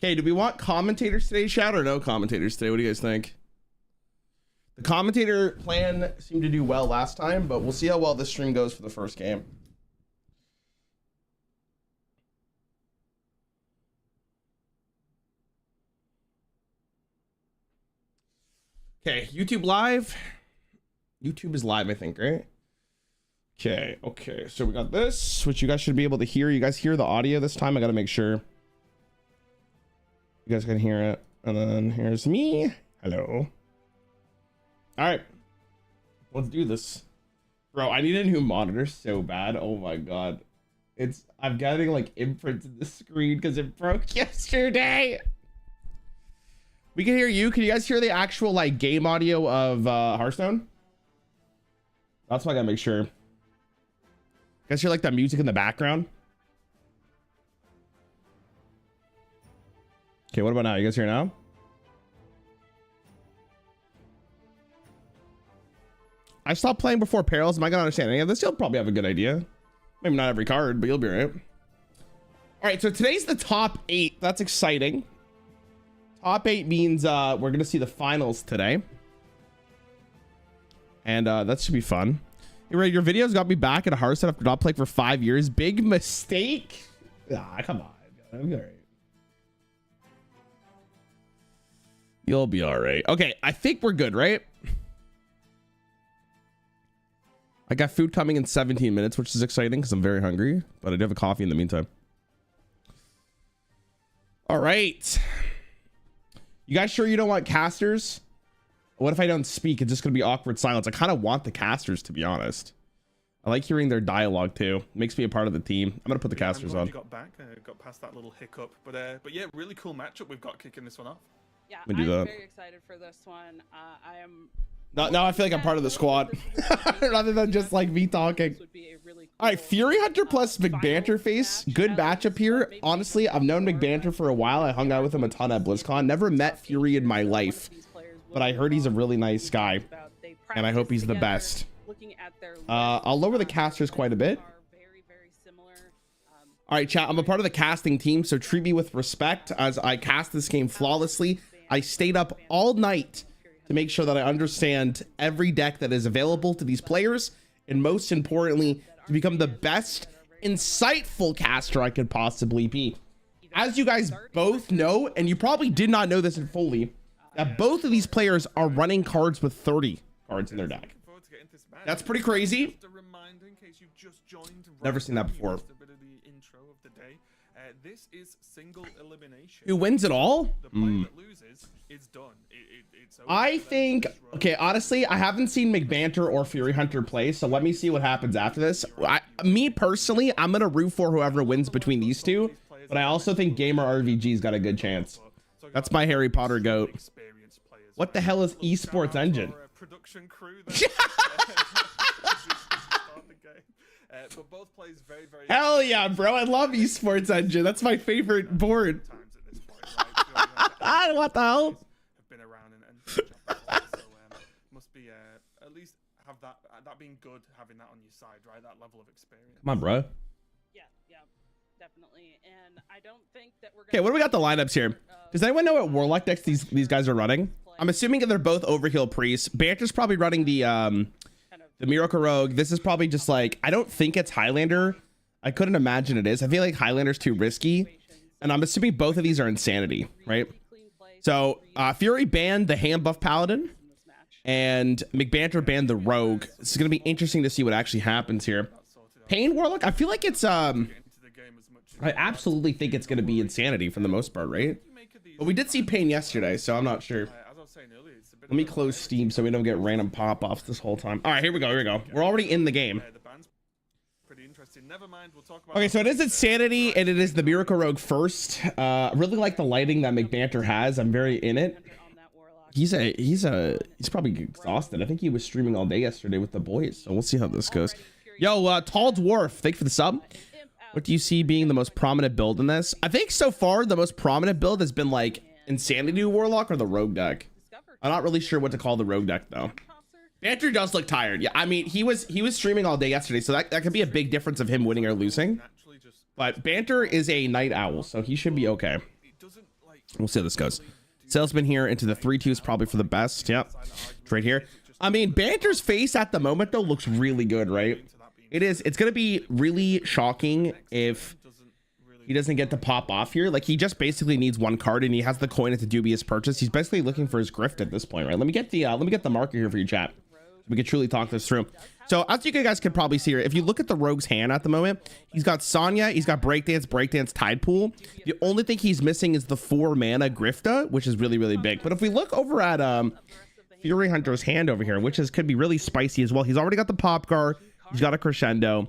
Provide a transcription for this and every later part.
Okay, do we want commentators today, chat, or no commentators today? What do you guys think? The commentator plan seemed to do well last time, but we'll see how well this stream goes for the first game. Okay, YouTube live. YouTube is live, I think, right? Okay, so we got this, which you guys should be able to hear. You guys hear the audio this time? I gotta make sure you guys can hear it. And then here's me. Hello. All right, let's do this. Bro, I need a new monitor so bad. Oh my God. I'm getting like imprints in the screen because it broke yesterday. We can hear you. Can you guys hear the actual like game audio of Hearthstone? That's what I gotta make sure. You guys hear like that music in the background? Okay, what about now? You guys hear now? I stopped playing before Perils. Am I gonna understand any of this? You'll probably have a good idea. Maybe not every card, but you'll be right. All right, so today's the top 8. That's exciting. Top 8 means we're gonna see the finals today, and that should be fun. Your videos got me back at a Hearthstone after not playing for 5 years. Big mistake. Ah, come on. I'll be all right. You'll be all right. Okay, I think we're good, right? I got food coming in 17 minutes, which is exciting because I'm very hungry, but I do have a coffee in the meantime. All right. You guys sure you don't want casters? What if I don't speak? It's just going to be awkward silence. I kind of want the casters, to be honest. I like hearing their dialogue too. It makes me a part of the team. I'm going to put the casters on. You got back, got past that little hiccup, but yeah, really cool matchup we've got kicking this one off. Yeah, I'm very excited for this one. I am. Now I feel like I'm part of the squad, rather than just like me talking. All right, Fury Hunter plus McBanter face. Good matchup here. Honestly, I've known McBanter for a while. I hung out with him a ton at BlizzCon. Never met Fury in my life, but I heard he's a really nice guy, and I hope he's the best. I'll lower the casters quite a bit. All right, chat, I'm a part of the casting team, so treat me with respect as I cast this game flawlessly. I stayed up all night to make sure that I understand every deck that is available to these players, and most importantly, to become the best insightful caster I could possibly be. As you guys both know, and you probably did not know this in fully, that both of these players are running cards with 30 cards in their deck. That's pretty crazy. Never seen that before. This is single elimination. Who wins it all? The player that loses is done. I think, okay, honestly, I haven't seen McBanter or Fury Hunter play, so let me see what happens after this. Me personally, I'm gonna root for whoever wins between these two, but I also think Gamer RVG's got a good chance. That's my Harry Potter goat. What the hell is esports engine? Production crew. But both plays very, very hell yeah, bro. I love esports engine. That's my favorite board. What the hell? Have been around and so must be at least have that being good, having that on your side, right? That level of experience. Come on, bro. Yeah, definitely. And I don't think that we're okay. What do we got the lineups here? Does anyone know what Warlock decks these guys are running? I'm assuming they're both overheal priests. Banter's probably running the Miracle Rogue. This is probably just like, I don't think it's Highlander. I couldn't imagine it is. I feel like Highlander's too risky. And I'm assuming both of these are Insanity, right? So Fury banned the hand buff Paladin, and McBanter banned the Rogue. This is going to be interesting to see what actually happens here. Pain Warlock, I feel like it's, I absolutely think it's going to be Insanity for the most part, right? But we did see Pain yesterday, so I'm not sure. Let me close Steam so we don't get random pop-offs this whole time. All right, here we go. We're already in the game. Okay, so it is Insanity, and it is the Miracle Rogue first. I really like the lighting that McBanter has. I'm very in it. He's probably exhausted. I think he was streaming all day yesterday with the boys, so we'll see how this goes. Yo, Tall Dwarf, thank you for the sub. What do you see being the most prominent build in this? I think so far the most prominent build has been like Insanity Warlock or the Rogue deck. I'm not really sure what to call the Rogue deck though. Banter does look tired. Yeah, I mean, he was streaming all day yesterday, so that could be a big difference of him winning or losing. But Banter is a night owl, so he should be okay. It doesn't like We'll see how this goes. Salesman here into the 3-2 is probably for the best. Yep. Right here. I mean, Banter's face at the moment, though, looks really good, right? It is. It's going to be really shocking if he doesn't get to pop off here. Like, he just basically needs one card, and he has the coin at the dubious purchase. He's basically looking for his grift at this point, right? Let me get the marker here for you, chat. We can truly talk this through. So as you guys can probably see here, if you look at the rogue's hand at the moment, he's got Sonya, he's got Breakdance, Tide Pool. The only thing he's missing is the 4 mana Grifta, which is really, really big. But if we look over at Fury Hunter's hand over here, which could be really spicy as well. He's already got the pop guard, he's got a crescendo,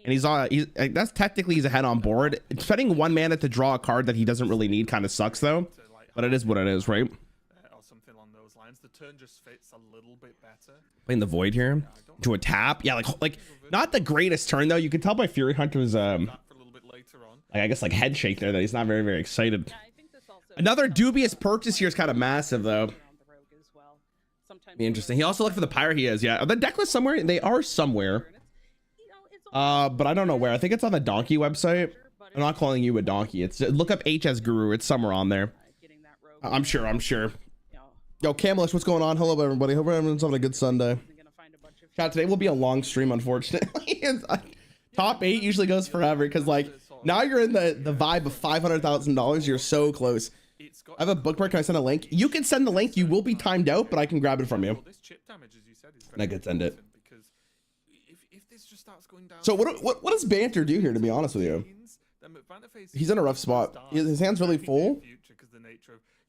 and he's that's technically he's ahead on board. Spending 1 mana to draw a card that he doesn't really need kind of sucks though, but it is what it is, right? Or something along those lines. The turn just fits a little bit better. Playing the Void here to a tap, yeah, like not the greatest turn though. You can tell by Fury Hunter's I guess like head shake there that he's not very, very excited. Another dubious purchase here is kind of massive though. Be interesting. He also looked for the pirate. He is, yeah. Are the deck list somewhere? They are somewhere. But I don't know where. I think it's on the Donkey website. I'm not calling you a donkey. It's look up HS Guru. It's somewhere on there. I'm sure. Yo, Camelish, what's going on? Hello, everybody. Hope everyone's having a good Sunday. Chat, today will be a long stream, unfortunately. Top 8 usually goes forever because, like, now you're in the vibe of $500,000. You're so close. I have a bookmark. Can I send a link? You can send the link. You will be timed out, but I can grab it from you. And I can send it. So what does Banter do here, to be honest with you? He's in a rough spot. His hand's really full.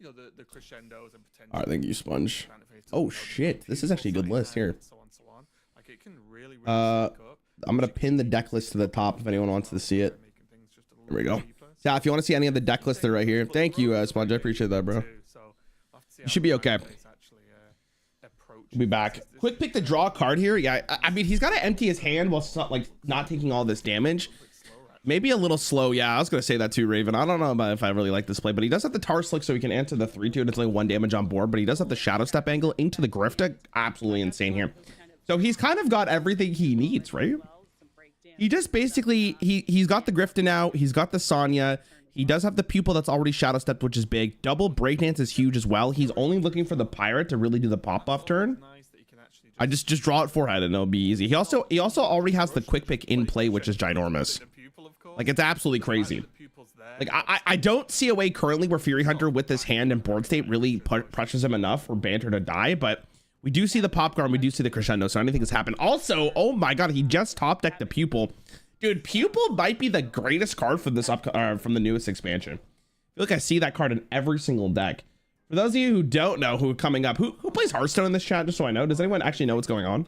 All right, thank you, Sponge. Oh, shit. This is actually a good list here. I'm going to pin the deck list to the top if anyone wants to see it. There we go. Yeah, if you want to see any of the deck lists, they're right here. Thank you, Sponge. I appreciate that, bro. You should be okay. We'll be back. Quick pick to draw a card here. Yeah, I mean, he's got to empty his hand while not taking all this damage. Maybe a little slow. Yeah, I was going to say that too, Raven. I don't know about if I really like this play, but he does have the Tar Slick, so he can answer the 3-2, and it's only 1 damage on board, but he does have the Shadow Step angle into the Grifta. Absolutely insane here. So he's kind of got everything he needs, right? He just basically, he's got the Grifta now. He's got the Sonya. He does have the Pupil that's already Shadow Stepped, which is big. Double Breakdance is huge as well. He's only looking for the Pirate to really do the pop-off turn. I just draw it forehead and it'll be easy. He also already has the quick pick in play, which is ginormous. Like, it's absolutely crazy. Like, I don't see a way currently where Fury Hunter with this hand and board state really pressures him enough for Banter to die, but we do see the pop guard, we do see the crescendo, so anything has happened. Also, oh my god, he just top decked the Pupil. Dude, Pupil might be the greatest card for this from the newest expansion. I feel like I see that card in every single deck. For those of you who don't know who coming up, who plays Hearthstone in this chat, just so I know, does anyone actually know what's going on?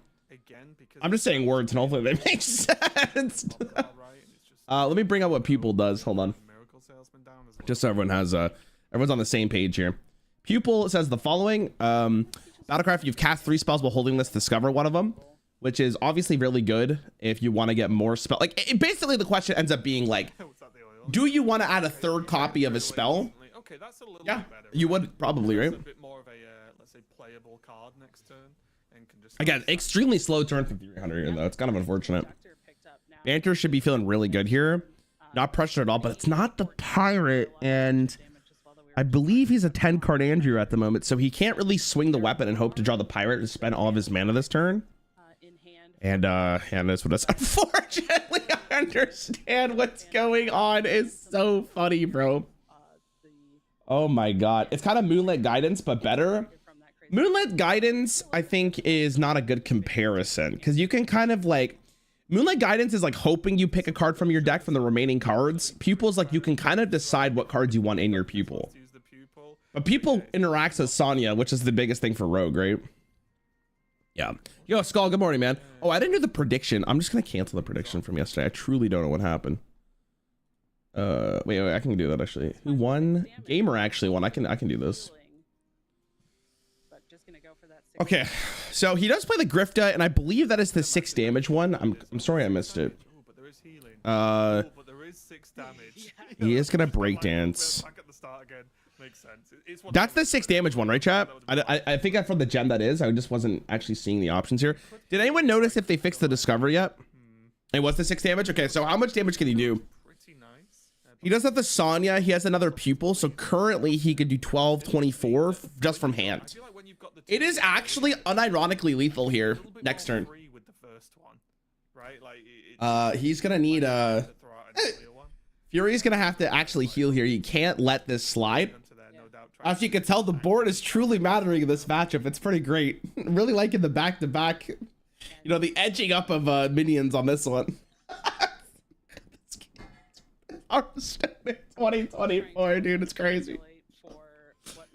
I'm just saying words and hopefully they make sense. Let me bring up what Pupil does. Hold on. Just so everyone has everyone's on the same page here. Pupil says the following. Battlecraft, you've cast 3 spells while holding this, discover one of them, which is obviously really good if you want to get more spell. Like, basically the question ends up being like, do you want to add a 3rd copy of a spell? Okay, that's a little yeah, bit better. You would probably, right? A bit more of a let's say playable card next turn, and can just again extremely slow turn for 300 here though. It's kind of unfortunate. Banter should be feeling really good here, not pressured at all, but it's not the Pirate, and I believe he's a 10 card Andrew at the moment, so he can't really swing the weapon and hope to draw the Pirate and spend all of his mana this turn. And that's what it's. Unfortunately, I understand what's going on. It's so funny, bro. Oh my god, it's kind of Moonlit Guidance, but better. Moonlit Guidance, I think, is not a good comparison because you can kind of like, Moonlight Guidance is like hoping you pick a card from your deck from the remaining cards. Pupil's like you can kind of decide what cards you want in your Pupil. But Pupil interacts as Sonya, which is the biggest thing for Rogue, right? Yeah. Yo, Skull, good morning, man. Oh, I didn't do the prediction. I'm just gonna cancel the prediction from yesterday. I truly don't know what happened. Wait, I can do that actually. Who won? Gamer actually won. I can do this. Okay, so he does play the Grifta, and I believe that is the 6 damage one. I'm sorry I missed it. He is gonna Breakdance. That's the 6 damage one, right, chat? I think that's from the gem that is. I just wasn't actually seeing the options here. Did anyone notice if they fixed the Discover yet? It was the 6 damage. Okay, so how much damage can he do? He does have the Sonya. He has another pupil. So currently he could do 12, 24 just from hand. It is actually unironically lethal here next turn. He's going to need Fury's going to have to actually heal here. You can't let this slide. As you can tell, the board is truly mattering in this matchup. It's pretty great. Really liking the back-to-back, you know, the edging up of minions on this one. Hearthstone 2024, dude, it's crazy.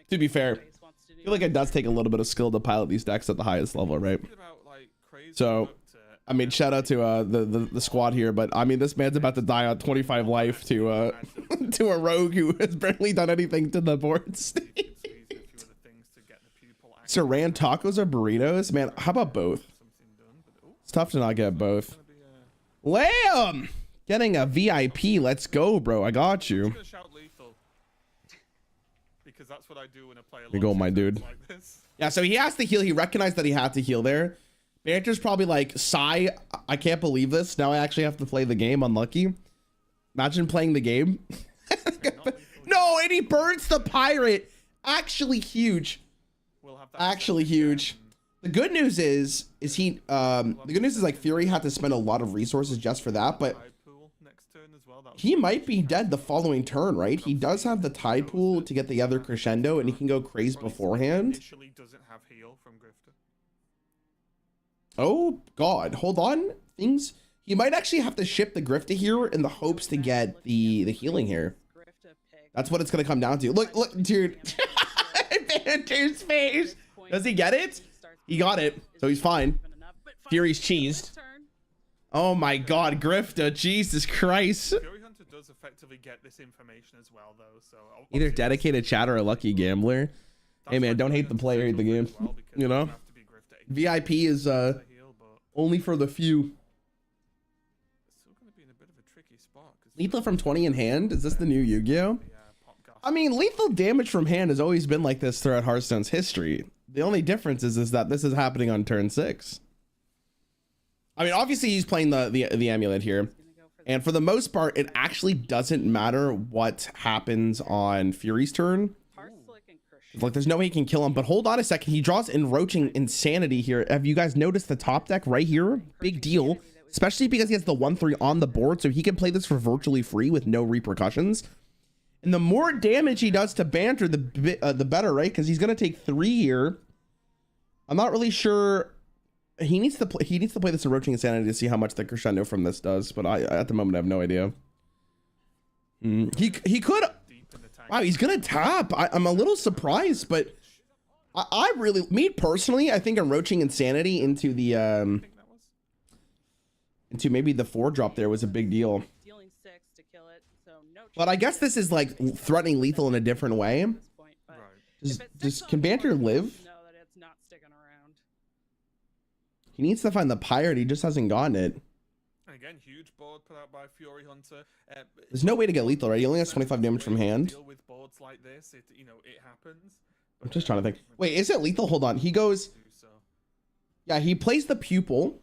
To be fair, I feel like it does take a little bit of skill to pilot these decks at the highest level, right? So, I mean, shout out to the squad here, but I mean, this man's about to die on 25 life to to a rogue who has barely done anything to the boards. So, Rarran tacos or burritos? Man, how about both? It's tough to not get both. Lamb! Getting a VIP. Let's go, bro. I got you. Because that's what I do when I play. You go, my dude. Yeah, so he has to heal. He recognized that he had to heal there. Banter's probably like, sigh, I can't believe this. Now I actually have to play the game. Unlucky. Imagine playing the game. No, and he burns the pirate. Actually huge. Actually huge. The good news is he the good news is like Fury had to spend a lot of resources just for that, but he might be dead the following turn, right? He does have the tide pool to get the other crescendo, and he can go crazy beforehand. Oh god, hold on. Things he might actually have to ship the Grifta here in the hopes to get the healing here. That's what it's gonna come down to. Look, dude. Banter's face. Does he get it? He got it, so he's fine. Fury's cheesed. Oh my god, Grifta, Jesus Christ. Fury Hunter does effectively get this information as well, though. So either dedicated chat or a lucky gambler. Hey man, don't hate the player, hate the game. You know? VIP is only for the few. Lethal from 20 in hand? Is this the new Yu-Gi-Oh? I mean, lethal damage from hand has always been like this throughout Hearthstone's history. The only difference is that this is happening on turn 6. I mean, obviously he's playing the amulet here. And for the most part, it actually doesn't matter what happens on Fury's turn. Like, there's no way he can kill him. But hold on a second. He draws Encroaching Insanity here. Have you guys noticed the top deck right here? Big deal. Especially because he has the 1/3 on the board. So he can play this for virtually free with no repercussions. And the more damage he does to Banter, the better, right? Because he's going to take 3 here. I'm not really sure. He needs to play this Encroaching Insanity to see how much the crescendo from this does. But at the moment, I have no idea. He could. Wow, he's gonna tap. I'm a little surprised, but I really, me personally, I think Encroaching Insanity into the into maybe the 4-drop there was a big deal. But I guess this is like threatening lethal in a different way. Can Banter live? He needs to find the pirate. He just hasn't gotten it. Again, huge board put out by Fury Hunter. There's no way to get lethal, right? He only has 25 damage from hand. Deal with boards like this, it happens. I'm just trying to think. Wait, is it lethal? Hold on. He goes. Yeah, he plays the pupil.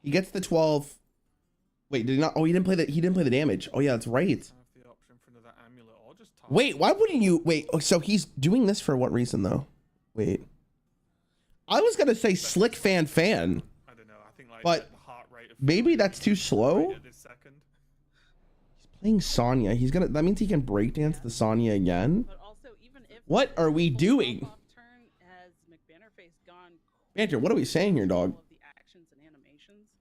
He gets the 12. Wait, did he not? Oh, he didn't play the damage. Oh yeah, that's right. Wait, why wouldn't you? Wait, so he's doing this for what reason though? Wait. I was gonna say slick fan. I don't know. I think like but the heart rate of maybe that's too slow. He's playing Sonya. He's gonna. That means he can breakdance the Sonya again. What are we doing? Banter, what are we saying here, dog?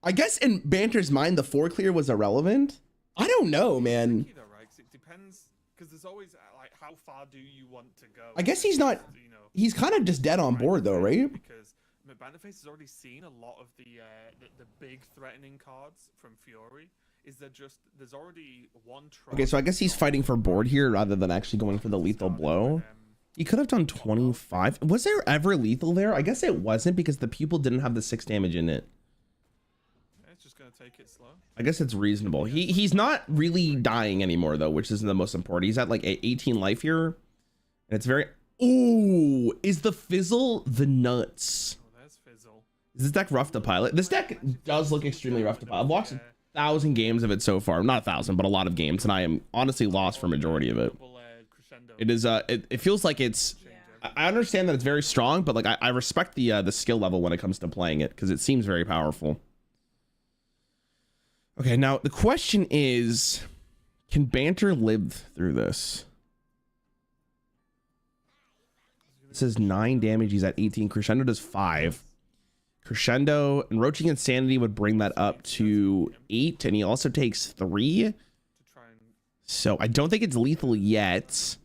I guess in Banter's mind, the 4 clear was irrelevant. I don't know, man. It depends because there's always like how far do you want to go. I guess he's not. He's kind of just dead on board though, right? Because Bannerface has already seen a lot of the big threatening cards from Fury. There's already one. Okay, so I guess he's fighting for board here rather than actually going for the lethal blow. He could have done 25. Was there ever lethal there? I guess it wasn't because the pupil didn't have the 6 damage in it. It's just gonna take it slow. I guess it's reasonable. He's not really dying anymore though, which is the most important. He's at like 18 life here, and it's very. Ooh, is the fizzle the nuts? Oh, there's fizzle. Is this deck rough to pilot? This deck does look extremely rough to pilot. I've watched 1,000 games of it so far. Not 1,000, but a lot of games, and I am honestly lost for a majority of it. It is it feels like it's. I understand that it's very strong, but like I respect the skill level when it comes to playing it because it seems very powerful. Okay, now the question is, can Banter live through this? This is 9 damage. He's at 18. Crescendo does 5. Crescendo and Roaching Insanity would bring that up to 8, and he also takes 3. So I don't think it's lethal yet.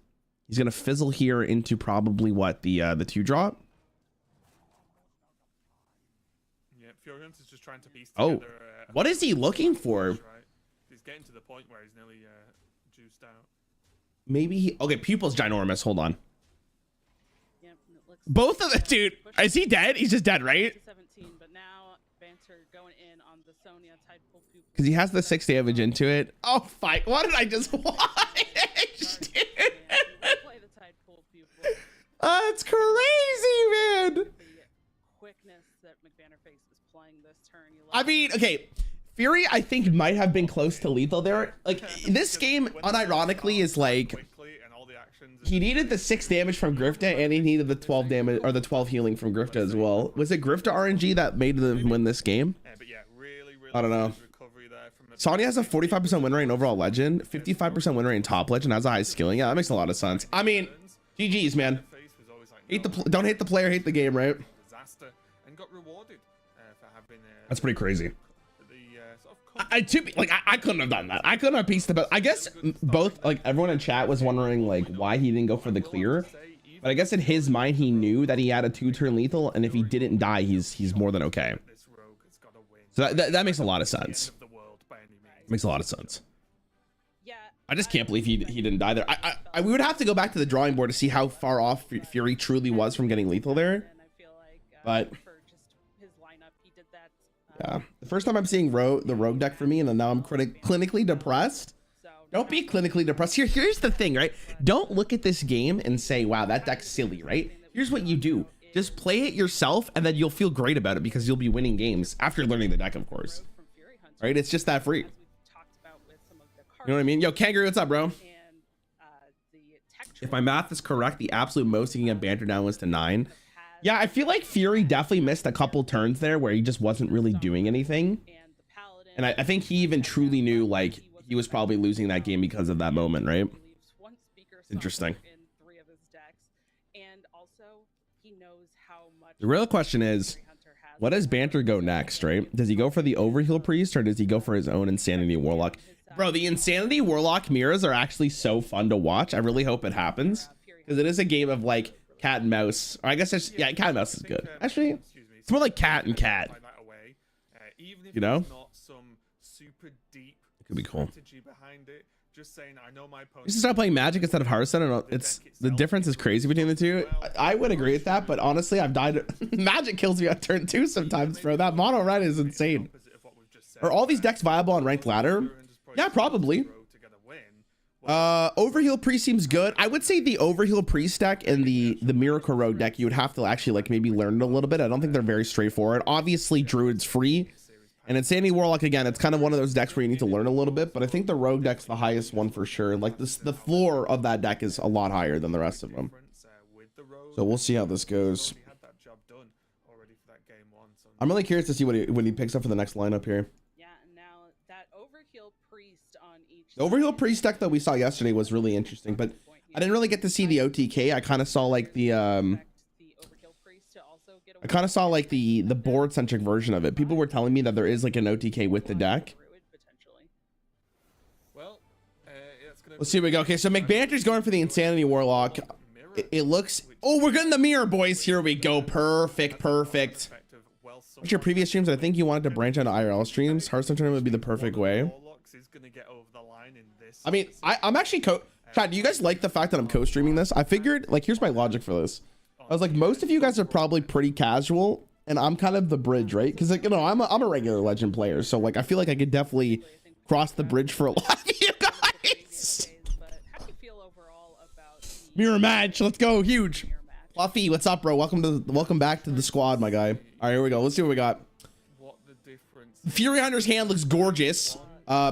He's gonna fizzle here into probably what the 2-drop. Yeah, Furiance is just trying to piece Oh, together, what is he looking for? right? He's getting to the point where he's nearly juiced out. Maybe he. Okay, Pupil's ginormous. Hold on. Yep, and it looks Both of the dude. Is he dead? He's just dead, right? 17, but now Banter going in on the Sonya Tideful Pupil. Because he has the 6 damage into it. Oh, fight! What did I just watch, dude? Play the Tideful Pupil. That's crazy, man. The quickness that McBannerface is playing this turn. I mean, okay, Fury I think might have been close to lethal there. Like this game, unironically, is like he needed the 6 damage from Grifta and he needed the 12 damage or the 12 healing from Grifta as well. Was it Grifta RNG that made them win this game? I don't know. Sonya has a 45% win rate in overall legend, 55% win rate in top legend, has a high skilling. Yeah, that makes a lot of sense. I mean, GG's, man. Don't hate the player, hate the game, right? That's pretty crazy. I couldn't have done that. I couldn't have pieced the. I guess both, like everyone in chat was wondering like why he didn't go for the clear, but I guess in his mind he knew that he had a 2-turn lethal, and if he didn't die, he's more than okay. So that makes a lot of sense. Makes a lot of sense. I just can't believe he didn't die there. We would have to go back to the drawing board to see how far off Fury truly was from getting lethal there. But yeah, the first time I'm seeing the rogue deck for me, and then now I'm clinically depressed. Don't be clinically depressed. Here's the thing, right? Don't look at this game and say, wow, that deck's silly, right? Here's what you do. Just play it yourself, and then you'll feel great about it because you'll be winning games after learning the deck, of course. Right? It's just that free. You know what I mean? Yo, Kangaroo, what's up, bro? If my math is correct, the absolute most he can get Banter down was to 9. Yeah, I feel like Fury definitely missed a couple turns there where he just wasn't really doing anything. And I think he even truly knew, like, he was probably losing that game because of that moment, right? Interesting. The real question is, what does Banter go next, right? Does he go for the Overheal Priest or does he go for his own Insanity Warlock? Bro, the Insanity Warlock mirrors are actually so fun to watch. I really hope it happens because it is a game of like cat and mouse. Or I guess it's, yeah, cat and mouse is good. Actually, it's more like cat and cat. You know? It could be cool. You should start playing Magic instead of Hearthstone. It's the difference is crazy between the two. I would agree with that, but honestly, I've died. Magic kills me on turn 2 sometimes, bro. That mono red is insane. Are all these decks viable on ranked ladder? Yeah, probably. Overheal Priest seems good. I would say the Overheal Priest deck and the Miracle Rogue deck, you would have to actually like maybe learn it a little bit. I don't think they're very straightforward. Obviously, Druid's free. And Insanity Warlock, again, it's kind of one of those decks where you need to learn a little bit, but I think the Rogue deck's the highest one for sure. Like the floor of that deck is a lot higher than the rest of them. So we'll see how this goes. I'm really curious to see what he picks up for the next lineup here. Yeah, and now that Overheal Priest on each. The Overheal Priest deck that we saw yesterday was really interesting, but I didn't really get to see the OTK. I kind of saw like the board centric version of it. People were telling me that there is like an OTK with the deck. Let's see what we go. Okay, so McBanter's going for the Insanity Warlock. It looks, oh, we're getting the mirror, boys. Here we go. Perfect. What's your previous streams? I think you wanted to branch out IRL streams. Hearthstone tournament would be the perfect way. I mean, I'm actually Chad, do you guys like the fact that I'm co-streaming this? I figured, like, here's my logic for this. I was like, most of you guys are probably pretty casual, and I'm kind of the bridge, right? Because, like, you know, I'm a regular Legend player, so like I feel like I could definitely cross the bridge for a lot of you guys. Mirror match, let's go, huge. Fluffy, what's up, bro? Welcome back to the squad, my guy. All right, here we go. Let's see what we got. What the difference Fury Hunter's hand looks gorgeous.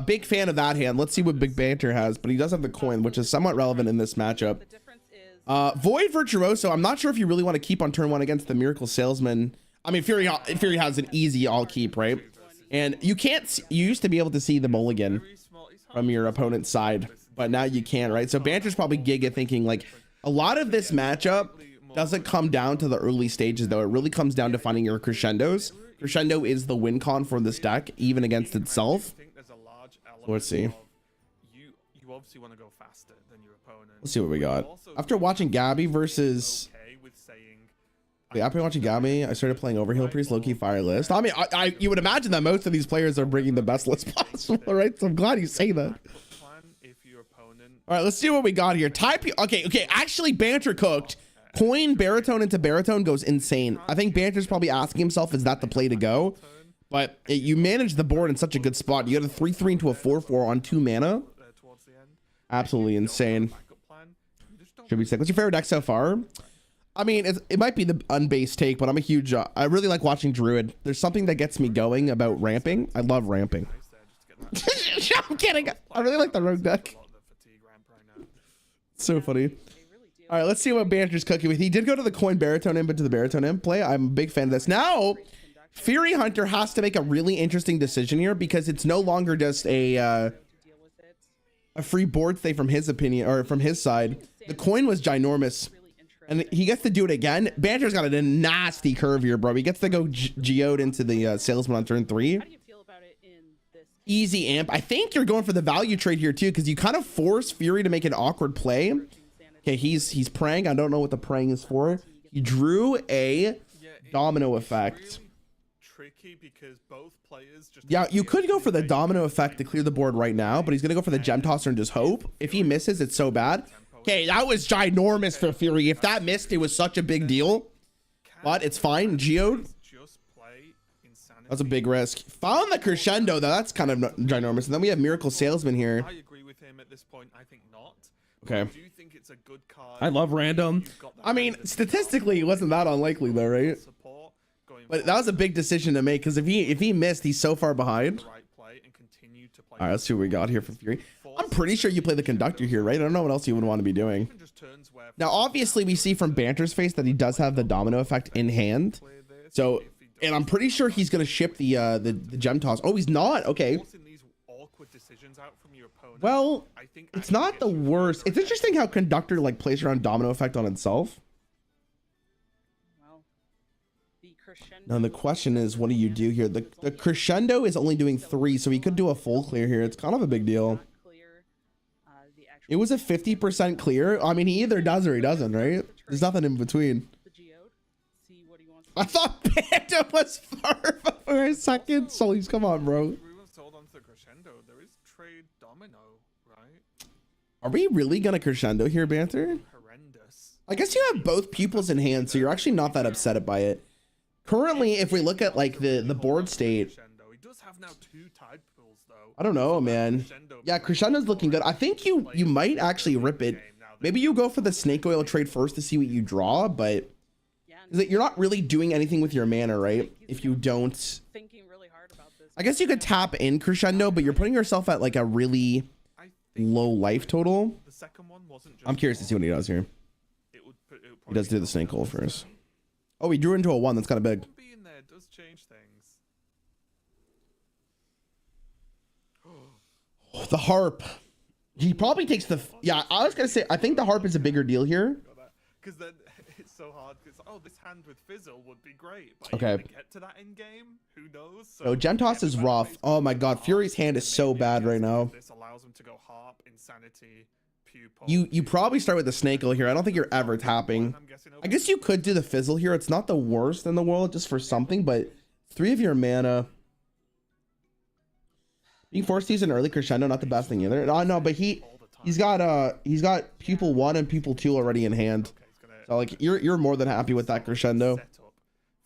Big fan of that hand. Let's see what Big Banter has, but he does have the coin, which is somewhat relevant in this matchup. The difference is Void Virtuoso. I'm not sure if you really want to keep on turn 1 against the Miracle Salesman. I mean, Fury has an easy all keep, right? And you can't. You used to be able to see the mulligan from your opponent's side, but now you can, right? So Banter's probably Giga thinking like a lot of this matchup doesn't come down to the early stages though. It really comes down to finding your crescendos. Crescendo is the win con for this deck, even against itself. So let's see. You obviously want to go faster than your opponent. Let's see what we got. After watching Gabby versus... Wait, after watching Gabby, I started playing Overheal Priest, low-key fire list. I mean, you would imagine that most of these players are bringing the best list possible, right? So I'm glad you say that. All right, let's see what we got here. Type. Okay. Actually, Banter cooked. Coin baritone into baritone goes insane. I think Banter's probably asking himself, is that the play to go? But you manage the board in such a good spot. You got a 3/3 into a 4/4 on 2 mana. Absolutely insane. Should be sick. What's your favorite deck so far? I mean, it might be the unbased take, but I'm a huge... I really like watching Druid. There's something that gets me going about ramping. I love ramping. I'm kidding. I really like the rogue deck. So funny. All right, let's see what Banter's cooking with. He did go to the coin baritone imp into the baritone imp play. I'm a big fan of this. Now, Fury Hunter has to make a really interesting decision here because it's no longer just a free board stay from his opinion or from his side. The coin was ginormous. And he gets to do it again. Banter's got a nasty curve here, bro. He gets to go geode into the salesman on turn 3. how do you feel about it in this Easy amp. I think you're going for the value trade here too, because you kind of force Fury to make an awkward play. Okay, he's praying. I don't know what the praying is for. He drew a domino effect. Tricky because both players just You could go for the domino effect to clear the board right now, but he's gonna go for the gem tosser and just hope. If he misses, it's so bad. Okay, that was ginormous for Fury. If that missed, it was such a big deal. But it's fine. Geode. That's a big risk. Found the crescendo, though. That's kind of ginormous. And then we have Miracle Salesman here. I agree with him at this point. I think not. Okay. I do think it's a good card. I love random. I mean, statistically, it wasn't that unlikely, though, right? But that was a big decision to make because if he missed, he's so far behind. All right, let's see what we got here for Fury. I'm pretty sure you play the conductor here, right? I don't know what else you would want to be doing. Now, obviously, we see from Banter's face that he does have the domino effect in hand. So, and I'm pretty sure he's going to ship the gem toss. Oh, he's not? Okay. Well, it's not the worst. It's interesting how conductor like plays around domino effect on itself. Now the question is, what do you do here? The crescendo is only doing 3, so he could do a full clear here. It's kind of a big deal. It was a 50% clear. I mean, he either does or he doesn't, right? There's nothing in between. I thought Panda was far for a second. Sully's, come on, bro. Are we really gonna crescendo here, Banter? I guess you have both pupils in hand, so you're actually not that upset by it. Currently, if we look at like the board state, I don't know, man. Yeah, crescendo's looking good. I think you might actually rip it. Maybe you go for the snake oil trade first to see what you draw, but you're not really doing anything with your mana, right? If you don't, I guess you could tap in crescendo, but you're putting yourself at like a really low life total. I'm curious to see what he does here. He does do the snake oil first. Oh, he drew into a 1. That's kind of big. Being there does change things. The harp. He probably takes the... Yeah, I was going to say, I think the harp is a bigger deal here. Because then it's so hard. Because, oh, this hand with Fizzle would be great. But okay. Get to that end game? Who knows? So gem toss is rough. Oh my god, Fury's hand is so bad right now. This allows him to go harp, insanity, You probably start with the snake oil here. I don't think you're ever tapping. I guess you could do the fizzle here. It's not the worst in the world just for something, but 3 of your mana. Being forced to use an early crescendo, not the best thing either. No, but he's got pupil 1 and pupil 2 already in hand. So like you're more than happy with that crescendo.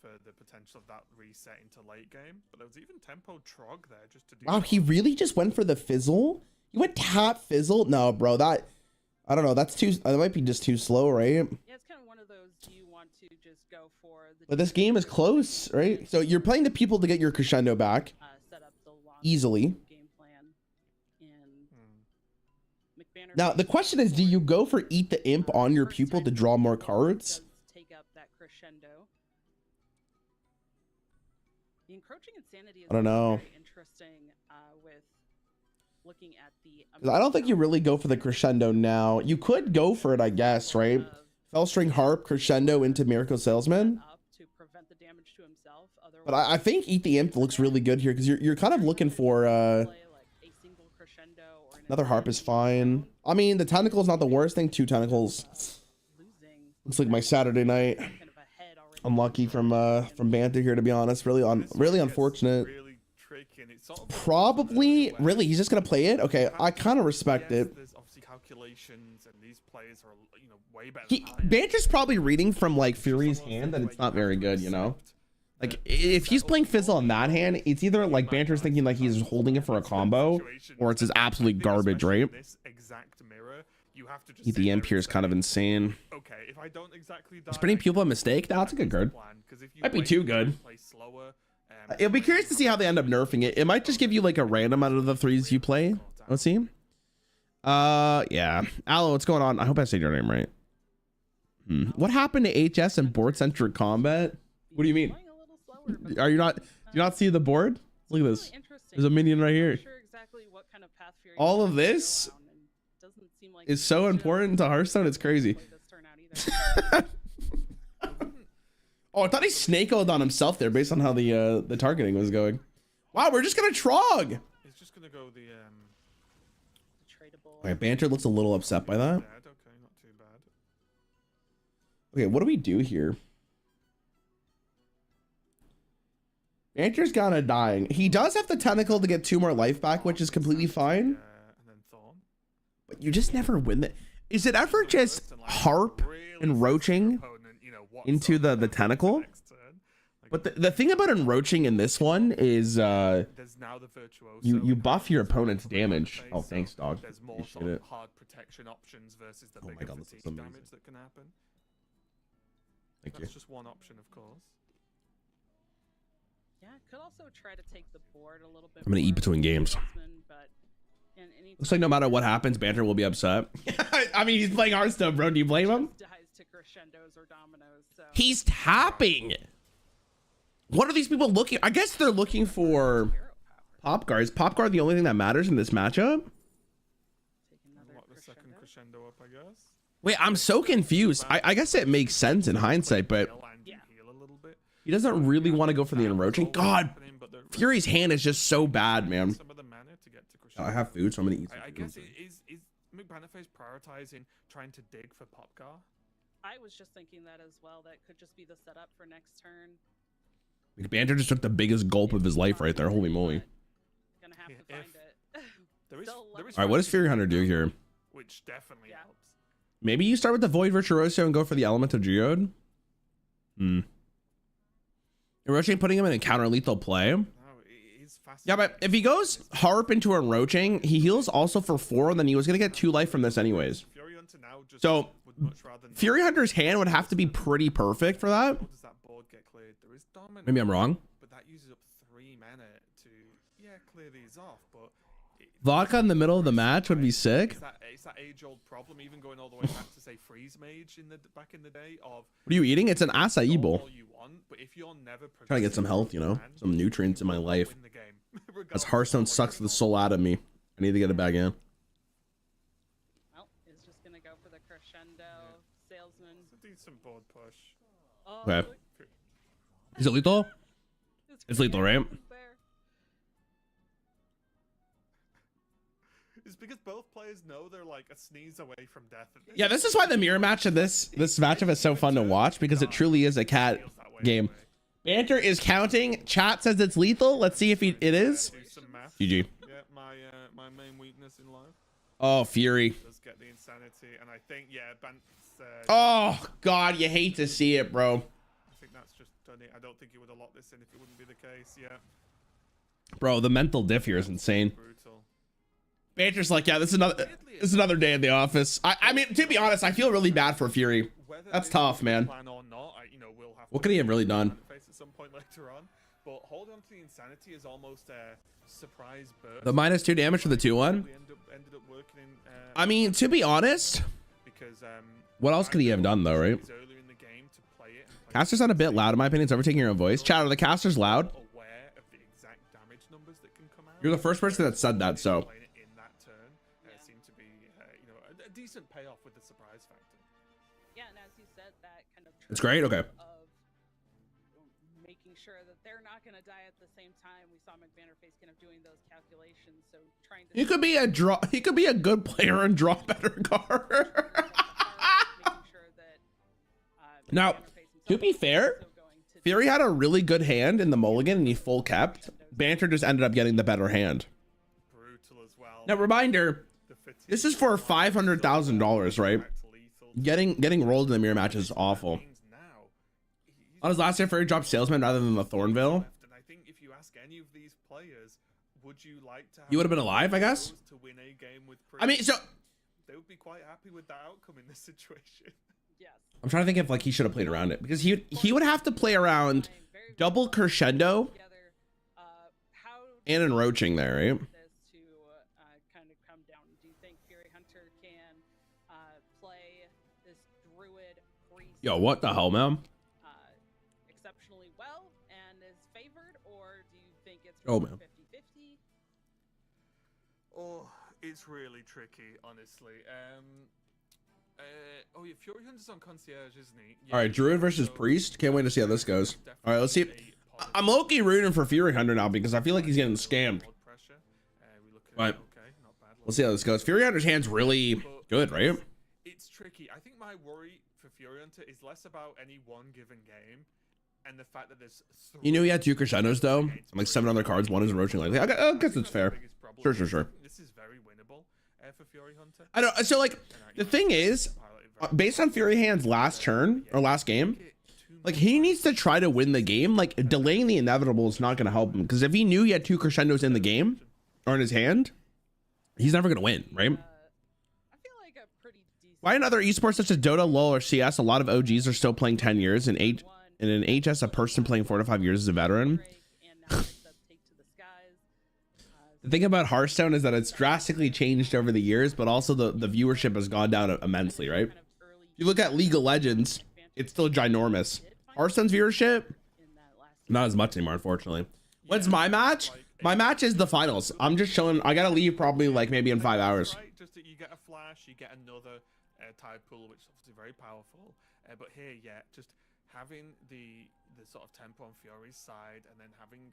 For the potential of that reset into late game, but there was even tempo trog there just to do. Wow, he really just went for the fizzle. You went tap fizzle? No, bro, that I don't know. That's too. That might be just too slow, right? Yeah, it's kind of one of those. Do you want to just go for the? But this game is close, right? So you're playing the people to get your crescendo back. easily. Game plan in McBanner. Now, the question is, do you go for Eat the Imp on your pupil to draw more cards? Take up that crescendo. The encroaching insanity is I don't know. very interesting with looking at the 'Cause I don't think you really go for the crescendo now. You could go for it, I guess, right? Fellstring Harp, crescendo into Miracle Salesman. up to prevent the damage to himself. But I think Eat the Imp looks really good here because you're kind of looking for another harp is fine. I mean, the tentacle is not the worst thing. 2 tentacles. Looks like my Saturday night. Unlucky from Banter here, to be honest. Really unfortunate. Probably, really, he's just gonna play it. Okay, I kind of respect it. There's obviously calculations, and these players are, you know, way better. Banter's probably reading from like Fury's hand, and it's not very good, you know. Like if he's playing Fizzle on that hand, it's either like Banter's thinking like he's holding it for a combo, or it's just absolute garbage, right? Eat the Imp here is kind of insane. Okay, if I don't exactly die, Spreading Pupil a mistake? No, it's a good card. Might be too good. It'll be curious to see how they end up nerfing it. It might just give you like a random out of the 3s you play. Let's see. Yeah. Aloe, what's going on? I hope I said your name right. What happened to HS and board centric combat? What do you mean? Are you not? Do you not see the board? Look at this. There's a minion right here. All of this is so important to Hearthstone. It's crazy. Oh, I thought he snake-oed on himself there based on how the targeting was going. Wow, we're just gonna Trog. It's just gonna go the tradable. All right, Banter looks a little upset by that. Okay, not too bad. Okay, what do we do here? Banter's kind of dying. He does have the tentacle to get 2 more life back, which is completely fine. And then Thorn. But you just never win it. Is it ever just harp and roaching into the tentacle? But the thing about enroaching in this one is you buff your opponent's damage. Oh, thanks, dog. There's more sort of hard protection options versus the bigger fatigue damage that can happen. Thank you. That's just one option, of course. Yeah, could also try to take the board a little bit. I'm gonna eat between games. Looks like no matter what happens, Banter will be upset. I mean, he's playing Hearthstone, bro. Do you blame him? He's tapping. What are these people looking? I guess they're looking for Pop Guard. Is Pop Guard the only thing that matters in this matchup? The second crescendo up, I guess. Wait, I'm so confused. I guess it makes sense in hindsight, but he doesn't really want to go for the enroaching. God, Fury's hand is just so bad, man. I have food, so I'm gonna eat some I food. guess is McBanife's prioritizing trying to dig for Popcar? I was just thinking that as well. That could just be the setup for next turn. Banter just took the biggest gulp of his life right there. Holy moly. Gonna have to find it. There is All right, what does Fury Hunter do here? Which definitely helps. Maybe you start with the Void Virtuoso and go for the Elemental Geode. Enroaching, putting him in a counter lethal play. Yeah, but if he goes Harp into Enroaching, he heals also for 4, and then he was gonna get 2 life from this anyways. So Fury Hunter's hand would have to be pretty perfect for that. Maybe I'm wrong. But that uses up 3 mana to clear these off. But Vodka in the middle of the match would be sick. It's that age-old problem, even going all the way back to say Freeze Mage back in the day of. What are you eating? It's an acai bowl. All you want, but if you're never Trying to get some health, you know, some nutrients in my life. As Hearthstone sucks the soul out of me. I need to get it back in. Well, he's just gonna go for the crescendo salesman. Do some board push. Oh, Okay. Is it lethal? It's lethal, right? It's because both players know they're like a sneeze away from death. Yeah, this is why the mirror match of this matchup is so fun to watch, because it truly is a cat game. Banter is counting. Chat says it's lethal. Let's see if it is. GG. Yeah, my main weakness in life. Oh, Fury. Does get the insanity, and I think oh God, you hate to see it, bro. I think that's just done it. I don't think he would have locked this in if it wouldn't be the case. Yeah. Bro, the mental diff here is insane. Brutal. Banter's like, yeah, this is another day in the office. I mean, to be honest, I feel really bad for Fury. That's tough, man. What could he have really done? At some point later on. but holding on to the insanity is almost a surprise burst. The -2 damage for the 2-1. We ended up working in, I mean, to be honest, because what else could he have done though, right? earlier in the game to play it and play Caster's not a bit loud in my opinion. It's overtaking your own voice. Chat, are the casters loud? aware of the exact damage numbers that can come out. You're the first person that said that, so. Playing it in that turn seemed to be a decent payoff with the surprise factor. Yeah, and as you said, that kind of It's great, okay. of making sure that they're not going to die at the same time. We saw McBannerface kind of doing those calculations, so trying to. He could be a draw. He could be a good player and draw better card. making sure that, Now, McBannerface to be himself is fair, also going to Fury had a really good hand in the mulligan and he full kept. Banter just ended up getting the better hand. Brutal as well. Now, reminder, The fatigue this is for $500,000, right? Getting rolled in the mirror match is awful. means now he's On his last year, Fury dropped Salesman rather than the Thornville. left, and I think if you ask any of these players, would you like to have You would have been alive, I guess. to win a game with I mean, so they would be quite happy with that outcome in this situation. Yes. I'm trying to think if like he should have played around it because he would have to play around double crescendo Together, how and enroaching there, right? this to kind of come down? Do you think Fury Hunter can play this Druid priest Yo, what the hell, man? exceptionally well and is favored, or do you think it's Oh, really man. 50-50? Oh, it's really tricky, honestly. Oh yeah, Fury Hunter's on concierge, isn't he? Yeah, All right, Druid versus so Priest. Can't wait to see how this goes. definitely All right, let's see. a I'm low-key rooting for Fury Hunter now because I feel like he's getting scammed. blood pressure. We look at Right. okay, not bad. We'll see how this goes. Fury Hunter's hand's really good, right? It's tricky. I think my worry for Fury Hunter is less about any one given game and the fact that there's You knew he had 2 crescendos though, and like 7 other cards. One is enroaching likely. I guess it's fair. Sure, sure, sure. This is very winnable for Fury Hunter. I don't. So like the thing is, based on Fury hand's last turn or last game, like he needs to try to win the game. Like delaying the inevitable is not going to help him because if he knew he had 2 crescendos in the game or in his hand, he's never going to win, right? I feel like a pretty decent Why in other esports such as Dota, LoL, or CS, a lot of OGs are still playing 10 years, and in an HS, a person playing 4 to 5 years is a veteran. break and now it's up take to the skies. The thing about Hearthstone is that it's drastically changed over the years, but also the viewership has gone down immensely, right? Kind of early If you look at League of Legends, it's still ginormous. Hearthstone's viewership, in that last not as much anymore, unfortunately. When's my match? My match is the finals. I'm just chilling. I gotta leave probably like maybe in 5 hours. Right, just that you get a flash, you get another tide pool, which is obviously very powerful. But here, yeah, just having the sort of tempo on Fury's side, and then having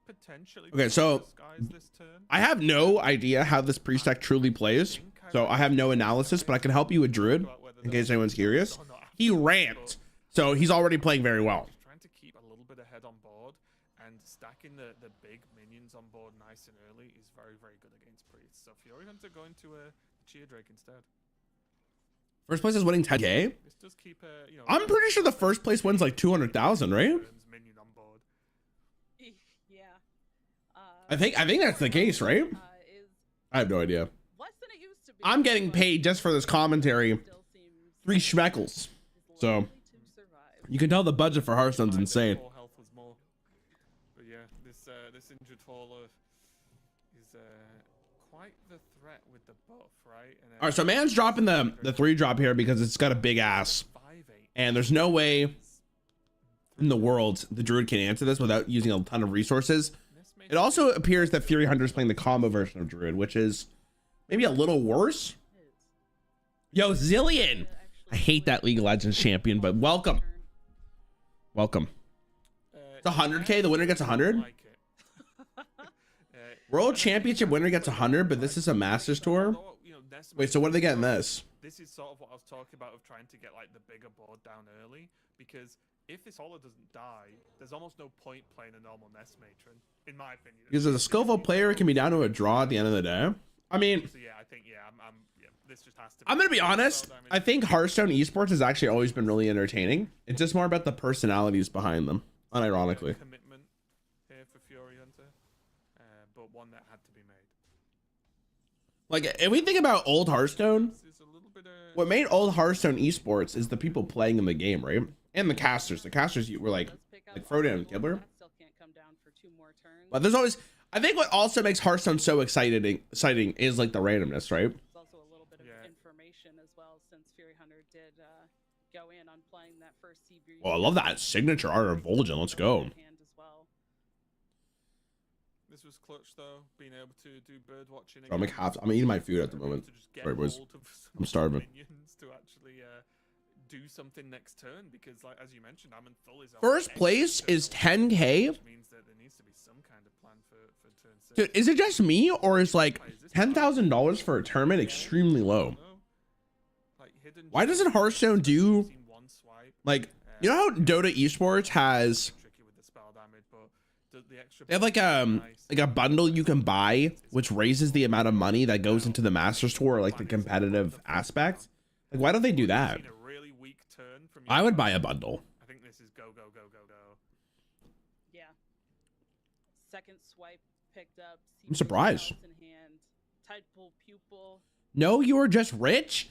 potentially Okay, so the skies this turn. I have no idea how this priest deck truly plays, so I have no analysis, but I can help you with Druid in case anyone's curious. He ramped, so he's already playing very well. Trying to keep a little bit ahead on board and stacking the big minions on board nice and early is very, very good against priests. So Fury Hunter going to a Cheer Drake instead. First place is winning 10K. This does keep a, I'm pretty sure the first place wins like 200,000, right? minion on board. yeah. I think that's the case, right? Is I have no idea. less than it used to be. I'm getting but paid just for this commentary, still seems 3 schmeckles. is So likely to survive. you can tell the budget for Hearthstone's insane. Full health was more. But yeah, this injured Hauler is quite the threat with the buff, right? And, All right, so man's dropping the 3 drop here because it's got a big ass, 5-8. and there's no way in the world the Druid can answer this without using a ton of resources. It also appears that Fury Hunter's playing the combo version of Druid, which is maybe a little worse. Yo, Zillion! I hate that League of Legends champion, but welcome. Welcome. It's 100K, the winner gets 100. Like it. World Championship winner gets 100, but this is a Masters Tour. Wait, so what do they get in this? This is sort of what I was talking about of trying to get like the bigger board down early, because if this Hauler doesn't die, there's almost no point playing a normal Nest Matron, in my opinion. Because as a skillful player, it can be down to a draw at the end of the day. I mean, So yeah, I think yeah, this just has to. I'm gonna be honest. Well, I think Hearthstone esports has actually always been really entertaining. It's just more about the personalities behind them, unironically. Commitment here for Fury Hunter, but one that had to be made. Like, if we think about old Hearthstone, This is a little bit what made old Hearthstone esports is the people playing in the game, right? And the casters. The casters were like Does pick up Frodo and multiple, Gibbler. that still can't come down But there's always, I think what also makes Hearthstone so exciting is like the randomness, right? It's also a little bit of information as well, since Fury Hunter did go in on playing that first CB. Oh, I love that signature art of Vol'jin. Let's go. As well. This was clutch though, being able to do bird watching. I'm like I'm eating my food at the moment. Sorry, boys. I'm starving. To actually do something next turn, because like as you mentioned, Amanthul is First place is 10K. which means that there needs to be some kind of plan for turn 6. Dude, is it just me, or is like $10,000 for a tournament extremely low? Why doesn't Hearthstone do like, you know how Dota esports has, they have like a bundle you can buy which raises the amount of money that goes into the Masters Tour, like the competitive aspect? Like, why don't they do that? I would buy a bundle. I think this is go. Yeah. Second swipe picked up. I'm surprised. In hand. Tidal pupil. No, you are just rich?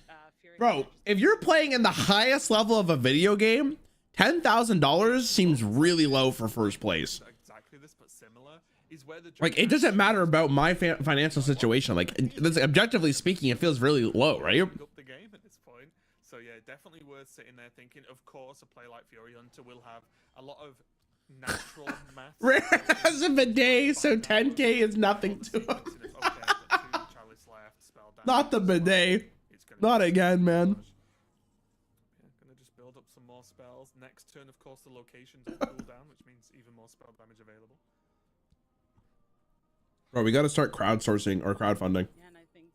Bro, if you're playing in the highest level of a video game, $10,000 seems really low for first place. Exactly this, but similar is where the like, it doesn't matter about my financial situation. Like, objectively speaking, it feels really low, right? Up the game at this point. So yeah, definitely worth sitting there thinking. Of course, a play like Fury Hunter will have a lot of natural math. Rarran has a bidet, so 10K is nothing to him. Not the bidet. Not again, man. Gonna just build up some more spells. Next turn, of course, the locations will cool down, which means even more spell damage available. Bro, we got to start crowdsourcing or crowdfunding. Yeah, and I think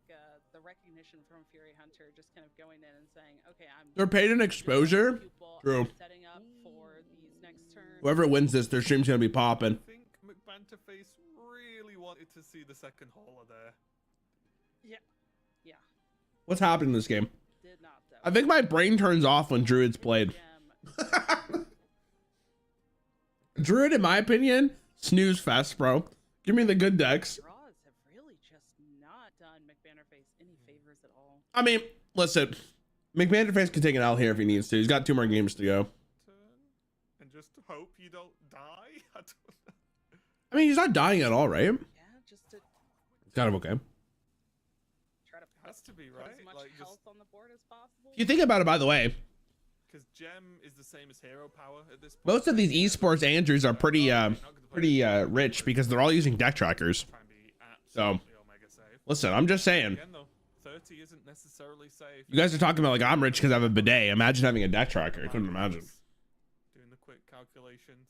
the recognition from Fury Hunter, just kind of going in and saying, okay, they're paid in exposure. True. Setting up for these next turns. Whoever wins this, their stream's gonna be popping. I think McBanterface really wanted to see the second hauler there. Yeah. What's happening in this game? Did not, though. I think my brain turns off when Druid's played. Druid, in my opinion, snooze fest, bro. Give me the good decks. Draws have really just not done McBanterface any favors at all. I mean, listen, McBanterface can take an L here if he needs to. He's got 2 more games to go. And just hope you don't die. I don't know. I mean, he's not dying at all, right? Yeah, just to It's kind of okay. try to Has to be, put right? as much Like, health on the board as possible. If you think about it, by the way, because Gem is the same as hero power at this point. most of these esports Andrews are pretty rich because they're all using deck trackers. So, listen, I'm just saying. Again, though, 30 isn't necessarily safe. You guys are talking about like I'm rich because I have a bidet. Imagine having a deck tracker. I couldn't imagine. Doing the quick calculations.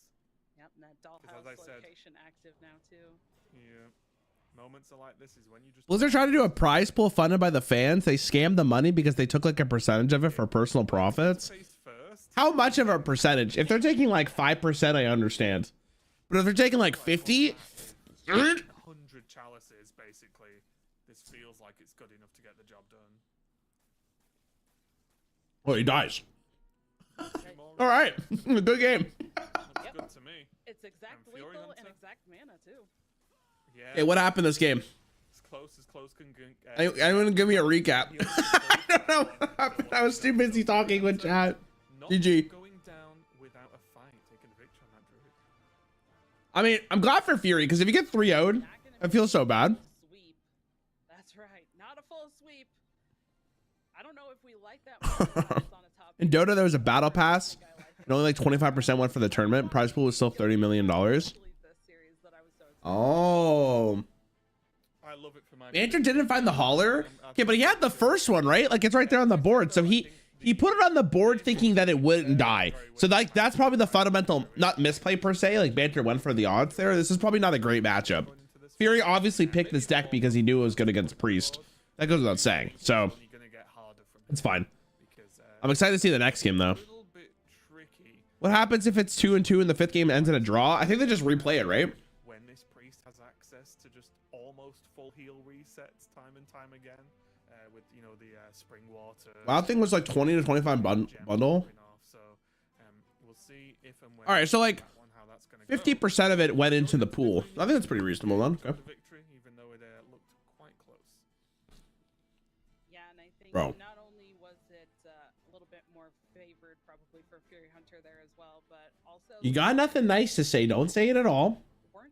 Yep, and that dollhouse location active now too. Yeah. Moments are like this is when you just Blizzard tried to do a prize pool funded by the fans. They scammed the money because they took like a percentage of it for personal profits. How much of a percentage? If they're taking like 5%, I understand. But if they're taking like 50, 100 chalices, basically, this feels like it's good enough to get the job done. well, he dies. All right, good game. Looks good to me. It's exact Fury lethal Hunter? and exact mana too. Yeah. Hey, what happened this game? As close can get. Anyone give me a recap? I don't know what happened. I was too busy talking with chat. GG. Going down without a fight, taking a victory on that Druid. I mean, I'm glad for Fury because if you get 3-0'd, I feel so bad. Sweep. That's right. Not a full sweep. I don't know if we like that. In Dota, there was a battle pass, and only like 25% went for the tournament. Prize pool was still $30 million. Oh. I love it for my Andrew didn't find the hauler. Okay, but he had the first one, right? Like it's right there on the board. So he put it on the board thinking that it wouldn't die. So like that's probably the fundamental, not misplay per se. Like Banter went for the odds there. This is probably not a great matchup. Fury obviously picked this deck because he knew it was good against Priest. That goes without saying. So it's fine. I'm excited to see the next game though. What happens if it's 2-2 and the 5th game ends in a draw? I think they just replay it, right? When this Priest has access to just almost full heal resets time and time again, with the spring water. Wild thing was like 20 to 25 bundle. So we'll see if and when. All right, so like 50% of it went into the pool. I think that's pretty reasonable, then. Okay. Victory, even though it looked quite close. Yeah, and I think Bro. not only was it a little bit more favored probably for Fury Hunter there as well, but also You got nothing nice to say. Don't say it at all.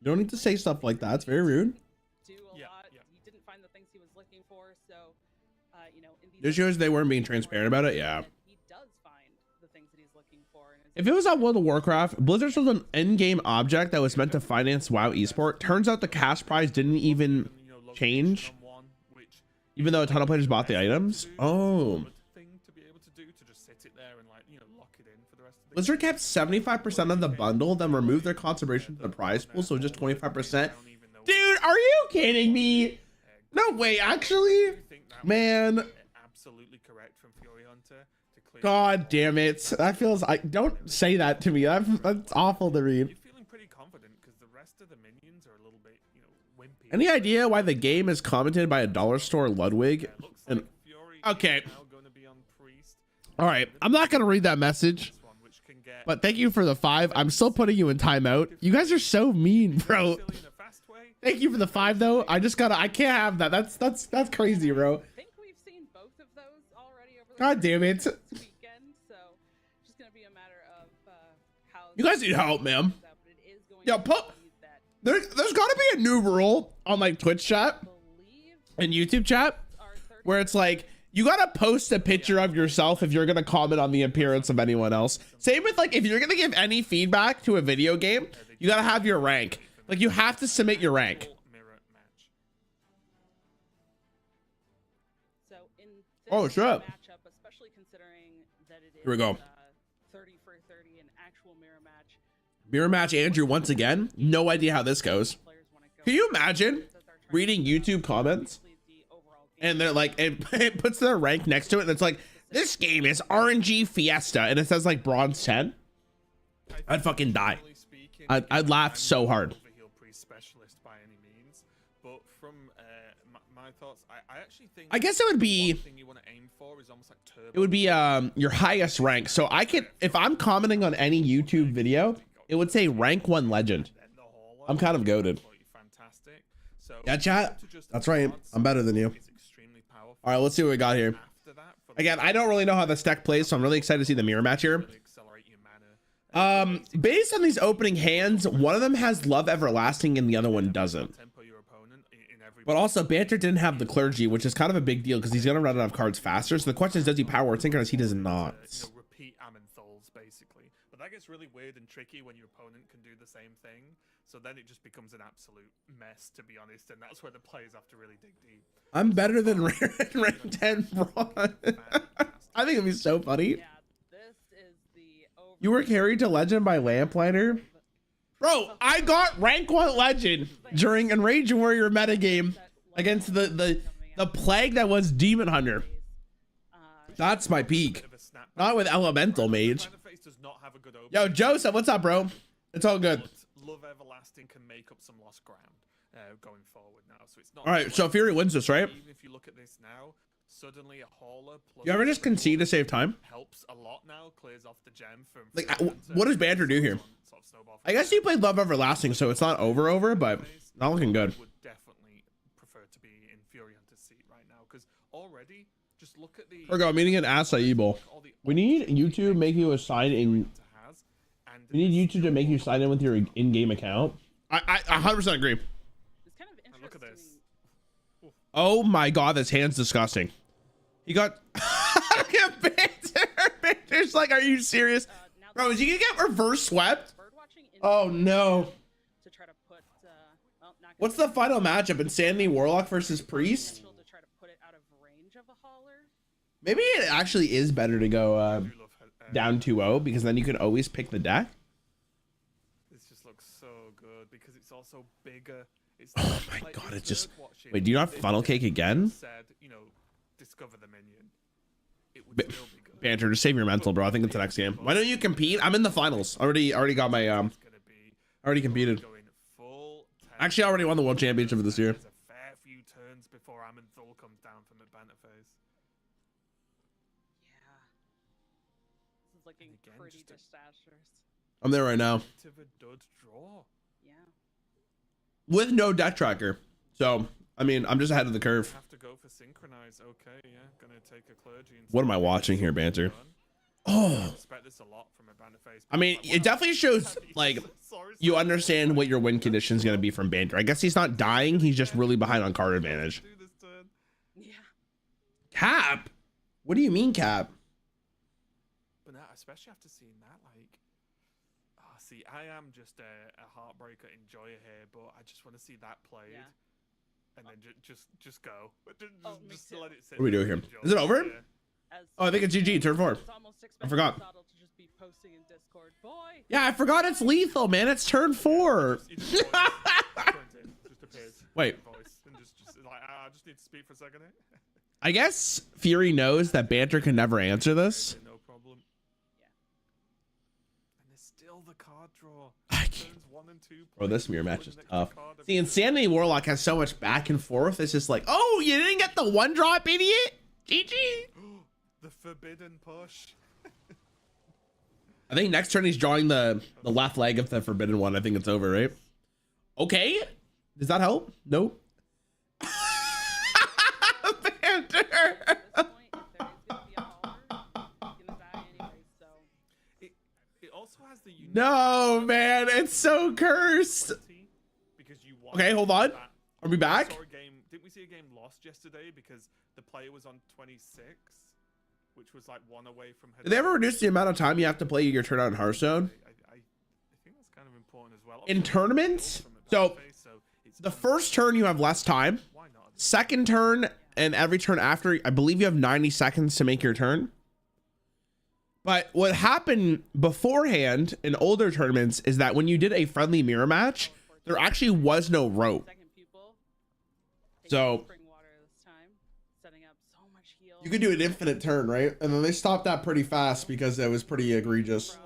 You don't need to say stuff like that. It's very rude. do a Yeah, lot. yeah. He didn't find the things he was looking for, so you know, in these This shows they weren't being transparent about it. Yeah. he does find the things that he's looking for. And If it was on World of Warcraft, Blizzard sold an endgame object that was meant to finance WoW esport. Turns out the cash prize didn't even change, even though a ton of players bought the items. Oh. Blizzard kept 75% of the bundle, then removed their contribution to the prize pool, so just 25%. Dude, are you kidding me? No way, actually? Man. Absolutely correct from Fury Hunter to clear. God damn it. That feels, don't say that to me. That's awful to read. You're feeling pretty confident because the rest of the minions are a little bit, you know, wimpy. Any idea why the game is commented by a dollar store Ludwig? Looks And like Fury okay. is now going to be on Priest. All right, I'm not gonna read that message, This one, which can get but thank you for the 5. I'm still putting you in timeout. You guys are so mean, bro. silly in a fast way. Thank you for the 5 though. I can't have that. That's crazy, bro. I think we've seen both of those already over the God damn it. this weekend, so it's just gonna be a matter of how You guys need help, man. but it is going Yo, to put be that there's gotta be a new rule on like Twitch chat believe and YouTube chat our third where it's like you gotta post a picture of yourself if you're gonna comment on the appearance of anyone else. Same with like if you're gonna give any feedback to a video game, you gotta have your rank. Like you have to submit your rank. Mirror match. So in this Oh, shit. matchup, especially considering that it is Here we go. 30 for 30 an actual mirror match, Mirror match Andrew once again. No idea how this goes. players want to go. Can you imagine reading YouTube comments The overall game. and they're like it puts their rank next to it and it's like this game is RNG Fiesta and it says like bronze 10? I'd fucking die. Generally speaking, I'd laugh so hard. overheal priest specialist by any means, but from my thoughts, I actually think I guess it would be one thing you want to aim for is almost like turbo. it would be your highest rank. So I could if I'm commenting on any YouTube video, it would say rank 1 legend. Then the Hauler I'm kind of goated. is absolutely fantastic. So Yeah, chat. to just That's right. advance I'm better than you. is extremely powerful. All right, let's see what we got here. After that, for Again, I don't really know how this deck plays, so I'm really excited to see the mirror match here. really accelerate your mana. Based on these opening hands, one of them has Love Everlasting and the other one doesn't. Tempo your opponent in every But also, Banter didn't have the Clergy, which is kind of a big deal because he's going to run out of cards faster. So the question is, does he power Synchronous? He does not. repeat Amanthols basically. But that gets really weird and tricky when your opponent can do the same thing. So then it just becomes an absolute mess, to be honest, and that's where the players have to really dig deep. I'm better than Rarran rank 10 Braun. I think it'd be so funny. Yeah, this is the over. You were carried to Legend by Lamplighter? Bro, I got rank 1 Legend during Enrage Warrior metagame against the plague that was Demon Hunter. That's my peak. Bit of a snap back. Not with Elemental Mage. Face does not have a good opening, Yo, Joseph, what's up, bro? It's all good. but Love Everlasting can make up some lost ground going forward now. So it's not. All right, so Fury wins this, right? Even if you look at this now, suddenly a Hauler plus You ever just concede to save time? helps a lot now. Clears off the gem from. Like, Hunter. what does Banter do here? Sort of snowball I guess you played Love Everlasting, so it's not over, but not looking good. Would definitely prefer to be in Fury Hunter's seat right now because already just look at the. Here we go, meeting an acai bowl. all the We need options YouTube to make you a sign in. Hunter has, and We need the YouTube to make you sign in with your in-game account. I 100% agree. It's kind of interesting. Look at this. Oh my god, this hand's disgusting. He got Banter's like, are you serious? Now Bro, is he gonna get reverse swept? birdwatching in Oh no. to try to put well, not What's the final matchup? Insanity Warlock versus Priest? potential to try to put it out of range of a hauler. Maybe it actually is better to go I do love down 2-0 because then you can always pick the deck. This just looks so good because it's also bigger. It's Oh my like god, with it's just... birdwatching, Wait, do you not have if Funnel Cake again? Said, discover the minion. It would Ba- still be good. Banter, just save your mental, bro. I think it's the next game. Why don't you compete? I'm in the finals. Already got my It's gonna be already competed. going full Actually, I already won the world championship of this year. There's a fair few turns before Amenthul comes down from the banner phase. Yeah. This is looking again, pretty just a- disastrous. I'm there right now Bit of a dud draw. Yeah. with no deck tracker. So, I mean, I'm just ahead of the curve. Have to go for synchronize. Okay, yeah, gonna take a clergy. What am I watching here, Banter? Oh, expect this a lot from a banner face. I mean, it definitely shows like you understand what your win condition is going to be from Banter. I guess he's not dying. He's just really behind on card advantage. Yeah. Cap? What do you mean, Cap? But now, especially after seeing that, like, see, I am just a heartbreaker enjoyer here, but I just want to see that played. Yeah. And then just go. Just me let it sit. What do we do here? Is it over? Oh, I think it's GG, turn 4. I forgot. To just be posting in Discord. Boy. Yeah, I forgot it's lethal, man. It's turn 4. Wait. I just need to speak for a second here. I guess Fury knows that Banter can never answer this. No problem. Yeah. And there's still the card draw. I can't. Turns 1 and 2. Bro, this mirror match is tough. See, Insanity Warlock has so much back and forth. It's just like, oh, you didn't get the 1-drop, idiot. GG. The forbidden push. I think next turn he's drawing the left leg of the forbidden one. I think it's over, right? Okay. Does that help? Nope. Banter. It also has the No, man. It's so cursed. Okay, hold on. Are we back? Didn't we see a game lost yesterday because the player was on 26, which was like 1 away from her? Did they ever reduce the amount of time you have to play your turn on Hearthstone? I think that's kind of important as well. In tournaments? So the first turn you have less time. Second turn and every turn after, I believe you have 90 seconds to make your turn. But what happened beforehand in older tournaments is that when you did a friendly mirror match, there actually was no rope. So you could do an infinite turn, right? And then they stopped that pretty fast because it was pretty egregious.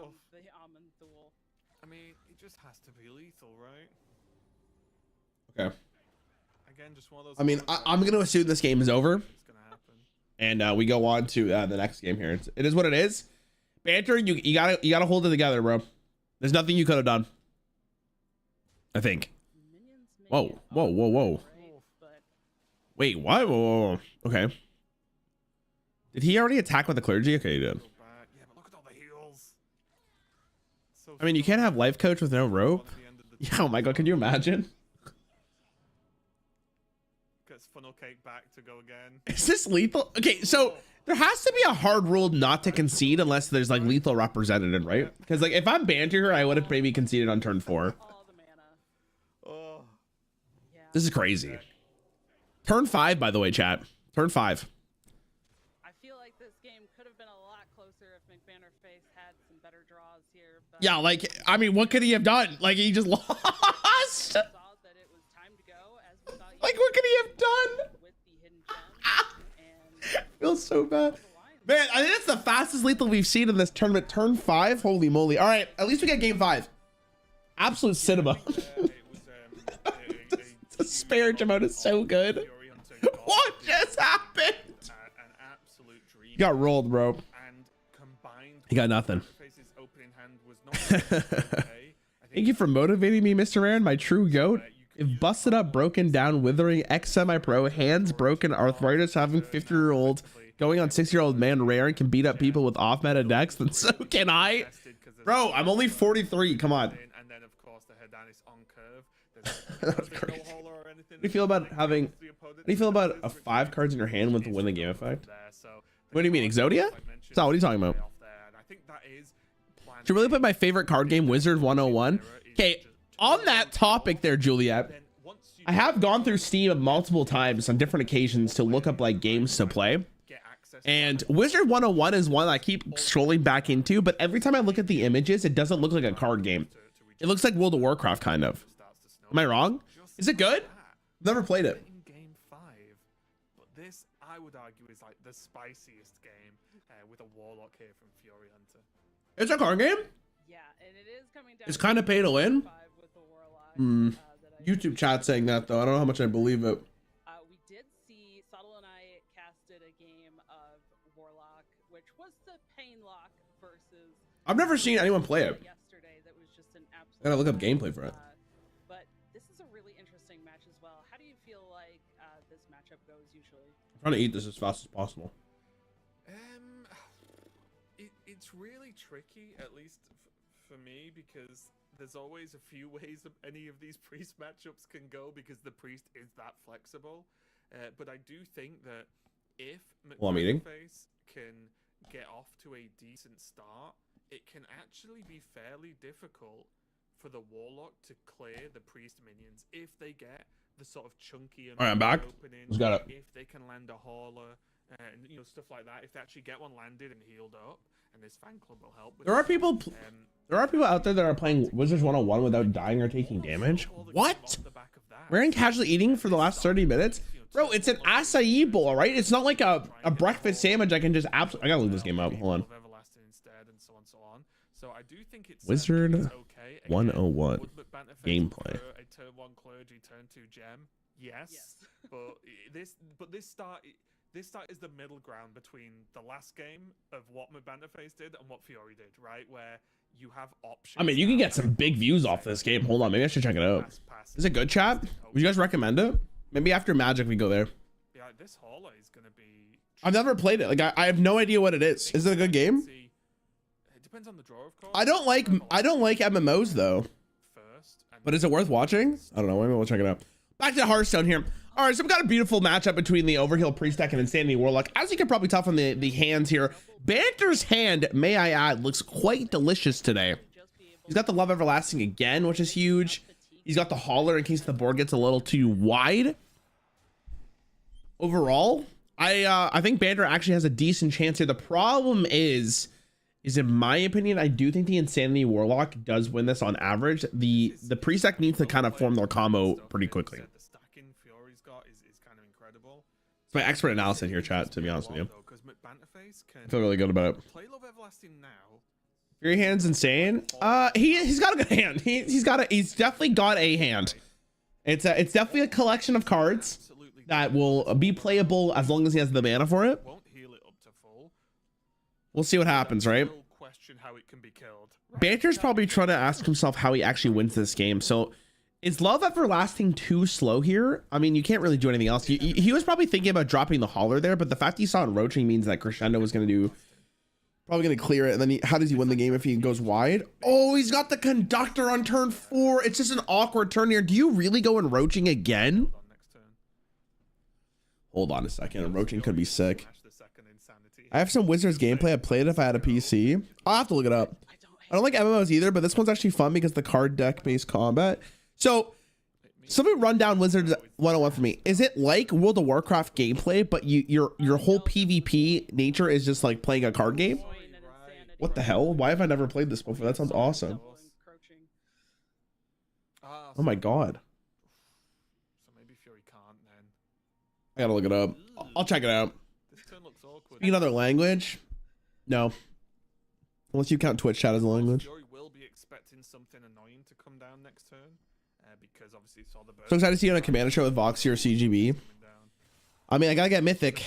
I mean, it just has to be lethal, right? Okay. Again, just one of those. I mean, I'm going to assume this game is over. It's gonna happen. And we go on to the next game here. It is what it is. Banter, you gotta hold it together, bro. There's nothing you could have done. I think. Whoa. Wait, what? Whoa. Okay. Did he already attack with the clergy? Okay, he did. Yeah, but look at all the heals. I mean, you can't have life coach with no rope. Yeah, oh my god, can you imagine? Gets funnel cake back to go again. Is this lethal? Okay, so there has to be a hard rule not to concede unless there's like lethal represented, right? Because like if I'm Banter here, I would have maybe conceded on turn 4. Oh. This is crazy. Turn 5, by the way, chat. Turn 5. I feel like this game could have been a lot closer if McBannerface had some better draws here. But Yeah, like, I mean, what could he have done? Like, he just lost. saw that it was time to go, as we thought Like, what could he have done? with the hidden gem. And Feels so bad. Man, I think that's the fastest lethal we've seen in this tournament. Turn 5? Holy moly. All right, at least we get game 5. Absolute cinema. The spare amount is so good. What just happened? An absolute dream. You got rolled, bro. And combined. You got nothing. Face's opening hand was not okay. Thank you for motivating me, Mr. Rarran, my true goat. If busted up, broken down, withering, ex-semi-pro, hands broken, arthritis, having 50-year-old, going on 60-year-old man, Rarran can beat up people with off-meta decks, then so can I. Bro, I'm only 43. Come on. And then, of course, the Herdanis on curve. That's crazy. How do you feel about having? How do you feel about a 5 cards in your hand with the win the game effect? What do you mean, Exodia? So what are you talking about? Should really play my favorite card game, Wizard 101. Okay, on that topic there, Juliet, I have gone through Steam multiple times on different occasions to look up like games to play. And Wizard 101 is one I keep scrolling back into, but every time I look at the images, it doesn't look like a card game. It looks like World of Warcraft, kind of. Am I wrong? Is it good? Never played it. In game 5, but this I would argue is like the spiciest game with a Warlock here from Fury Hunter. It's a card game? yeah, and it is coming down. It's kind of pay to win. 5 with the Warlock, that I YouTube chat saying that though. I don't know how much I believe it. we did see Subtle and I casted a game of Warlock, which was the Painlock versus. I've never seen anyone play it. Yesterday, that was just an absolute. I gotta look up gameplay for it. But this is a really interesting match as well. How do you feel like this matchup goes usually? I'm trying to eat this as fast as possible. It It's really tricky, at least for me, because there's always a few ways of any of these priest matchups can go because the priest is that flexible. But I do think that if McBaneface can get off to a decent start, it can actually be fairly difficult for the Warlock to clear the priest minions if they get the sort of chunky and I'm back. opening. Got it. If they can land a hauler and stuff like that, if they actually get one landed and healed up, and this fan club will help. There are people. There are people out there that are playing Wizards 101 without dying or taking damage. What? Rarran casually eating for the last 30 minutes? Bro, it's an acai bowl, right? It's not like a breakfast sandwich I can just absolutely... I gotta leave this game up. Hold on. So I do think it's Wizard okay. 101 gameplay. A turn 1 clergy, turn 2 gem. Yes. but this start is the middle ground between the last game of what McBaneface did and what Fiori did, right? Where you have options. I mean, you can get some big views off this game. Hold on, maybe I should check it out. Is it good, chat? Would you guys recommend it? Maybe after Magic we go there. Yeah, this hauler is gonna be... I've never played it. Like I have no idea what it is. Is it a good game? It depends on the draw, of course. I don't like MMOs though. But is it worth watching? I don't know. Maybe we'll check it out. Back to Hearthstone here. All right, so we've got a beautiful matchup between the Overkill Priest deck and Insanity Warlock. As you can probably tell from the hands here, Banter's hand, may I add, looks quite delicious today. He's got the Love Everlasting again, which is huge. He's got the Hauler in case the board gets a little too wide. Overall, I think Banter actually has a decent chance here. The problem is in my opinion, I do think the Insanity Warlock does win this on average. The Priest deck needs to kind of form their combo pretty quickly. It's my expert analysis here, chat, to be honest with you. I feel really good about it. Fury hand's insane. He's got a good hand. He's definitely got a hand. It's definitely a collection of cards that will be playable as long as he has the mana for it. We'll see what happens, right? Banter's probably trying to ask himself how he actually wins this game. So is Love Everlasting too slow here? I mean, you can't really do anything else. He was probably thinking about dropping the Hauler there, but the fact he saw it roaching means that Crescendo was going to probably going to clear it. And then how does he win the game if he goes wide? Oh, he's got the Conductor on turn 4. It's just an awkward turn here. Do you really go in roaching again? Hold on a second. Roaching could be sick. I have some Wizards gameplay. I'd play it if I had a PC. I'll have to look it up. I don't like MMOs either, but this one's actually fun because the card deck based combat. So somebody run down Wizards 101 for me. Is it like World of Warcraft gameplay, but your whole PvP nature is just like playing a card game? What the hell? Why have I never played this before? That sounds awesome. Oh my god. So maybe Fury can't then. I gotta look it up. I'll check it out. Speak another language? No. Unless you count Twitch chat as a language. Fury will be expecting something annoying to come down next turn, because obviously saw the so excited to see you on a Commander show with Voxy or CGB. I mean, I gotta get Mythic.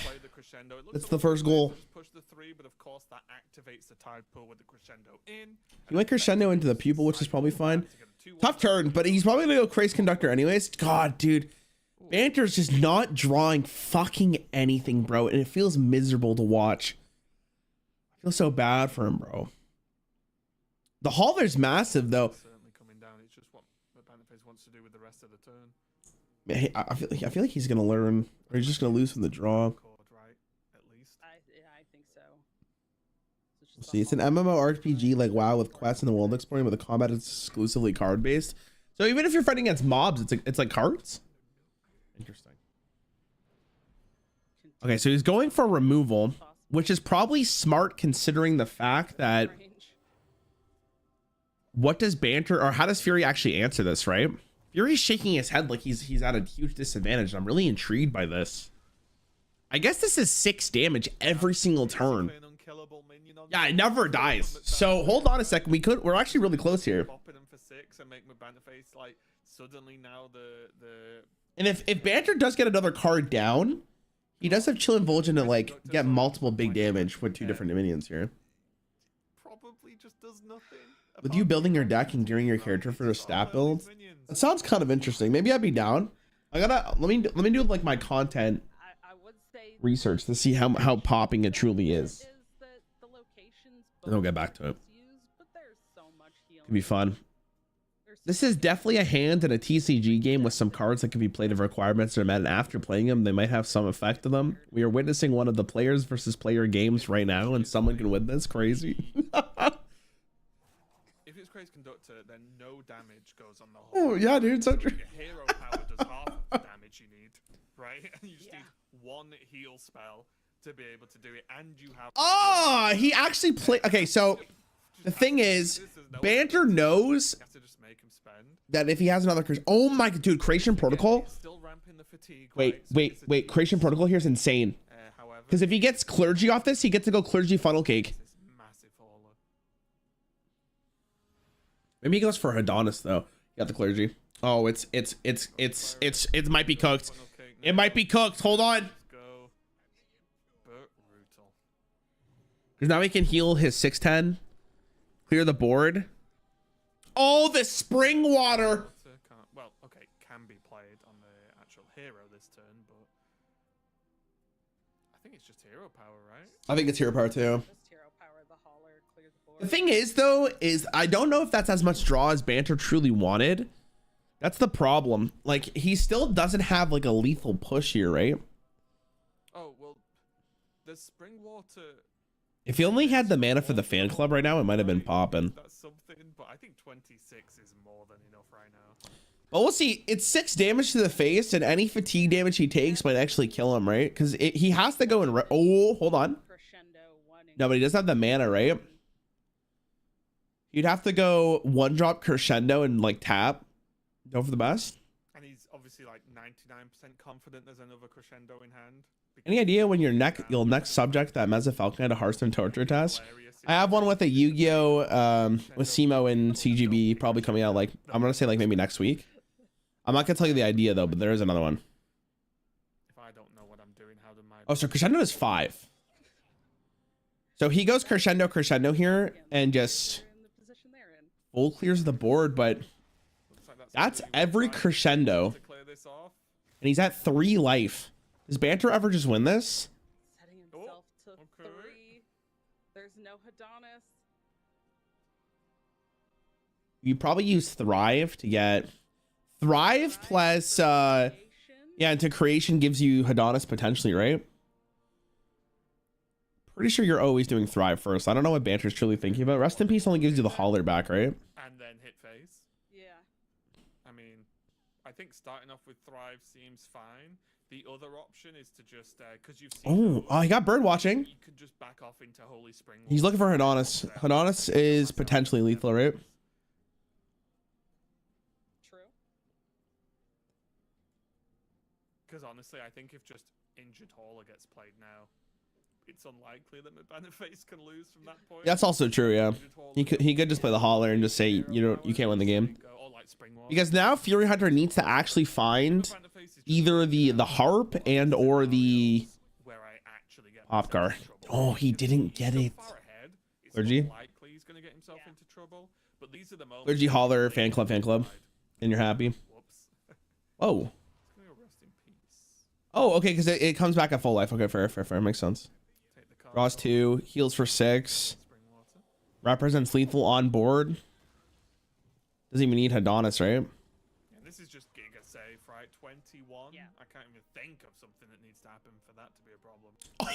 That's the first goal. Push the 3, but of course that activates the tide pool with the Crescendo in. He went Crescendo into the Pupil, which is probably fine. Tough turn, but he's probably gonna go Craze Conductor anyways. God, dude. Banter's just not drawing fucking anything, bro, and it feels miserable to watch. I feel so bad for him, bro. The Hauler's massive, though. Certainly coming down. It's just what McBaneface wants to do with the rest of the turn. I feel like he's gonna learn, or he's just gonna lose from the draw. Right, at least. I think so. See, it's an MMO RPG like WoW with quests and the world exploring, but the combat is exclusively card based. So even if you're fighting against mobs, it's like cards. Interesting. Okay, so he's going for removal, which is probably smart considering the fact that what does Banter, or how does Fury actually answer this, right? Fury's shaking his head like he's at a huge disadvantage. I'm really intrigued by this. I guess this is 6 damage every single turn. Yeah, it never dies. So hold on a second. We're actually really close here. And if Banter does get another card down, he does have Chill and Vulgin to like get multiple big damage with 2 different minions here. Probably just does nothing. With you building your deck and gearing your character for a stat build, that sounds kind of interesting. Maybe I'd be down. Let me do like my content research to see how popping it truly is. And we'll get back to it. Used, but there's so much healing. It'll be fun. There's This is definitely a hand in a TCG game with some cards that can be played if requirements are met, and after playing them, they might have some effect on them. We are witnessing one of the players versus player games right now, and someone can win this. Crazy. If it's Crazy Conductor, then no damage goes on the whole. Oh, yeah, dude, so true. Your hero power does half of the damage you need, right? And you just need one heal spell to be able to do it, and you have. Oh, he actually played. Okay, so the thing is, Banter knows You have to just make him spend. that if he has another creation, oh my dude, creation protocol. He's still ramping the fatigue. Wait, right? So wait, it's a wait. Creation protocol here is insane. However, Because if he gets clergy off this, he gets to go clergy funnel cake. this massive hauler. Maybe he goes for Adonis though. He got the clergy. Oh, it might be cooked. Funnel cake It now. might be cooked. Hold on. Let's go. Brutal. Because now he can heal his 610. Clear the board. Oh, the spring water. Well, okay, can be played on the actual hero this turn, but I think it's just hero power, right? I think it's hero power too. Just hero power, the hauler, clear the board. The thing is though, is I don't know if that's as much draw as Banter truly wanted. That's the problem. Like, he still doesn't have like a lethal push here, right? Oh, well, the spring water. If he only had the mana for the fan club right now, it might have been popping. That's something, but I think 26 is more than enough right now. But we'll see. It's 6 damage to the face, and any fatigue damage he takes might actually kill him, right? Because he has to go and... Oh, hold on. Crescendo, one No, but he doesn't have the mana, right? You'd have to go 1-drop crescendo and like tap. Go for the best. And he's obviously like 99% confident there's another crescendo in hand. Any idea when you'll next subject that Meza Falcon at a Hearthstone torture test? I have one with a Yu-Gi-Oh! With Simo and CGB probably coming out like, I'm gonna say like maybe next week. I'm not gonna tell you the idea though, but there is another one. If I don't know what I'm doing, how do my... Oh, so crescendo is 5. So he goes crescendo here and just in the position they're in. full clears the board, but Looks like that's really good every fight crescendo, to clear this off. and he's at 3 life. Does Banter ever just win this? Setting himself to okay. 3. There's no Adonis. You probably use Thrive to get Thrive plus Creation? yeah, into creation gives you Adonis potentially, right? Pretty sure you're always doing Thrive first. I don't know what Banter's truly thinking about. Rest in Peace only gives you the hauler back, right? And then hit face. Yeah. I mean, I think starting off with Thrive seems fine. The other option is to just, because you've seen... Oh, he got bird watching. You could just back off into Holy Spring. He's looking for Adonis. Adonis is potentially lethal, right? True. Because honestly, I think if just Injured Hauler gets played now, it's unlikely that Face can lose from that point. That's also true, yeah. Injured Hauler He could just play the hauler and just say, you can't win the game. Or like Spring Water. Because now Fury Hunter needs to actually find Face is just either the harp and or the where I actually get pop car. myself into trouble. Oh, he didn't get He's it. so far ahead, it's Clergy? unlikely he's going to get himself into trouble. But these are the moments. Clergy hauler fan club, and you're happy. Whoops. Oh. It's gonna go rest in peace. Oh, okay, because it comes back at full life. Okay, fair. Makes sense. Take the card. Draws 2, heals for 6, Spring Water. represents lethal on board. Doesn't even need Adonis, right? And this is just Giga safe, right? 21. Yeah. I can't even think of something that needs to happen for that to be a problem. Oh,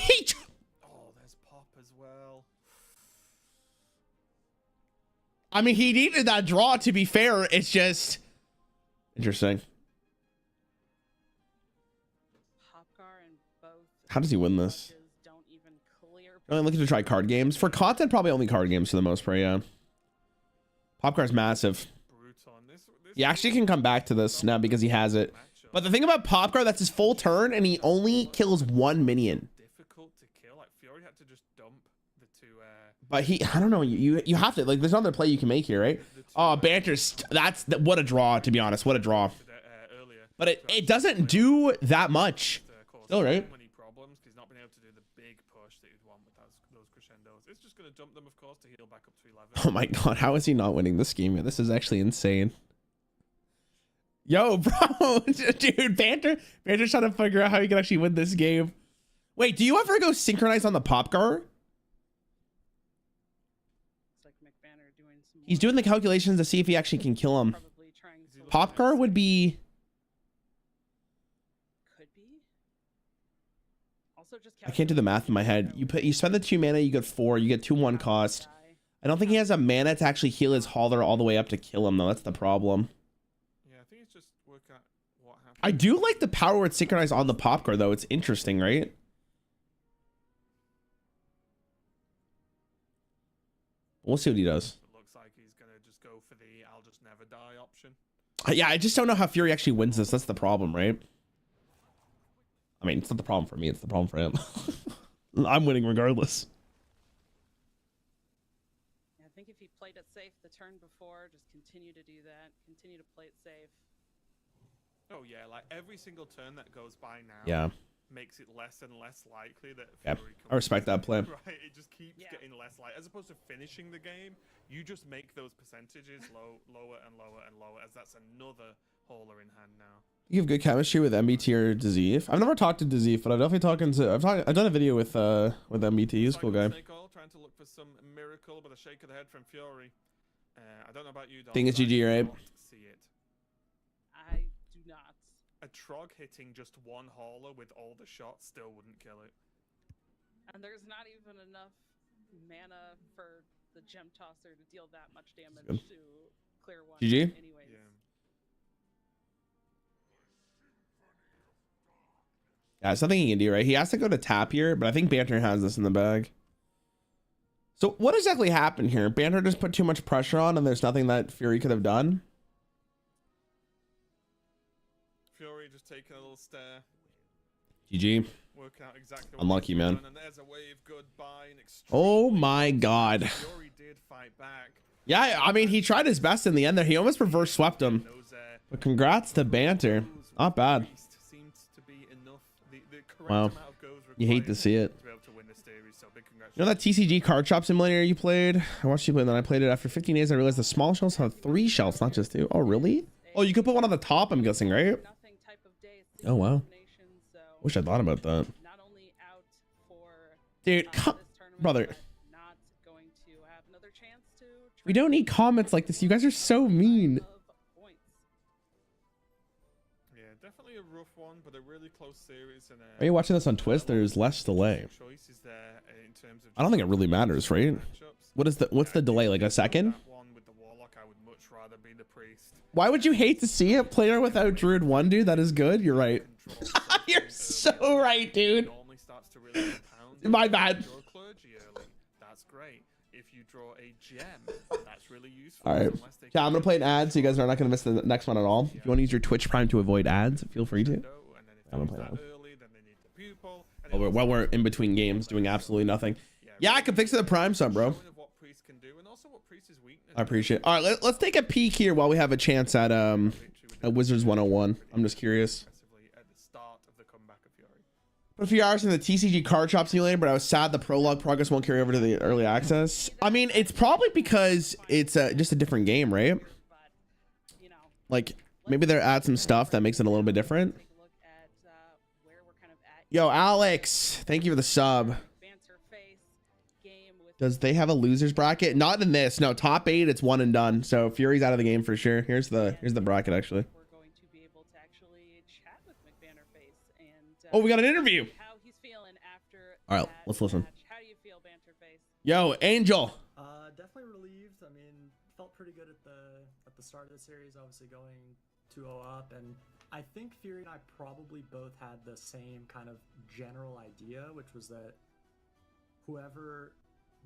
Oh, there's Pop as well. I mean, he needed that draw, to be fair. It's just interesting. Hopgar and both. How does he win this? judges Don't even clear. Only looking to try card games. For content, probably only card games for the most part, yeah. Popcar's massive. Bruton. This He actually can come back to this now because he has it. matchup. But the thing about Popcar, that's his full turn, and he only kills 1 minion. Difficult to kill. Like Fury had to just dump the two. But I don't know, you have to, like, there's another play you can make here, right? Oh, Banter's, what a draw, to be honest, what a draw. Earlier. But it doesn't do that much. Still, right? So many problems. He's not been able to do the big push that you'd want with those crescendos. It's just going to dump them, of course, to heal back up to 11. Oh my god, how is he not winning this game? This is actually insane. Yo, bro, dude, Banter's trying to figure out how he can actually win this game. Wait, do you ever go synchronize on the Popcar? like McBanner doing some. He's doing the calculations to see if he actually can kill him. Probably trying to Popcar would be. could be. Also, just I can't do the math in my head. You spend the 2 mana, you get 4, you get 2/1 cost. I don't think he has a mana to actually heal his hauler all the way up to kill him though. That's the problem. Yeah, I think it's just work out what happens. I do like the power where it's synchronized on the Popcar though. It's interesting, right? We'll see what he does. It looks like he's gonna just go for the "I'll just never die" option. Yeah, I just don't know how Fury actually wins this. That's the problem, right? I mean, it's not the problem for me. It's the problem for him. I'm winning regardless. I think if he played it safe the turn before, just continue to do that. Continue to play it safe. Oh yeah, like every single turn that goes by now. Yeah. Makes it less and less likely that Yeah, Fury I respect that play. Right, it just keeps getting less likely. As opposed to finishing the game, you just make those percentages lower and lower and lower, as that's another hauler in hand now. You have good chemistry with MBT or Dazif. I've never talked to Dazif, but I'm definitely talking to. I've done a video with MBT. He's a cool guy. Snake Oil, trying to look for some miracle, but a shake of the head from Fury. I don't know about you, Dom. Think it's but I GG, do right? not see it. I do not. A Trog hitting just one hauler with all the shots still wouldn't kill it. And there's not even enough mana for the Gem Tosser to deal that much damage Good. to clear one. GG? Anyways. Yeah. Yeah, it's nothing he can do, right? He has to go to tap here, but I think Banter has this in the bag. So what exactly happened here? Banter just put too much pressure on, and there's nothing that Fury could have done. Fury just taking a little stare. GG. Work out exactly what Unlucky, he's man. done, and there's a wave goodbye. And Oh my god. Fury did fight back. Yeah, I mean, he tried his best in the end there. He almost reverse swept him. Those, But congrats to Banter. Not bad. seemed to be enough. The correct Wow. amount of goes You hate to see it. to be able to win the series. So big You know that TCG card shop simulator you played? I watched you play, and then I played it after 15 days. I realized the small shells have 3 shells, not just 2. Oh, really? Oh, you could put one on the top, I'm guessing, right? Nothing type of day, Oh, wow. so Wish I thought about that. not only out for Dude, this tournament, brother. but not going to have another chance to We don't need comments like this. You guys are so mean. of points. Yeah, definitely a rough one, but a really close series. And Are you watching this on Twitch? There's less delay. choices there in terms of I don't think it really matters, right? matchups. What's the delay? Like a second? That one with the Warlock, I would much rather be the priest. Why would you hate to see it? Player without Druid 1, dude. That is good. You're right. You're so right, dude. Normally starts to really compound. My bad. Draw clergy early. That's great. If you draw a gem, that's really useful. All right. unless they Yeah, I'm can going to play an ad so you guys are not going to miss the next one at all. If you want to use your Twitch Prime to avoid ads, feel free to. and then if I'm they gonna use play that early, then they need the pupil. And Oh, it while looks we're like in between games doing absolutely nothing. Yeah, Yeah, I really can fix the Prime sub, bro. showing of what priest can do, and also what priest's weakness I appreciate it. All right, let's take a peek here while we have a chance at Wizards 101. I'm just curious. aggressively at the start of the comeback of Fury. Put a few hours in the TCG card shop simulator, but I was sad the prologue progress won't carry over to the early access. I mean, it's probably because it's just a different game, right? But, you know, Like, maybe they're add some stuff that makes it a little bit different. take a look at where we're kind of at. Yo, Alex, thank you for the sub. Banter face game with Does they have a losers bracket? Not in this. No, top 8, it's one and done. So Fury's out of the game for sure. Here's the bracket actually. we're going to be able to actually chat with McBanner face and Oh, we got an interview. how he's feeling after All right, that let's listen. match. How do you feel, Banter face? Yo, Angel. Definitely relieved. I mean, felt pretty good at the start of the series, obviously going 2-0 up, and I think Fury and I probably both had the same kind of general idea, which was that whoever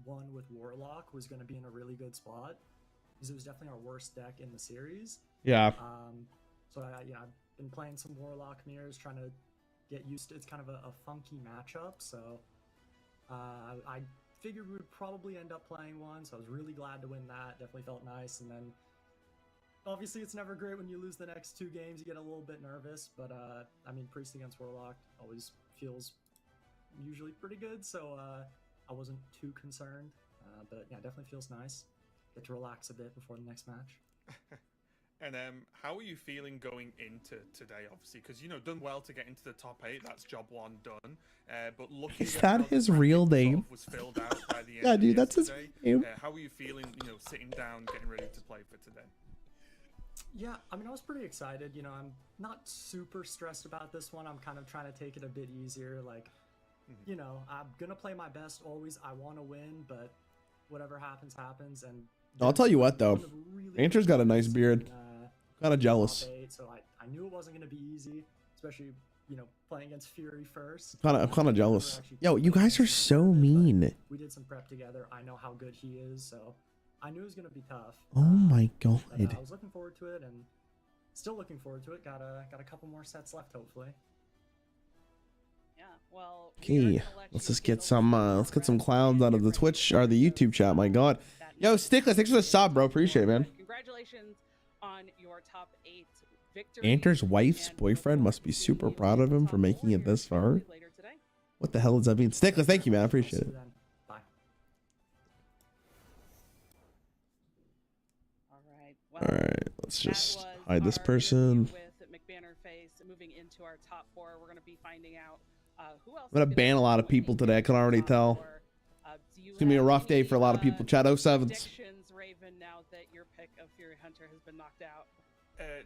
won with Warlock was going to be in a really good spot, because it was definitely our worst deck in the series. Yeah. So I've been playing some Warlock mirrors, trying to get used to. It's kind of a funky matchup, so I figured we would probably end up playing one. So I was really glad to win that. Definitely felt nice, and then obviously it's never great when you lose the next 2 games. You get a little bit nervous, but I mean, Priest against Warlock always feels usually pretty good, so I wasn't too concerned. But yeah, definitely feels nice. Get to relax a bit before the next match. And how are you feeling going into today? Obviously, because done well to get into the top 8. That's job 1 done. But looking Is at that how the his bracket real sort of name? was filled out by the end Yeah, of dude, that's his yesterday, name. how are you feeling? Sitting down, getting ready to play for today. Yeah, I mean, I was pretty excited. I'm not super stressed about this one. I'm kind of trying to take it a bit easier. Like, I'm gonna play my best always. I want to win, but whatever happens, happens. And I'll tell you what, though. one of really Rancher's got a nice good beard. teams Kind of in jealous. top 8, so I knew it wasn't gonna be easy, especially playing against Fury first. I'm kind of jealous. Actually Yo, you played guys are against him so quite a bit, but mean. We did some prep together. I know how good he is, so I knew it was gonna be tough. Oh my god. But, I was looking forward to it, and still looking forward to it. Got a couple more sets left, hopefully. Yeah, well. Okay, let's just get some clowns out of the Twitch or the YouTube chat. My god. Yo, Stickless, thanks for the sub, bro. Appreciate it, man. Congratulations on your top 8 victory. Anter's wife's boyfriend must be super proud of him for making it this far. What the hell does that mean? Stickless, thank you, man. I appreciate it. Bye. All Alright, let's just hide this person. With McBannerface moving into our top 4, we're going to be finding out who else. I'm gonna ban a lot of people today. I can already tell. It's gonna be a rough day for a lot of people. Chat 07s. Predictions, Raven, now that your pick of Fury Hunter has been knocked out?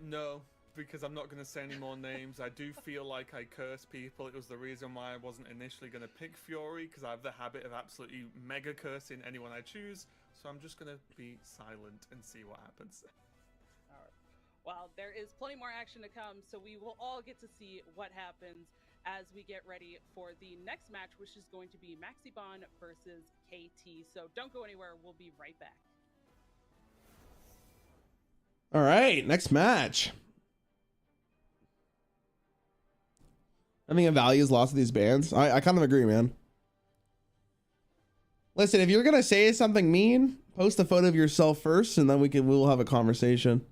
No, because I'm not going to say any more names. I do feel like I curse people. It was the reason why I wasn't initially going to pick Fury, because I have the habit of absolutely mega cursing anyone I choose. So I'm just going to be silent and see what happens. All right. Well, there is plenty more action to come, so we will all get to see what happens as we get ready for the next match, which is going to be Maxibon versus KT. So don't go anywhere. We'll be right back. All right, next match. I think value is lost of these bands. I kind of agree, man. Listen, if you're gonna say something mean, post a photo of yourself first, and then we'll have a conversation.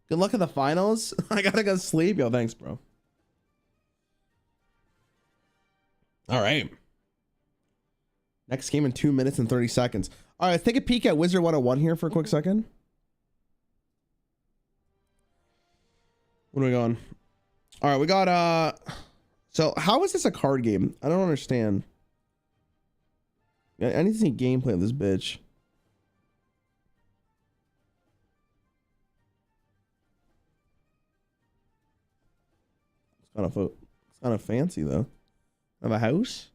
Good luck in the finals. I gotta go sleep. Yo, thanks, bro. All right. Next game in 2 minutes and 30 seconds. All right, let's take a peek at Wizard 101 here for a quick second. What are we going? All right, we got so how is this a card game? I don't understand. I need to see gameplay of this bitch. It's kind of fancy though. Have a house.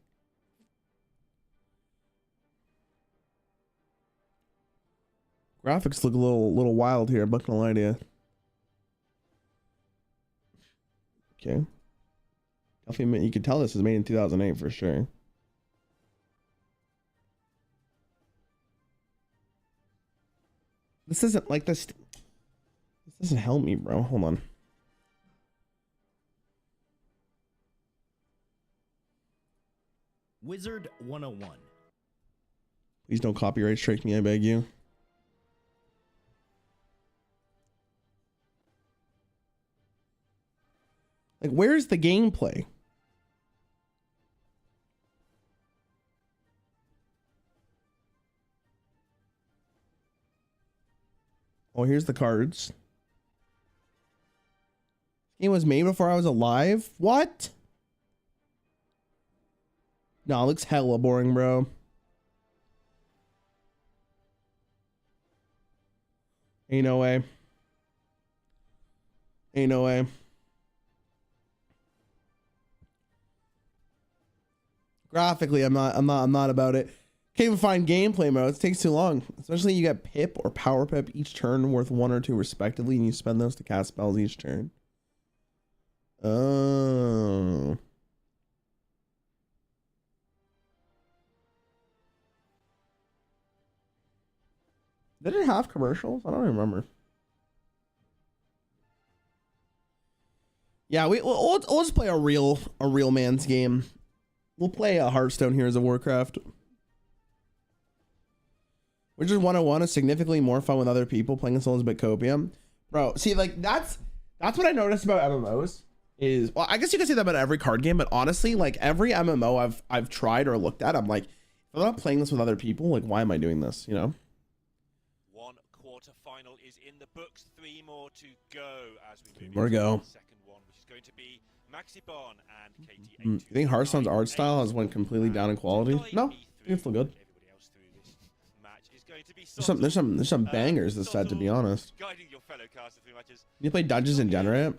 Graphics look a little wild here. I'm not gonna lie to you. Okay. Definitely, you can tell this was made in 2008 for sure. This isn't like this. This doesn't help me, bro. Hold on. Wizard 101. Please don't copyright strike me, I beg you. Like, where's the gameplay? Oh, here's the cards. This game was made before I was alive? What? No, it looks hella boring, bro. Ain't no way. Ain't no way. Graphically, I'm not about it. Can't even find gameplay modes. It takes too long. Especially you get pip or power pip each turn worth 1 or 2 respectively, and you spend those to cast spells each turn. Oh. Did it have commercials? I don't remember. Yeah, we'll just play a real man's game. We'll play a Hearthstone Heroes of Warcraft. Wizard 101 is significantly more fun with other people. Playing someone's a bit copium. Bro, see, like, that's what I noticed about MMOs. Is, well, I guess you can say that about every card game, but honestly, like, every MMO I've tried or looked at, I'm like, if I'm not playing this with other people, like, why am I doing this, you know? quarterfinal is in the books. 3 more to go as we move More to into go. the second one, which is going to be Maxibon and KT. You think Hearthstone's art style has went completely down in quality? No, it's still good. Everybody else through this match is going to be There's some bangers this set, to be honest. guiding your fellow casters through matches. You play Dungeons and Generate?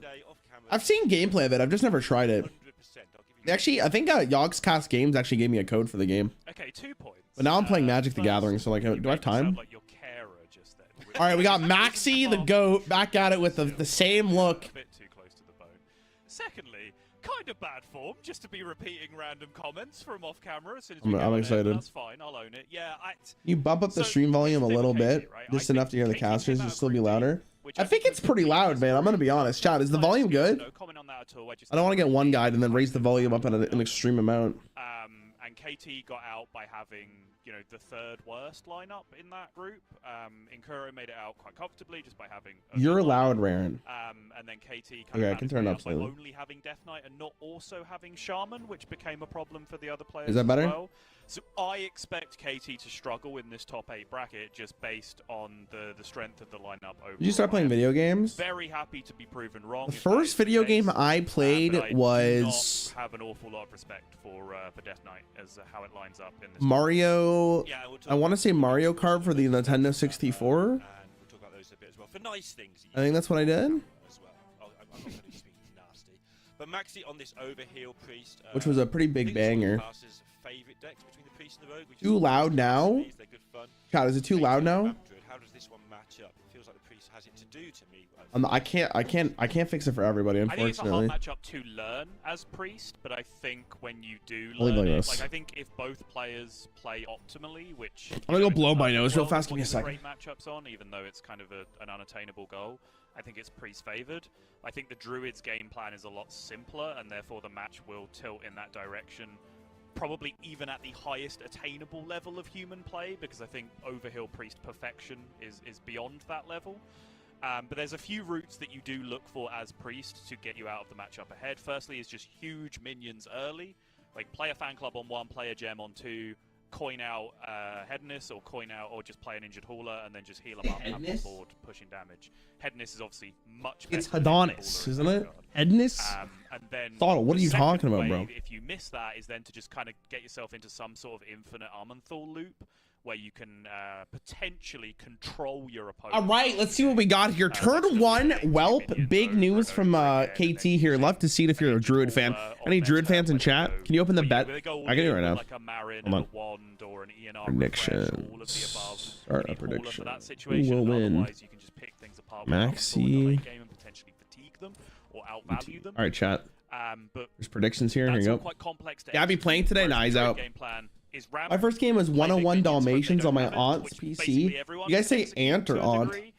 I've seen gameplay of it. I've just never tried it. Actually, I think Yogg's Cast Games actually gave me a code for the game. Okay, 2 points. But now I'm playing Magic the Gathering, so like, do I have time? Like your carer just then. All right, we got Maxi the GOAT back at it with the same look. A bit too close to the bone. Secondly, kind of bad form just to be repeating random comments from off camera as soon as we I'm go in. excited. That's fine, I'll own it. Yeah, You bump up the So, stream volume a here's the little thing with bit, KT, right? just I enough to think hear the KT came casters out to of still be group D, louder. which I think it's pretty loud, man. I'm gonna be honest. Chat, is the volume good? No comment on that at all. I don't want to get one guide and then raise the volume up at an extreme amount. And KT got out by having, you know, the 3rd worst lineup in that group. Inkuro made it out quite comfortably just by having. You're good loud, lineup. Rarran. And then KT Okay, I managed can to turn make up by slightly. only having Death Knight and not also having Shaman, which became a problem for the other players. Is that better? As well. So I expect KT to struggle in this top 8 bracket just based on the strength of the lineup overall. Did you start playing video games? Very happy to be proven wrong. The if that is first the video case. game I But played I do was not have an awful lot of respect for Death Knight as how it lines up in this. Mario. Yeah, we'll talk I want to about say Mario Kart for the Nintendo 64. and we'll talk about those a bit as well. For nice things. I think that's what I did. As well. I'm not going to speak nasty. But Maxi on this Overheal Priest, Which was a pretty big banger. Favorite decks between the Priest and the Rogue, which Too is loud now? they're good fun. God, is it too loud now? How does this one match up? It feels like the Priest has it to do to me. I can't fix it for everybody, I think it's a hard unfortunately. matchup to learn as Priest, but I think when you do I'll leave learn like it, this. like I think if both players play optimally, which I'm gonna go blow my Perfect nose real World fast. is Give me a one of the second. Great matchups on, even though it's kind of an unattainable goal. I think it's Priest favored. I think the Druid's game plan is a lot simpler, and therefore the match will tilt in that direction. Probably even at the highest attainable level of human play, because I think Overhill Priest perfection is beyond that level. But there's a few routes that you do look for as Priest to get you out of the matchup ahead. Firstly is just huge minions early. Like play a fan club on 1, play a gem on 2, coin out Headness or coin out or just play an injured hauler and then just heal them up and have them board pushing damage. Headness is obviously much better. It's than Adonis, Hauler isn't in it? that regard. Headness? And then Thought, what are the you second talking about, way, bro? if you miss that, is then to just kind of get yourself into some sort of infinite Amanthal loop where you can potentially control your opponent. All right, let's see what we got here. Turn 1, Whelp. Big news from KT here. Love to see it if you're a Druid fan. Any Druid fans in chat? Can you open the bet? I can do it right now. Like a Marin Hold on. and a wand or an ENR Prediction. refresh, all of the above. Start You a need Hauler prediction. for that Who situation. will win? Otherwise, you can just pick things apart with Maxi. Amanthal in the late game and potentially fatigue them or outvalue them. All right, chat. But There's predictions here. Here that's you all go. quite complex to Gabby playing today? execute, Nah, he's whereas out. the game plan is ram- My first game was play big 101 minions when they Dalmatians don't on my have it, aunt's which PC. basically everyone You guys can say execute aunt to or a aunt? degree.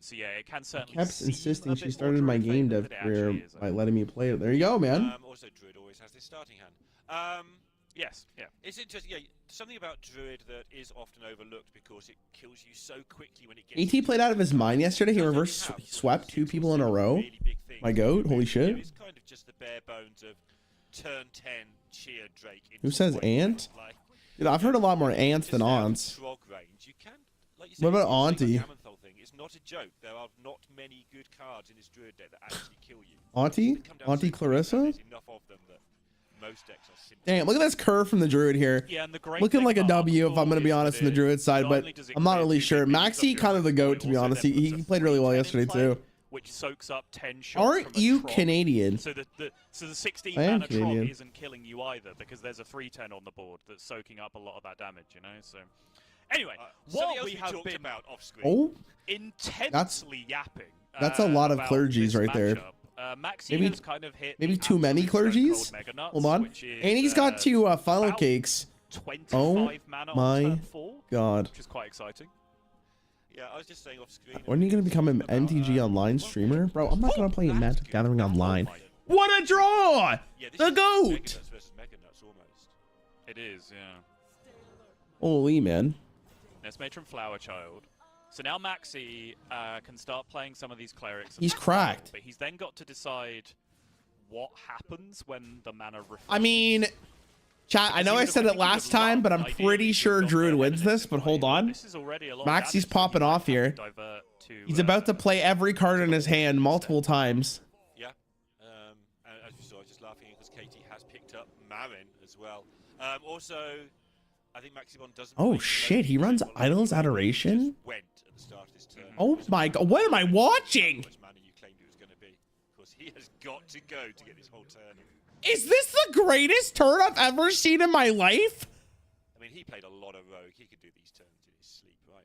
So yeah, it can certainly Kept seem insisting a she bit started more my Druid game favored dev than it career actually is, I by think. letting me play it. There you go, man. Also, Druid always has this starting hand. Yes, yeah. It's interesting. Yeah, something about Druid that is often overlooked because it kills you so quickly when it gets. AT played out of his mind yesterday. He reverse swept 2 people in a row. My goat, holy shit. It's kind of just the bare bones of turn 10 cheer Drake. Who says ant? Like, Dude, I've heard a lot more ants than aunts. Trog range, you can, like you What say, about Auntie? the Amanthal thing, it's not a joke. There are not many good cards in this Druid deck that actually kill you. Auntie? They come down Auntie so quick, Clarissa? There's enough of them that most decks are simply. Damn, look at this curve from the Druid here. Yeah, and the great Looking thing like a about W if Amanthal I'm going to be is honest that from the Druid side, not but only does it I'm not clear really 2 sure. minions Maxi of kind of the your goat, opponent, to be also honest. then He puts a played really well 3/10 in yesterday play, too. which soaks up 10 shots Aren't from a you Trog. Canadian? So the 16 I am mana Canadian. Trog isn't killing you either because there's a 3/10 on the board that's soaking up a lot of that damage, you know. So anyway, Something what else we have talked been about off screen. Oh, intensely yapping. that's a lot of about clergies this right there. matchup. Maxi Maybe- has kind of hit maybe the too many absolute stone clergies? cold mega nuts, hold on. which is, And he's got 2 funnel about cakes. 25 Oh mana my on turn 4, God. which is quite exciting. Yeah, I was just saying off screen. When are you going to become an MTG online streamer? Bro, I'm not going to play Magic the Gathering online. What a draw! Yeah, this The is GOAT! Meganuts versus Meganuts almost. It is, yeah. Holy, man. It's Matron Flower Child. So now Maxi can start playing some of these clerics. He's cracked. But he's then got to decide what happens when the mana refreshes. I mean, Chat, I know I said it last time, but I'm pretty sure Druid wins this, but hold on. Maxi's popping off here. He's about to play every card in his hand multiple times. Yeah. And as you saw, I was just laughing because Katie has picked up Marin as well. Also, I think Maximon doesn't. Oh shit, he runs Idol's Adoration? Went at the start of his turn. Oh my god, what am I watching? How much mana you claimed he was going to be. Because he has got to go to get this whole turn. Is this the greatest turn I've ever seen in my life? I mean, he played a lot of Rogue. He could do these turns in his sleep, right?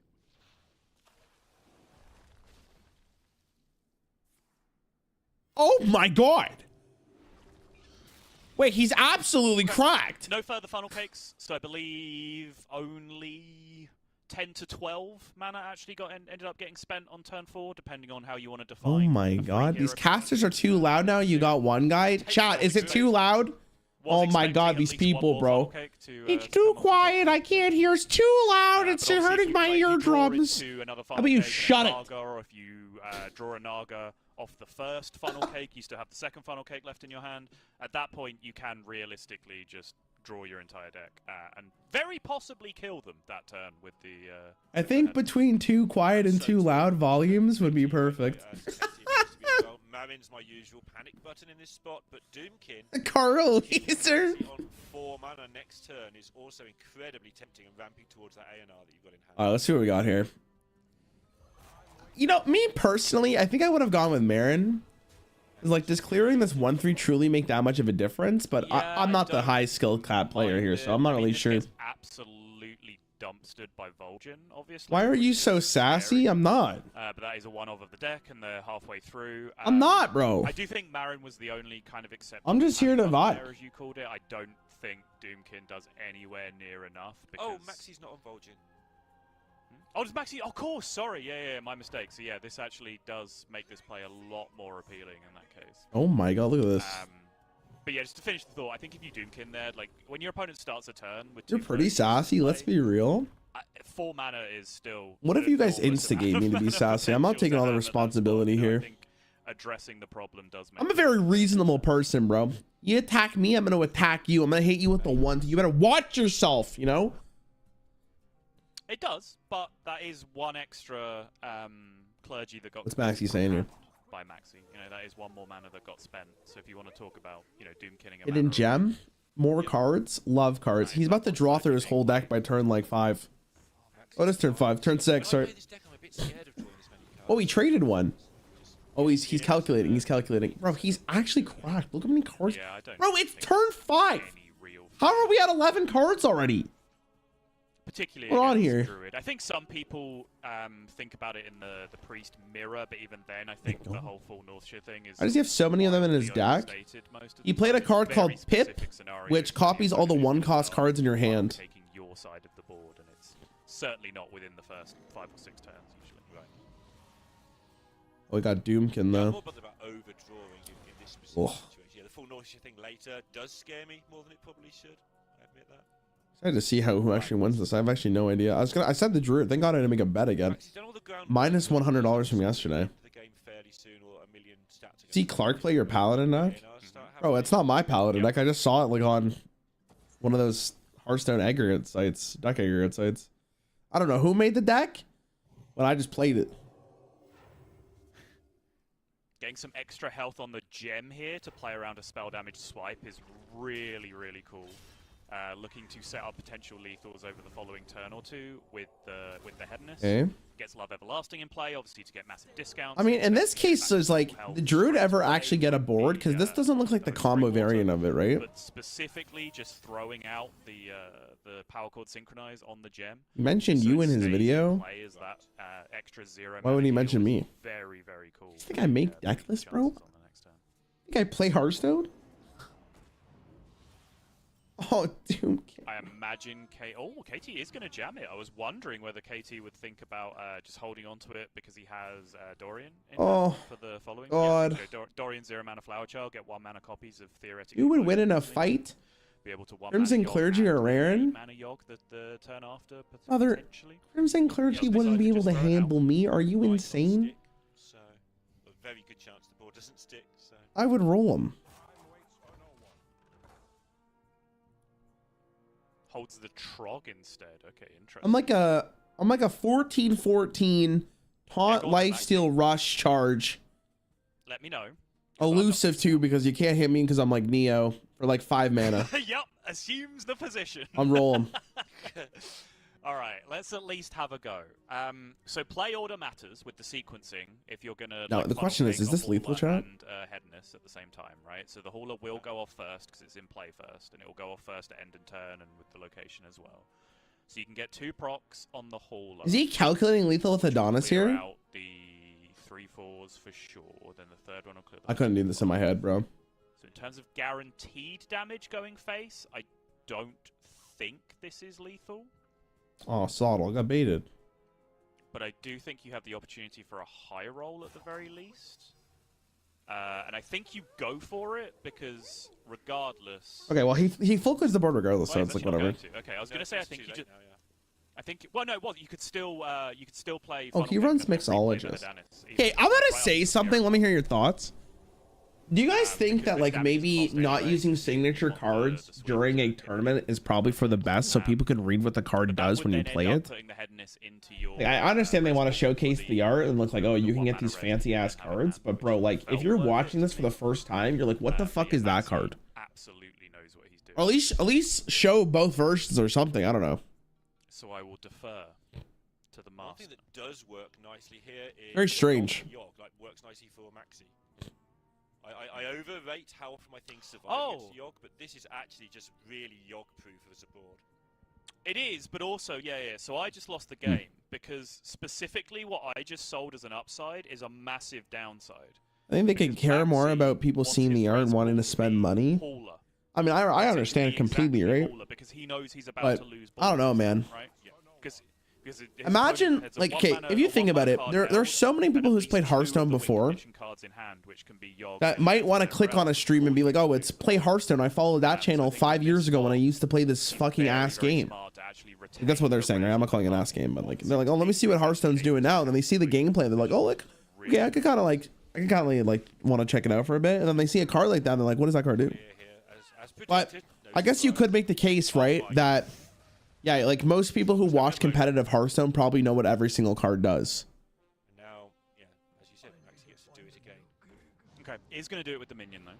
Oh my god. Wait, he's absolutely cracked. No further funnel cakes, so I believe only 10 to 12 mana actually ended up getting spent on turn 4, depending on how you want to define. Oh my god, these casters are too loud now. You got one guy. Chat, is it too loud? Oh my god, these people, bro. It's too quiet. I can't hear. It's too loud. It's hurting my eardrums. How about you shut it? Or if you draw a Naga off the first funnel cake, you still have the second funnel cake left in your hand. At that point, you can realistically just draw your entire deck and very possibly kill them that turn with the. I think between too quiet and too loud volumes would be perfect. Marin's my usual panic button in this spot, but Doomkin. Carl Laser on 4 mana next turn is also incredibly tempting and ramping towards that ANR that you've got in hand. All right, let's see what we got here. You know, me personally, I think I would have gone with Marin. Like, does clearing this 1/3 truly make that much of a difference? But yeah, I'm not the high skill cap player here, so I'm not really sure. Absolutely dumpstered by Vol'jin, obviously. Why are you so sassy? I'm not. But that is a one of the deck, and they're halfway through. I'm not, bro. I do think Marin was the only kind of acceptable. I'm just here to vibe. As you called it, I don't think Doomkin does anywhere near enough. Oh, Maxi's not on Vol'jin. Oh, does Maxi? Of course, sorry. Yeah, my mistake. So yeah, this actually does make this play a lot more appealing in that case. Oh my god, look at this. But yeah, just to finish the thought, I think if you Doomkin there, like when your opponent starts a turn with you're pretty sassy, let's be real. 4 mana is still. What if you guys instigate me to be sassy? I'm not taking all the responsibility here. I think addressing the problem does make I'm a very reasonable person, bro. You attack me, I'm gonna attack you. I'm gonna hit you with the one. You better watch yourself, you know? It does, but that is one extra clergy that got. What's Maxi saying here? By Maxi, you know, that is one more mana that got spent. So if you want to talk about, you know, Doomkinning. Hidden gem, more cards, love cards. He's about to draw through his whole deck by turn like 5. Oh, that's turn 5, turn 6. Sorry. Oh, he traded one. Oh, he's calculating. He's calculating. Bro, he's actually cracked. Look how many cards. Yeah, I don't. Bro, it's turn 5. How are we at 11 cards already? Particularly we're on here. Druid. I think some people think about it in the priest mirror, but even then, I think the whole full Northshire thing is. Why does he have so many of them in his deck? He played a card called Pip, which copies all the 1-cost cards in your hand. Taking your side of the board, and it's certainly not within the first 5 or 6 turns usually. Right. Oh, we got Doomkin though. I'm more bothered about overdrawing in this specific situation. Yeah, the full Northshire thing later does scare me more than it probably should. I admit that. I had to see who actually wins this. I have actually no idea. I said the Druid. Thank God I didn't make a bet again. Minus $100 from yesterday. See Clark play your Paladin deck? Bro, it's not my Paladin deck. I just saw it like on one of those Hearthstone aggregate sites, deck aggregate sites. I don't know who made the deck, but I just played it. Getting some extra health on the gem here to play around a spell damage swipe is really, really cool. Looking to set up potential lethals over the following turn or two with the Hedonist. Okay. Gets Love Everlasting in play, obviously to get massive discounts. I mean, in this case, there's like, did Druid ever actually get a board? Because this doesn't look like the combo variant of it, right? But specifically, just throwing out the power chord synchronize on the gem. He mentioned you in his video. That, extra 0 Why would he mention me? Very, very cool. You think I make deck lists, bro? Think I play Hearthstone? Oh, Doomkin. I imagine KT is going to jam it. I was wondering whether KT would think about just holding on to it because he has Dorian in for the following. God. Yeah, Dorian 0 mana Flower Child, get 1 mana copies of theoretically. Who would win in a fight? Be able to Crimson Clergy or Rarran? Mana Yogg the turn after, Mother, Crimson Clergy wouldn't be able to handle me. Are you insane? So, a very good chance the board doesn't stick. So. I would roll him. Holds the Trog instead. Okay, interesting. I'm like a 14/14 taunt go on, Max. lifesteal rush charge. Let me know. Elusive too, because you can't hit me because I'm like Neo for like 5 mana. Yep, assumes the position. I'm rolling. All right, let's at least have a go. So play order matters with the sequencing if you're gonna. Now, the question is this lethal, chat? And Headness at the same time, right? So the Hauler will go off first because it's in play first, and it will go off first at end and turn and with the location as well. So you can get 2 procs on the Hauler. Is he calculating lethal with Adonis Clear here? out the 3/4s for sure. Then the third one will clear. I couldn't do this in my head, bro. So in terms of guaranteed damage going face, I don't think this is lethal. Oh, Sodal got baited. But I do think you have the opportunity for a high roll at the very least. And I think you go for it because regardless... Okay, well, he full clears the board regardless, so Well, it's like that's what I'm whatever. going to. Okay, I was going to say I think you just... Now, yeah. I think... Well, no, well, you could still play... Oh, Final he Pick runs and then replay Mixologist. Medanis, even Okay, I'm gonna right say on something. zero. Let me hear your thoughts. Do you guys think because that like Medanis maybe cost not anyway, using it's signature not the cards sweet during a thing. tournament is probably for the best, so people can read what the card But that does would when you then play end up it? putting the Headness into your, Like, I understand they want to res pool showcase for the art and look like, oh, the you can one get mana these res fancy that you ass don't have in cards, hand, but which bro, is like if well you're worth watching it this to for the me. first time, you're like, what the fuck is that Maxi card? Absolutely knows what he's doing. Or at least show both versions or something. I don't know. So I will defer to the One master. thing that does work nicely here is Very strange. Yogg, like works nicely for Maxi. I overrate how often my things survive against Yogg, but this is actually just really Yogg-proof as a board. It is, but also, yeah. So I just lost the game because specifically what I just sold as an upside is a massive downside. I think they could Because care more Maxi about people wants seeing his the art and res wanting to pool spend be money. Hauler. I mean, I Wants it to understand be completely, exactly right? Hauler because he knows he's about But to lose. I don't know, balls, man. Right? Yeah. Because his Imagine, opponent has a like, 1 okay, mana- if you a think 1 about mana it, card there's down, so many and people at who's least played 2 Hearthstone of the win before condition cards in hand, which can be Yogg that and might want to Rarran. click on a stream and be like, oh, it's play Hearthstone. I followed that So I channel think 5 in years this ago when I spot, used to play this fucking very, ass very game. smart to actually That's retain what they're the saying, right? I'm not res calling it an pool. ass game, but like they're like, oh, let me see what Hearthstone's doing now. And then they see the gameplay. They're like, oh, look, okay, I could kind of like want to check it out for a bit. And then they see a card like that, and they're like, what does that card do? Here, as But predicted, no I guess you surprise. could make the case, right, my that yeah, like most people who watch competitive Hearthstone probably know what every single card does. Now, yeah, as you said, Maxi gets to do it again. Okay, he's going to do it with the minion though.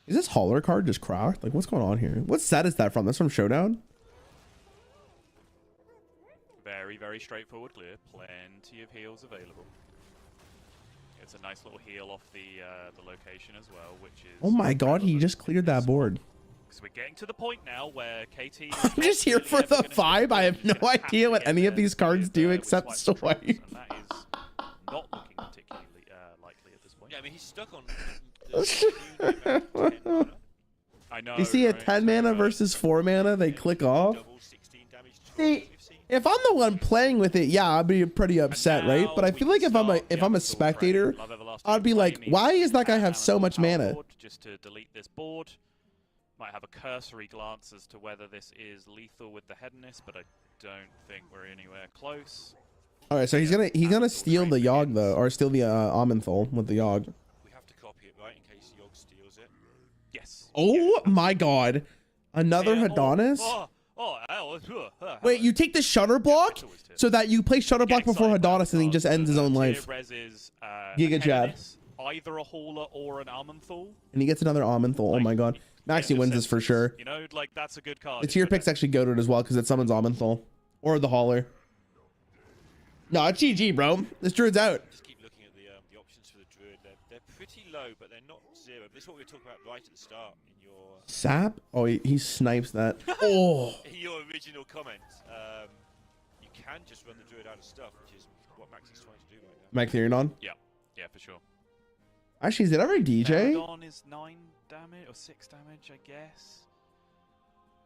Is this Hauler card just cracked? Like, what's going on here? What set is that from? That's from Showdown? Very, very straightforward clear. Plenty of heals available. It's a nice little heal off the location as well, which is... Oh my god, he relevant just cleared in that this board. So we're getting to the point now where KT... is I'm not just here really for ever the gonna skip vibe. I have He's no gonna have idea to what get any of there these cards with, do with except swipe controls, swipe. and that is not looking particularly likely at this point. Yeah, I mean, he's stuck on the 10 mana, I know. You see a right? 10 mana So, versus 4 mana, they click off. double 16 damage to See, we've seen. if I'm the one playing with it, yeah, I'd be pretty upset, right? But I feel like if I'm a spectator, I'd be like, why does that guy have so much mana? Just to delete this board. Might have a cursory glance as to whether this is lethal with the Headness, but I don't think we're anywhere close. All right, so he's gonna steal the Yogg though, or steal the Amenthal with the Yogg. We have to copy it, right, in case Yogg steals it. Yes. Oh my god, another Adonis. Wait, you take the Shutter Block so that you play Shutter Block before Adonis and he just ends his own life. Giga Jab. Either a Hauler or an Amenthal. And he gets another Amenthal. Oh my god. Maxi wins this for sure. You know, like that's a good card. The tier pick's actually goated as well because it summons Amenthal. Or the Hauler. No, it's GG, bro. This Druid's out. Just keep looking at the options for the Druid. They're pretty low, but they're not zero. This is what we were talking about right at the start in your Sap? Oh, he snipes that. Oh. in your original comment. You can just run the Druid out of stuff, which is what Maxi's trying to do right now. Mac Theonon? Yeah, for sure. Actually, is it ever DJ? Merodon is 9 damage or 6 damage, I guess.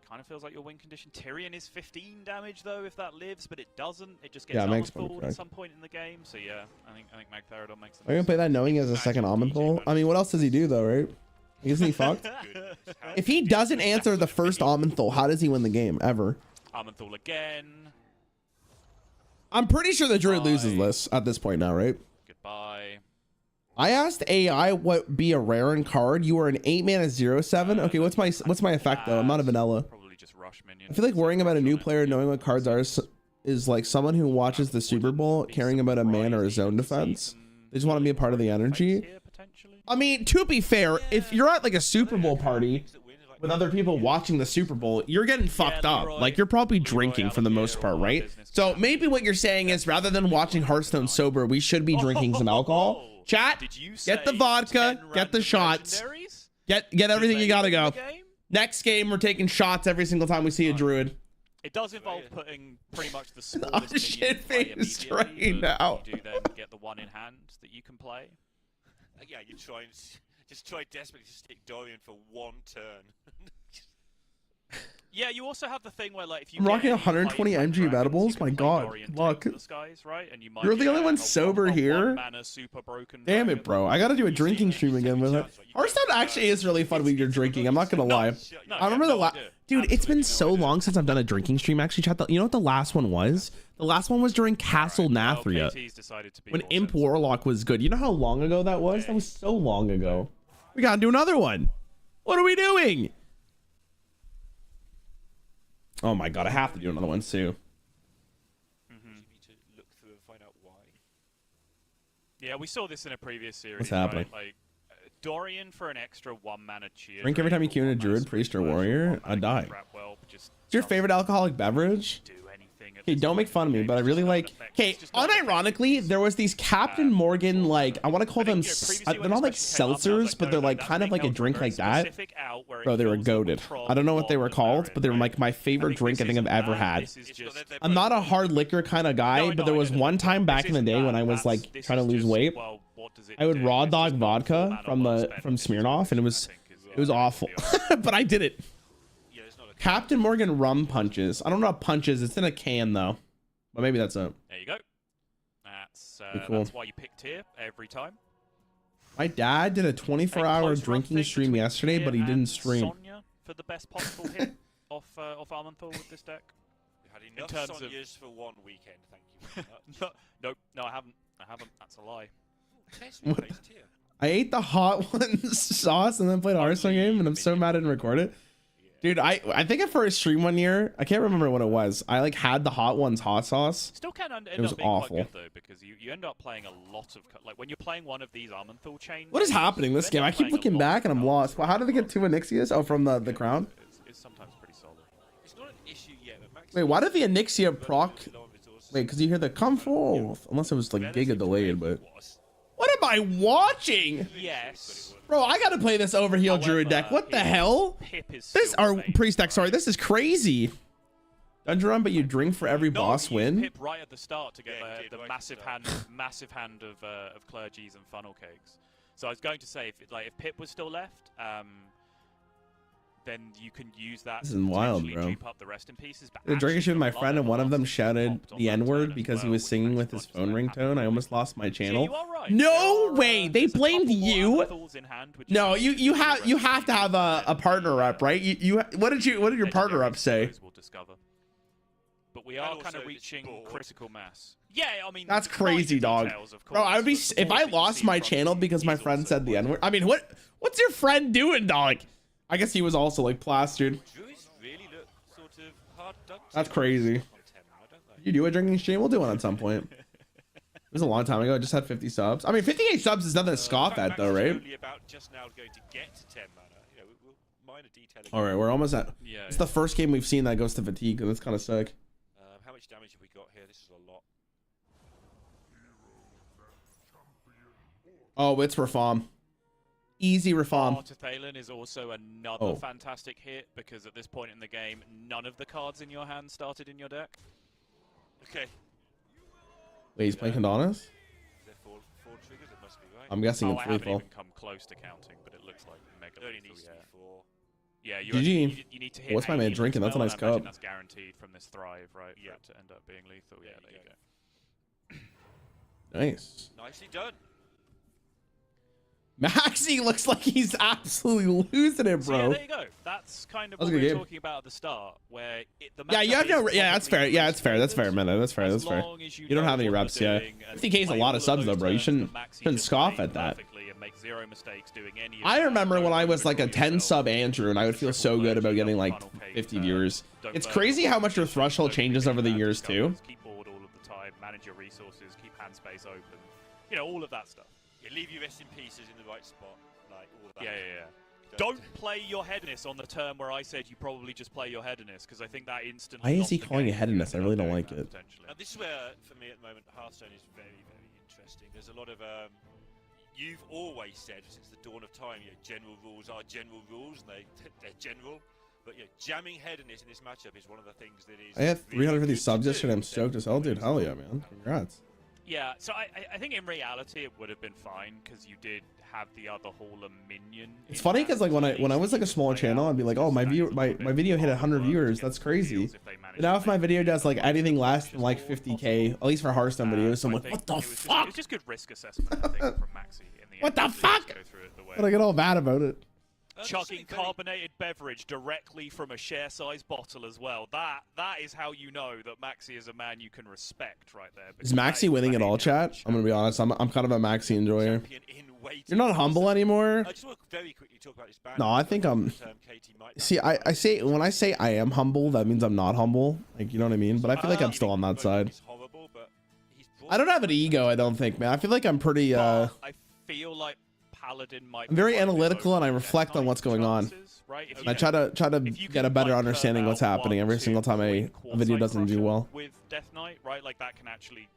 Kind of feels like your win condition. Tyrion is 15 damage though, if that lives, but it doesn't. It just gets Amenthal at some point in the game. So yeah, I think Magtheridon makes. Are you gonna play that knowing he has a second Amenthal? I mean, what else does he do though, right? Isn't he fucked? If he doesn't answer the first Amenthal, how does he win the game ever? Amenthal again. I'm pretty sure the Druid loses this at this point now, right? Goodbye. I asked AI what be a Rarran card. You are an 8 mana 0/7. Okay, what's my effect though? I'm not a vanilla. Probably rush minion. I feel like worrying about a new player knowing what cards are is like someone who watches the Super Bowl caring about a man or a zone defense. They just want to be a part of the energy. I mean, to be fair, if you're at like a Super Bowl party with other people watching the Super Bowl, you're getting fucked up. Like, you're probably drinking for the most part, right? So maybe what you're saying is, rather than watching Hearthstone sober, we should be drinking some alcohol. Chat, get the vodka, get the shots, get everything you gotta go. Next game, we're taking shots every single time we see a druid. It does involve putting pretty much the smallest minion shit to play face immediately, right but now. you do then get the one in hand that you can play. Yeah, you try and just try desperately to stick Dorian for one turn. Yeah, you also have the thing where, like, if you I'm rocking get 120 high MG dragons, edibles. you My can play God, Dorian look. to the skies, right? And you might You're the get only one a sober one here? mana super broken Damn it, dragon. bro. I gotta do a drinking stream again with it. Hearthstone actually is really fun when you're drinking. I'm not gonna lie. No, I remember no the last... idea. Dude, it's been Absolutely so no idea. long since I've done a drinking stream. Actually, chat. You know what the last one was? The last one was during Castle Well, Nathria. KT's decided to be When more Imp sensitive. Warlock was good. You know how long ago that was? That was so long ago. We gotta do another one. What are we doing? Oh my God, I have to do another one too. You need to look through and find out why. Yeah, we saw this in a previous series. What's happening? Right? Like, Dorian for an extra 1 mana cheer. Drink every time you queue in a druid, priest, or warrior? I die. What's your favorite alcoholic beverage? Okay, don't make fun of me, but I really like... Okay, unironically, there was these Captain Morgan, like, I want to call them... They're not like seltzers, but they're like kind of like a drink like that. Bro, they were goated. I don't know what they were called, but they were like my favorite drink I think I've ever had. I'm not a hard liquor kind of guy, but there was one time back in the day when I was like trying to lose weight, I would raw dog vodka from Smirnoff, and it was awful. But I did it. Captain Morgan rum punches. I don't know what punches. It's in a can though. But maybe that's it. There you go. That's Cool. that's why you pick tier every time. My dad did a 24-hour Close run drinking thing stream between yesterday, Tyr but he didn't and stream. Sonya for the best possible hit off Armenthal with this deck. You had enough terms of- Sonyas for one weekend, thank you very much. No, I haven't. That's a lie. Test replace tier. I ate the hot ones sauce and then played a Hearthstone game, and I'm so mad I didn't record it. Dude, I think for a stream one year, I can't remember what it was. I like had the hot ones hot sauce. Still can end was up being awful. quite good though, because you end up playing a lot of like when you're playing one of these Armenthal chains. What is happening this game? I keep looking back and I'm lost. Well, how did they get two Onyxias? Oh, from the crown? It's sometimes pretty solid. It's not an issue yet, but Max. Wait, why did the Onyxia proc? Wait, because you hear the come forth. Unless it was like giga delayed, but. What am I watching? Yes. Bro, I gotta play this overheal druid deck. What the hell? Pip is This still or favored, priest deck, right? sorry. This is crazy. Dungeon run, but you drink for every No, boss you use win. Pip right at the start to get Yeah, you did the right at massive the hand of clergies and funnel cakes. So I was going to say if Pip was still left, then you can use that. This to is wild, potentially bro. dupe up the rest in pieces. But The drinking actually, stream with my a lot friend, and one of them losses shouted popped on the that N turn word as because he well, was which singing makes with his Dodgers phone then happy ringtone. I with almost lost my Yeah, channel. you are right. No There are, way, they there's a blamed couple more you. Armenthals in hand, which No, is you the have to have a partner up, right? You what did your partner up say? We'll discover. But we are And kind also of this reaching board. critical mass. Yeah, I mean That's minor crazy, dog. details, of Bro, I would be course, but the if board I that you lost see in my front of channel you because my is friend also said the quite N word. I mean, what's your friend doing, dog? I guess he was also like plastered. Druids really look sort of hard dug. That's crazy. On 10 now, don't they? You do a drinking stream? We'll do one at some point. It was a long time ago. I just had 50 subs. I mean, 58 subs is nothing to scoff at, Max though, is right? only about just now going to get to 10 mana. You know, minor detailing. All right, we're almost at. Yeah. It's the first game we've seen that goes to fatigue, and that's kind of sick. How much damage have we got here? This is a lot. Oh, it's Reform. Easy Reform. Art of Thalen is also another Oh. fantastic hit because at this point in the game, none of the cards in your hand started in your deck. Okay. Wait, he's playing Condonis? Is there four triggers? It must be right. I'm guessing Oh, it's I free haven't fall. even come close to counting, but it looks like mega It only lethal, needs to yeah. be 4. Yeah, you, GG. actually- you need to hit. What's my a man healing drinking? That's a spell, nice and I imagine cup. That's guaranteed from this thrive, right? Yeah. For it to end up being lethal. Yeah, there you go. Nice. Nicely done. Maxi looks like he's absolutely losing it, So yeah, bro. there you go. That's kind of That was what a we good were game. talking about at the start, where the Yeah, you matchup have no. is Yeah, that's probably fair. Yeah, that's fair. That's fair, favored, man. That's fair. as That's fair. long as You don't know have any what reps you're yet. doing and 50K is a play lot all of subs, though, those bro. You turns that shouldn't Maxi shouldn't just scoff played at that. perfectly and make 0 mistakes doing any of I that. remember Don't when I was like a overdraw 10 yourself. sub Andrew and I would feel so Triple good about ledge, getting don't like funnel cake 50 turn, viewers. don't It's burn crazy how much your positions, threshold don't changes forget over the manage years too. governance, keep board all of the time, manage your resources, keep hand space open. You know, all of that stuff. Yeah, leave your rest in pieces in the right spot, like all of that. Yeah. Don't play your headiness on the turn where I said you probably just play your headiness, because I think that instantly. Why is lost he the calling it game. headiness? I really don't like That, it. potentially. Now this is where, for me at the moment, Hearthstone is very, very interesting. There's a lot of you've always said since the dawn of time, general rules are general rules, and they're general. But jamming headiness in this matchup is one of the things that is. I had really 350 good to subs do. yesterday. I'm stoked as hell, dude. Hell yeah, man. Congrats. Yeah, so I think in reality it would have been fine because you did have the other Hauler minion. It's funny because like when I was like a smaller channel, I'd be like, oh, my video hit 100 viewers. That's crazy. But now if my video does like anything less than like 50k, at least for Hearthstone videos, I'm like, what the fuck? It's just good risk assessment, I think, from Maxi in the end. What the Just fuck? go through it the way But I get all mad about it. chugging carbonated beverage directly from a share size bottle as well. That is how you know that Maxi is a man you can respect right there. Is Maxi winning at all, chat? I'm gonna be honest. I'm kind of a Maxi enjoyer. You're not humble anymore. I just want to very quickly talk about this ban. No, I think I'm. See, I say when I say I am humble, that means I'm not humble. Like, you know what I mean? But I feel like I'm still on that side. I don't have an ego. I don't think, man. I feel like I'm pretty. I feel like Paladin might. I'm very be quite a bit analytical and I over reflect on what's going on. chances, right? If And you I try to if you get a can, better like, understanding turn what's out happening 1, every 2, single time 3 a video quartzite doesn't do corruption well. with Death Knight, right? Like that can actually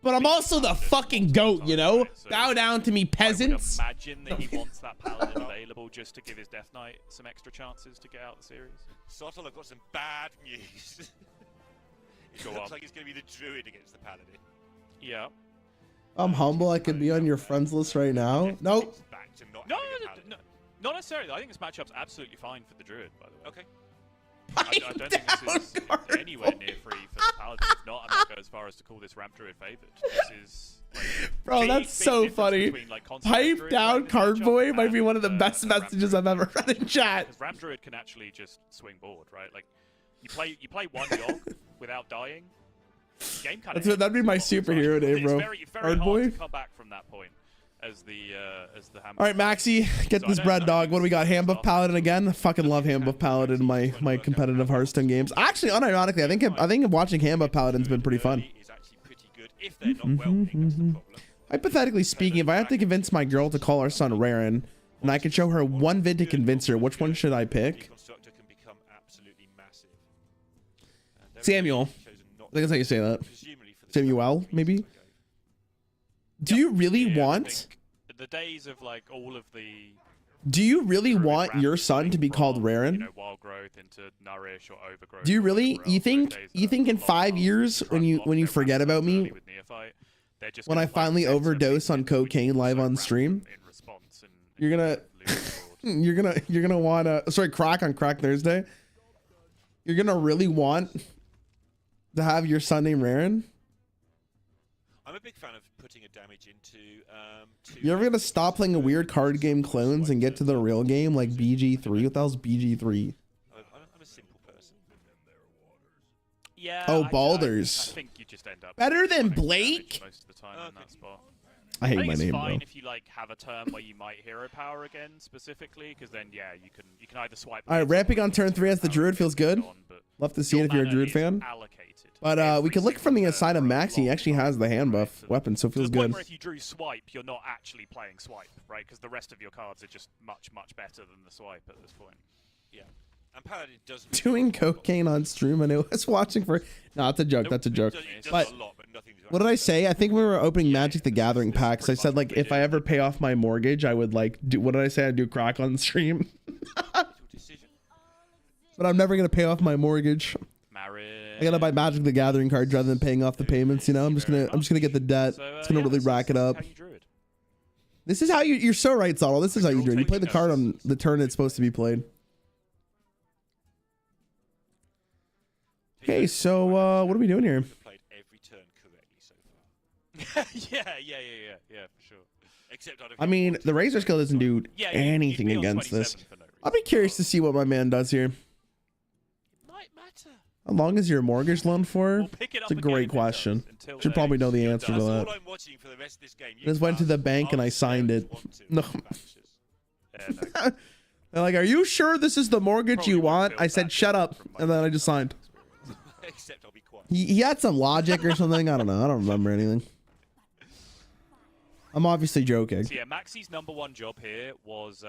But I'm also the fucking goat, you know? So Bow down to me, peasants. I would imagine that he wants that Paladin available just to give his Death Knight some extra chances to get out the series. Sottle, I've got some bad news. It Go looks on. like it's going to be the Druid against the Paladin. Yeah. I'm humble. I could be on your friends list right now. Nope. It's back to not No, having a Paladin. no, not necessarily. I think this matchup's absolutely fine for the Druid, by the way. Okay. I don't think this is anywhere near free for the Paladin. If not, I'm not go as far as to call this Ramp Druid favored. This is like, Bro, that's so difference funny. between, like, Concept Pipe Druid down playing this card matchup boy might be and, one of the best Ramp messages Druid. I've ever read in chat. Because Ramp Druid can actually just swing board, right? Like, you play one Yogg without dying. Game kind of. That'd be my superhero name, bro. It's very Card hard boy. to come back from that point as the hammer. All right, Maxi, get So this I don't bread, know dog. if What do we got? this is Handbuff Paladin again. I fucking love Handbuff Paladin in my competitive Hearthstone games. Actually, unironically, I think watching Handbuff Paladin's been pretty fun. Is actually pretty good if they're not well picked, that's the problem. Hypothetically speaking, if I have to convince my girl to call our son Rarran, and I can show her one vid to convince her, which one should I pick? Deconstructor can become absolutely massive. And Samuel. chosen not I think that's how you say that. presumably for the Samuel, maybe? Do you really Yeah, I want? think the days of like all of the Do you really Druid want ramp your son to be from, called you Rarran? know, wild growth into nourish or overgrowth. Do you or really? whatever You else, think? those days You are think in long 5 past. years Try when and you block when you their forget ramp about early me? with Neophyte, they're just When gonna I play finally Protector overdose on because we cocaine also live on ramp stream? in response and You're gonna- lose the board. You're gonna want to sorry crack on Crack Thursday. You're gonna really want to have your son named Rarran. I'm a big fan of putting a damage into. You're ever gonna stop playing a weird card game clones and get to the real game like BG3? What the hell's BG3? I'm a simple person. Yeah. Oh, I Balders. think you just end up Better than running damage Blake? most of the time in that spot. I I hate think my it's name, fine bro. if you like have a turn where you might hero power again specifically, because then yeah, you can either swipe. All right, lanes ramping or on turn 3 as the hero Druid power feels and get good. on, but Love to see your it if you're a mana Druid is fan. allocated But we every could look from the single side of turn for a Maxi. He long actually has the time, hand right? buff To weapon, so it the feels point good. where if you drew swipe, you're not actually playing swipe, right? Because the rest of your cards are just much better than the swipe at this point. Yeah. And Paladin doesn't. Doing cocaine on stream. I know I was watching for. No, it's a joke. That's a joke. It does But a lot, but nothing to what did I say? I think we were opening Magic the Gathering this is packs. I pretty said much like what we if I did. ever pay off my mortgage, I would like do. What did I say? I'd do crack on stream. decision. But I'm never gonna pay off my mortgage. Marriage. I gotta buy Magic the Gathering cards rather than paying off the payments. You know, I'm just gonna get the debt. It's gonna really rack it up. This is how you're so right, Sottle. This is how you do it. You play the card on the turn it's supposed to be played. Okay, so what are we doing here? Played every turn correctly so far. yeah, for sure. Except I mean, the Razor skill doesn't do Yeah, anything you'd be on against this. 27 for no I'll be reason. curious to see what my man does here. might matter. How long is your mortgage loan for? We'll pick it It's up a again great if it question. does. Until Should then, probably know the Yeah, answer to that's that. all I'm watching for the rest of this game. You Just went to the pass. bank and I I'll signed stay it. if you want to. No. Yeah, no. They're like, are you sure this is the mortgage Probably you won't want? feel I said, that shut up. different from And then I my just signed. Except I'll be quiet. He had some logic or something. I don't know. I don't remember anything. I'm obviously joking. So yeah, Maxi's #1 job here was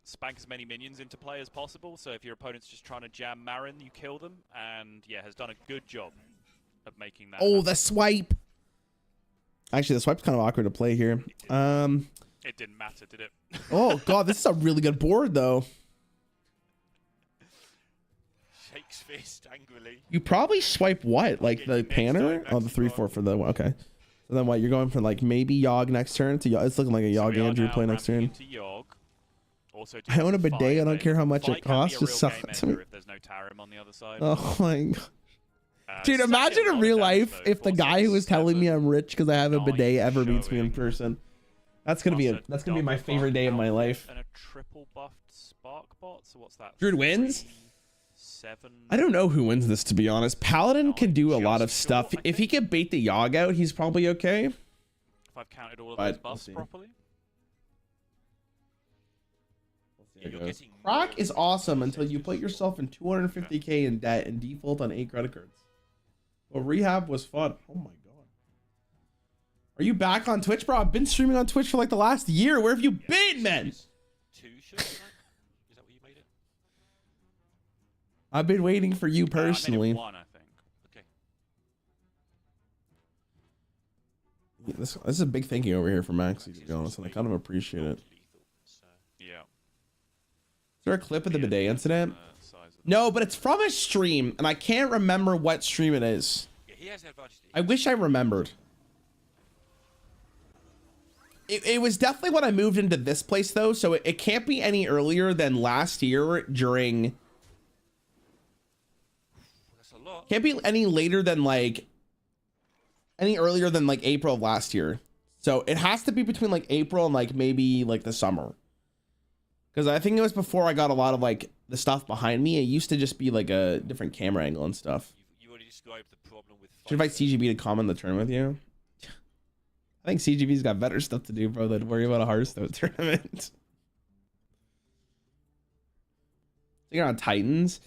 spank as many minions into play as possible. So if your opponent's just trying to jam Marin, you kill them. And yeah, has done a good job of making that Oh, happen. the swipe. Actually, the swipe's kind of awkward to play here. It didn't matter, did it? Oh, God, this is a really good board, though. Shakes fist angrily. You probably swipe what? Like the panner? Oh, the 3/4 for the... Okay. So then what? You're going for like maybe Yogg next turn? It's looking like a So Yogg we are Andrew now play next ramping turn. into Yogg. Also I own a doing bidet. Fi I don't lane. care how much Fi it can be a costs. Just real sell game it to me. ender if there's no Tarim on the other side. Oh my God. Dude, It's actually imagine a in lot real of damage, life though. if the guy who was telling me 4, 6, I'm rich because I have a 9 bidet ever meets me in showing. person. That's gonna be my favorite day of my life. And a triple buffed Spark bot. So what's that? Druid wins? 3, 7. I don't know who wins this, to be honest. Paladin can do a lot of just stuff. short, I If he think. can bait the Yogg out, he's probably okay. If I've counted all of But those we'll buffs see. properly. Yeah, you're getting Croc more is awesome until you put yourself in 250k in debt and default on 8 credit cards. Well, rehab was fun. Oh my God. Are you back on Twitch, bro? I've been streaming on Twitch for like the last year. Where have you been, man? 2 should is that what you made it? I've been waiting for you I made it personally. 1, I think. Okay. This is a big thank you over here for Maxi, to be honest, and I kind of appreciate it. Is Lethal. So Yeah. there a clip of the Yeah, bidet incident? size of No, but it's from a stream, and I can't remember what stream it is. yeah, he has the advantage. I wish I remembered. It was definitely when I moved into this place, though, so it can't be any earlier than last year during... That's a lot. Can't be any later than, like... Any earlier than, like, April of last year. So it has to be between, like, April and, like, maybe, like, the summer. Because I think it was before I got a lot of, like, the stuff behind me. It used to just be, like, a different camera angle and stuff. You already described the problem with. Should invite CGB to comment the tournament with you. I think CGB's got better stuff to do, bro, than worry about a Hearthstone tournament. You're on Titans.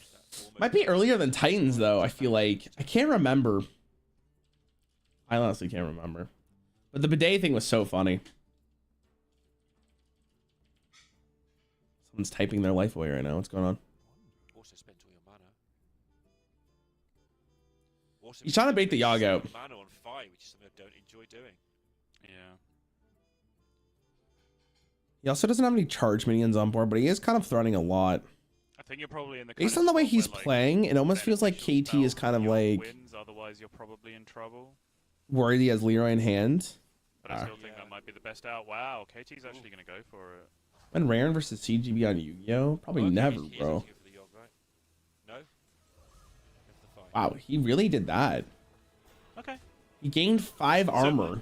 Might be earlier than Titans, though. I feel like I can't remember. I honestly can't remember. But the bidet thing was so funny. Someone's typing their life away right now. What's going on? Also spent all your mana. Also He's trying to bait the Yogg out. Mana on fire, which is something I don't enjoy doing. Yeah. He also doesn't have any charge minions on board, but he is kind of threatening a lot. I think you're probably in the Based kind on of the way spot he's where, like, playing, it almost feels like beneficial KT is spell kind of Yogg like wins, otherwise you're probably in trouble. worried he has Leroy in hand. But I still think that might be the best out. Wow, KT's actually going to go for it. When Rarran versus CGB on Yu-Gi-Oh? Probably Well, never, he is bro. asking for the Yogg, right? No? Go for the fire. Wow, he really did that. Okay. He gained 5 armor.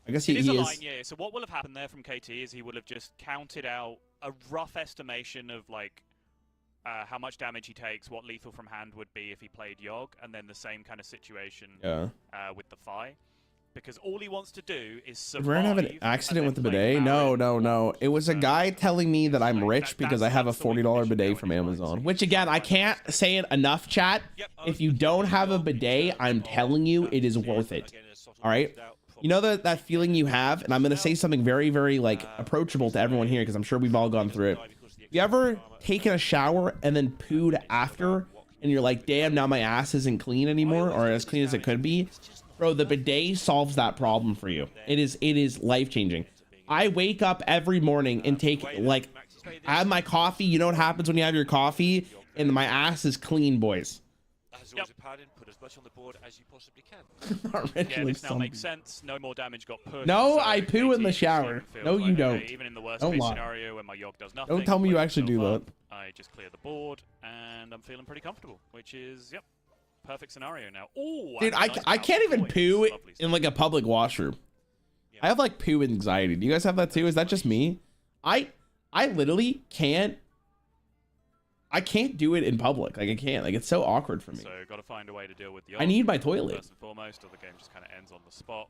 I guess It is he a is. line, yeah. So what will have happened there from KT is he will have just counted out a rough estimation of like how much damage he takes, what lethal from hand would be if he played Yogg, and then the same kind of situation Yeah. with the Fi. Because all he wants to do is Did survive. Rarran have an and accident then with the play bidet? No, Marin no, no. It was a guy telling me that I'm like, rich because I that's have a the way $40 we should bidet go from in his mind, Amazon. so Which he's again, I trying to can't say it enough, chat. Yep, If you don't have a bidet, I'm telling you, it is worth it. All right? You know that feeling you have, and I'm gonna say something very, very like approachable to everyone here because I'm sure we've all gone through it. You ever taken a shower and then pooed after, and you're like, damn, now my ass isn't clean anymore, or as clean as it could be? Bro, the bidet solves that problem for you. It is life changing. I wake up every morning and take like, I have my coffee. You know what happens when you have your coffee, and my ass is clean, boys. As always, a paladin, put as much on the board as you possibly can. Yeah, this now makes sense. No more damage got pushed. No, so I poo in the KT shower. feels No, like, you okay, don't. Even in the worst Don't case lie. scenario when my Yogg does nothing. Don't tell me you wake actually myself do up, that. I just clear the board, and I'm feeling pretty comfortable, which is, yep, perfect scenario now. Oh, Dude, I can't even poo in like a public washroom. I have like poo anxiety. Do you guys have that too? Is that just me? I literally can't I can't do it in public. Like I can't. Like it's so awkward for me. So got to find a way to deal with the. I need my toilet. First and foremost, or the game just kind of ends on the spot.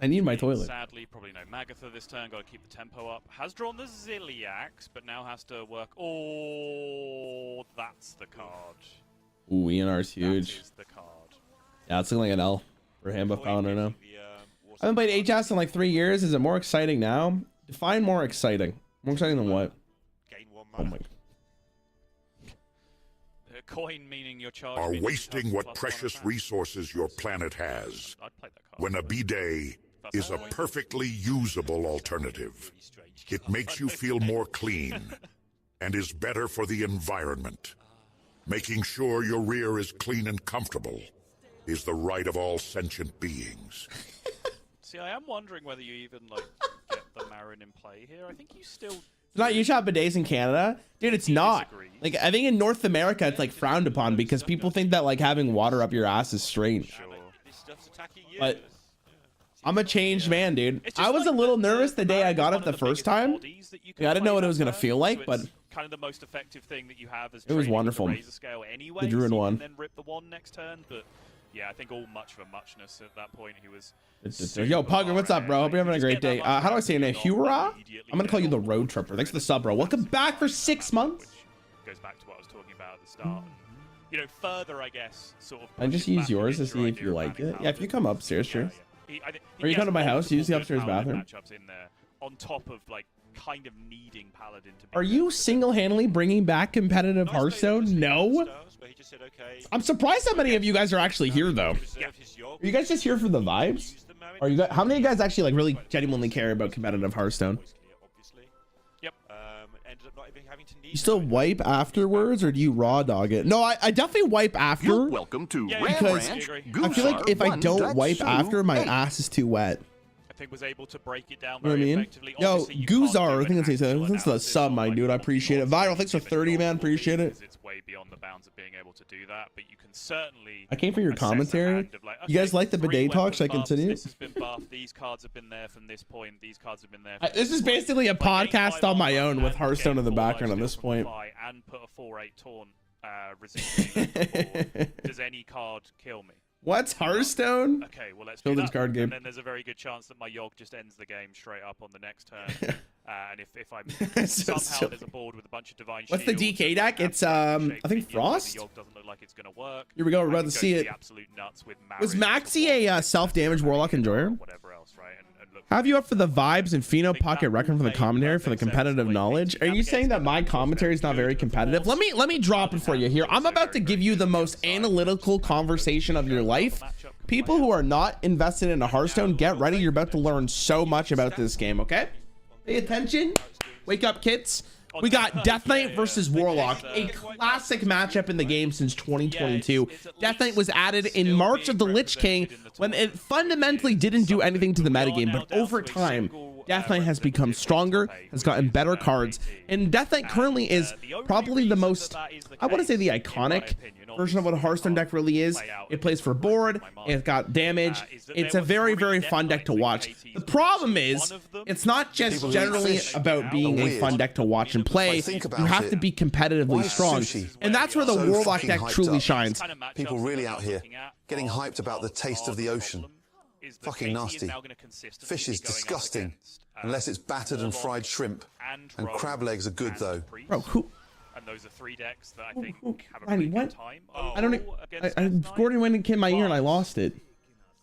I need my toilet. Sadly, probably no Magatha this turn. Got to keep the tempo up. Has drawn the Zilliax, but now has to work. Oh, that's the card. Ooh, ENR's huge. That is the card. Yeah, it's looking like an L for him, but Paladin now. I haven't played HS in like 3 years. Is it more exciting now? Define more exciting. More exciting than what? Gain 1 Oh mana. my. Coin meaning your charge. Are meaning wasting you what have +1 precious attack. resources your planet has. I'd play that card. When a bidet is a perfectly usable alternative. It makes you feel more clean and is better for the environment. Making sure your rear is clean and comfortable is the right of all sentient beings. See, I am wondering whether you even like get the Marin in play here. I think you still. It's not you shot bidets in Canada, dude. It's not. Like I think in North America, it's like frowned upon because people think that like having water up your ass is strange. Sure. This stuff's attacking you. But I'm a changed man, dude. It's just I was like a little nervous the day I Marin got is it one the of first biggest time. bodies that you can Yeah, I didn't play know what it that was gonna turn, feel like, so but it's kind of the most effective thing that you have as it was trading wonderful. The razor scale anyway. The Druid so you one. can then rip the wand next turn, but yeah, I think all much for muchness at that point. He was. Yo, Pugger, what's up, bro? Hope you're having a great day. How do I say your name? Hura? I'm gonna call you the Road Tripper. Thanks for the sub, bro. Welcome back for 6 months. Which goes back to what I was talking about at the start. You know, further, I guess, sort of. I just pushes use back yours to against see your if idea you of like banning it. Yeah, if you come upstairs, sure. He Or you come to my house, use the multiple upstairs good Paladin bathroom. matchups in there, on top of like kind of needing Paladin to be. Are you single-handedly bringing back competitive Hearthstone? No. I'm surprised how many of you guys are actually here, though. Are you guys just here for the vibes? Are you guys? How many of you guys actually like really genuinely care about competitive Hearthstone? Yep. You still wipe afterwards, or do you raw dog it? No, I definitely wipe after. You're welcome to Yeah, Red because Ranch. I feel like if I don't wipe after, my ass is too wet. I think was able to break it down You know what I very mean? effectively. Yo, Obviously, you can't Guzar, do I think an it's actual thanks for the analysis sub, on, my like, dude. I appreciate it. Viral, thanks for 30, man. Appreciate it. It's way beyond the bounds of being able to do that, but you can certainly. I came for your assess a commentary. hand of, like, You guys okay, like the 3 bidet talk? Should I weapon buffs, continue? This has been buffed. These cards have been there from this point. These cards have been there. From This is point. basically a Like, getting podcast high on my armor own with and Hearthstone in the getting full background at life this steal from point. the fly and put a 4/8 taunt resisting on the board. Does any card kill me? What's Hearthstone? Okay, well let's Children's do that. card game. And then there's a very good chance that my Yogg just ends the game straight up on the next turn. And if I'm So somehow silly. there's a board with a bunch of divine What's the shields DK and deck? It's, absolute I think shape medium where Frost? The Yogg doesn't look like it's gonna work. Here we go. We're I about can to go see the it. absolute nuts with Was Marin Maxi to a walk self-damage into Warlock or enjoyer? whatever else, right? And look Have you up for the vibes and Pheno think Pocket that Reckon for the will commentary make for the perfect sense competitive the way knowledge? things Are you navigate saying that the my battlefield commentary is not very good, competitive? of Let me drop it for you here. I'm about to give you the most analytical conversation of your life. People who are not invested in a Hearthstone, get ready. You're about to learn so much about this game, okay? Pay attention. Wake up, kids. We got Death Knight versus Warlock, a classic matchup in the game since 2022. Death Knight was added in March of the Lich King when it fundamentally didn't do anything to the metagame, but over time, Death Knight has become stronger, has gotten better cards, and Death Knight currently is probably the most, I want to say the iconic version of what a Hearthstone deck really is. It plays for board, it's got damage, it's a very, very fun deck to watch. The problem is, it's not just generally about being a fun deck to watch and play, you have to be competitively strong, and that's where the Warlock deck truly shines. People really out here getting hyped about the taste of the ocean. Fucking nasty. Fish is disgusting, unless it's battered and fried shrimp. And crab legs are good though. Bro, who? And those are 3 decks that I think have a Ronnie, pretty what? good time. I don't. Gordon went and came in my ear and I lost it.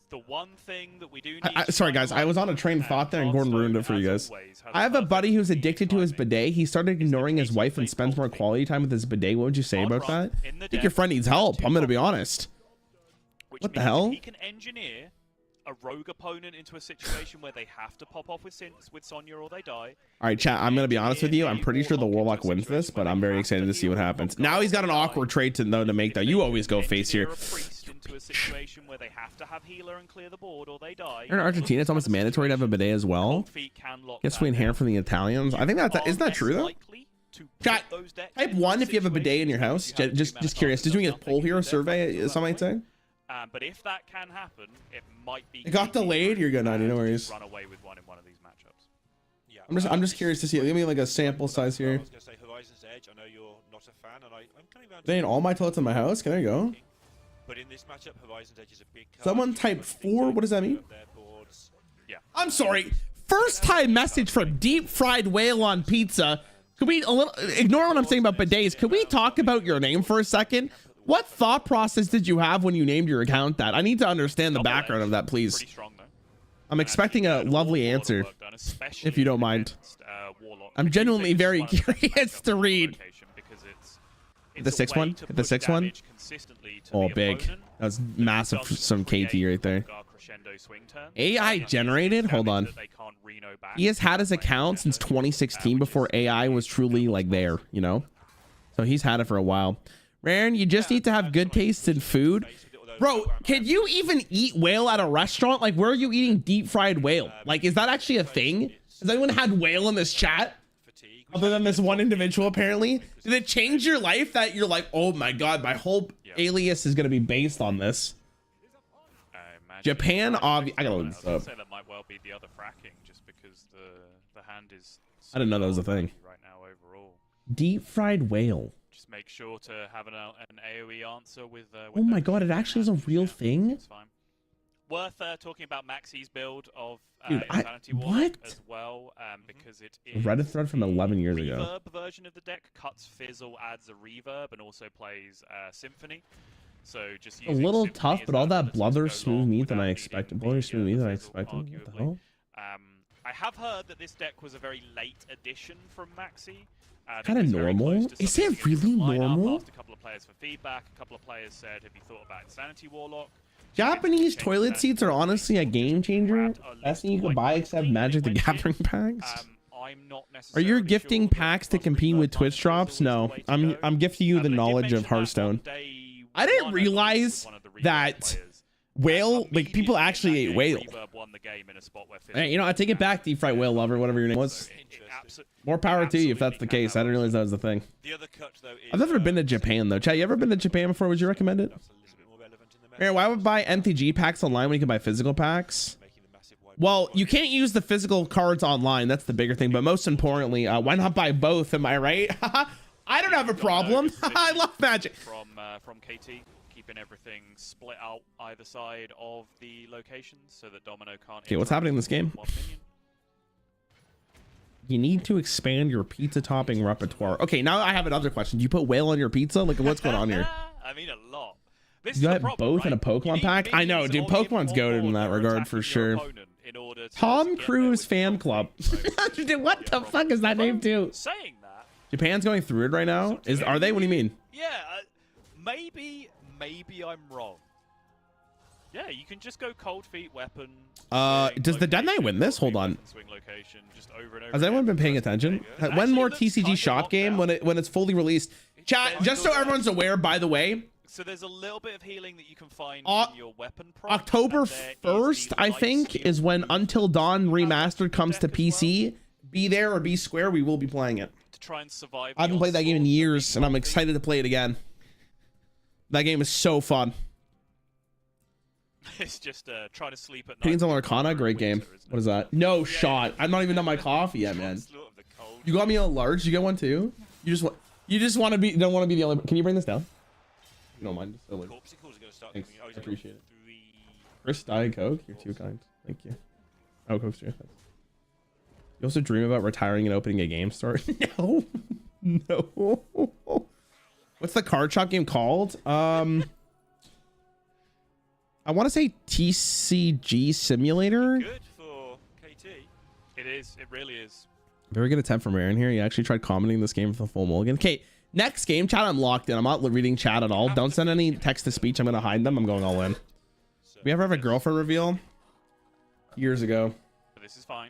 The one thing that we do need Sorry guys, I was on a train of thought there and Gordon ruined it for you guys. I have a buddy who's addicted to his bidet. He started ignoring his wife and spends more quality time with his bidet. What would you say about that? I think your friend needs help. I'm gonna be honest. What the hell? He can engineer a rogue opponent into a situation where they have to pop off with Sonya or they die. All right, chat. I'm gonna be honest with you. I'm pretty sure the Warlock wins this, but I'm very excited to see what happens. Now he's got an awkward trade to make though. You always go face here. Into a situation where they have to have healer and clear the board or they die. In Argentina, it's almost mandatory to have a bidet as well. Guess we inherit from the Italians. I think isn't that true though? Chat. Type 1 if you have a bidet in your house. Just curious. Just doing a poll here, a survey, some might say. But if that can happen, it might be. It got delayed. You're good, 90. No worries. Run away with one in one of these matchups. Yeah, I'm just curious to see. Give me like a sample size here. I was going to say Horizon's Edge. I know you're not a fan, and I'm coming around. They ain't all my toilets in my house. There you go. But in this matchup, Horizon's Edge is a big card. Someone type 4. What does that mean? Yeah. I'm sorry. First time message from Deep Fried Whale on Pizza. Could we ignore what I'm saying about bidets? Could we talk about your name for a second? What thought process did you have when you named your account that? I need to understand the background of that, please. I'm expecting a lovely answer, if you don't mind. I'm genuinely very curious to read. The 6th one? The 6th one? Oh, big. That was massive. Some KT right there. AI generated? Hold on. He has had his account since 2016 before AI was truly like there, you know? So he's had it for a while. Rarran, you just need to have good taste in food. Bro, can you even eat whale at a restaurant? Like, where are you eating deep fried whale? Like, is that actually a thing? Has anyone had whale in this chat? Other than this one individual, apparently? Did it change your life that you're like, oh my god, my whole alias is going to be based on this? Japan, I gotta look this up. That might well be the other fracking, just because the hand is. I didn't know that was a thing. Right now, overall. Deep fried whale. Just make sure to have an AOE answer with oh my god, it actually is a real thing. It's fine. Worth talking about Maxi's build of Dude, Insanity Warlock as well, because it is Reddit thread from 11 years ago. Reverb version of the deck cuts fizzle, adds a reverb, and also plays Symphony. So just a little tough, but all that blubber smooth meat than I expected. Blubber smooth meat than I expected. What the hell? I have heard that this deck was a very late addition from Maxi. Kind of normal. Is it really normal? Asked a couple of players for feedback. A couple of players said, "Have you thought about Insanity Warlock?" Japanese toilet seats are honestly a game changer. Best thing you can buy except Magic the Gathering packs. Are you gifting packs to compete with Twitch drops? No, I'm gifting you the knowledge of Hearthstone. I didn't realize that whale, like people actually ate whale. Hey, you know, I take it back, Deep Fried Whale Lover, whatever your name was. More power to you if that's the case. I didn't realize that was the thing. I've never been to Japan though. Chad, you ever been to Japan before? Would you recommend it? Aaron, why would buy MTG packs online when you can buy physical packs? Well, you can't use the physical cards online. That's the bigger thing. But most importantly, why not buy both? Am I right? I don't have a problem. I love Magic. From KT, keeping everything split out either side of the locations so that Domino can't. Okay, what's happening in this game? You need to expand your pizza topping repertoire. Okay, now I have another question. Do you put whale on your pizza? Like, what's going on here? I mean, a lot. You got both in a Pokemon pack? I know, dude. Pokemon's goated in that regard for sure. Tom Cruise fan club. Dude, what the fuck is that name too? Saying that. Japan's going through it right now. Are they? What do you mean? Yeah, maybe I'm wrong. Yeah, you can just go cold feet weapon. Does the Dead Knight win this? Hold on. Swing location, just over and over. Has anyone been paying attention? One more TCG shop game when it's fully released. Chat, just so everyone's aware, by the way. So there's a little bit of healing that you can find in your weapon prop. October 1st, I think, is when Until Dawn Remastered comes to PC. Be there or be square, we will be playing it. To try and survive. I haven't played that game in years, and I'm excited to play it again. That game is so fun. It's just try to sleep at night. Pains on Arcana, great game. What is that? No shot. I'm not even done my coffee yet, man. You got me a large. You get one too. You just want to be. Don't want to be the only. Can you bring this down? You don't mind. Thanks. I appreciate it. Chris, Diet Coke. You're too kind. Thank you. Oh, Coke's too. You also dream about retiring and opening a game store? No. No. What's the card shop game called? I want to say TCG Simulator. Good for KT. It is. It really is. Very good attempt from Rarran here. He actually tried commenting this game for the full mulligan. Okay, next game, chat. I'm locked in. I'm not reading chat at all. Don't send any text to speech. I'm gonna hide them. I'm going all in. We ever have a girlfriend reveal? Years ago. This is fine.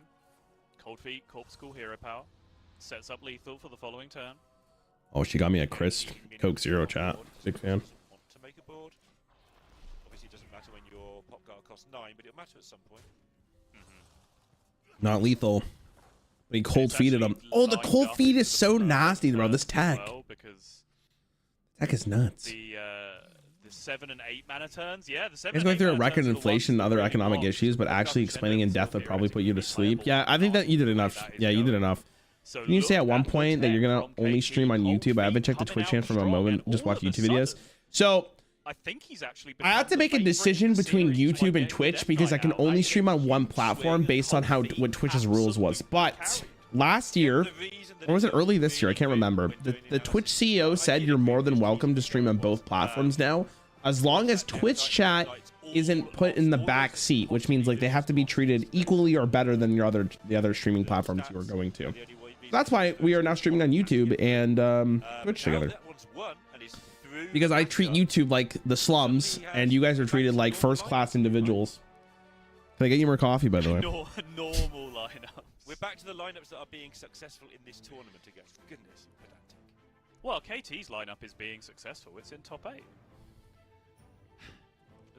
Cold feet, corpse school, hero power. Sets up lethal for the following turn. Oh, she got me a Chris Coke Zero chat. Big fan. Want to make a board? Obviously, it doesn't matter when your pop guard costs 9, but it'll matter at some point. Not lethal. He cold feeded him. Oh, the cold feed is so nasty, bro. This tech. Because tech is nuts. The The 7 and 8 mana turns, yeah. The 7 He's and going 8 through a mana record turns are the inflation and ones other that economic really issues, but pop. actually explaining in depth would probably put you to sleep. Yeah, I think that you did enough. That is Yeah, you did going. enough. So Can you say at one the point that you're tech gonna from only KT, stream on Cold YouTube? I haven't Feet checked the coming Twitch channel out for a strong, moment. and Just all watch of a YouTube videos. sudden, So I think he's actually I had to make a decision between YouTube and Twitch because I can only stream on one platform based on how what Twitch's rules was. But last year, or was it early this year? I can't remember. The Twitch CEO said you're more than welcome to stream on both platforms now, as long as Twitch chat isn't put in the back seat, which means like they have to be treated equally or better than the other streaming platforms you are going to. So that's why we are now streaming on YouTube and Twitch together. Because I treat YouTube like the slums, and you guys are treated like first-class individuals. Can I get you more coffee, by the way? normal lineup. We're back to the lineups that are being successful in this tournament again. Goodness, pedantic. Well, KT's lineup is being successful. It's in top 8. I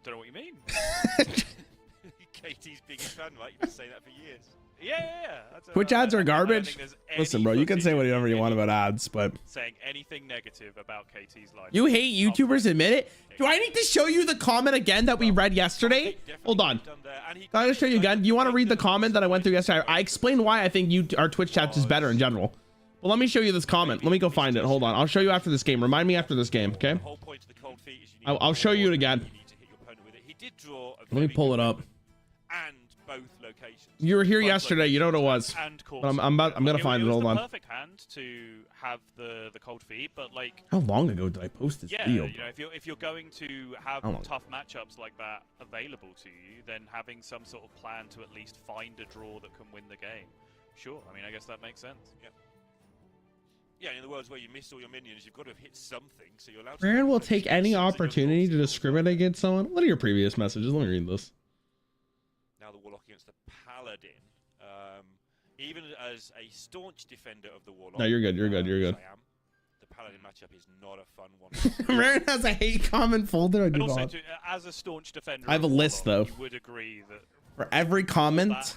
don't know what you mean. KT's biggest fan, right? You've been saying that for years. Yeah. Twitch ads are garbage. Listen, bro, you can say whatever you want about ads, but saying anything negative about KT's lineup. you hate YouTubers, admit it. Do I need to show you the comment again that we read yesterday? Hold on. I'm gonna show you again. Do you want to read the comment that I went through yesterday? I explained why I think our Twitch chat is better in general. Well, let me show you this comment. Let me go find it. Hold on. I'll show you after this game. Remind me after this game, okay? I'll show you it again. Let me pull it up. And both locations. You were here yesterday. You know what it was. But I'm gonna find it. Hold on. Perfect hand to have the cold feet, but like how long ago did I post this video? You know, if you're going to have tough matchups like that available to you, then having some sort of plan to at least find a draw that can win the game. Sure. I mean, I guess that makes sense. Yeah. Yeah, in the worlds where you missed all your minions, you've got to have hit something, so you're allowed to... Rarran will take any opportunity to discriminate against someone. What are your previous messages? Let me read this. Now the Warlock against the Paladin. Even as a staunch defender of the Warlock... No, you're good, you're good, you're good. The Paladin matchup is not a fun one. Rarran has a hate comment folder. I do also, not. as a staunch defender I have a list, though. You would agree that... For every comment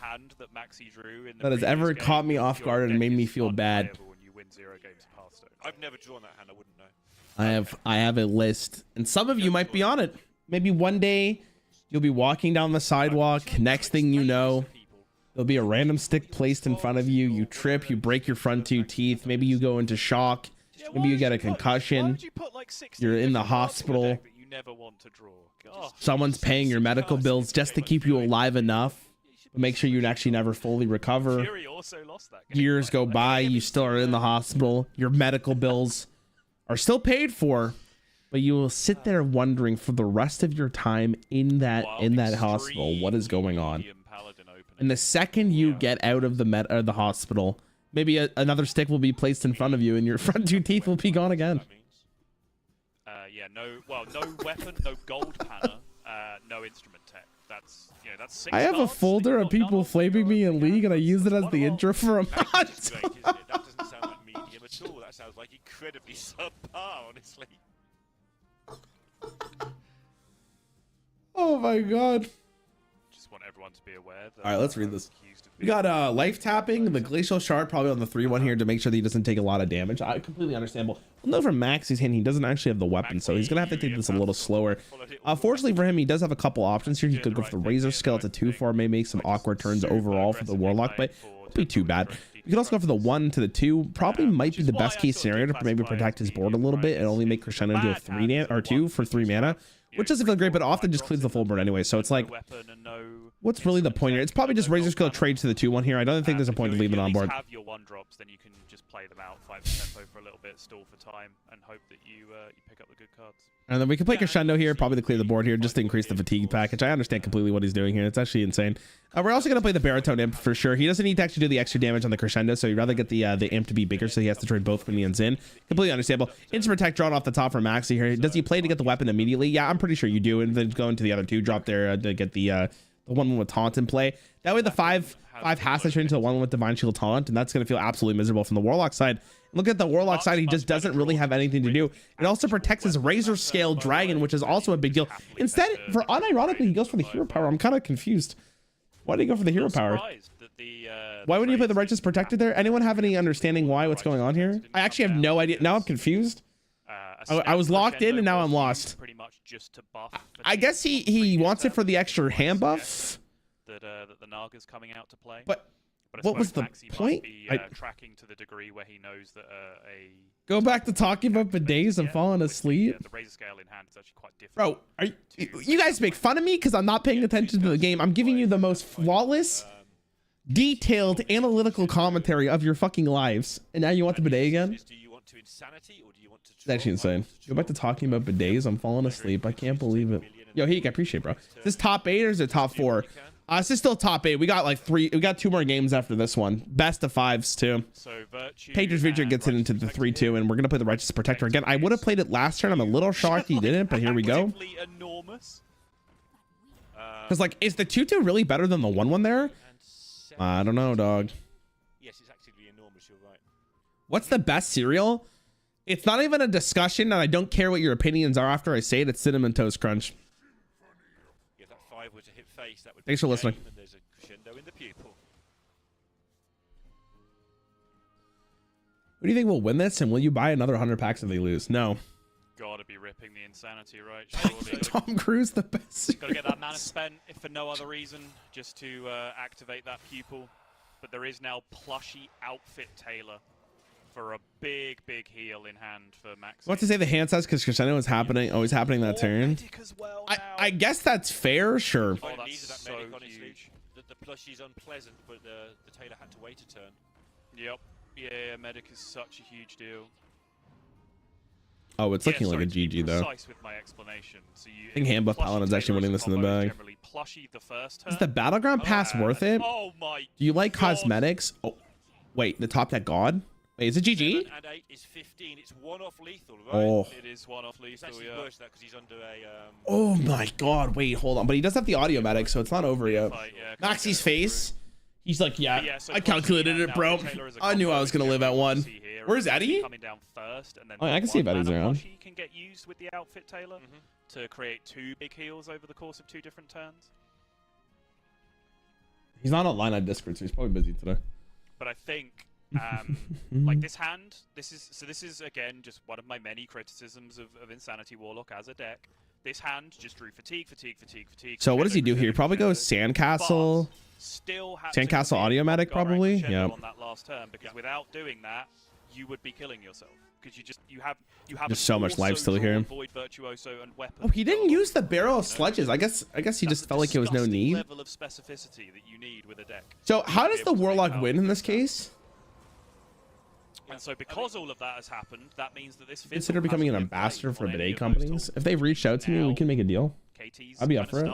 that has ever caught me off guard and made me feel bad... I've never drawn that hand, I wouldn't know. I have a list, and some of you might be on it. Maybe one day you'll be walking down the sidewalk. Next thing you know, there'll be a random stick placed in front of you. You trip, you break your front 2 teeth. Maybe you go into shock. Maybe you get a concussion. You're in the hospital. Someone's paying your medical bills just to keep you alive enough. Make sure you actually never fully recover. Years go by, you still are in the hospital. Your medical bills are still paid for, but you will sit there wondering for the rest of your time in that hospital what is going on. And the second you get out of the hospital, maybe another stick will be placed in front of you, and your front 2 teeth will be gone again. No weapon, no gold panna, no instrument tech. That's 6 I have a folder of people flaming me in League, and I use it as the intro for a month. That doesn't sound like medium at all. That sounds like incredibly subpar, honestly. Oh my god. Just want everyone to be aware that... Alright, let's read this. We got life tapping, the glacial shard probably on the 3-1 here to make sure that he doesn't take a lot of damage. Completely understandable. Well, no, from Maxi's hand, he doesn't actually have the weapon, so he's gonna have to take this a little slower. Fortunately for him, he does have a couple options here. He could go for the Razor Scale. It's a 2-4, may make some awkward turns overall for the Warlock, but won't be too bad. You could also go for the 1 to the 2. Probably might be the best case scenario to maybe protect his board a little bit and only make Crescendo do a 2 for 3 mana, which doesn't feel great, but often just cleans the full board anyway. So it's like, what's really the point here? It's probably just Razor Scale trade to the 2-1 here. I don't think there's a point to leave it on board. Have your 1-drops, then you can just play them out 5 tempo for a little bit, stall for time, and hope that you pick up the good cards. And then we can play Crescendo here, probably to clear the board here, just to increase the fatigue package. I understand completely what he's doing here. It's actually insane. We're also going to play the Baritone Imp for sure. He doesn't need to actually do the extra damage on the Crescendo, so he'd rather get the Imp to be bigger, so he has to trade both minions in. Completely understandable. Instant Protect drawn off the top for Maxi here. Does he play to get the weapon immediately? Yeah, I'm pretty sure you do, and then go into the other 2 drop there to get the 1-1 with Taunt in play. That way the 5 has to turn into a 1-1 with Divine Shield Taunt, and that's going to feel absolutely miserable from the Warlock side. Look at the Warlock side, he just doesn't really have anything to do. It also protects his Razor Scale Dragon, which is also a big deal. Instead, unironically, he goes for the Hero Power. I'm kind of confused. Why did he go for the Hero Power? Why wouldn't you play the Righteous Protector there? Anyone have any understanding why, what's going on here? I actually have no idea. Now I'm confused. I was locked in and now I'm lost. Pretty much just to buff. I guess he wants it for the extra hand buff. That the Naga's coming out to play. But what was the point? Tracking to the degree where he knows that go back to talking about bidets and falling asleep. The razor scale in hand is actually quite different. Bro, you guys make fun of me because I'm not paying attention to the game. I'm giving you the most flawless, detailed, analytical commentary of your fucking lives, and now you want the bidet again? It's actually insane. Go back to talking about bidets. I'm falling asleep. I can't believe it. Yo, Heek, I appreciate it, bro. Is this top 8 or is it top 4? This is still top 8. We got like 3. We got 2 more games after this one. Best of 5s too. Patriots Victor gets it into the 3-2, and we're gonna play the Righteous Protector again. I would have played it last turn. I'm a little shocked he didn't, but here we go. Because like, is the 2-2 really better than the 1-1 there? I don't know, dog. Yes, it's actually enormous. You're right. What's the best cereal? It's not even a discussion, and I don't care what your opinions are after I say it. It's Cinnamon Toast Crunch. If that 5 were to hit face, that would Thanks for listening. And there's a crescendo in the pupil. Who do you think will win this, and will you buy another 100 packs if they lose? No. Gotta be ripping the insanity, right? Surely. Tom Cruise, the best. Gotta get that mana spent, if for no other reason, just to activate that pupil. But there is now Plushy Outfit Taylor for a big heal in hand for Max. What to say the hand size because Crescendo is happening, always happening that turn. Well I guess that's fair, sure. Oh, that's so huge. The Plushie's unpleasant, but the Taylor had to wait a turn. Yep. Yeah, medic is such a huge deal. Oh, it's looking like a GG though. With my explanation. So I think Hand Buff Paladin's actually winning this in the bag. Plushy the first turn. Is the Battleground Pass worth it? Oh my Do you like cosmetics? Oh, wait, the top deck God? Wait, is it GG? 7 and 8 is 15. It's 1-off lethal, right? Oh. It is 1-off lethal. It's actually worse than that because he's under a. Oh my God! Wait, hold on. But he does have the audio medic, so it's not over yet. Maxie's face. He's like, yeah, so I calculated it, bro. I knew I was gonna live at 1. Where's Eddie? Coming down first, and then oh, I can see if Eddie's around. He can get used with the outfit Taylor to create 2 big heals over the course of 2 different turns. He's not online on Discord, so he's probably busy today. But I think, like this hand, this is again just one of my many criticisms of Insanity Warlock as a deck. This hand just drew fatigue. So what does he do here? He probably goes Sandcastle. Sandcastle Audiomatic, probably. Yeah. On that last turn, because without doing that, you would be killing yourself. Because you have just so much life still here. Void Virtuoso and weapon. Oh, he didn't use the barrel of sledges. I guess he just felt like there was no need. Level of specificity that you need with a deck. So how does the Warlock win in this case? And so because all of that has happened, that means that this consider becoming an ambassador for bidet companies. If they've reached out to me, we can make a deal. I'd be up for it.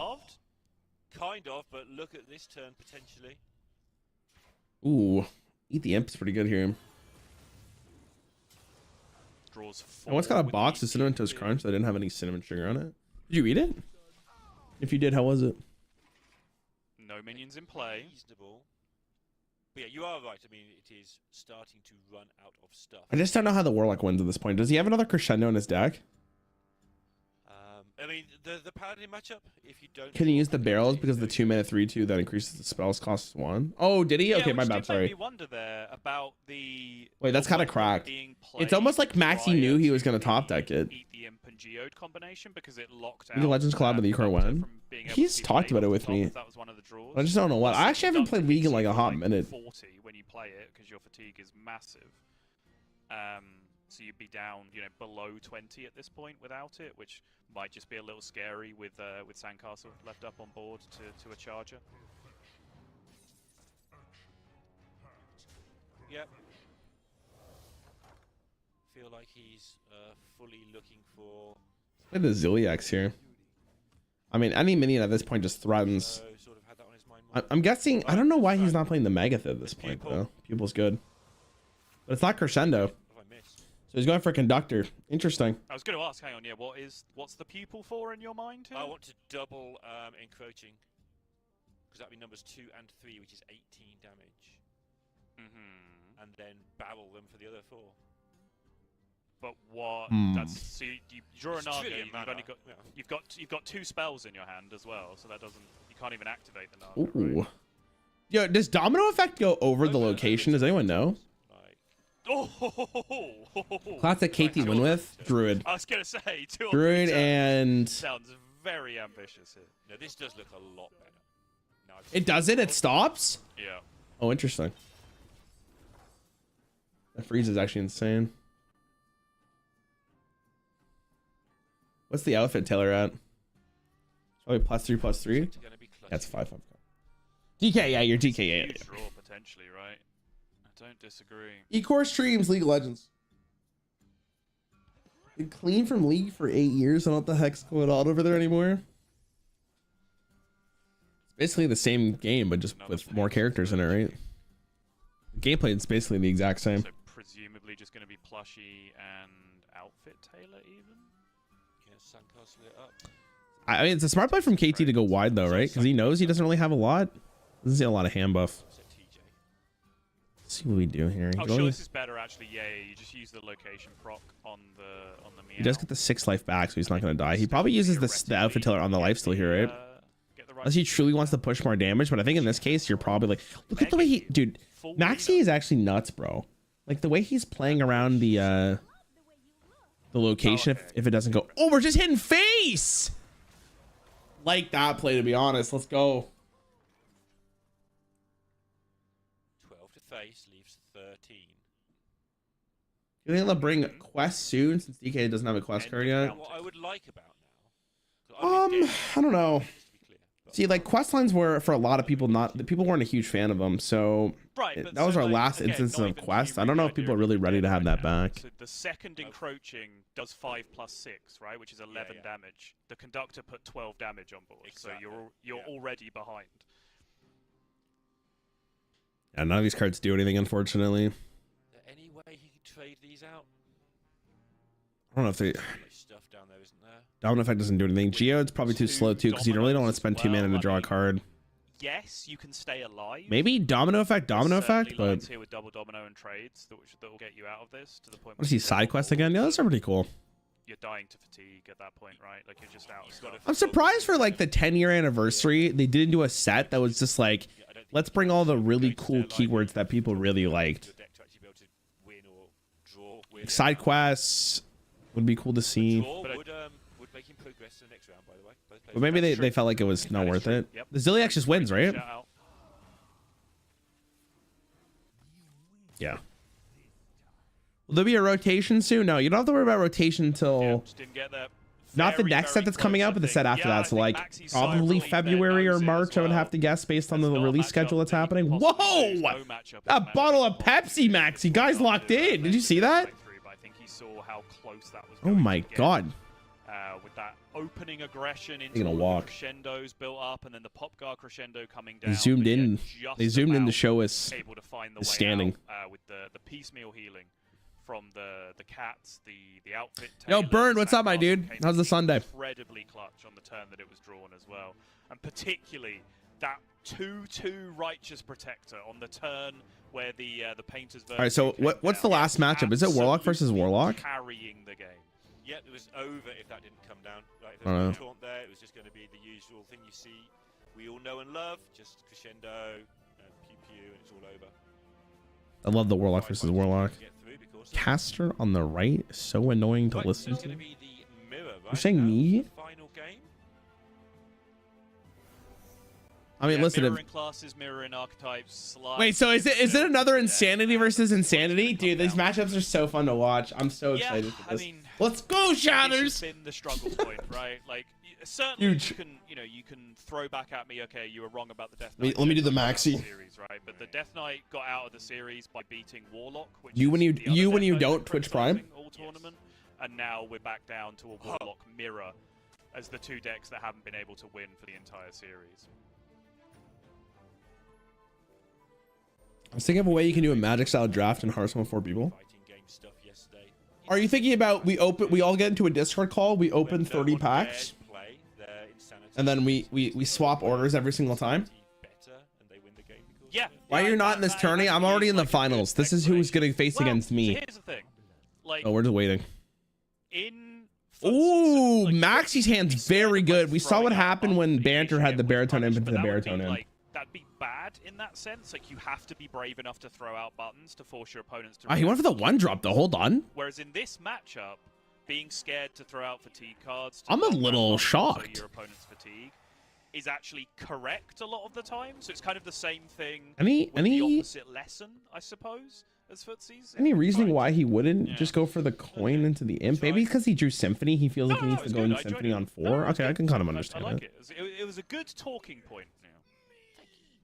Kind of, but look at this turn potentially. Ooh, eat the imp's pretty good here. Draws I once got a box of Cinnamon Toast Crunch that didn't have any cinnamon sugar on it. Did you eat it? If you did, how was it? No minions in play. Reasonable. But yeah, you are right. I mean, it is starting to run out of stuff. I just don't know how the Warlock wins at this point. Does he have another Crescendo in his deck? I mean, the Paladin matchup, if you don't... Can he use the barrels because the 2-mana 3/2 that increases the spell's cost 1? Oh, did he? Okay, my bad, sorry. Me wonder there about the wait, that's kind of cracked. It's almost like Maxie knew he was going to top deck it. Eat the Imp and Geode combination because it locked out. Legends collab with Ikor when? He's talked about it with me. That was one of the draws. I just don't know what. I actually haven't played League in like a hot minute. 40 when you play it because your fatigue is massive. So you'd be down, below 20 at this point without it, which might just be a little scary with Sandcastle left up on board to a charger. Yep. Feel like he's fully looking for... Look at the Ziliax here. I mean, any minion at this point just threatens. Sort of had that on his mind. I'm guessing... I don't know why he's not playing the Megath at this point, though. Pupil's good. But it's not Crescendo. So he's going for Conductor. Interesting. I was going to ask, hang on, what's the Pupil for in your mind here? I want to double encroaching. Because that'd be numbers 2 and 3, which is 18 damage. And then barrel them for the other 4. But what? That's so you draw a Naga. You've got 2 spells in your hand as well, so that doesn't. You can't even activate the Naga. Ooh. Right? Yo, does Domino Effect go over the location? Does anyone know? Class that KT win with Druid. I was gonna say Druid and sounds very ambitious here. No, this does look a lot better. No, it doesn't. It stops. Yeah. Oh, interesting. That freeze is actually insane. What's the outfit Taylor at? Probably +3/+3. That's 5/5. DK, yeah, you're DK. Yeah, yeah. Draw potentially, right? I don't disagree. Ecore streams League of Legends. Been clean from League for 8 years. I don't know what the heck's going on over there anymore. It's basically the same game, but just with more characters in it, right? The gameplay is basically the exact same. So presumably just going to be plushie and outfit Taylor even? Yeah, Sandcastle it up. I mean, it's a smart play from KT to go wide though, right? Because he knows he doesn't really have a lot. Doesn't see a lot of hand buff. Let's see what we do here. Oh, sure, this is better actually. Yeah, you just use the location proc on the meow. He does get the 6 life back, so he's not going to die. He probably uses the outfit tiller on the lifesteal here, right? Unless he truly wants to push more damage, but I think in this case, you're probably like, look at the way he, dude, Maxi is actually nuts, bro. Like the way he's playing around the location if it doesn't go. Oh, we're just hitting face. Like that play, to be honest. Let's go. 12 to face leaves 13. You think they'll bring quest soon since DK doesn't have a quest card yet? What I would like about now. I don't know. See, like quest lines were for a lot of people people weren't a huge fan of them, so right, that was our last instance of quest. I don't know if people are really ready to have that back. So the second encroaching does 5+6, right, which is 11 damage. The conductor put 12 damage on board, exactly. So you're already behind. Yeah, none of these cards do anything, unfortunately. Is there any way he can trade these out? I don't know if they. Stuff down there, isn't there? Domino effect doesn't do anything. Geode's probably too slow too, because you really don't want to spend 2 mana to draw a card. Yes, you can stay alive. Maybe domino effect, but here with double domino and trades that will get you out of this to the point. Want to see side quest again? Yeah, those are pretty cool. You're dying to fatigue at that point, right? Like you're just out. I'm surprised for like the 10-year anniversary, they didn't do a set that was just like, let's bring all the really cool keywords that people really liked. Like side quests would be cool to see. Would make him progress to the next round, by the way. But maybe they felt like it was not worth it. The Zilliax just wins, right? Yeah. Will there be a rotation soon? No, you don't have to worry about rotation until not the next set that's coming out, but the set after that. So like probably February or March, I would have to guess based on the release schedule that's happening. Whoa! A bottle of Pepsi, Max. You guys locked in. Did you see that? Oh my god. With that opening aggression into walk. crescendos built up, and then the pop guard crescendo coming They down. zoomed in. They zoomed in to show us able to find the way standing out, with the piecemeal healing from the cats, the outfit. Yo, Burn, what's up, my dude? How's the Sunday? Incredibly clutch on the turn that it was drawn as well, and particularly that 2/2 righteous protector on the turn where the painters. All right, so what's the last matchup? Is it Warlock versus Warlock? Carrying the game. Yeah, it was over if that didn't come down. Like, if there was no taunt there, it was just going to be the usual thing you see. We all know and love, just crescendo, pew pew, and it's all over. I love the Warlock versus Warlock. Caster on the right is so annoying to listen to. You're saying me? I mean, listen. Mirroring classes, mirroring archetypes. Wait, so is it another Insanity versus Insanity? Dude, these matchups are so fun to watch. I'm so excited for this. Let's go, Shatters! It's been the struggle point, right? Like, certainly you can throw back at me. Okay, you were wrong about the Death Knight. Let me do the Maxi series, right? But the Death Knight got out of the series by beating Warlock. Which when you don't Twitch Prime. All tournament, and now we're back down to a Warlock mirror as the two decks that haven't been able to win for the entire series. I was thinking of a way you can do a Magic style draft in Hearthstone with 4 people. Are you thinking about we all get into a Discord call, we open 30 packs, and then we swap orders every single time? Yeah. Why you're not in this tourney? I'm already in the finals. This is who's going to face against me. So here's the thing. Like, we're just waiting. Ooh, Maxi's hand's very good. We saw what happened when Banter had the Baritone Imp into the Baritone Imp. That be bad in that sense. Like, you have to be brave enough to throw out buttons to force your opponents to... He went for the 1-drop though, hold on. Whereas in this matchup, being scared to throw out fatigue cards... I'm a little shocked. So your opponent's fatigue is actually correct a lot of the time. So it's kind of the same thing Any the opposite lesson, I suppose, as footsies. Any reasoning why he wouldn't just go for the coin into the imp? Maybe because he drew Symphony, he feels like he needs to go into Symphony on 4. Okay, I can kind of understand I like it. It was a good talking point. Yeah.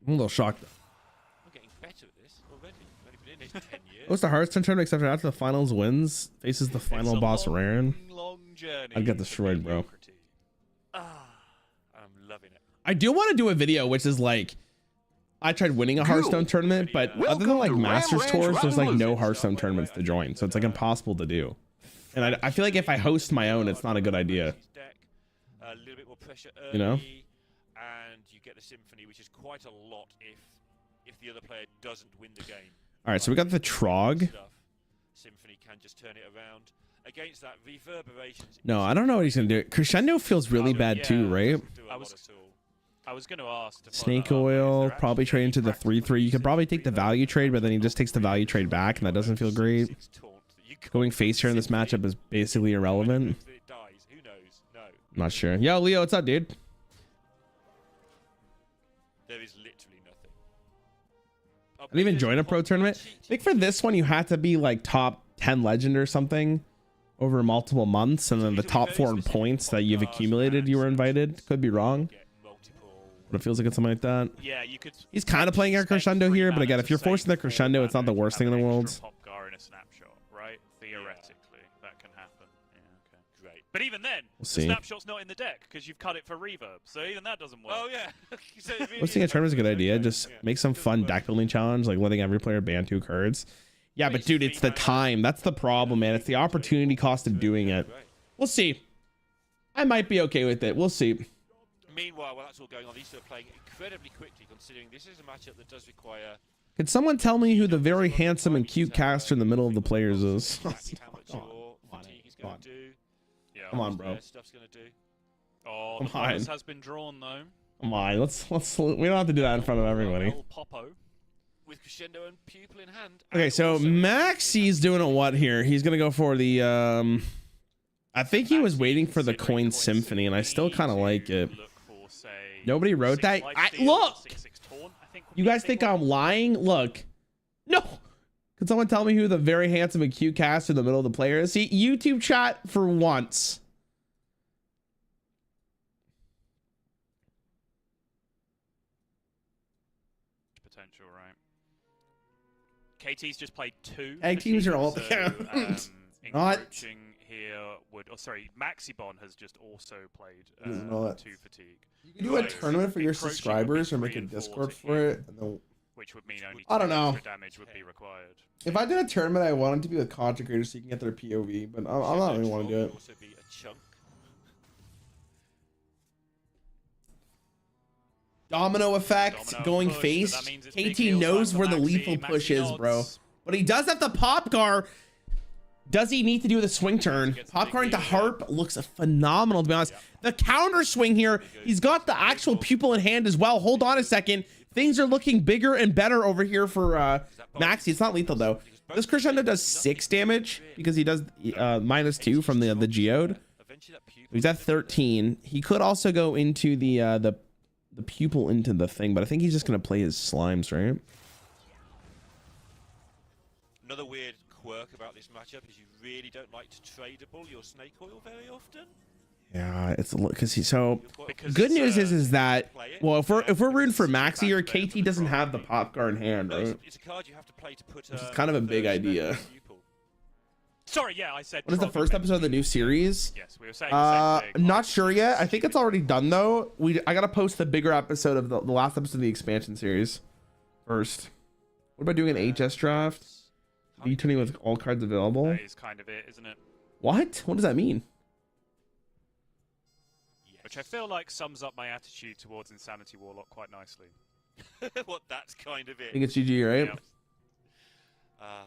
I'm a little shocked. I'm getting better at this already. I've only been in this 10 years. What's the Hearthstone tournament except for after the finals wins? Faces the final boss, Rarran. Long journey. I'd get destroyed, bro. I'm loving it. I do want to do a video which is like, I tried winning a Hearthstone tournament, but other than like Masters tours, there's like no Hearthstone tournaments to join, so it's like impossible to do. And I feel like if I host my own, it's not a good idea. A little bit more pressure early, You know? And you get the Symphony, which is quite a lot if the other player doesn't win the game. All right, so we got the Trog. Symphony can just turn it around. Against that, reverberations. No, I don't know what he's gonna do. Crescendo feels really bad too, right? I was going to ask. Snake Oil, probably trade into the 3/3. You could probably take the value trade, but then he just takes the value trade back, and that doesn't feel great. Going face here in this matchup is basically irrelevant. I'm not sure. Yo, Leo, what's up, dude? There is literally nothing. I didn't even join a pro tournament. I think for this one, you have to be like top 10 legend or something over multiple months, and then the top 4 in points that you've accumulated, you were invited. Could be wrong, but it feels like it's something like that. Yeah, you could. He's kind of playing a crescendo here, but again, if you're forcing the crescendo, it's not the worst thing in the world. Popgar in a snapshot, right? Theoretically, that can happen. Yeah, okay, great. But even then, the snapshot's not in the deck because you've cut it for reverb, so even that doesn't work. Oh yeah. Hosting a tournament is a good idea. Just make some fun deck building challenge, like letting every player ban 2 cards. Yeah, but dude, it's the time. That's the problem, man. It's the opportunity cost of doing it. We'll see. I might be okay with it. We'll see. Meanwhile, while that's all going on, these two are playing incredibly quickly, considering this is a matchup that does require... Could someone tell me who the very handsome and cute caster in the middle of the players is? Come on, bro. Oh, the bonus has been drawn, though. Come on, let's. We don't have to do that in front of everybody. With crescendo and pupil in hand. Okay, so Maxi's doing a what here? He's gonna go for the I think he was waiting for the coin symphony, and I still kind of like it. Nobody wrote that. Look, you guys think I'm lying? Look, no. Could someone tell me who the very handsome and cute caster in the middle of the player is? See, YouTube chat for once. Potential, right? KT's just played 2. Egg teams are all encroaching here would. Oh, sorry, Maxibon has just also played 2 fatigue. You can do a tournament for your subscribers or make a Discord for it, and then, which would mean only I don't know. Damage would be required. If I did a tournament, I want it to be with content creators so you can get their POV, but I'm not really want to do it. Domino effect, going face. KT knows where the lethal push is, bro. But he does have the pop guard. Does he need to do the swing turn? Pop guard into harp looks phenomenal, to be honest. The counter swing here, he's got the actual pupil in hand as well. Hold on a second. Things are looking bigger and better over here for Maxi. It's not lethal though. This crescendo does 6 damage because he does -2 from the geode. He's at 13. He could also go into the pupil into the thing, but I think he's just gonna play his slimes, right? Another weird quirk about this matchup is you really don't like to tradable your snake oil very often. Yeah, it's a because he's so. Good news is that, well, if we're rooting for Maxi or KT doesn't have the pop guard in hand, right? It's a card you have to play to put. Which is kind of a big idea. Sorry, yeah, I said. What is the first episode of the new series? Yes, we were saying the same thing. I'm not sure yet. I think it's already done though. I gotta post the bigger episode of the last episode of the expansion series first. What about doing an HS draft? E-turning with all cards available. That is kind of it, isn't it? What? What does that mean? Which I feel like sums up my attitude towards Insanity Warlock quite nicely. What? That's kind of it. I think it's GG, right? Yeah.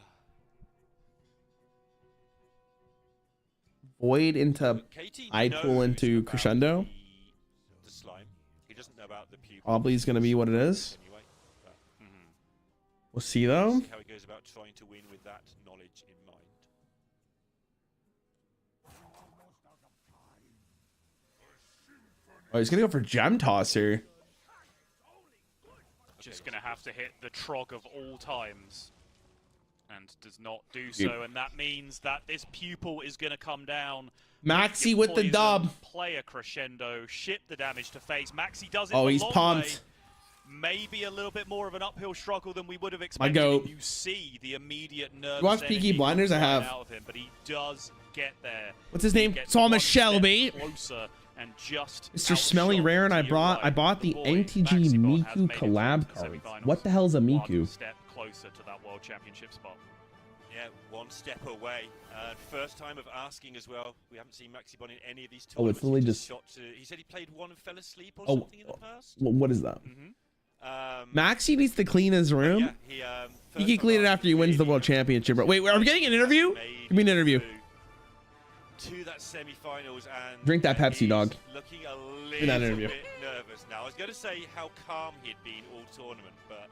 Void into Ipool into Crescendo. The slime. He doesn't know about the pupil. Probably is going to be what it is. Anyway. We'll see though. See how he goes about trying to win with that knowledge in mind. Oh, he's gonna go for Gem Tosser. Just gonna have to hit the Trog of all times. And does not do so, and that means that this pupil is gonna come down. Maxi with the dub. Play a crescendo, ship the damage to face. Maxi does it. Oh, the he's long pumped. way. Maybe a little bit more of an uphill struggle than we would have expected. goat. You see the immediate nerves. Watch Peaky Blinders. I have. Out of him, but he does get there. What's his name? Thomas Shelby. Closer and just Mr. Smelly Rarran. I bought the NTG Miku collab cards. What the hell is a Miku? Step closer to that World Championship spot. Yeah, one step away. First time of asking as well. We haven't seen Maxi Bon in any of these tournaments. Oh, it's literally just. He said he played one and fell asleep or Oh, something in the past. what is that? Maxi needs to clean his room. Yeah, He can clean it after he wins the World Championship. Bro. Wait, are we getting an interview? Give me an interview. To that semi-finals and Drink that Pepsi, dog. Looking a Give me that little interview. bit nervous now. I was going to say how calm he'd been all tournament, but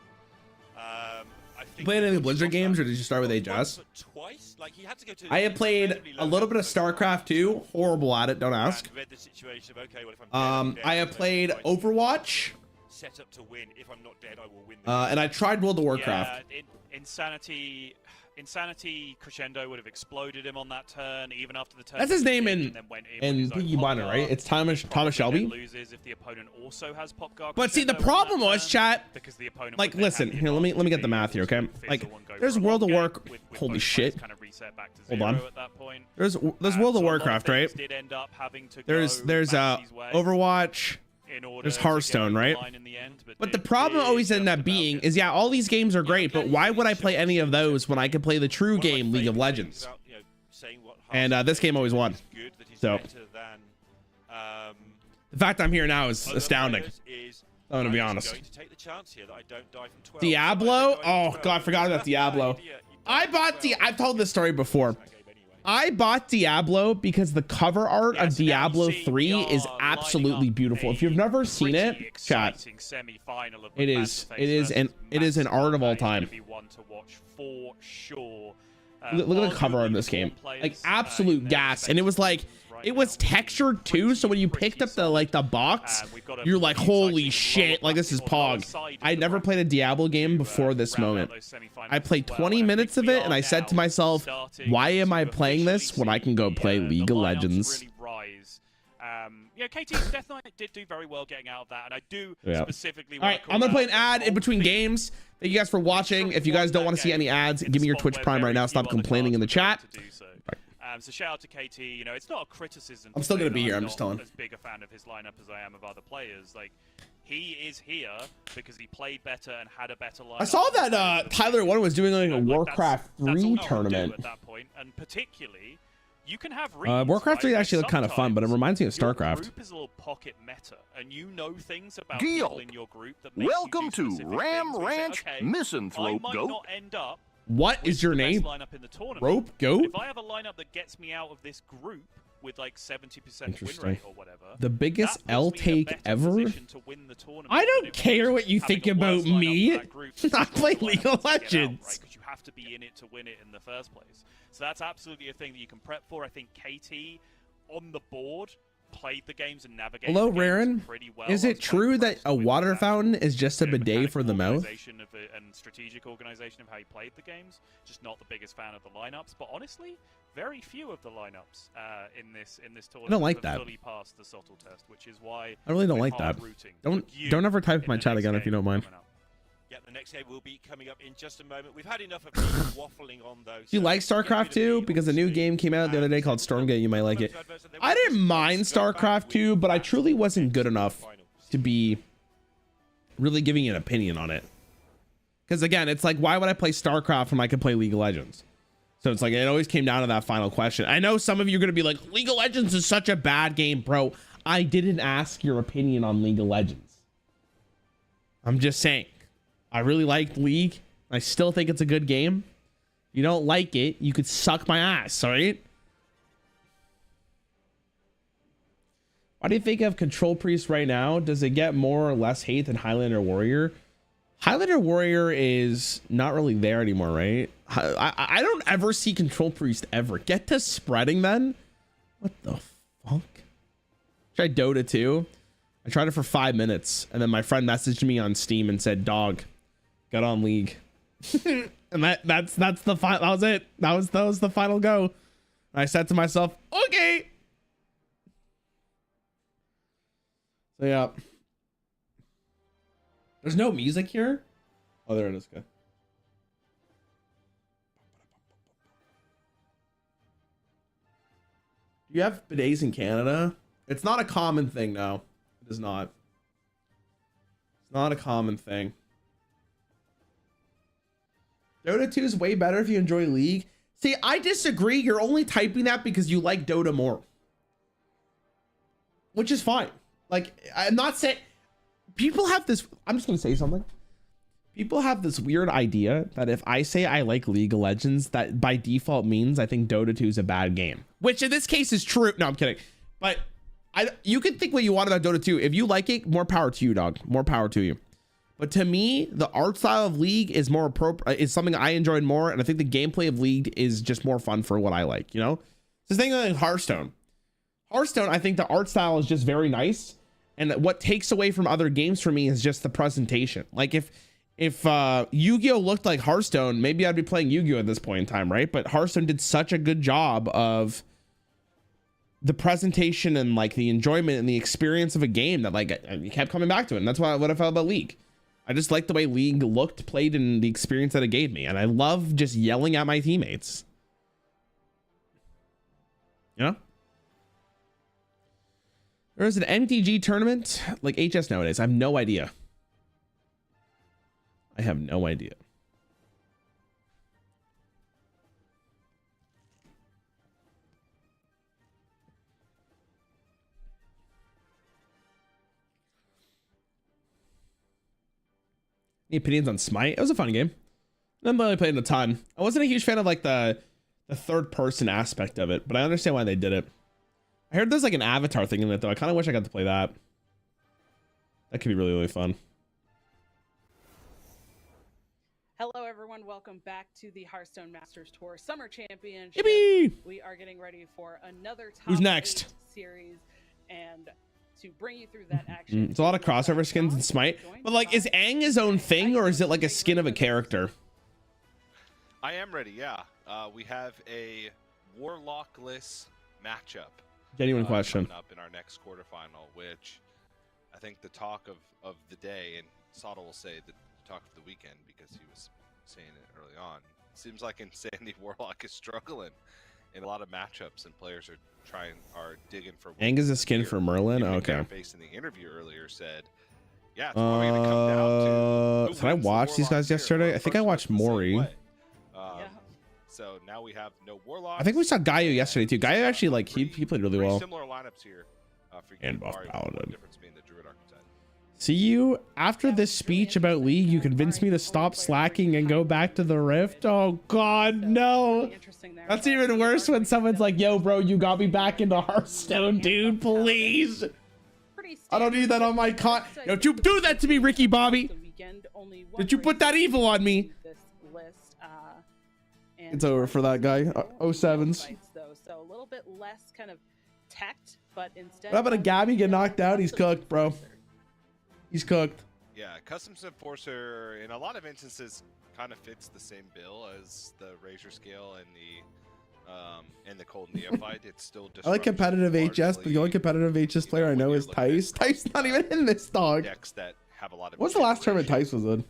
I think You played any Blizzard games, or did you start with HS? Twice. Like he had to go to I have played a little bit of StarCraft 2. Horrible at it. Don't ask. Read the situation of, okay, well, if I'm dead, I have played Overwatch. Set up to win. If I'm not dead, I will win. And I tried World of Warcraft. Yeah, Insanity Crescendo would have exploded him on that turn, even after the turn. That's his name in Piggy Blinder, right? It's Thomas Shelby. Loses if the opponent also has Pop Guard But see, the Crescendo on problem that was, turn, chat. because the opponent Like, would then listen have here. Let me get the math here, okay? Fizzle Like, and go there's for a World of long Warcraft. game with Holy both shit. players kind of reset back to Hold zero on. at that point. There's World of So a lot of Warcraft, things right? did end up having to There's go Maxi's way Overwatch. in order There's to get Hearthstone, over the right? line in the end, But the it problem did always just ended up about being get is, yeah, all these games are great, but why would I play any of those when I could play the true game, League of Legends? And this game always won. So the fact I'm here now is astounding. I'm gonna be honest. Diablo? Oh god, I forgot about Diablo. I've told this story before. I bought Diablo because the cover art of Diablo 3 is absolutely beautiful. If you've never seen it, chat. It is an art of all time. Look at the cover art of this game. Like absolute gas. And it was like, it was textured too, so when you picked up the box, you're like, holy shit, like this is Pog. I never played a Diablo game before this moment. I played 20 minutes of it and I said to myself, why am I playing this when I can go play League of Legends? Yeah, KT definitely did do very well getting out of that, and I do specifically. All right, I'm gonna play an ad in between games. Thank you guys for watching. If you guys don't want to see any ads, give me your Twitch Prime right now. Stop complaining in the chat. So shout out to KT. You know, it's not a criticism. I'm still gonna be here. I'm just telling. As big a fan of his lineup as I am of other players. Like, he is here because he played better and had a better lineup. I saw that Tyler One was doing like a Warcraft 3 tournament. At that point, and particularly, you can have Warcraft 3 actually looked kind of fun, but it reminds me of your StarCraft. Group is a little pocket meta, and you know things about Gil, people in your group that makes welcome you do to specific Ram things where you say, Ranch okay, Misanthrope I might Goat. not end up What with is your the best name? lineup in the tournament. Rope Goat? If I have a lineup that gets me out of this group with like 70% win Interesting. rate or whatever, The biggest that L puts me in a take better ever? position to win the tournament I than don't if care what you having think a about worse lineup me. for that group that's I not play the League lineup of to get out, Legends. right? 'Cause you have to be in it to win it in the first place. So that's absolutely a thing that you can prep for. I think KT on the board played the games and navigated Hello, the games Rarran. pretty well. Is I it was quite true that impressed a with water that fountain is just a bidet for the mouth? organization and strategic organization of how he played the games. Just not the biggest fan of the lineups, but honestly, very few of the lineups in this tournament don't like have that. fully passed the subtle test, which is why I really don't we're like that. hard rooting Don't for you ever type in my the chat next again if you game don't mind. coming up. Yeah, the next game will be coming up in just a moment. We've had enough of me waffling on those. Do you like StarCraft 2? Because a new game came out the other day called Stormgate. You might like it. I didn't mind StarCraft 2, but I truly wasn't good enough to be really giving an opinion on it. Because again, it's like, why would I play StarCraft when I could play League of Legends? So it's like, it always came down to that final question. I know some of you are going to be like, League of Legends is such a bad game, bro. I didn't ask your opinion on League of Legends. I'm just saying. I really liked League. I still think it's a good game. If you don't like it, you could suck my ass, all right? Why do you think of Control Priest right now? Does it get more or less hate than Highlander Warrior? Highlander Warrior is not really there anymore, right? I don't ever see Control Priest ever. Get to spreading then? What the fuck? Tried Dota 2. I tried it for 5 minutes, and then my friend messaged me on Steam and said, "Dog, get on League." And that's the final. That was it. That was the final go. And I said to myself, "Okay." So yeah. There's no music here. Oh, there it is. Good. Do you have bidets in Canada? It's not a common thing, no. It is not. It's not a common thing. Dota 2 is way better if you enjoy League. See, I disagree. You're only typing that because you like Dota more. Which is fine. Like, I'm not saying... People have this... I'm just going to say something. People have this weird idea that if I say I like League of Legends, that by default means I think Dota 2 is a bad game. Which in this case is true. No, I'm kidding. But you can think what you want about Dota 2. If you like it, more power to you, dog. More power to you. But to me, the art style of League is more appropriate. Is something I enjoyed more, and I think the gameplay of League is just more fun for what I like. You know, it's the thing like Hearthstone. Hearthstone, I think the art style is just very nice, and what takes away from other games for me is just the presentation. Like if Yu-Gi-Oh looked like Hearthstone, maybe I'd be playing Yu-Gi-Oh at this point in time, right? But Hearthstone did such a good job of the presentation and like the enjoyment and the experience of a game that like I kept coming back to it. And that's what I felt about League. I just like the way League looked, played, and the experience that it gave me. And I love just yelling at my teammates. You know? There is an MTG tournament like HS nowadays. I have no idea. I have no idea. Any opinions on Smite? It was a fun game. I haven't really played it a ton. I wasn't a huge fan of like the third person aspect of it, but I understand why they did it. I heard there's like an avatar thing in it though. I kind of wish I got to play that. That could be really, really fun. Hello everyone, welcome back to the Hearthstone Masters Tour Summer Championship. Yippee! We are getting ready for another top Who's next? series, and to bring you through that action. It's a lot of crossover skins in Smite, but like, is Aang his own thing, or is it like a skin of a character? I am ready, yeah. We have a Warlockless matchup. Genuine question. Coming up in our next quarterfinal, which I think the talk of the day, and Sada will say the talk of the weekend because he was saying it early on. Seems like Insanity Warlock is struggling in a lot of matchups, and players are digging for. Aang is a skin for Merlin. Okay. Face in the interview earlier said, "Yeah, it's probably gonna come down to." Did I watch these guys yesterday? I think I watched Mori. So now we have no Warlock. I think we saw Gaio yesterday too. Gaio actually like he played really well. Similar lineups here. And buff Paladin. Difference being the Druid archetype. See you after this speech about League. You convinced me to stop slacking and go back to the Rift. Oh God, no! That's even worse when someone's like, "Yo, bro, you got me back into Hearthstone, dude. Please." I don't need that on my con. Don't you do that to me, Ricky Bobby? Did you put that evil on me? It's over for that guy. 07s. So a little bit less kind of tact, but instead. What about a Gabby get knocked out? He's cooked, bro. He's cooked. Yeah, Customs Enforcer in a lot of instances kind of fits the same bill as the Razor Scale and the Cold Neophyte. It's still I like competitive HS, but the only competitive HS player I know is Tice. Tice's not even in this, dog. Decks that have a lot of. What's the last tournament Tice was in?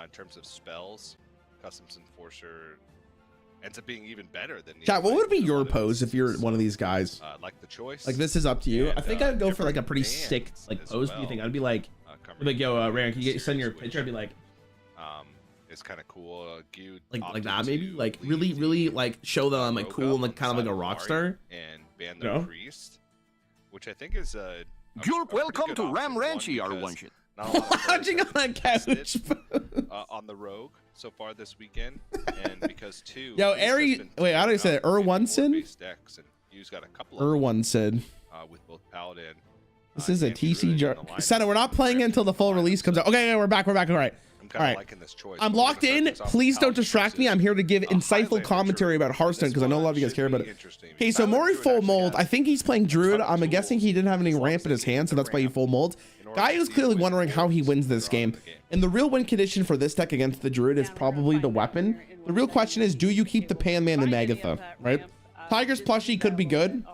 In terms of spells, Customs Enforcer ends up being even better than. Chat, what would be your pose if you're one of these guys? Like the choice. Like this is up to you. And, I think I'd go for like a pretty sick like pose. What do you think? I'd be like, yo, Rarran, can you send your picture? I'd be like, it's kind of cool. Like that maybe, like really like show that I'm like cool and like kind of like a rock star. And ban the priest, which I think is a. You're welcome to Ram Ranchy, Arwanshit. Watching on that couch on the Rogue so far this weekend, and because two. Yo, Ari, wait, how do you say it? Urwunson? Urwunson. With both Paladin. This is a TC jar. Senna, we're not playing it until the full release comes out. Okay, we're back. All right. kind of right. liking this choice. I'm locked in. Please don't distract me. I'm here to give insightful commentary about Hearthstone because I know a lot of you guys care about it. Okay, so Mori full mold. I think he's playing Druid. I'm guessing he didn't have any ramp in his hand, so that's why he full molds. Guy is clearly wondering how he wins this game. And the real win condition for this deck against the Druid is probably the weapon. The real question is, do you keep the Pan Man and Magatha, right? Tiger's plushie could be good,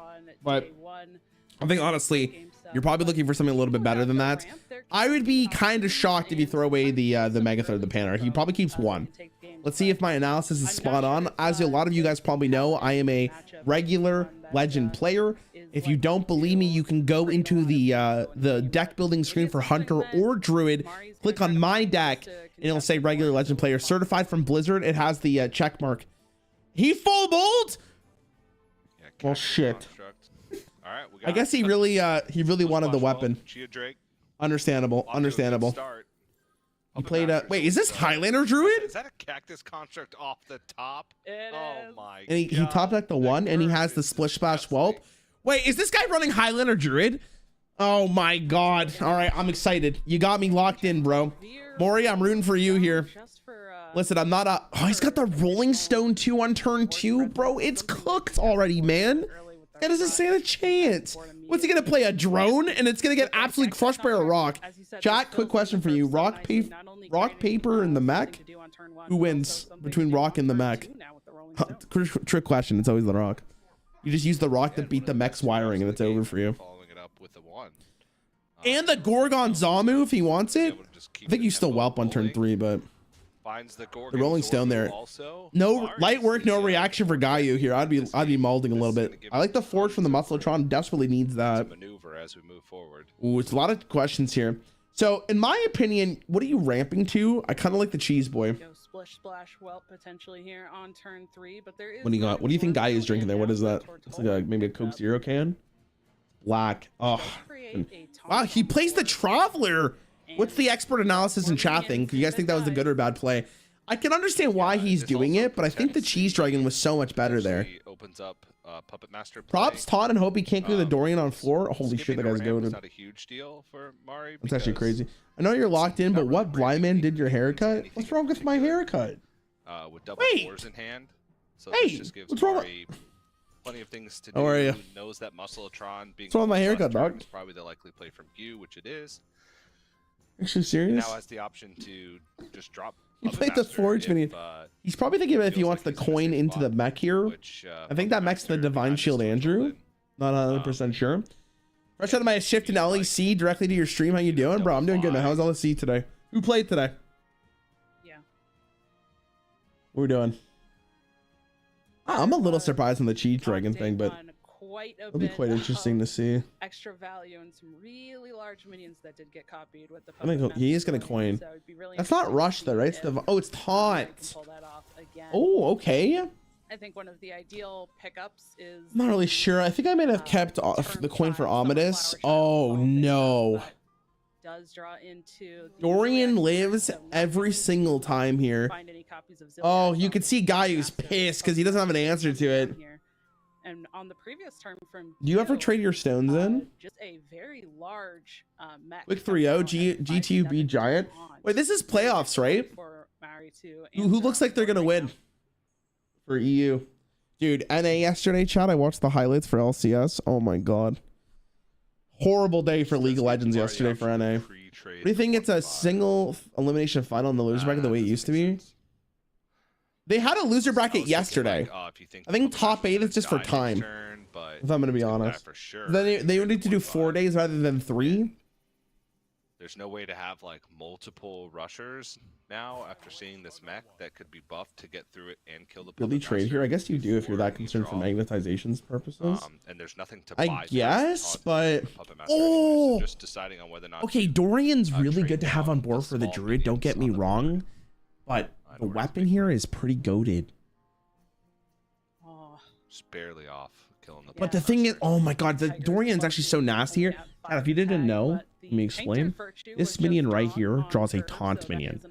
but I think honestly, you're probably looking for something a little bit better than that. I would be kind of shocked if you throw away the Magatha or the Panner. He probably keeps one. Let's see if my analysis is spot on. As a lot of you guys probably know, I am a regular Legend player. If you don't believe me, you can go into the deck building screen for Hunter or Druid, click on my deck, and it'll say regular Legend player, certified from Blizzard. It has the check mark. He full mold? Well, shit. I guess he really wanted the weapon. Understandable. He played wait, is this Highlander Druid? Is that a cactus construct off the top? Oh my god. And he top decked the one, and he has the Splish Splash Whelp. Wait, is this guy running Highlander Druid? Oh my god. All right, I'm excited. You got me locked in, bro. Mori, I'm rooting for you here. Listen, I'm not a... Oh, he's got the Rolling Stone 2 on turn 2, bro. It's cooked already, man. That doesn't stand a chance. What's he gonna play, a drone? And it's gonna get absolutely crushed by a rock. Chat, quick question for you. Rock, paper, and the mech? Who wins between rock and the mech? Trick question. It's always the rock. You just use the rock to beat the mech's wiring and it's over for you. And the Gorgon Zamu if he wants it. I think you still whelp on turn 3, but the Rolling Stone there. No light work, no reaction for Gaio here. I'd be molding a little bit. I like the Forge from the Muscletron. Desperately needs that. Ooh, it's a lot of questions here. So, in my opinion, what are you ramping to? I kind of like the Cheese Boy. Splish Splash Whelp potentially here on turn 3, but there is. What do you got? What do you think Gaio is drinking there? What is that? It's like maybe a Coke Zero can. Black. Oh, wow. He plays the Traveler. What's the expert analysis and chat thing? Do you guys think that was a good or bad play? I can understand why he's doing it, but I think the Cheese Dragon was so much better there. Opens up Puppet Master play. Props Todd and hope he can't clear the Dorian on floor. Holy shit, that guy's goated. Not a huge deal for Mari. That's actually crazy. I know you're locked in, but what blind man did your haircut? What's wrong with my haircut? With double fours in hand. So hey, this just gives what's wrong? Mari plenty of things to do. How are you? Knows that Muscletron being what's wrong with my haircut, dog? Is probably the likely play from you, which it is. Actually serious? Now has the option to just drop. He played the Forge minion. He's probably thinking about if he wants the coin into the mech here. I think that mech's the Divine Shield Andrew. Not 100% sure. Fresh out of my shift in LEC directly to your stream. How you doing, bro? I'm doing good, man. How's LEC today? Who played today? Yeah. What are we doing? I'm a little surprised on the Cheese Dragon thing, but it'll be quite interesting to see. Extra value and some really large minions that did get copied with the. I think he is gonna coin. That's not rush though, right? It's oh, it's taunt. Oh, okay. I think one of the ideal pickups is. I'm not really sure. I think I might have kept the coin for Amadeus. Oh no. Does draw into Dorian lives every single time here. Oh, you can see Gaio's pissed because he doesn't have an answer to it. And on the previous turn from do you ever trade your stones in? Just a very large mech. Quick 3-0 G2B Giant. Wait, this is playoffs, right? Who looks like they're gonna win for EU? Dude, NA yesterday, chat. I watched the highlights for LCS. Oh my god. Horrible day for League of Legends yesterday for NA. What do you think? It's a single elimination final in the loser bracket the way it used to be? They had a loser bracket yesterday. I think top 8 is just for time. If I'm going to be honest. Then they would need to do 4 days rather than 3. There's no way to have like multiple rushers now after seeing this mech that could be buffed to get through it and kill the Really trade here? I guess you do if you're that concerned for magnetization's purposes. And there's nothing to buy. I guess, but oh, just deciding on whether or not. Okay, Dorian's really good to have on board for the Druid. Don't get me wrong, but the weapon here is pretty goated. Just barely off killing the. But the thing is, oh my god, the Dorian's actually so nasty here. God, if you didn't know, let me explain. This minion right here draws a taunt minion.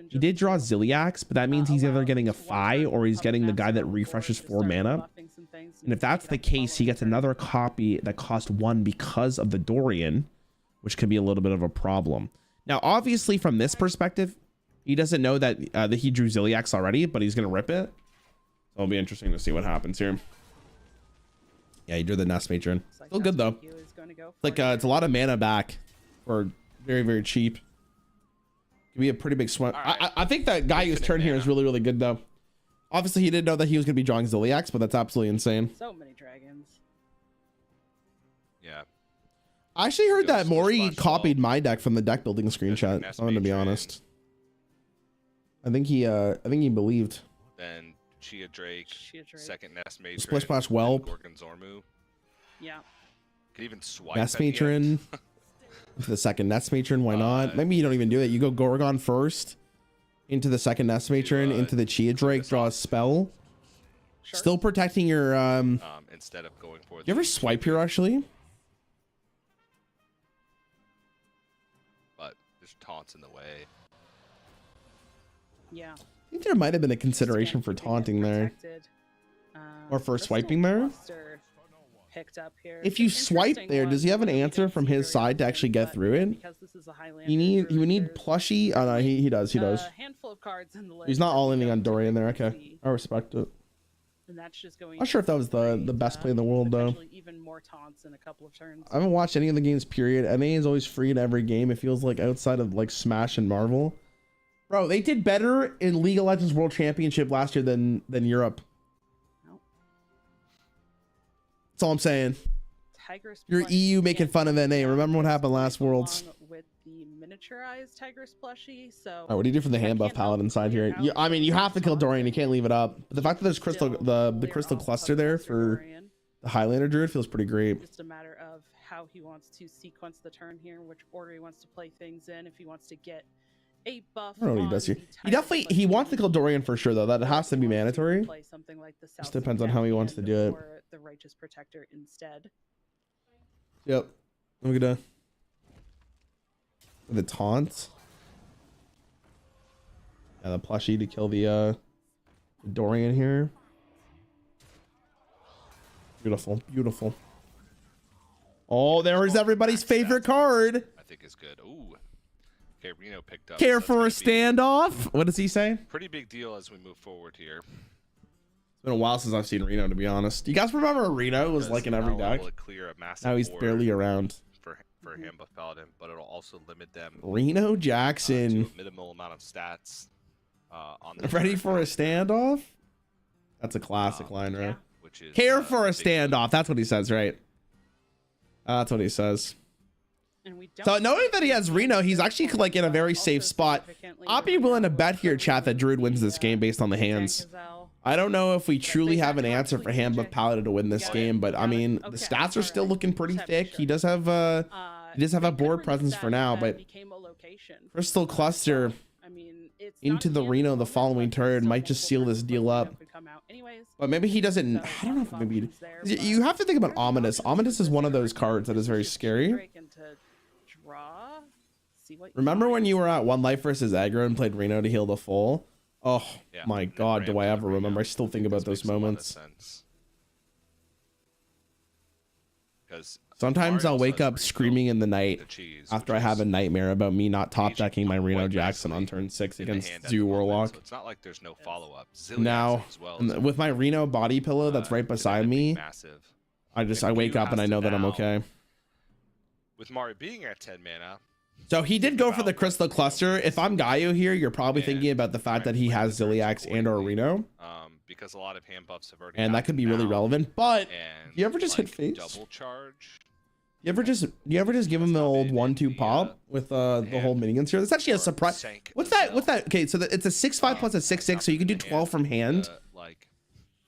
He did draw Ziliax, but that means he's either getting a Phi or he's getting the guy that refreshes 4 mana. And if that's the case, he gets another copy that costs 1 because of the Dorian, which can be a little bit of a problem. Now, obviously, from this perspective, He doesn't know that he drew Ziliax already, but he's gonna rip it. So it'll be interesting to see what happens here. Yeah, he drew the Nest Matron. Still good though. Like it's a lot of mana back for very, very cheap. Could be a pretty big swing. Right. I think that Guyu's turn here is really, really good though. Obviously, he didn't know that he was gonna be drawing Ziliax, but that's absolutely insane. So many dragons. Yeah. I actually heard that Maury copied my deck from the deck building screenshot. I'm gonna be honest. I think he believed. Then Chia Drake, second Nest Matron, Splish Splash Whelp, Zormu. Yeah. Could even swipe Nest Matron. For the second Nest Matron, why not? Maybe you don't even do it. You go Gorgon first, into the second Nest Matron, into the Chia Drake, draw a spell. Sure. Still protecting your instead of going for. You ever swipe here actually? But there's taunts in the way. Yeah. I think there might have been a consideration for taunting there. Or for swiping there. If you swipe there, does he have an answer from his side to actually get through it? He would need plushie. Oh no, he does. He's not all in on Dorian there. Okay, I respect it. And that's just going. Not sure if that was the best play in the world though. Even more taunts in a couple of turns. I haven't watched any of the games. Period. NA is always free in every game. It feels like outside of like Smash and Marvel. Bro, they did better in League of Legends World Championship last year than Europe. Nope. That's all I'm saying. You're EU making fun of NA. Remember what happened last Worlds? With the miniaturized Tigris plushie, so. Oh, what do you do for the hand buff paladin side here? I mean, you have to kill Dorian. You can't leave it up. But the fact that there's crystal, the crystal cluster there for the Highlander Druid feels pretty great. Just a matter of how he wants to sequence the turn here, which order he wants to play things in. If he wants to get a buff. I don't know what he does here. He wants to kill Dorian for sure though. That has to be mandatory. Just depends on how he wants to do it. Or the Righteous Protector instead. Yep. I'm gonna the taunt. Yeah, the plushie to kill the Dorian here. Beautiful, beautiful. Oh, there is everybody's favorite card. I think it's good. Ooh. Okay, Reno picked up. Care for a standoff? What does he say? Pretty big deal as we move forward here. It's been a while since I've seen Reno, to be honest. You guys remember Reno was like in every deck? Now he's barely around. For hand buff paladin, but it'll also limit them. Reno Jackson. To a minimal amount of stats. On Ready for a standoff? That's a classic line, right? Yeah. Which is, care for a standoff. That's what he says, right? That's what he says. So knowing that he has Reno, he's actually like in a very safe spot. I'll be willing to bet here, chat, that Druid wins this game based on the hands. I don't know if we truly have an answer for hand buff paladin to win this game, but I mean the stats are still looking pretty thick. He does have a board presence for now, but Crystal Cluster into the Reno the following turn might just seal this deal up. But maybe he doesn't. I don't know if maybe you have to think about Ominous. Ominous is one of those cards that is very scary. Remember when you were at One Life versus Aggro and played Reno to heal the full? Oh yeah, my god, do I ever remember? I still think about those moments. Sometimes I'll wake up screaming in the night after I have a nightmare about me not top decking my Reno Jackson on turn 6 against Zoo Warlock. It's not like there's no follow-up. Now, with my Reno body pillow that's right beside me, I wake up and I know that I'm okay. With Mari being at 10 mana. So he did go for the Crystal Cluster. If I'm Gaio here, you're probably thinking about the fact that he has Ziliax and or Reno. Because a lot of hand buffs have already. And that could be really relevant. But you ever just hit face? Double charge. You ever just give him the old 1/2 pop with the whole minions here? That's actually a surprise. What's that? Okay, so it's a 6/5 plus a 6/6, so you can do 12 from hand. Like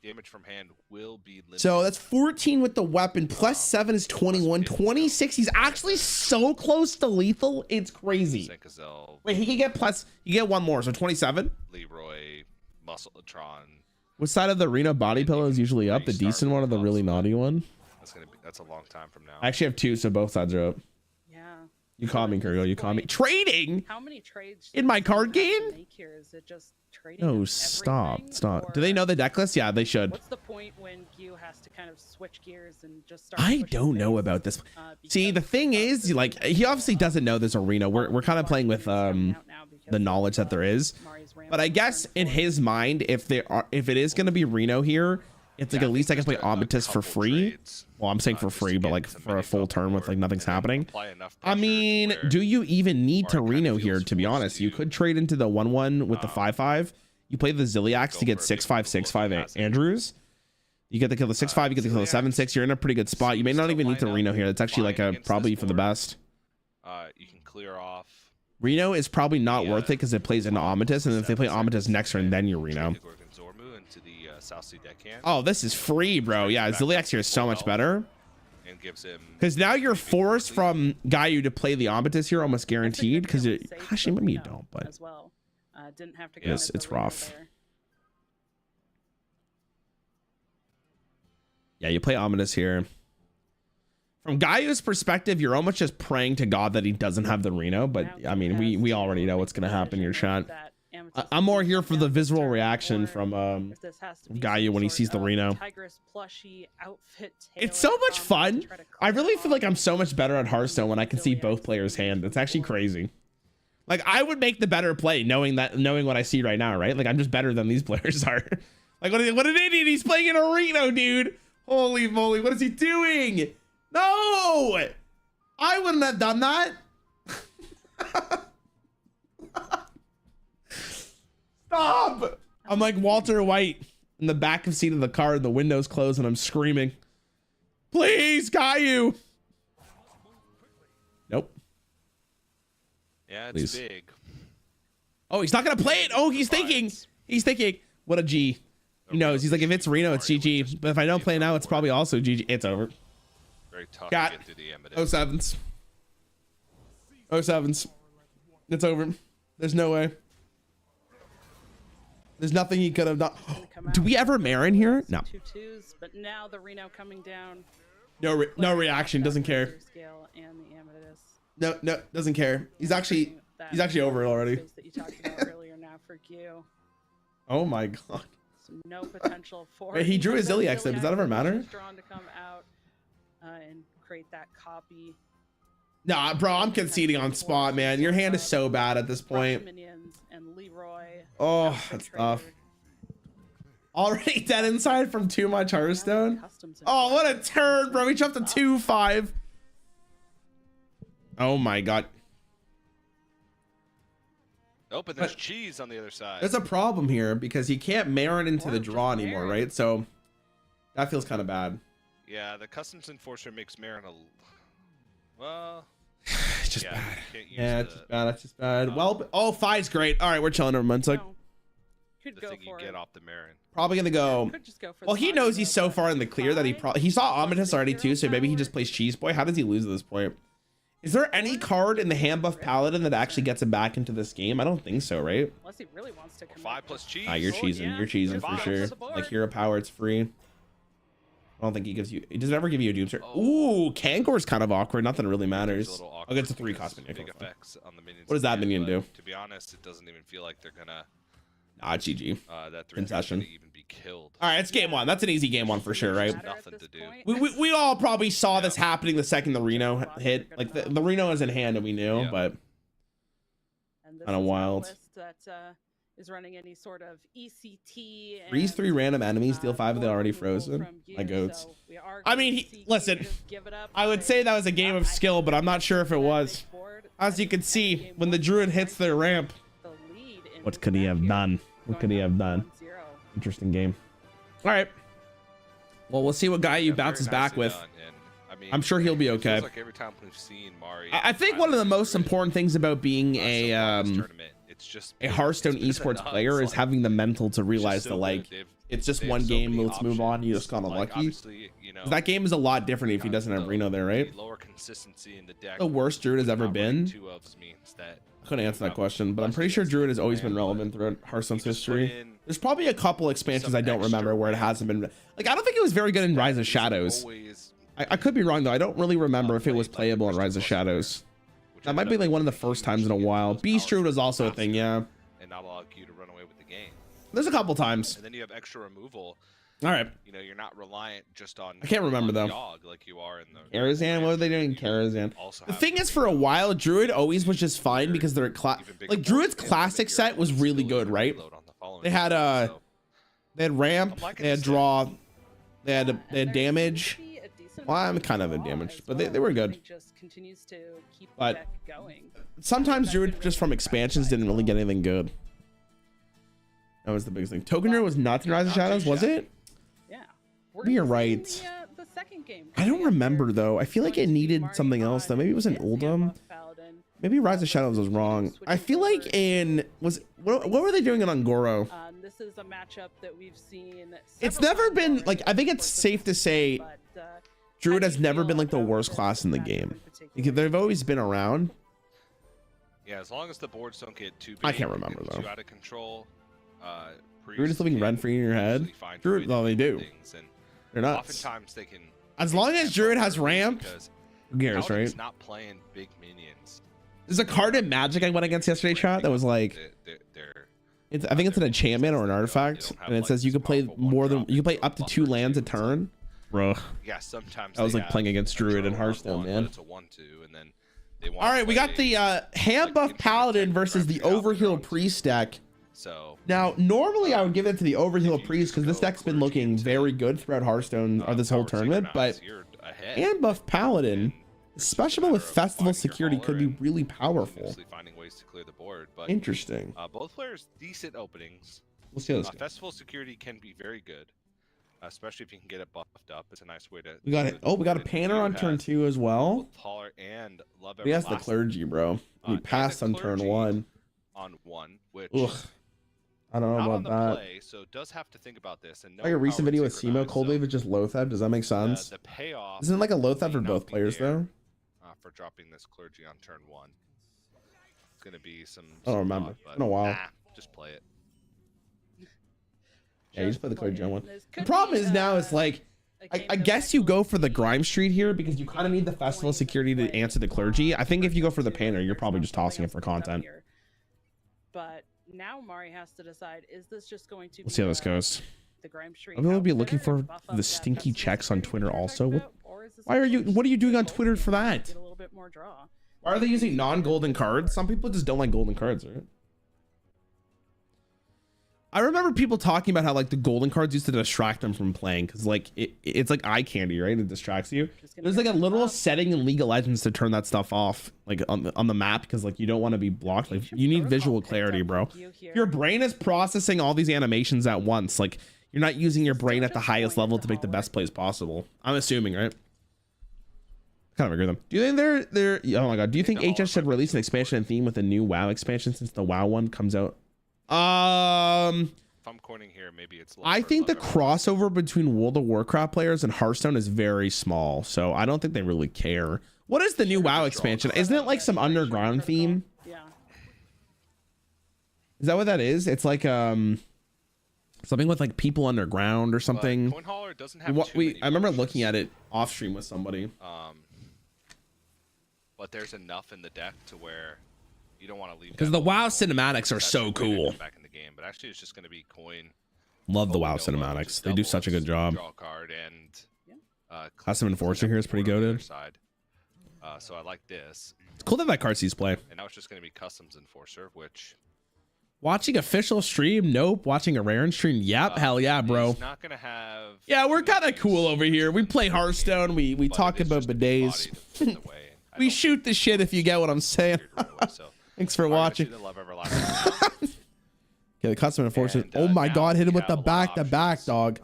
damage from hand will be limited. So that's 14 with the weapon. Plus 7 is 21. 26. He's actually so close to lethal. It's crazy. Wait, he can get plus. You get one more, so 27. Leroy, Muscletron. What side of the Reno body pillow is usually up? The decent one or the really naughty one? That's a long time from now. I actually have two, so both sides are up. Yeah. You caught me, Kurgo. You caught me. Trading? How many trades in my card game? Is it just trading? No, stop. Do they know the deck list? Yeah, they should. What's the point when Gyu has to kind of switch gears and just start? I don't know about this. See, the thing is, like, he obviously doesn't know there's a Reno. We're kind of playing with the knowledge that there is. But I guess in his mind, if it is going to be Reno here, it's like at least I can play Omnitus for free. Well, I'm saying for free, but like for a full turn with like nothing's happening. I mean, do you even need to Reno here? To be honest, you could trade into the 1/1 with the 5/5. You play the Ziliax to get 6/5 6/5 Andrews. You get to kill the 6/5. You get to kill the 7/6. You're in a pretty good spot. You may not even need to Reno here. It's actually like a probably for the best. You can clear off. Reno is probably not worth it because it plays into Omnitus, and if they play Omnitus next turn, then you Reno. Oh, this is free, bro. Yeah, Ziliax here is so much better. Because now you're forced from Gayu to play the Omnitus here, almost guaranteed. Because actually, maybe you don't, but didn't have to go yes, it's rough. Yeah, you play Omnitus here. From Gaiu's perspective, you're almost just praying to God that he doesn't have the Reno. But I mean, we already know what's going to happen in your chat. I'm more here for the visual reaction from Gaiu when he sees the Reno. It's so much fun. I really feel like I'm so much better at Hearthstone when I can see both players' hand. It's actually crazy. Like, I would make the better play knowing what I see right now, right? Like, I'm just better than these players are. Like, what an idiot. He's playing in a Reno, dude. Holy moly. What is he doing? No! I wouldn't have done that. Stop! I'm like Walter White in the back of seat of the car, the windows closed, and I'm screaming. Please, Gayu! Nope. Yeah, it's big. Oh, he's not gonna play it. Oh, he's thinking. He's thinking. What a G. He knows. He's like, if it's Reno, it's GG. But if I don't play now, it's probably also GG. It's over. Very tough Got to get through the Amethyst. 07s. 07s. It's over. There's no way. There's nothing he could have done. Do we ever Marin here? No. 2/2s, but now the Reno coming down. No reaction. Doesn't care. No, doesn't care. He's actually over it already. That you talked about earlier now for Q. Oh my god. So no potential for. Wait, he drew his Ziliax though. Does that ever matter? Drawn to come out and create that copy. Nah, bro, I'm conceding on spot, man. Your hand is so bad at this point. Minions and Leroy. Oh, that's tough. Already dead inside from too much Hearthstone. Oh, what a turn, bro. He jumped to 2-5. Oh my god. Nope, and there's cheese on the other side. There's a problem here because he can't Marin into the draw anymore, right? So that feels kind of bad. Yeah, the Customs Enforcer makes Marin a... Well... It's just bad. Yeah, it's just bad. It's just bad. Well, oh, Fi's great. All right, we're chilling. Everyone. It's like... Could the go thing for you get it. off the Marin. Probably gonna go. Could just go for Well, he knows he's so far in the clear that he saw Omnitus already too, so maybe he just plays Cheese Boy. How does he lose at this point? Is there any card in the hand buff Paladin that actually gets him back into this game? I don't think so, right? Unless he really wants to. 5+ cheese. Ah, you're cheesing. Yeah. You're cheesing for sure. Like Hero Power, it's free. I don't think he gives you. He doesn't ever give you a Doomster. Ooh, Kangor's kind of awkward. Nothing really matters. I'll get to 3 cost minion. Big effects on the minions. What does that minion do? To be honest, it doesn't even feel like they're gonna. Ah, GG. That 3 Concession. gonna even be killed. All right, it's game 1. That's an easy game 1 for sure, right? Nothing to do. We all probably saw this happening the second the Reno hit. Like the Reno is in hand and we knew, but kind of wild. That is running any sort of ECT. Freeze 3 random enemies, deal 5 of the already frozen. My goats. I mean, listen, I would say that was a game of skill, but I'm not sure if it was. As you can see, when the Druid hits their ramp, what could he have done? What could he have done? Interesting game. All right. Well, we'll see what guy you bounces back with. I'm sure he'll be okay. Like every time we've seen Mari, I think one of the most important things about being a Hearthstone esports player is having the mental to realize that, like, it's just one game, let's move on. You just got unlucky. That game is a lot different if he doesn't have Reno there, right? The worst Druid has ever been. I couldn't answer that question, but I'm pretty sure Druid has always been relevant throughout Hearthstone's history. There's probably a couple expansions I don't remember where it hasn't been. Like, I don't think it was very good in Rise of Shadows. I could be wrong though. I don't really remember if it was playable in Rise of Shadows. That might be like one of the first times in a while. Beast Druid was also a thing, yeah. And not allow you to run away with the game. There's a couple times. And then you have extra removal. All right. You know, you're not reliant just on. I can't remember though. Dog like you are in the. Karazhan, what are they doing in Karazhan? The thing is, for a while, Druid always was just fine because they're like Druid's classic set was really good, right? They had ramp, they had draw, they had damage. Well, I'm kind of a damage, but they were good. But sometimes Druid just from expansions didn't really get anything good. That was the biggest thing. Tokener was not in Rise of Shadows, was it? Yeah. You're right. The second game. I don't remember though. I feel like it needed something else though. Maybe it was an Oldham. Maybe Rise of Shadows was wrong. I feel like what were they doing in Ungoro? This is a matchup that we've seen. It's never been like, I think it's safe to say Druid has never been like the worst class in the game. Like, they've always been around. Yeah, as long as the boards don't get too big. I can't remember though. Too out of control. Druid is living rent free in your head. Druid, well, they do. They're nuts. Oftentimes they can. As long as Druid has ramp, who cares, right? Not playing big minions. There's a card in Magic I went against yesterday, chat, that was like, I think it's an enchantment or an artifact, and it says you can play up to 2 lands a turn. Bro. Yeah, sometimes I was like playing against Druid in Hearthstone, man. It's a 1/2, and then they want all right, we got the hand buff paladin versus the overheal priest deck. So now, normally I would give it to the overheal priest because this deck's been looking very good throughout Hearthstone or this whole tournament, but hand buff paladin, especially with festival security, could be really powerful. Finding ways to clear the board, but interesting. Both players decent openings. We'll see how this goes. Festival security can be very good, especially if you can get it buffed up. It's a nice way to. We got it. Oh, we got a Panner on turn 2 as well. Taller and love. He has the clergy, bro. He passed on turn 1. On 1, which. Ugh. I don't know about that. Play, so does have to think about this. And like a recent video with Simo Coldwave is just Lothab. Does that make sense? The payoff isn't it like a Lothab for both players though? For dropping this clergy on turn 1, it's gonna be some. I don't remember. It's been a while. Just play it. Yeah, you just play the clergy on 1. The problem is now is like, I guess you go for the Grime Street here because you kind of need the festival security to answer the clergy. I think if you go for the Panner, you're probably just tossing it for content. But now Mari has to decide, is this just going to We'll see how this goes. The Grime Street I'm gonna be looking for the stinky checks on Twitter also. What are you doing on Twitter for that? Why are they using non-golden cards? Some people just don't like golden cards, right? I remember people talking about how like the golden cards used to distract them from playing because like it's like eye candy, right? It distracts you. There's like a little setting in League of Legends to turn that stuff off, like on the map, because like you don't want to be blocked. Like you need visual clarity, bro. Your brain is processing all these animations at once. Like you're not using your brain at the highest level to make the best plays possible. I'm assuming, right? Kind of agree with them. Do you think they're oh my god, do you think HS should release an expansion and theme with a new WoW expansion since the WoW one comes out? If I'm coining here, maybe it's. I think the crossover between World of Warcraft players and Hearthstone is very small, so I don't think they really care. What is the new WoW expansion? Isn't it like some underground theme? Yeah. Is that what that is? It's like something with like people underground or something. Coin Hauler doesn't have I remember looking at it off stream with somebody. But there's enough in the deck to where you don't want to leave, because the WoW cinematics are so cool. Back in the game, but actually it's just going to be coin. Love the WoW cinematics. They do such a good job. Draw card and Custom Enforcer here is pretty goated. So I like this. It's cool that that card sees play. And now it's just going to be Customs Enforcer, which. Watching official stream? Nope. Watching a Rarran stream? Yep. Hell yeah, bro. He's not gonna have. Yeah, we're kind of cool over here. We play Hearthstone. We talk about bidets. We shoot the shit, if you get what I'm saying. Thanks for watching. Okay, the Custom Enforcer. Oh my god, hit him with the back-to-back, dog.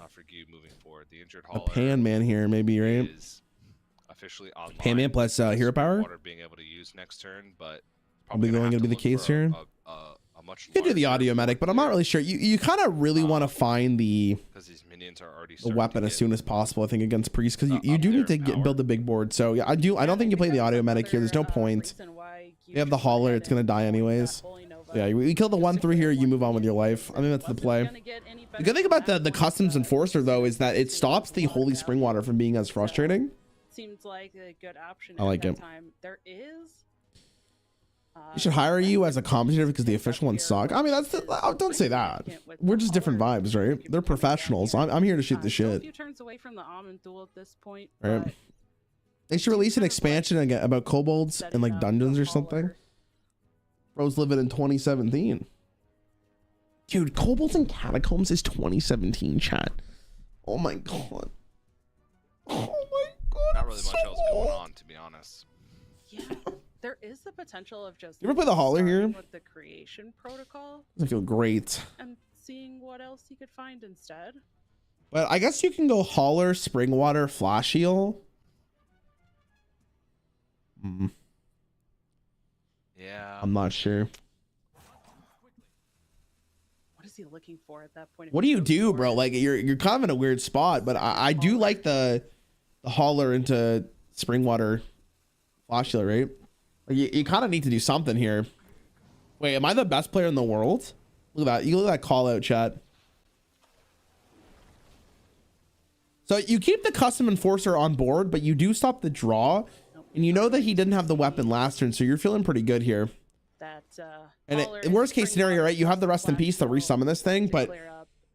The Pan Man here, maybe, right? Officially online. Pan Man plus Hero Power. Being able to use next turn, but probably going to be the case here. You could do the audio medic, but I'm not really sure. You kind of really want to find the weapon as soon as possible, I think, against Priest, because you do need to build a big board. So yeah, I don't think you play the audio medic here. There's no point. You have the Hauler, it's gonna die anyways. Yeah, we kill the 1/3 here, you move on with your life. I think that's the play. The good thing about the Customs Enforcer though is that it stops the Holy Springwater from being as frustrating. Seems like a good option. I like it. There is We should hire you as a commentator because the official ones suck. I mean, don't say that. We're just different vibes, right? They're professionals. I'm here to shoot the shit. A few turns away from the almond duel at this point. Right. They should release an expansion about kobolds and like dungeons or something. Bro's living in 2017. Dude, kobolds and catacombs is 2017, chat. Oh my god. Oh my god. Not really much else going on, to be honest. Yeah. There is the potential of just. You ever play the Holler here? With the creation protocol. I feel great. And seeing what else you could find instead. But I guess you can go Holler, Springwater, Flash Heal. Yeah. I'm not sure. What is he looking for at that point? What do you do, bro? Like you're kind of in a weird spot, but I do like the Holler into Springwater, Flash Heal, right? You kind of need to do something here. Wait, am I the best player in the world? Look at that. You look at that call out, chat. So you keep the custom enforcer on board, but you do stop the draw. And you know that he didn't have the weapon last turn, so you're feeling pretty good here. And in worst case scenario, right, you have the rest in peace to resummon this thing, but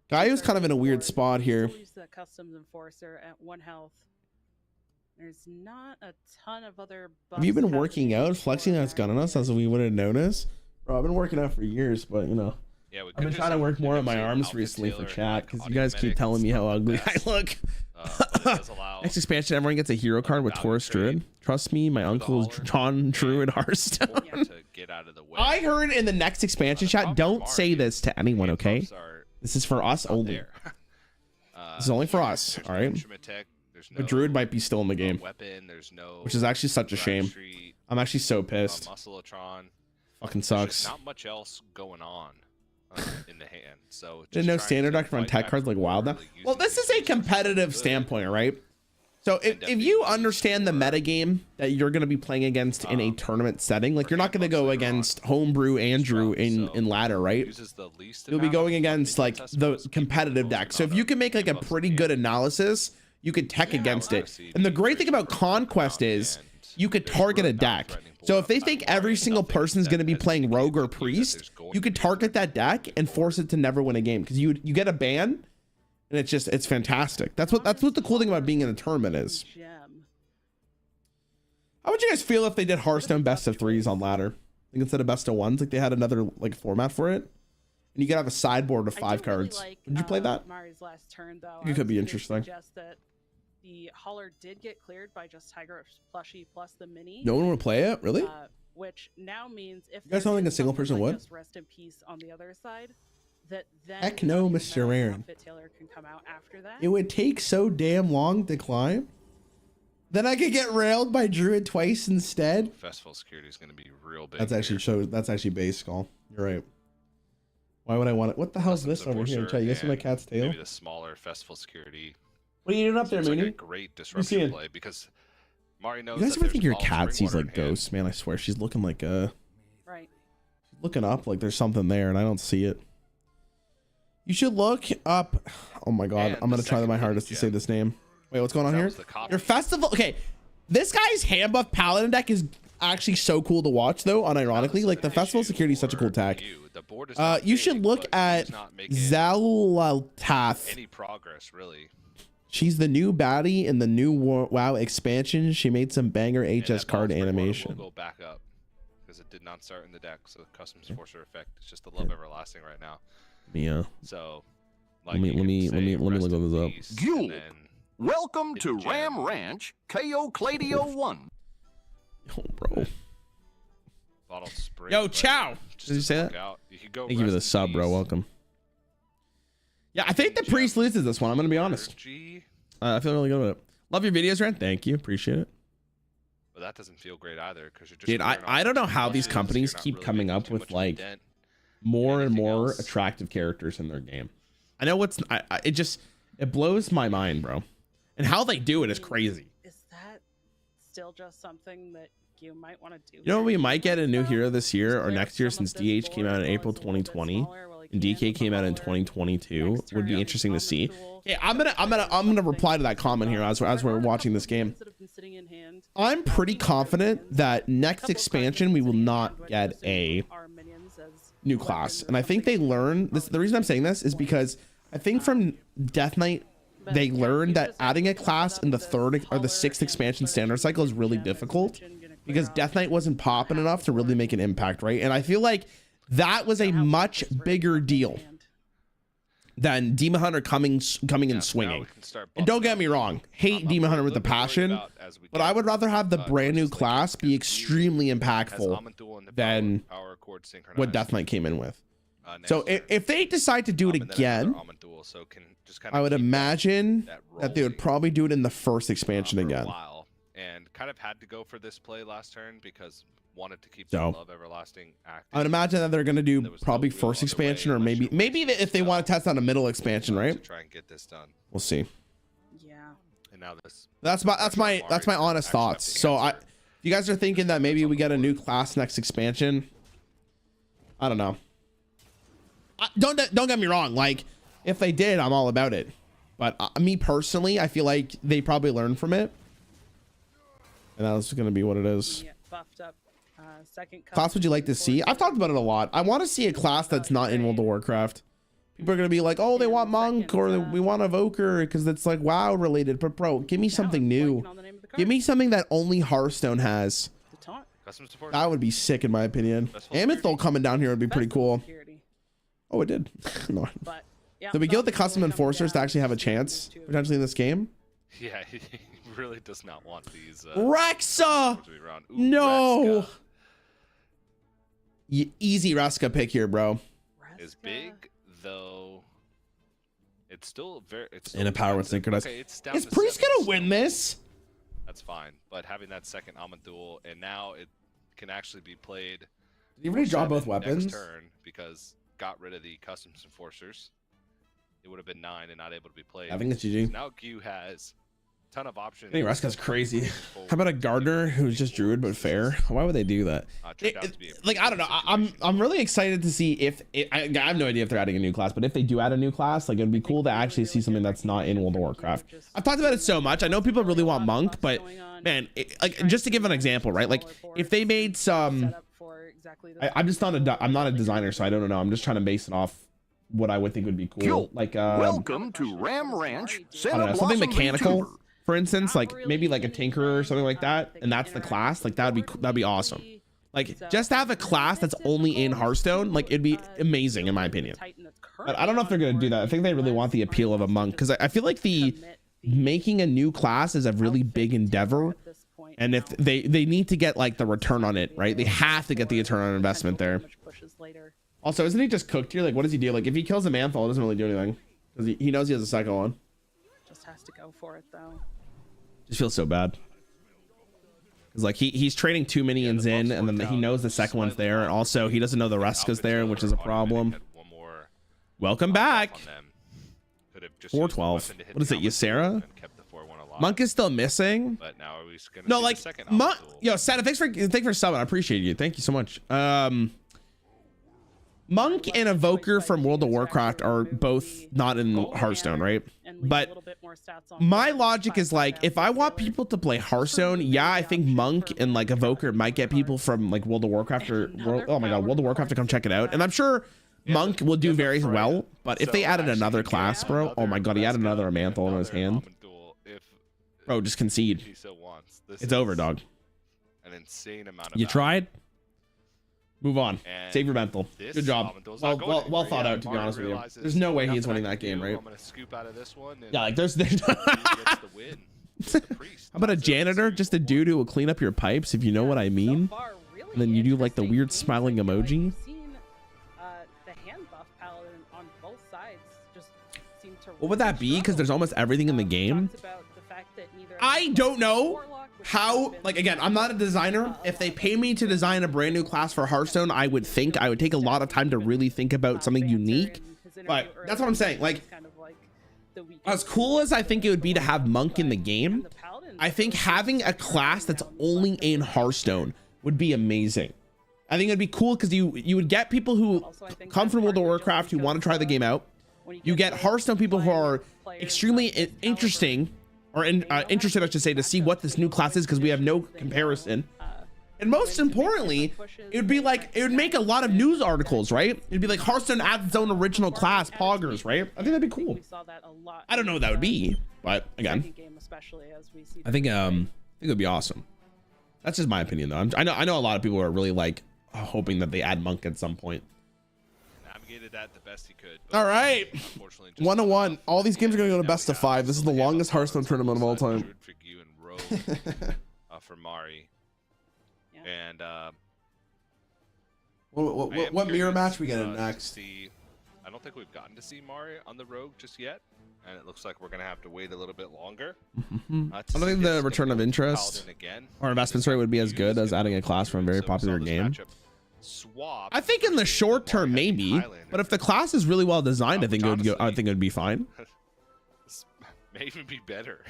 Guyu's kind of in a weird spot here. Use the customs enforcer at 1 health. There's not a ton of other. Have you been working out, flexing that gun on us as we wouldn't notice? Bro, I've been working out for years, but you know. Yeah, I've been trying to work more on my arms recently for chat because you guys keep telling me how ugly I look. Next expansion, everyone gets a hero card with Taurus Druid. Trust me, my uncle is John Druid Hearthstone. I heard in the next expansion chat, don't say this to anyone, okay? This is for us only. This is only for us, all right? The Druid might be still in the game, which is actually such a shame. I'm actually so pissed. Fucking sucks. Not much else going on in the hand, so didn't know standard deck run tech cards like wild now. Well, this is a competitive standpoint, right? So if you understand the meta game that you're going to be playing against in a tournament setting, like you're not going to go against Homebrew Andrew in ladder, right? You'll be going against like the competitive deck. So if you can make like a pretty good analysis, you could tech against it. And the great thing about Conquest is you could target a deck. So if they think every single person is going to be playing Rogue or Priest, you could target that deck and force it to never win a game because you get a ban, and it's fantastic. That's what the cool thing about being in a tournament is. How would you guys feel if they did Hearthstone best of 3s on ladder, like instead of best of 1s, like they had another like format for it, and you could have a sideboard of 5 cards? Would you play that? Mari's last turn, though, it could be interesting. The Holler did get cleared by just Tiger Plushie plus the mini. No one would play it, really? Which now means if you guys don't think a single person would? Just rest in peace on the other side. That then heck no, Mr. Rarran. Taylor can come out after that. It would take so damn long to climb. Then I could get railed by Druid twice instead. Festival security is going to be real big. That's actually base skull. You're right. Why would I want it? What the hell is this over here? Try, you guys see my cat's tail? Maybe the smaller festival security. What are you doing up there, Mooney? Like a great disruption play because Mari knows. You guys ever think your cat sees like ghosts? Man, I swear she's looking like right. She's looking up like there's something there, and I don't see it. You should look up. Oh my god, and I'm gonna try my hardest to say this name. Wait, what's going on here? Your festival. Okay, this guy's hand buff paladin deck is actually so cool to watch, though. Unironically, like the festival security is such a cool tech. You should look at Zalulatath. Any progress, really? She's the new baddie in the new WoW expansion. She made some banger HS card animation. We'll go back up because it did not start in the deck, so the customs forcer effect. It's just the love everlasting right now. Yeah. So, like let me look this up. Ghoul, welcome to Ram Ranch, KO Cladio 1. Oh, bro. Spring, yo, Chow. Did you say that? Thank you for the sub, bro. Welcome. Yeah, I think the priest loses this one. I'm gonna be honest. I feel really good with it. Love your videos, Ren. Thank you. Appreciate it. But that doesn't feel great either because you're just. Dude, I don't know how these companies keep coming up with like more and more attractive characters in their game. I know it blows my mind, bro. And how they do it is crazy. Is that still just something that you might want to do? You know what we might get a new hero this year or next year since DH came out in April 2020 and DK came out in 2022. Would be interesting to see. Yeah, I'm gonna reply to that comment here as we're watching this game. I'm pretty confident that next expansion we will not get a new class, and I think they learn this. The reason I'm saying this is because I think from Death Knight they learned that adding a class in the 3rd or the 6th expansion standard cycle is really difficult because Death Knight wasn't popping enough to really make an impact, right? And I feel like that was a much bigger deal than Demon Hunter coming and swinging. And don't get me wrong, hate Demon Hunter with a passion, but I would rather have the brand new class be extremely impactful than what Death Knight came in with. So if they decide to do it again, I would imagine that they would probably do it in the 1st expansion again. And kind of had to go for this play last turn because wanted to keep the Love Everlasting active. I would imagine that they're going to do probably 1st expansion, or maybe if they want to test on a middle expansion, right? Try and get this done. We'll see. Yeah. And now this. That's my honest thoughts. So you guys are thinking that maybe we get a new class next expansion. I don't know. Don't get me wrong. Like, if they did, I'm all about it. But me personally, I feel like they probably learned from it, and that's going to be what it is. Yeah, buffed up. Second class would you like to see? I've talked about it a lot. I want to see a class that's not in World of Warcraft. People are going to be like, oh, they want Monk, or we want Evoker because it's like WoW related. But bro, give me something new. Give me something that only Hearthstone has. That would be sick in my opinion. Amethyst coming down here would be pretty cool. Oh, it did. No. Did we get the custom enforcers to actually have a chance potentially in this game? Yeah, he really does not want these. Rexa! Ooh, no! Reska. Easy Reska pick here, bro. Is big, though. It's still very... It's in a power with synchronized. Okay, is Priest gonna win this? That's fine. But having that second Amadul, and now it can actually be played... Did you already draw both weapons? Next turn, because got rid of the customs enforcers. It would have been 9 and not able to be played. I think it's GG. So now Q has a ton of options. I think Reska's crazy. How about a Gardener who's just Druid but fair? Why would they do that? Like, I don't know. I'm really excited to see if I have no idea if they're adding a new class, but if they do add a new class, like, it'd be cool to actually see something that's not in World of Warcraft. I've talked about it so much. I know people really want Monk, but man, like, just to give an example, right? Like, if they made some, I'm not a designer, so I don't know. I'm just trying to base it off what I would think would be cool. Like, welcome to Ram Ranch. I don't know, something mechanical, for instance, like maybe like a tinkerer or something like that, and that's the class. Like, that'd be awesome. Like, just to have a class that's only in Hearthstone, like, it'd be amazing in my opinion. But I don't know if they're gonna do that. I think they really want the appeal of a monk, because I feel like the making a new class is a really big endeavor, and if they need to get like the return on it, right? They have to get the return on investment there. Also, isn't he just cooked here? Like, what does he do? Like, if he kills a Manthal, it doesn't really do anything, because he knows he has a cycle on. Just has to go for it though. Just feels so bad. It's like he's trading 2 minions in, and then he knows the second one's there, and also he doesn't know the Reska's there, which is a problem. Welcome back. 412. What is it, Ysera? Monk is still missing. But now are we gonna no, like Monk. Yo, Santa, thanks for subbing. I appreciate you. Thank you so much. Monk and Evoker from World of Warcraft are both not in Hearthstone, right? But my logic is like, if I want people to play Hearthstone, yeah, I think Monk and like Evoker might get people from like World of Warcraft or oh my god, World of Warcraft to come check it out. And I'm sure Monk will do very well. But if they added another class, bro, oh my god, he added another Mantle in his hand. Bro, just concede. It's over, dog. An insane amount of you tried. Move on. Save your mental. Good job. Well thought out, to be honest with you. There's no way he's winning that game, right? Yeah, like there's How about a janitor? Just a dude who will clean up your pipes, if you know what I mean. And then you do like the weird smiling emoji. What would that be? Because there's almost everything in the game. I don't know how, like, again, I'm not a designer. If they pay me to design a brand new class for Hearthstone, I would take a lot of time to really think about something unique. But that's what I'm saying. Like, as cool as I think it would be to have Monk in the game, I think having a class that's only in Hearthstone would be amazing. I think it'd be cool because you would get people who come from World of Warcraft who want to try the game out. You get Hearthstone people who are extremely interesting or interested, I should say, to see what this new class is because we have no comparison. And most importantly, it would be like, it would make a lot of news articles, right? It'd be like Hearthstone adds its own original class, Poggers, right? I think that'd be cool. I don't know what that would be, but again, I think it would be awesome. That's just my opinion, though. I know a lot of people are really like hoping that they add Monk at some point. Navigated that the best he could. All right, 1-1. All these games are gonna go to best of 5. This is the longest Hearthstone tournament of all time. Druid for you and Rogue for Mari. And what mirror match we get in next? I don't think we've gotten to see Mari on the Rogue just yet, and it looks like we're gonna have to wait a little bit longer. I don't think the return of interest or investment rate would be as good as adding a class from a very popular game. I think in the short term maybe, but if the class is really well designed, I think it would be fine. May even be better.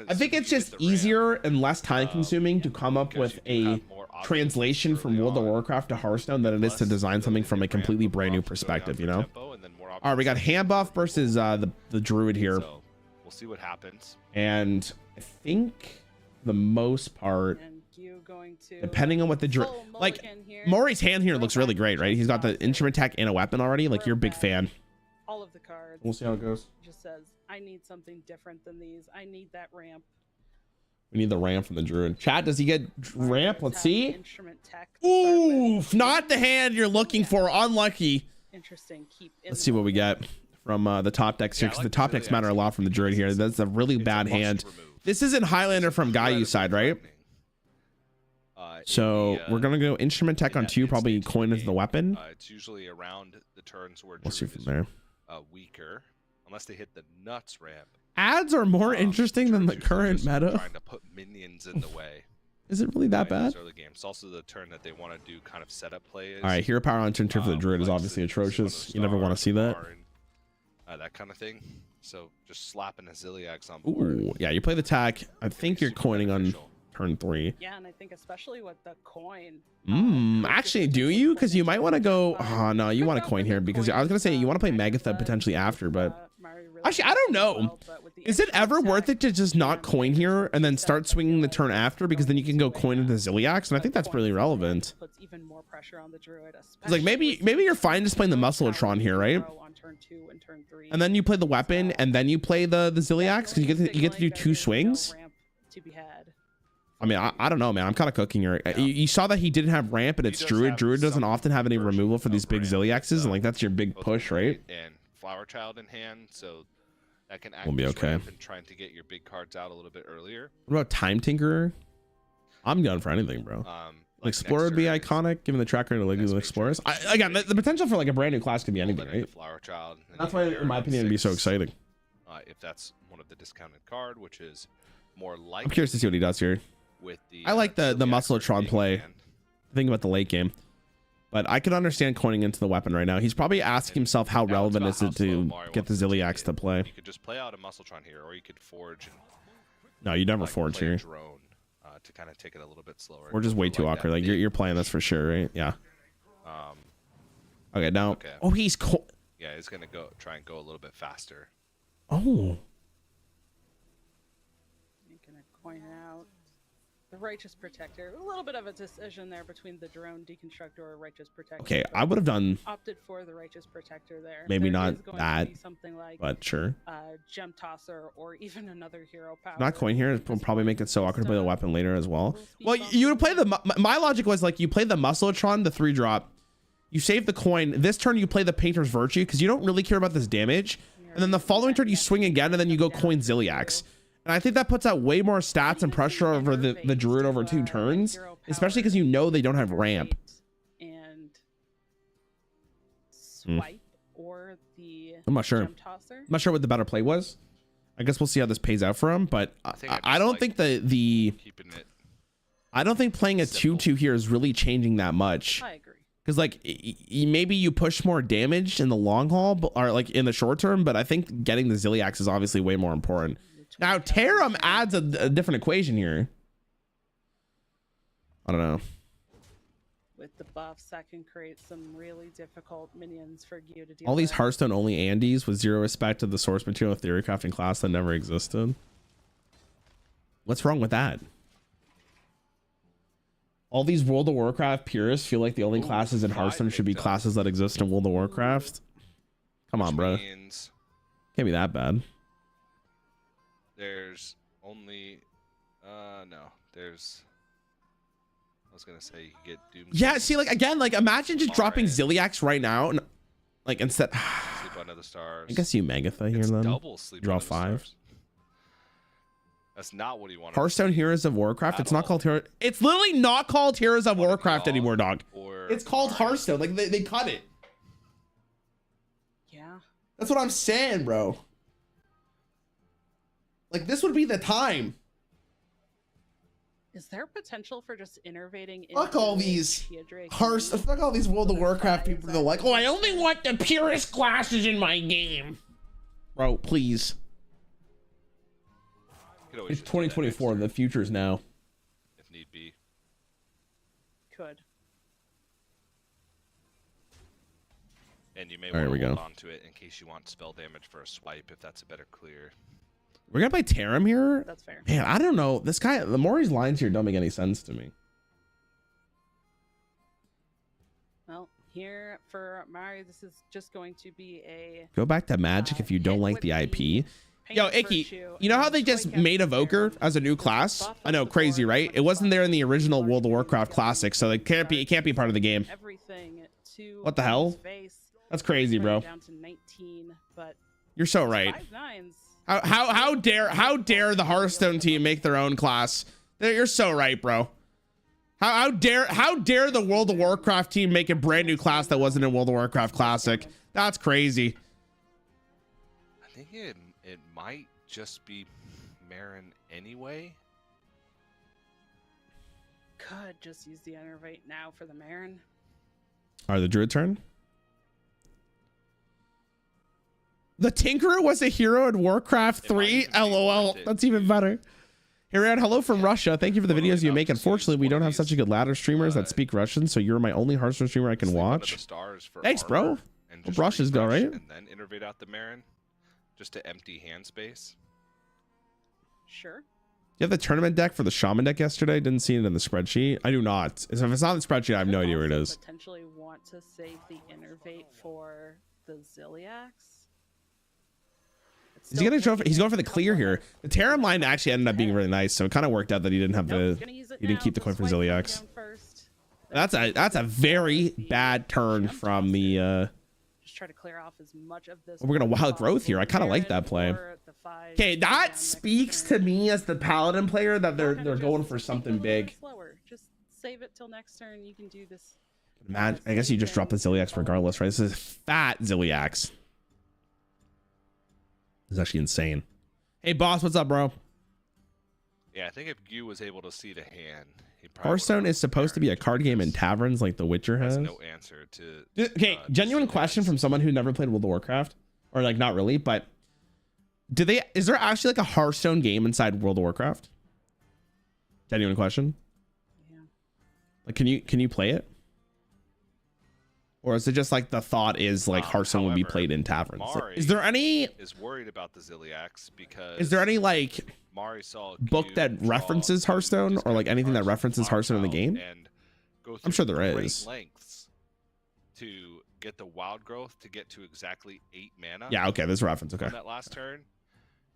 I think it's just easier and less time consuming to come up with a translation from World of Warcraft to Hearthstone than it is to design something from a completely brand new perspective, you know? All right, we got hand buff versus the Druid here. So we'll see what happens. And I think the most part, depending on what the Druid, like Maury's hand here looks really great, right? He's got the instrument tech and a weapon already. Like, you're a big fan. All of the cards. We'll see how it goes. Just says, I need something different than these. I need that ramp. We need the ramp from the Druid. Chat, does he get ramp? Let's see. Instrument tech. Oof, not the hand you're looking for. Unlucky. Interesting. Let's see what we get from the top decks here, because the top decks matter a lot from the Druid here. That's a really bad hand. This isn't Highlander from Gaiu's side, right? So we're gonna go instrument tech on 2, probably coin as the weapon. It's usually around the turns where we'll see from there. Weaker, unless they hit the nuts ramp. Ads are more interesting than the current meta. Trying to put minions in the way. Is it really that bad? Early game. It's also the turn that they want to do kind of setup plays. All right, hero power on turn 2 for the Druid is obviously atrocious. You never want to see that. That kind of thing. So just slapping a Ziliax on board. Ooh, yeah, you play the attack. I think you're coining on turn 3. Yeah, and I think especially with the coin. Actually, do you? Because you might want to go. Oh no, you want to coin here because I was gonna say you want to play Megatha potentially after, but actually I don't know. Is it ever worth it to just not coin here and then start swinging the turn after, because then you can go coin into Ziliax, and I think that's really relevant. Puts even more pressure on the Druid. It's like maybe you're fine just playing the Muscletron here, right? And then you play the weapon, and then you play the Ziliax, because you get to do 2 swings. I mean, I don't know, man. I'm kind of cooking here. You saw that he didn't have ramp, and it's Druid. Druid doesn't often have any removal for these big Ziliaxes, and like that's your big push, right? And Flower Child in hand, so that can act will be okay. And trying to get your big cards out a little bit earlier. What about Time Tinkerer? I'm going for anything, bro. Explorer would be iconic, given the track record of Legacy Explorers. Again, the potential for like a brand new class could be anything, right? Flower Child. That's why, in my opinion, it'd be so exciting. If that's one of the discounted card, which is more likely. I'm curious to see what he does here. With the, I like the Muscletron play. Think about the late game, but I could understand coining into the weapon right now. He's probably asking himself how relevant is it to get the Ziliax to play. You could just play out a Muscletron here, or you could forge. And, no, you never forge here. Drone, to kind of take it a little bit slower. We're just way too awkward. Like you're playing this for sure, right? Yeah. Okay, now. Okay. Oh, he's yeah, he's gonna try and go a little bit faster. Oh. You're gonna coin out. The Righteous Protector. A little bit of a decision there between the Drone Deconstructor or Righteous Protector. Okay, I would have done. Opted for the Righteous Protector there. Maybe there not that. Something like, but sure. Gem Tosser or even another hero power. Not coin here will probably make it so awkward to play the weapon later as well. Well, you would play the. My logic was like you play the Muscletron, the 3-drop. You save the coin. This turn you play the Painter's Virtue because you don't really care about this damage. And then the following turn you swing again, and then you go coin Ziliax. And I think that puts out way more stats and pressure over the Druid over 2 turns, especially because you know they don't have ramp. And swipe or the I'm not sure. I'm not sure what the better play was. I guess we'll see how this pays out for him, but I don't think I don't think playing a 2/2 here is really changing that much. I agree. Because like maybe you push more damage in the long haul, or like in the short term, but I think getting the Ziliax is obviously way more important. Now, Tarum adds a different equation here. I don't know. with the buffs, that can create some really difficult minions for Gyu to deal All these with. Hearthstone only Andes with zero respect to the source material theory crafting class that never existed. What's wrong with that? All these World of Warcraft purists feel like the only classes in Hearthstone should be classes that exist in World of Warcraft. Come on, bro. Can't be that bad. There's only no, there's I was gonna say you can get Doom. Yeah, see, like again, like imagine just dropping Ziliax right now and like instead Sleep Under the Stars. I guess you Megatha here then. Double Sleep Draw Under the 5. Stars. That's not what he wanted. Hearthstone Heroes of Warcraft. It's not called Hero. It's literally not called Heroes of Warcraft anymore, dog. It's called Hearthstone. Like they cut it. Yeah. That's what I'm saying, bro. Like this would be the time. Is there potential for just innovating? Fuck all these Hearthstone. Fuck all these World of Warcraft people. They're like, oh, I only want the purest classes in my game. Bro, please. It's 2024. The future is now. If need be. Could. And you may All right, want to hold go. on to it in case you want spell damage for a swipe, if that's a better clear. We're gonna play Tarim here. That's fair. Man, I don't know. This guy, the Mori's lines here don't make any sense to me. Well, here for Mari, this is just going to be a Go back to Magic if you don't like the IP. Yo, Icky, you know how they just made Evoker as a new class? I know, crazy, right? It wasn't there in the original World of Warcraft Classic, so it can't be part of the game. What the hell? That's crazy, bro. Down to 19, but you're so right. 5/9s. How dare the Hearthstone team make their own class? You're so right, bro. How dare the World of Warcraft team make a brand new class that wasn't in World of Warcraft Classic? That's crazy. I think it might just be Marin anyway. Could just use the Enervate now for the Marin. All right, the Druid turn. The Tinkerer was a hero in Warcraft 3. LOL. That's even better. Hey, Rarran, hello from Russia. Thank you for the videos you make. Unfortunately, we don't have such a good ladder streamers that speak Russian, so you're my only Hearthstone streamer I can watch. Thanks, bro. Hope Russia's go, right? And then Innervate out the Marin just to empty hand space. Sure. Do you have the tournament deck for the Shaman deck yesterday? Didn't see it in the spreadsheet. I do not. So if it's not in the spreadsheet, I have no idea where it is. Potentially want to save the Innervate for the Ziliax. Is he gonna go for, he's going for the clear here. The Tarim line actually ended up being really nice, so it kind of worked out that he didn't have he didn't keep the coin for Ziliax. That's a very bad turn from the just try to clear off as much of this. We're gonna wild growth here. I kind of like that play. Okay, that speaks to me as the Paladin player that they're going for something big. Just save it till next turn. You can do this. Man, I guess you just drop the Ziliax regardless, right? This is fat Ziliax. This is actually insane. Hey, boss, what's up, bro? Yeah, I think if Gyu was able to see the hand, Hearthstone is supposed to be a card game in taverns like The Witcher has. No answer to. Okay, genuine question from someone who never played World of Warcraft, or like not really, but is there actually like a Hearthstone game inside World of Warcraft? Genuine question. Yeah. Like, can you play it? Or is it just like the thought is like Hearthstone would be played in taverns? Like, is there any? Is worried about the Ziliax because. Is there any like Mari saw book that references Hearthstone or like anything that references Hearthstone in the game? And go I'm sure there great is. Lengths to get the wild growth to get to exactly 8 mana. Yeah. Okay. There's a reference. Okay. On that last turn,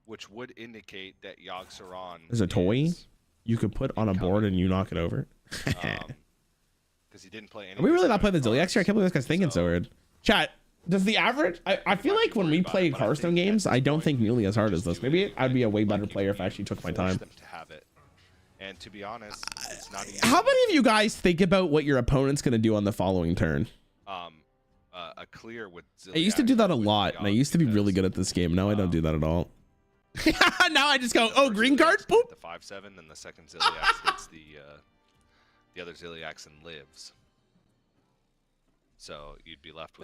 which would indicate that Yogg-Saron. There's a toy you could put on a board and you knock it over. Because he didn't play any. Are we really not playing the Ziliax here? I can't believe this guy's thinking so weird. Chat, does the average... I feel like when we play Hearthstone games, I don't think nearly as hard as this. Maybe I'd be a way better player if I actually took my time. Them to have it. And to be honest, it's not easy. How many of you guys think about what your opponent's going to do on the following turn? A clear with Ziliax. I used to do that a lot, and I used to be really good at this game. Now I don't do that at all. Now I just go, oh, green card? Boop. The 5/7, and the second Ziliax gets the other Ziliax and lives. So you'd be left with.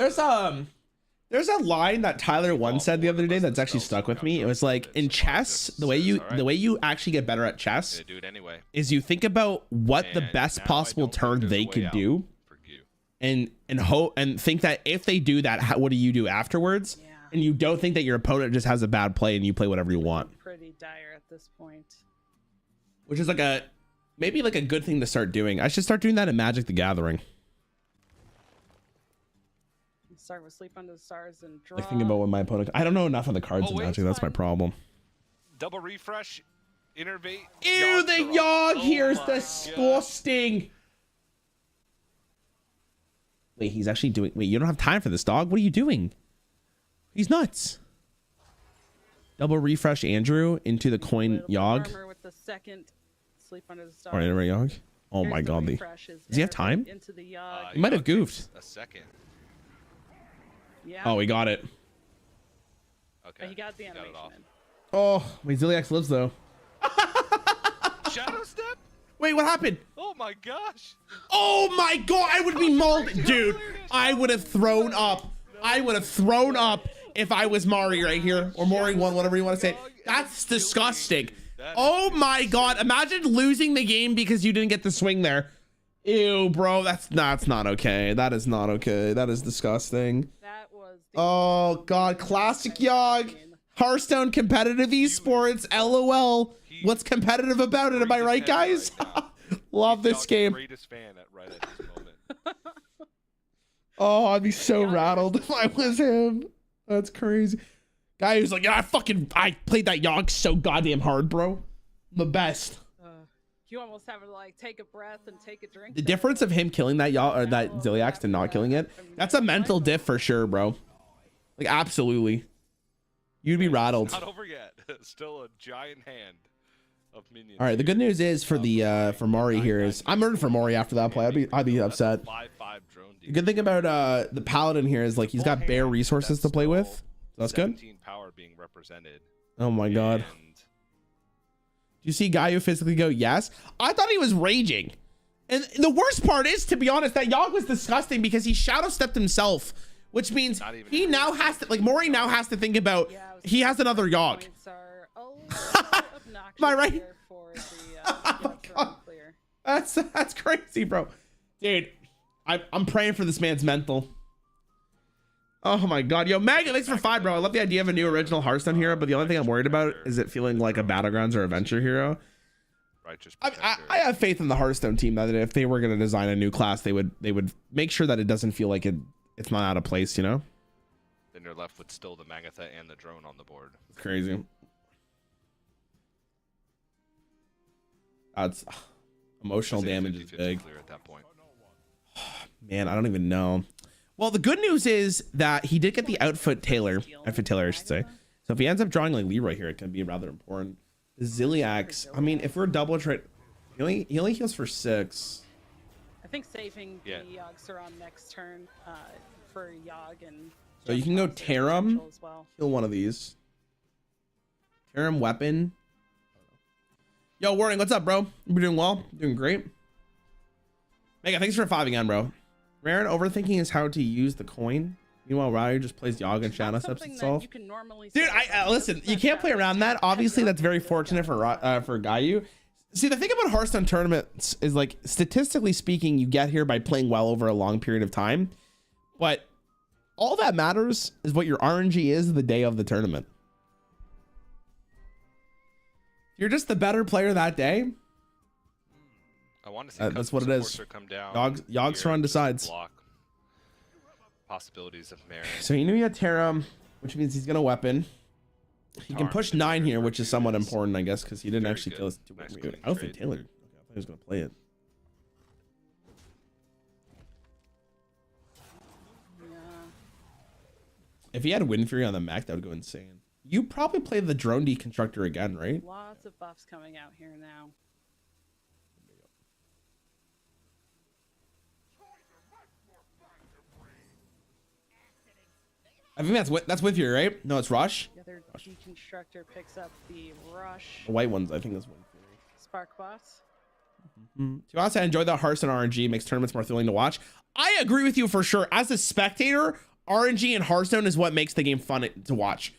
There's a line that Tyler once said the other day that's actually stuck with me. It was like in chess, the way you actually get better at chess do it anyway. is you think about what the best possible turn they could do, and hope and think that if they do that, what do you do afterwards? Yeah. And you don't think that your opponent just has a bad play and you play whatever you want. Pretty dire at this point. Which is like maybe like a good thing to start doing. I should start doing that in Magic the Gathering. Start with Sleep Under the Stars and draw. Like thinking about what my opponent. I don't know enough of the cards in Magic. That's my problem. Double refresh, innervate. Ew, the Yogg here is disgusting. Wait, he's actually doing. Wait, you don't have time for this, dog. What are you doing? He's nuts. Double refresh Andrew into the coin Yogg. With the second Sleep Under the Stars. Or Yogg. Oh my God. Does he have time? Into the Yogg. He might have goofed. A second. Yeah. Oh, he got it. Okay. But he got the animation in. Oh, wait, Ziliax lives though. Shadow step? Wait, what happened? Oh my gosh. Oh my God, I would be mauled. Dude, I would have thrown up. I would have thrown up if I was Mari right here, or Mori1, whatever you want to say. That's disgusting. Oh my God, imagine losing the game because you didn't get the swing there. Ew, bro, that's not okay. That is not okay. That is disgusting. That was oh God, classic Yogg. Hearthstone competitive esports. LOL. What's competitive about it? Am I right, guys? Love this game. Greatest fan right at this moment. Oh, I'd be so rattled if I was him. That's crazy. Guy who's like, yeah, I played that Yogg so goddamn hard, bro. The best. You almost have to like take a breath and take a drink. The difference of him killing that Yogg or that Ziliax to not killing it, that's a mental diff for sure, bro. Like absolutely. You'd be rattled. Not over yet. Still a giant hand of minions. All right. The good news is for the for Mari here is I'm rooting for Mari after that play. I'd be upset. 5/5 drone. The good thing about the Paladin here is like he's got bare resources to play with. So that's good. 17 power being represented. Oh my God. Do you see Gaio physically go? Yes. I thought he was raging. And the worst part is, to be honest, that Yogg was disgusting because he shadow stepped himself, which means he now has to, like, Mori now has to think about, he has another Yogg. Am I right? Oh my God. That's crazy, bro. Dude, I'm praying for this man's mental. Oh my God. Yo, Maggie, thanks for 5, bro. I love the idea of a new original Hearthstone hero, but the only thing I'm worried about is it feeling like a Battlegrounds or Adventure hero. I have faith in the Hearthstone team that if they were going to design a new class, they would make sure that it doesn't feel like it's not out of place, you know? Then you're left with still the Magatha and the drone on the board. It's crazy. That's emotional damage is big. At that point. Man, I don't even know. Well, the good news is that he did get the outfit tailor, I should say. So if he ends up drawing like Leroy here, it can be rather important. Ziliax, I mean, if we're double trade, he only heals for 6. I think saving the Yoggster on next turn for Yogg and. So you can go Tarum, heal one of these. Tarum weapon. Yo, Warning, what's up, bro? You doing well? Doing great. Mega, thanks for 5 again, bro. Rarran, overthinking is how to use the coin. Meanwhile, Ryu just plays Yogg and shadow steps itself. Dude, listen, you can't play around that. Obviously, that's very fortunate for Gaio. See, the thing about Hearthstone tournaments is, like, statistically speaking, you get here by playing well over a long period of time. But all that matters is what your RNG is the day of the tournament. You're just the better player that day. I want to see that's what it is. Come down Yoggster decides. Possibilities of merit. So he knew he had Tarum, which means he's gonna weapon. He can push 9 here, which is somewhat important, I guess, because he didn't actually kill us. Outfit tailored. Okay, I thought he was gonna play it. Yeah. If he had Wind Fury on the mech, that would go insane. You probably play the Drone Deconstructor again, right? Lots of buffs coming out here now. I think that's with you, right? No, it's Rush. The other Deconstructor picks up the Rush. The white ones, I think, is Wind Fury. Spark Boss. To be honest, I enjoy that Hearthstone RNG makes tournaments more thrilling to watch. I agree with you for sure. As a spectator, RNG and Hearthstone is what makes the game fun to watch.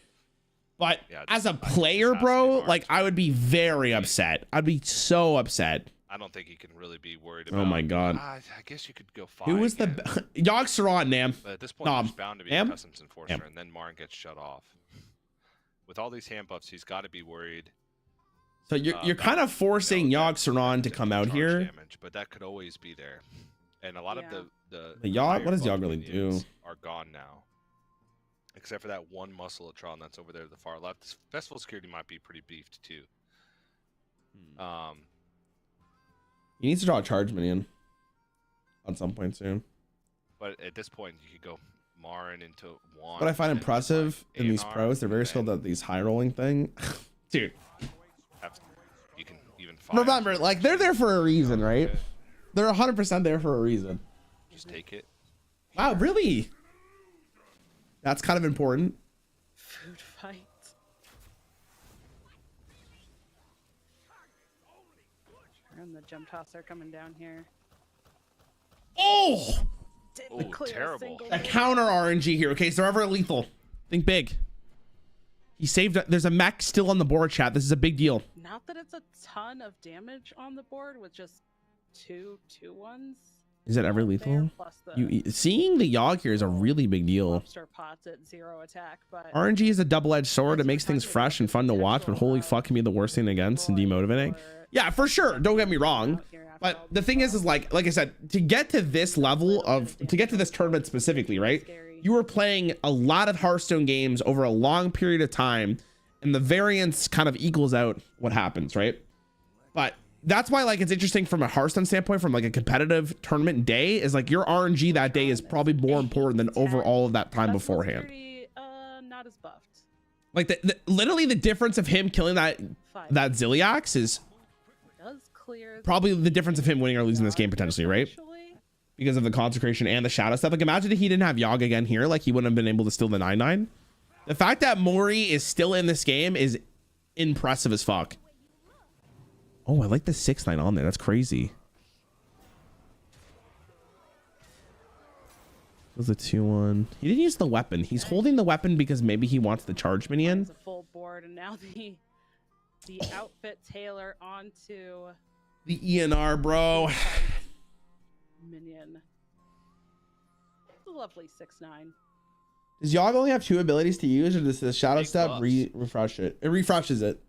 But as a player, bro, like I would be very upset. I'd be so upset. I don't think he can really be worried about. Oh my god. I guess you could go 5. Who was the Yogg Saron, Nam? But at this point, there's bound to be a Customs Enforcer, and then Marn gets shut off. With all these hand buffs, he's got to be worried. So you're kind of forcing Yogg Saron to come out here. Damage, but that could always be there. And a lot of the Yogg, what does Yogg really do? Are gone now. Except for that one Muscle-atron that's over there to the far left. This Festival Security might be pretty beefed too. He needs to draw a charge minion at some point soon. But at this point, you could go Marn into 1. What I find impressive in these pros, they're very skilled at these high rolling thing. Dude. You can even remember, like, they're there for a reason, right? They're 100% there for a reason. Just take it. Wow, really? That's kind of important. Food fight. And the jump tosser coming down here. Oh! Terrible. A counter RNG here. Okay, so they're ever lethal. Think big. He saved. There's a mech still on the board, chat. This is a big deal. Not that it's a ton of damage on the board with just 2 2-1s. Is it ever lethal? Seeing the Yogg here is a really big deal. Lobster pots at 0 attack, but RNG is a double-edged sword. It makes things fresh and fun to watch, but holy fuck, can be the worst thing against and demotivating. Yeah, for sure. Don't get me wrong. But the thing is like I said, to get to this level to get to this tournament specifically, right? You were playing a lot of Hearthstone games over a long period of time, and the variance kind of equals out what happens, right? But that's why, like, it's interesting from a Hearthstone standpoint, from like a competitive tournament day, is like your RNG that day is probably more important than over all of that time beforehand. Not as buffed. Like literally the difference of him killing that Zilliax is probably the difference of him winning or losing this game potentially, right? Because of the consecration and the shadow stuff. Like, imagine if he didn't have Yogg again here, like he wouldn't have been able to steal the 9/9. The fact that Mori is still in this game is impressive as fuck. Oh, I like the 6/9 on there. That's crazy. Was the 2/1? He didn't use the weapon. He's holding the weapon because maybe he wants the charge minion. It's a full board, and now the outfit tailor onto the ENR, bro. Minion. It's a lovely 6/9. Does Yogg only have 2 abilities to use, or does the shadow step refresh it? It refreshes it.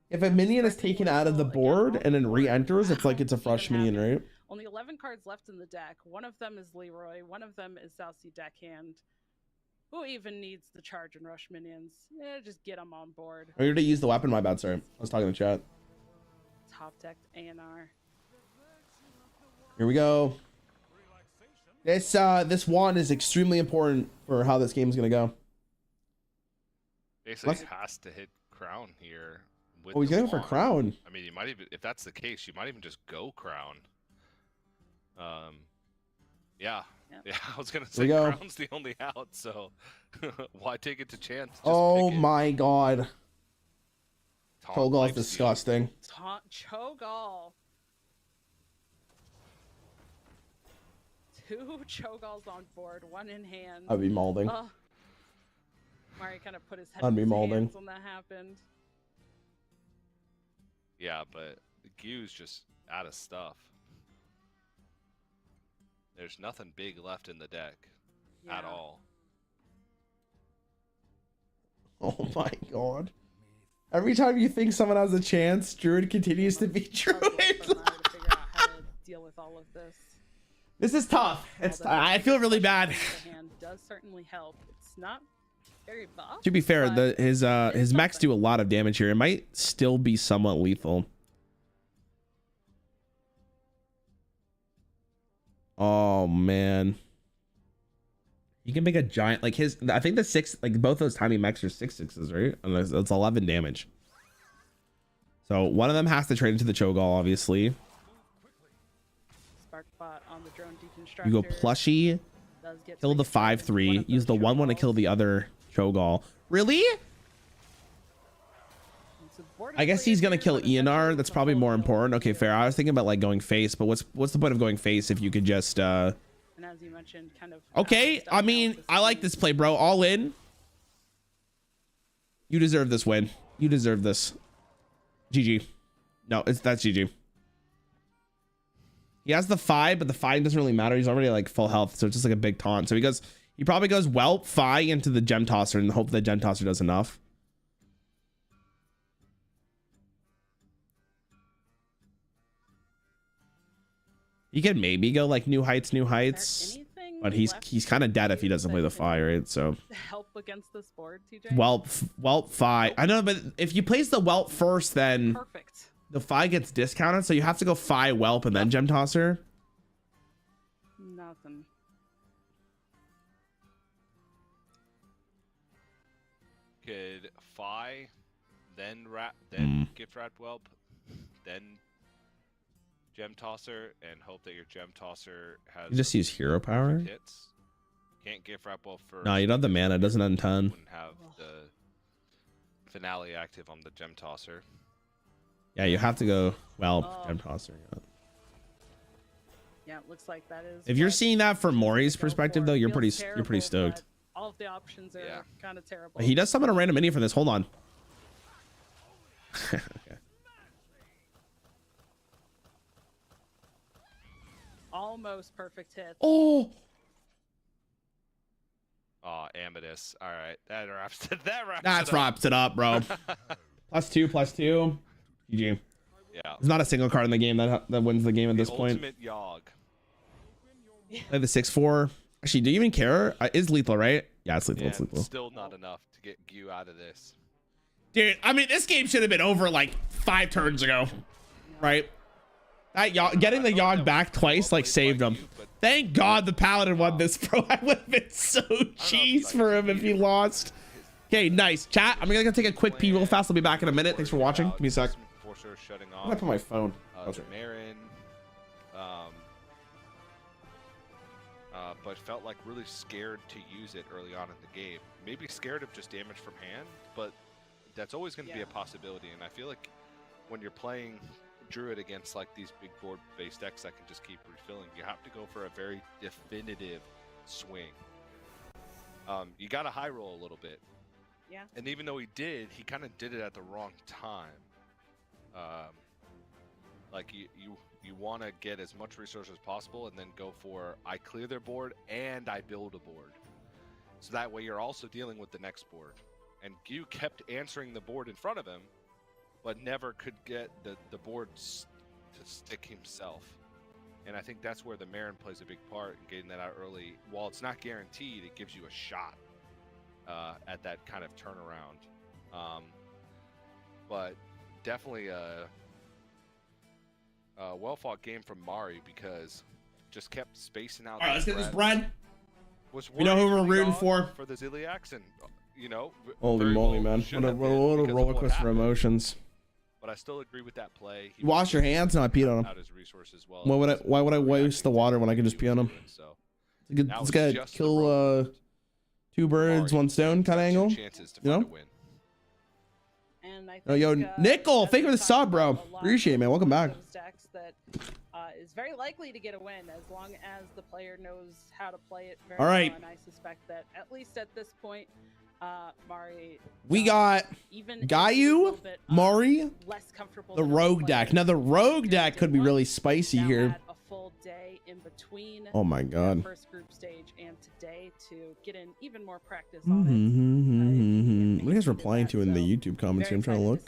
If a minion is taken out of the board and then re-enters, it's like it's a fresh minion, right? Only 11 cards left in the deck. One of them is Leroy. One of them is South Sea Deckhand. Who even needs the charge and rush minions? Yeah, just get them on board. Oh, you're to use the weapon. My bad, sorry. I was talking to chat. Top decked ANR. Here we go. This wand is extremely important for how this game is gonna go. Basically, he has to hit crown here. Oh, he's going for crown. I mean, you might even, if that's the case, you might even just go crown. Yeah. Yep. Yeah, I was gonna say crown's the only out, so why take it to chance? Just oh my god. Cho'Gall's disgusting. Cho'Gall. 2 Cho'Galls on board, 1 in hand. I'd be mauling. Mari kind of put his head in his hands when that happened. Yeah, but Gu's just out of stuff. There's nothing big left in the deck at all. Oh my god. Every time you think someone has a chance, Druid continues to be Druid. To figure out how to deal with all of this. This is tough. I feel really bad. The hand does certainly help. It's not very buff. To be fair, his mechs do a lot of damage here. It might still be somewhat lethal. Oh man. You can make a giant, like I think the 6, like both those tiny mechs are 6/6s, right? And it's 11 damage. So one of them has to trade into the Cho'Gall, obviously. Sparkbot on the drone deconstructor. You go plushie, kill the 5/3, use the 1/1 to kill the other Cho'Gall. Really? I guess he's gonna kill ENR. That's probably more important. Okay, fair. I was thinking about like going face, but what's the point of going face if you could just and as you mentioned, kind of okay, I mean, I like this play, bro. All in. You deserve this win. You deserve this. GG. No, that's GG. He has the 5, but the 5 doesn't really matter. He's already like full health, so it's just like a big taunt. So he probably goes Whelp, Fi into the Gem Tosser and hope the Gem Tosser does enough. He could maybe go like New Heights, but he's kind of dead if he doesn't play the Fi, right? So help against this board, TJ. Whelp, Fi. I know, but if you place the Whelp first, then Perfect. The Fi gets discounted, so you have to go Fi, Whelp, and then Gem Tosser. Nothing. Could Fi, then Gift Wrap Whelp, then Gem Tosser, and hope that your Gem Tosser has. You just use hero power. Hits. Can't Gift Wrap Whelp first. No, you don't have the mana. It doesn't untun. Wouldn't have the finale active on the Gem Tosser. Yeah, you have to go Gem Tosser. Yeah, it looks like that is. If you're seeing that from Maury's perspective, though, you're pretty stoked. All of the options are kind of terrible. He does summon a random minion for this. Hold on. Okay. Almost perfect hit. Oh, Amethyst. All right, that wraps it up, bro. +2, +2. GG. Yeah. There's not a single card in the game that wins the game at this point. Ultimate Yogg. Play the 6/4. Actually, do you even care? It's lethal, right? Yeah, it's lethal. Yeah, it's lethal. Still not enough to get you out of this. Dude, I mean, this game should have been over like 5 turns ago, right? That getting the Yogg back twice like saved him. Thank God the Paladin won this, bro. I would have been so cheese for him if he lost. Okay, nice. Chat, I'm gonna take a quick pee real fast. I'll be back in a minute. Thanks for watching. Give me a sec. I'm gonna put my phone. Marin, but felt like really scared to use it early on in the game. Maybe scared of just damage from hand, but that's always going to be a possibility. And I feel like when you're playing Druid against like these big board based decks that can just keep refilling, you have to go for a very definitive swing. You got to high roll a little bit. Yeah. And even though he kind of did it at the wrong time. Like you want to get as much resources as possible and then go for I clear their board and I build a board. So that way you're also dealing with the next board. And Gyu kept answering the board in front of him, but never could get the board to stick himself. And I think that's where the Marin plays a big part in getting that out early. While it's not guaranteed, it gives you a shot at that kind of turnaround. But definitely a well-fought game from Mari because just kept spacing out. All right, let's get this bread. We know who we're rooting for the Ziliacs, and holy moly, man! What a roller coaster of emotions. But I still agree with that play. You wash your hands? No, I peed on him. Why would I waste the water when I could just pee on him? It's good. Kill 2 birds, 1 stone kind of angle. You know? Oh, yo, Nickel, thank you for the sub, bro. Appreciate it, man. Welcome back. That is very likely to get a win as long as the player knows how to play it very well. And I suspect that at least at this point, Mari. We got Gayu, Mari, less comfortable the rogue deck. Now the rogue deck could be really spicy here. A full day in between. Oh my God. First group stage and today to get in even more practice on it. What are you guys replying to in the YouTube comments here? I'm trying to look.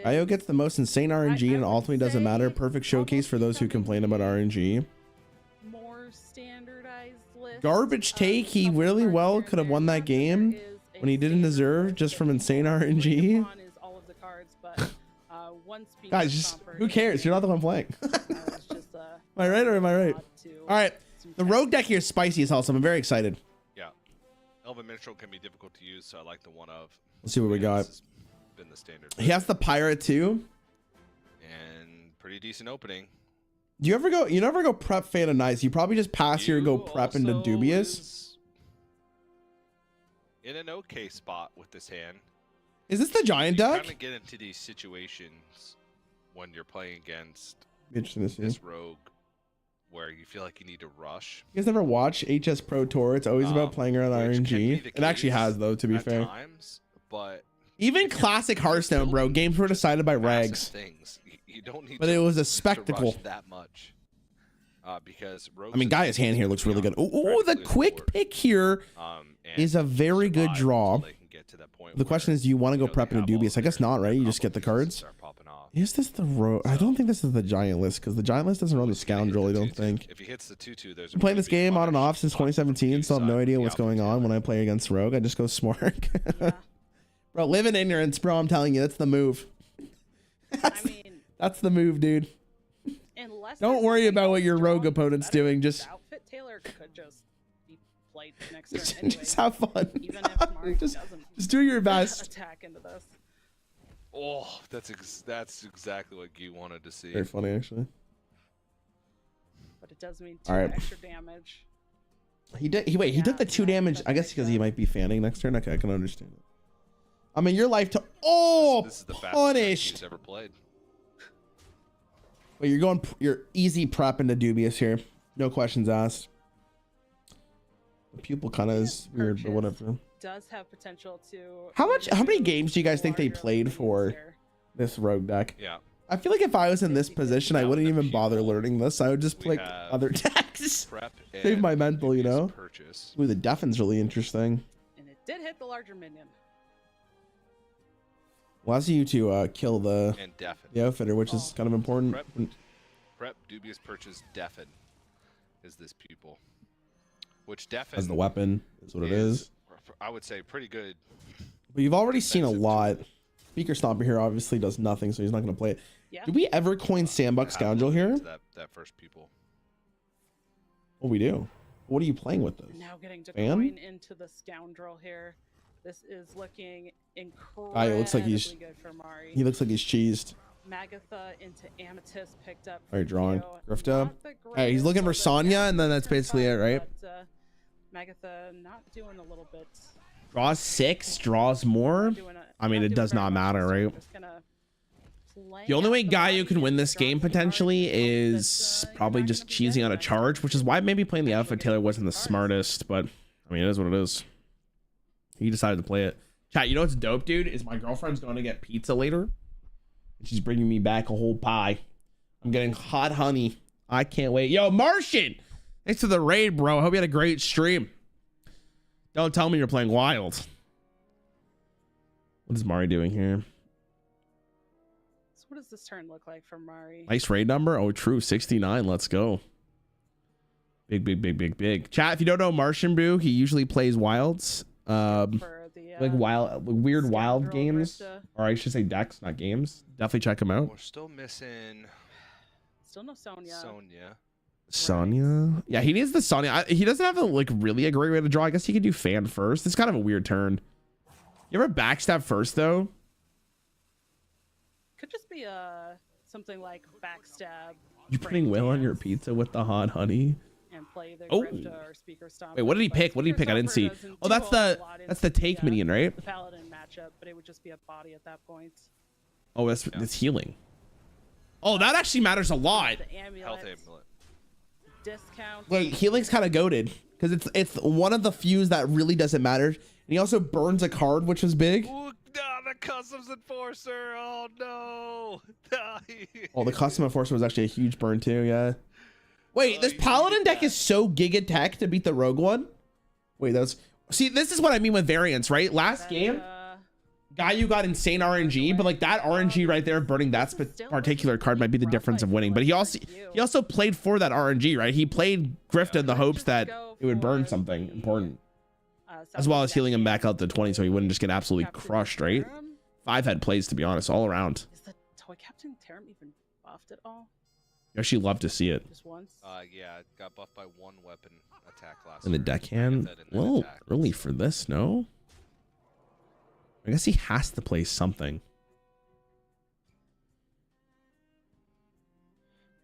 Gaio gets the most insane RNG and ultimately doesn't matter. Perfect showcase for those who complain about RNG. More standardized list. Garbage take. He really well could have won that game when he didn't deserve just from insane RNG. Guys, just who cares? You're not the one playing. Am I right or am I right? All right. The rogue deck here is spicy as hell, so I'm very excited. Yeah. Elven Minstrel can be difficult to use, so I like the one of. Let's see what we got. Been the standard. He has the pirate too. And pretty decent opening. Do you ever go? You never go prep Fan of Nice. You probably just pass here and go prep into Dubious. In an okay spot with this hand. Is this the giant deck? Kind of get into these situations when you're playing against Interesting to see. this rogue, where you feel like you need to rush. You guys never watch HS Pro Tour? It's always about playing around RNG. It actually has though, to be fair. Times, but even classic Hearthstone, bro. Games were decided by regs. Things. you don't need. But to, it was a to spectacle. rush that much. Because I mean, Gaia's hand here looks really good. Oh, the quick pick here is a very good draw. The question is, do you want to go prep into Dubious? I guess not, right? You just get the cards. Is this the rogue? I don't think this is the giant list because the giant list doesn't run the scoundrel. I don't think. If he hits the 2/2, there's. I'm playing this game on and off since 2017. Still have no idea what's going on when I play against rogue. I just go smart. Bro, live in ignorance, bro. I'm telling you, that's the move. That's the move, dude. Don't worry about what your rogue opponent's doing. Just outfit Taylor could just be played next turn anyway. Just have fun. Even if Mari just do your best. Attack into this. Oh, that's exactly what Guy wanted to see. Very funny, actually. But it does mean 2 right. extra damage. He did. He did the 2 damage. I guess because he might be fanning next turn. Okay, I can understand it. I mean, your life to this is the punished. he's ever played. Wait, you're easy prep into Dubious here. No questions asked. The pupil kind of is weird, but whatever. Does have potential to. How many games do you guys think they played for this rogue deck? Yeah. I feel like if I was in this position, I wouldn't even bother learning this. I would just play other decks. Save my mental, you know? Ooh, the Deffin's really interesting. And it did hit the larger minion. Allows you to kill the outfitter, which is kind of important. Prep Dubious Purchase Deafen is this pupil. Which Deafen as the weapon is what it is. I would say pretty good. But you've already seen a lot. Speaker Stomper here obviously does nothing, so he's not going to play it. Yeah. Did we ever coin Sandbuck Scoundrel here? That first pupil. Oh, we do. What are you playing with this? Now getting to coin into the Scoundrel here. This is looking incredibly it looks like good for Mari. He looks like he's cheesed. Magatha into Amethyst picked up. All right, drawing. Grifta. All right, he's looking for Sonya, and then that's basically it, right? But, Magatha not doing a little bit. Draws 6, draws more. I mean, it does not matter, right? The only way Gaio can win this game potentially is probably just cheesing on a charge, which is why maybe playing the Alpha Taylor wasn't the smartest, but I mean, it is what it is. He decided to play it. Chat, you know what's dope, dude? Is my girlfriend's going to get pizza later. And she's bringing me back a whole pie. I'm getting hot honey. I can't wait. Yo, Martian! Thanks for the raid, bro. I hope you had a great stream. Don't tell me you're playing wild. What is Mari doing here? So what does this turn look like for Mari? Nice raid number. Oh, true. 69. Let's go. Big. Chat, if you don't know Martian Boo, he usually plays wilds. Like weird wild games, or I should say decks, not games. Definitely check him out. We're still missing. Still no Sonya. Sonya. Yeah, he needs the Sonya. He doesn't have really a great way to draw. I guess he could do fan first. It's kind of a weird turn. You ever backstab first though? Could just be something like backstab. You putting Will on your pizza with the hot honey? And play the Grifta or Speaker Stomp. Wait, what did he pick? What did he pick? I didn't see. Oh, that's the take minion, right? The Paladin matchup, but it would just be a body at that point. Oh, that's healing. Oh, that actually matters a lot. The amulet. Discount. Wait, healing's kind of goated because it's one of the few that really doesn't matter. And he also burns a card, which is big. Ooh, the Customs Enforcer. Oh no. Oh, the Custom Enforcer was actually a huge burn too. Yeah. Wait, this Paladin deck is so giga tech to beat the Rogue one. Wait, see, this is what I mean with variance, right? Last game, Gaio got insane RNG, but like that RNG right there of burning that particular card might be the difference of winning. But he also played for that RNG, right? He played Grifta in the hopes that it would burn something important, as well as healing him back out to 20, so he wouldn't just get absolutely crushed, right? 5-head plays, to be honest, all around. Is the Toy Captain Tarum even buffed at all? You actually love to see it. Just once? Yeah, it got buffed by 1 weapon attack last in the deckhand. Well, early for this, no? I guess he has to play something.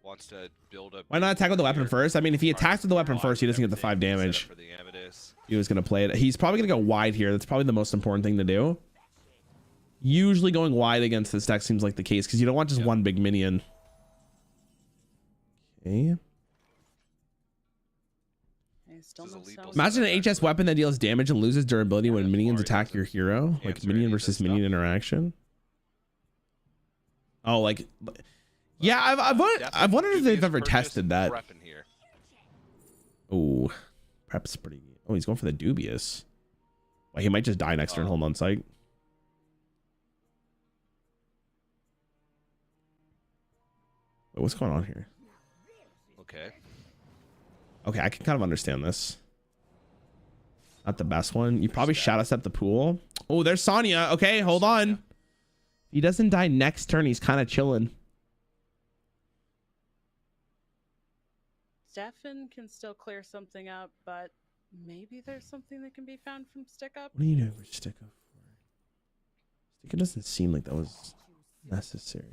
Wants to build up. Why not attack with the weapon first? I mean, if he attacks with the weapon first, he doesn't get the 5 damage. He was going to play it. He's probably going to go wide here. That's probably the most important thing to do. Usually going wide against this deck seems like the case because you don't want just one big minion. Okay. Imagine an HS weapon that deals damage and loses durability when minions attack your hero, like minion versus minion interaction. Oh, like Yeah, I've wondered if they've ever tested that. Oh, prep's pretty. Oh, he's going for the dubious. Well, he might just die next turn. Hold on, sight. Wait, what's going on here? Okay. Okay, I can kind of understand this. Not the best one. You probably shadow step the pool. Oh, there's Sonya. Okay, hold on. If he doesn't die next turn, he's kind of chilling. Stefan can still clear something up, but maybe there's something that can be found from Stick Up. What are you doing for Stick Up for? Stick Up doesn't seem like that was necessary.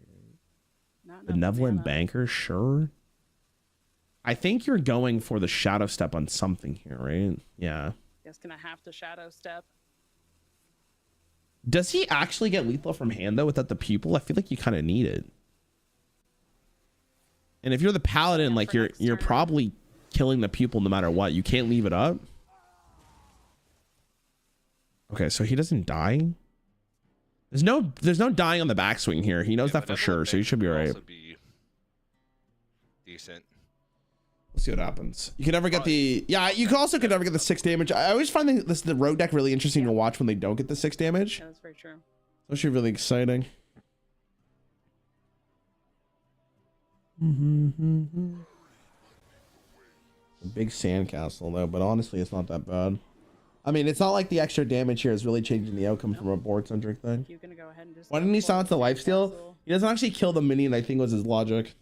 Benevolent banker, sure. I think you're going for the shadow step on something here, right? Yeah. Just gonna have to shadow step. Does he actually get lethal from hand though without the pupil? I feel like you kind of need it. And if you're the paladin, like you're probably killing the pupil no matter what. You can't leave it up. Okay, so he doesn't die. There's no dying on the backswing here. He knows that for sure, so he should be all right. Decent. We'll see what happens. You can never get the you can also never get the 6 damage. I always find the rogue deck really interesting to watch when they don't get the 6 damage. Yeah, that's very true. It's actually really exciting. A big sandcastle though, but honestly it's not that bad. I mean, it's not like the extra damage here is really changing the outcome from a board centric thing. You're gonna go ahead and just Why didn't he silence the lifesteal? He doesn't actually kill the minion, I think was his logic.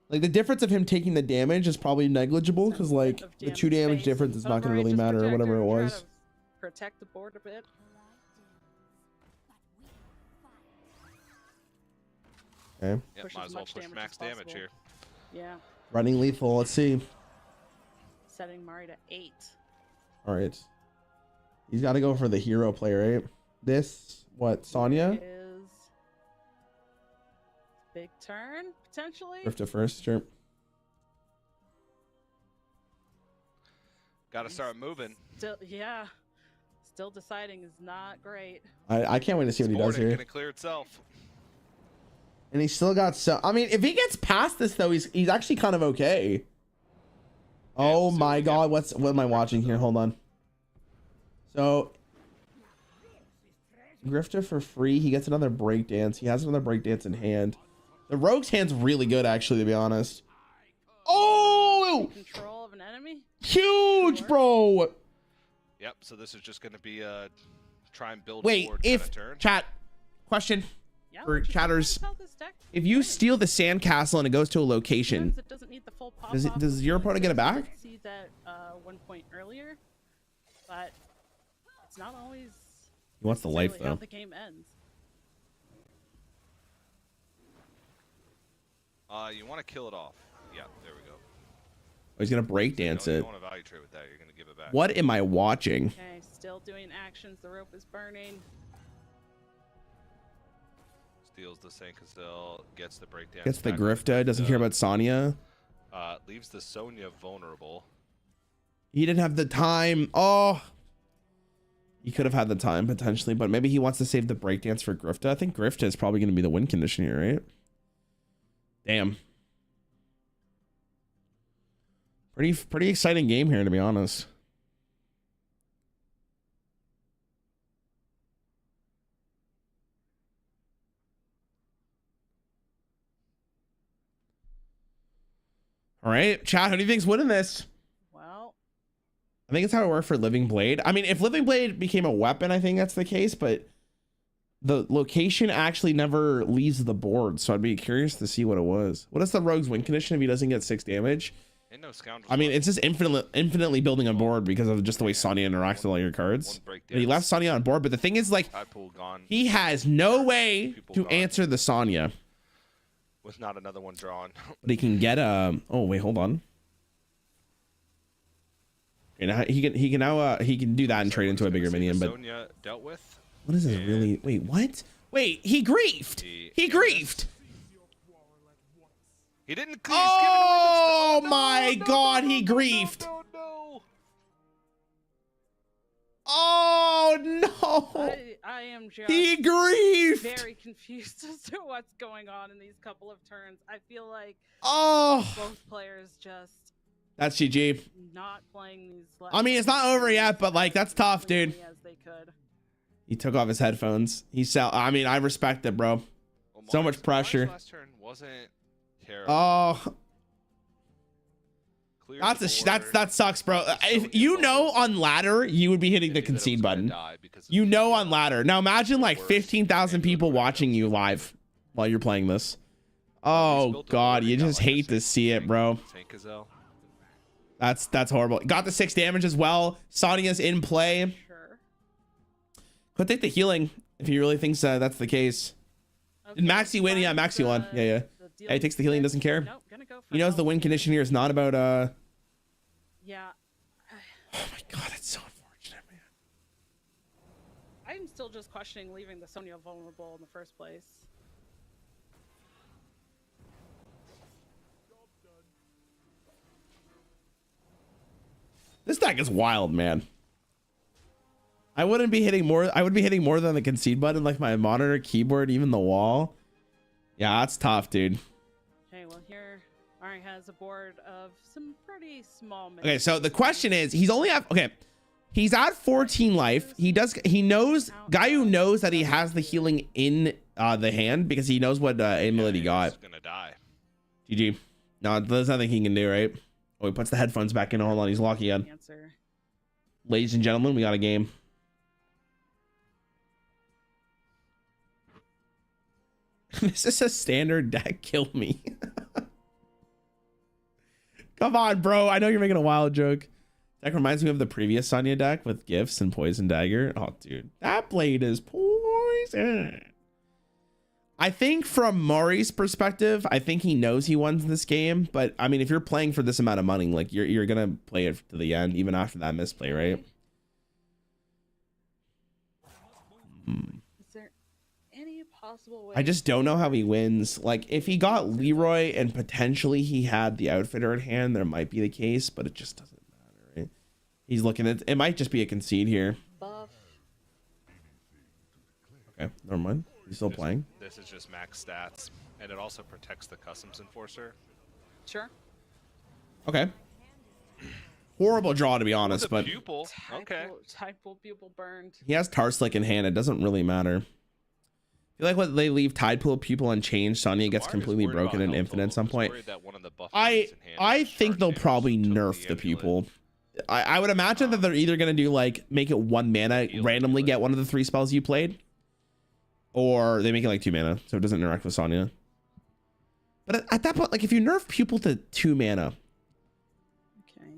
Like the difference of him taking the damage is probably negligible because like the 2 damage difference is not going to really matter or whatever it was. Protect the board a bit. Okay. Yep, might as well push max damage here. Yeah. Running lethal. Let's see. Setting Mari to 8. All right. He's got to go for the hero play, right? This what? Sonya? Big turn, potentially. Drifter first, sure. Gotta start moving. Still deciding is not great. I can't wait to see what he does here. Gonna clear itself. And he's still got so. I mean, if he gets past this though, he's actually kind of okay. Oh my God, what am I watching here? Hold on. So Grifter for free. He gets another breakdance. He has another breakdance in hand. The rogue's hand's really good, actually, to be honest. Oh! Control of an enemy? Huge, bro! Yep, so this is just going to be try and build Wait, forward if turn. Chat, question for chatters. If you steal the sandcastle and it goes to a location, it doesn't need the full pop does your opponent get it back? See that 1 point earlier, but it's not always. He wants the life, though. How the game ends. You want to kill it off. Yeah, there we go. Oh, he's gonna breakdance it. You don't want to value trade with that. You're gonna give it back. What am I watching? Okay, still doing actions. The rope is burning. Steals the Sandcastle, gets the breakdance. Gets the Grifta. Doesn't care about Sonya. Leaves the Sonya vulnerable. He didn't have the time. Oh. He could have had the time potentially, but maybe he wants to save the breakdance for Grifta. I think Grifta is probably going to be the win condition here, right? Damn. Pretty exciting game here, to be honest. All right, chat, who do you think's winning this? Well, I think it's how it worked for Living Blade. I mean, if Living Blade became a weapon, I think that's the case, but the location actually never leaves the board, so I'd be curious to see what it was. What is the rogue's win condition if he doesn't get 6 damage? Ain't no scoundrels. I mean, it's just infinitely building a board because of just the way Sonya interacts with all your cards. But he left Sonya on board, but the thing is, like, he has no way to answer the Sonya. With not another one drawn. But he can get a. Oh wait, hold on. And he can do that and trade into a bigger minion. But Sonya dealt with. What is this really? Wait, what? Wait, he griefed. He griefed. He didn't. Oh my God, he griefed. No. Oh Oh, I am just he griefed. very confused as to what's going on in these couple of turns. I feel like both players just that's GG. not playing these. I mean, it's not over yet, but like that's tough, dude. As they could. He took off his headphones. I mean, I respect it, bro. Well, So much pressure. Mars last turn wasn't terrible. Oh, Cleared that's the a board. that sucks, bro. If you know on ladder, you would be hitting the concede button. You know on ladder. Now imagine like 15,000 people watching you live while you're playing this. Oh God, you just hate to see it, bro. That's horrible. Got the 6 damage as well. Sonya's in play. Sure. Could take the healing if he really thinks that's the case. Okay, Did Maxi win? Yeah, Maxi won. Yeah. Yeah, he takes the healing, doesn't care. Nope, gonna go for He knows the win condition here is not about Yeah. Oh my God, it's so unfortunate, man. I'm still just questioning leaving the Sonya vulnerable in the first place. This deck is wild, man. I wouldn't be hitting more. I would be hitting more than the concede button, like my monitor, keyboard, even the wall. Yeah, that's tough, dude. Okay, well here, Ari has a board of some pretty small. Okay, so the question is, he's only at he's at 14 life. He knows Gayu knows that he has the healing in the hand because he knows what amulet he got. He's gonna die. GG. No, there's nothing he can do, right? Oh, he puts the headphones back in. Hold on, he's locking in. Ladies and gentlemen, we got a game. This is a standard deck. Kill me. Come on, bro. I know you're making a wild joke. Deck reminds me of the previous Sonya deck with gifts and poison dagger. Oh, dude, that blade is poison. I think from Maury's perspective, I think he knows he won this game. But I mean, if you're playing for this amount of money, like you're gonna play it to the end, even after that misplay, right? Is there any possible way? I just don't know how he wins. Like if he got Leroy and potentially he had the outfitter at hand, there might be the case, but it just doesn't matter, right? He's looking at it might just be a concede here. Buff. Okay, never mind. He's still playing. This is just max stats, and it also protects the customs enforcer. Sure. Okay. Horrible draw, to be honest, but pupil. Okay. Tidal pupil burned. he has Tarslick in hand. It doesn't really matter. I feel like when they leave Tidepool Pupil unchanged, Sonya gets completely broken and infinite at some point. I think they'll probably nerf the Pupil. I would imagine that they're either going to do like make it 1 mana, randomly get one of the 3 spells you played, or they make it like 2 mana so it doesn't interact with Sonya. But at that point, like if you nerf Pupil to 2 mana, okay,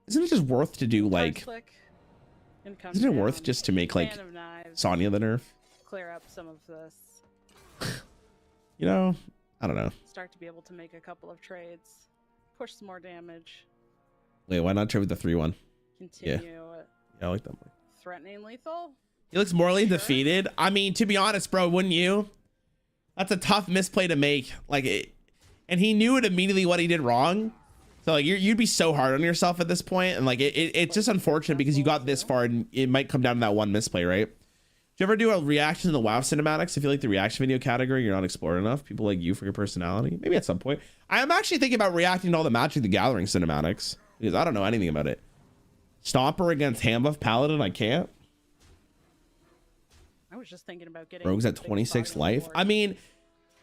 isn't it just worth to do like? Isn't it worth just to make like Sonya the nerf? Clear up some of this. You know, I don't know. Start to be able to make a couple of trades, push some more damage. Wait, why not trade with the 3/1? Continue. Yeah, I like that one. Threatening lethal. He looks morally defeated. I mean, to be honest, bro, wouldn't you? That's a tough misplay to make. Like, and he knew it immediately what he did wrong. So like, you'd be so hard on yourself at this point, and like, it's just unfortunate because you got this far, and it might come down to that one misplay, right? Do you ever do a reaction to the WoW cinematics? I feel like the reaction video category you're not explored enough. People like you for your personality. Maybe at some point. I am actually thinking about reacting to all the Magic the Gathering cinematics because I don't know anything about it. Stomper against Handbuff Paladin. I can't. I was just thinking about getting Rogue's at 26 life. I mean,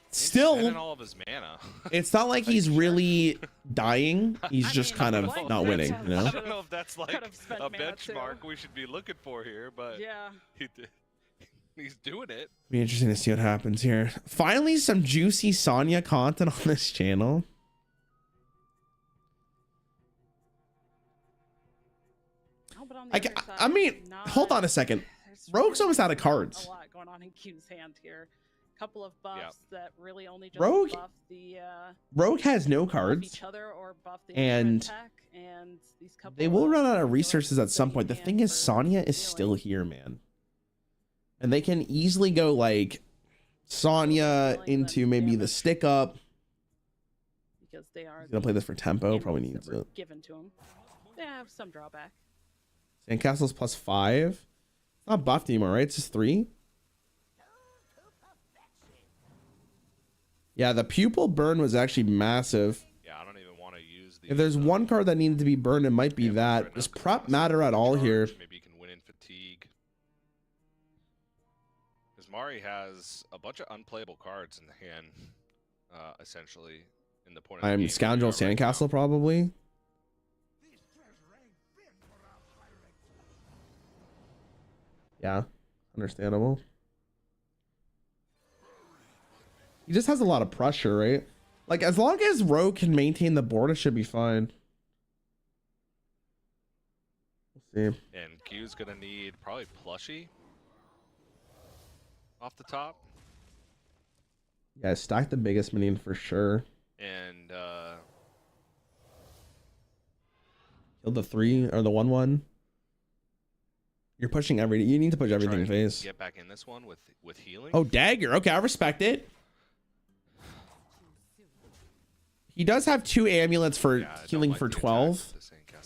still, all of his mana. It's not like he's really dying. He's just kind of not winning, you know? I don't know if that's like a benchmark we should be looking for here, but yeah, he's doing it. Be interesting to see what happens here. Finally, some juicy Sonya content on this channel. I mean, hold on a second. Rogue's almost out of cards. A lot going on in Q's hand here. A couple of buffs that really only just Rogue buff the Rogue has no cards, each other or buff the and attack, and these couple they will run out of resources at some point. The thing is, Sonya is still here, man, and they can easily go like Sonya into maybe the stick up. Because they are He's gonna play this for tempo. Probably needs it. Given to him. They have some drawback. Sandcastle's +5. not buffed anymore, right? It's just 3. Yeah, the pupil burn was actually massive. Yeah, I don't even want to use the. If there's one card that needed to be burned, it might be that. Does prep matter at all here? Maybe you can win in fatigue. Because Mari has a bunch of unplayable cards in the hand, essentially, in the point of the game Scoundrel Sandcastle, probably. Yeah, understandable. He just has a lot of pressure, right? Like, as long as Rogue can maintain the board, it should be fine. We'll see. And Q's gonna need probably Plushie off the top. Yeah, stack the biggest minion for sure. And kill the 3 or the 1/1. You're pushing everything. You need to push everything in phase. Get back in this one with healing. Oh, dagger. Okay, I respect it. He does have 2 amulets for healing for 12.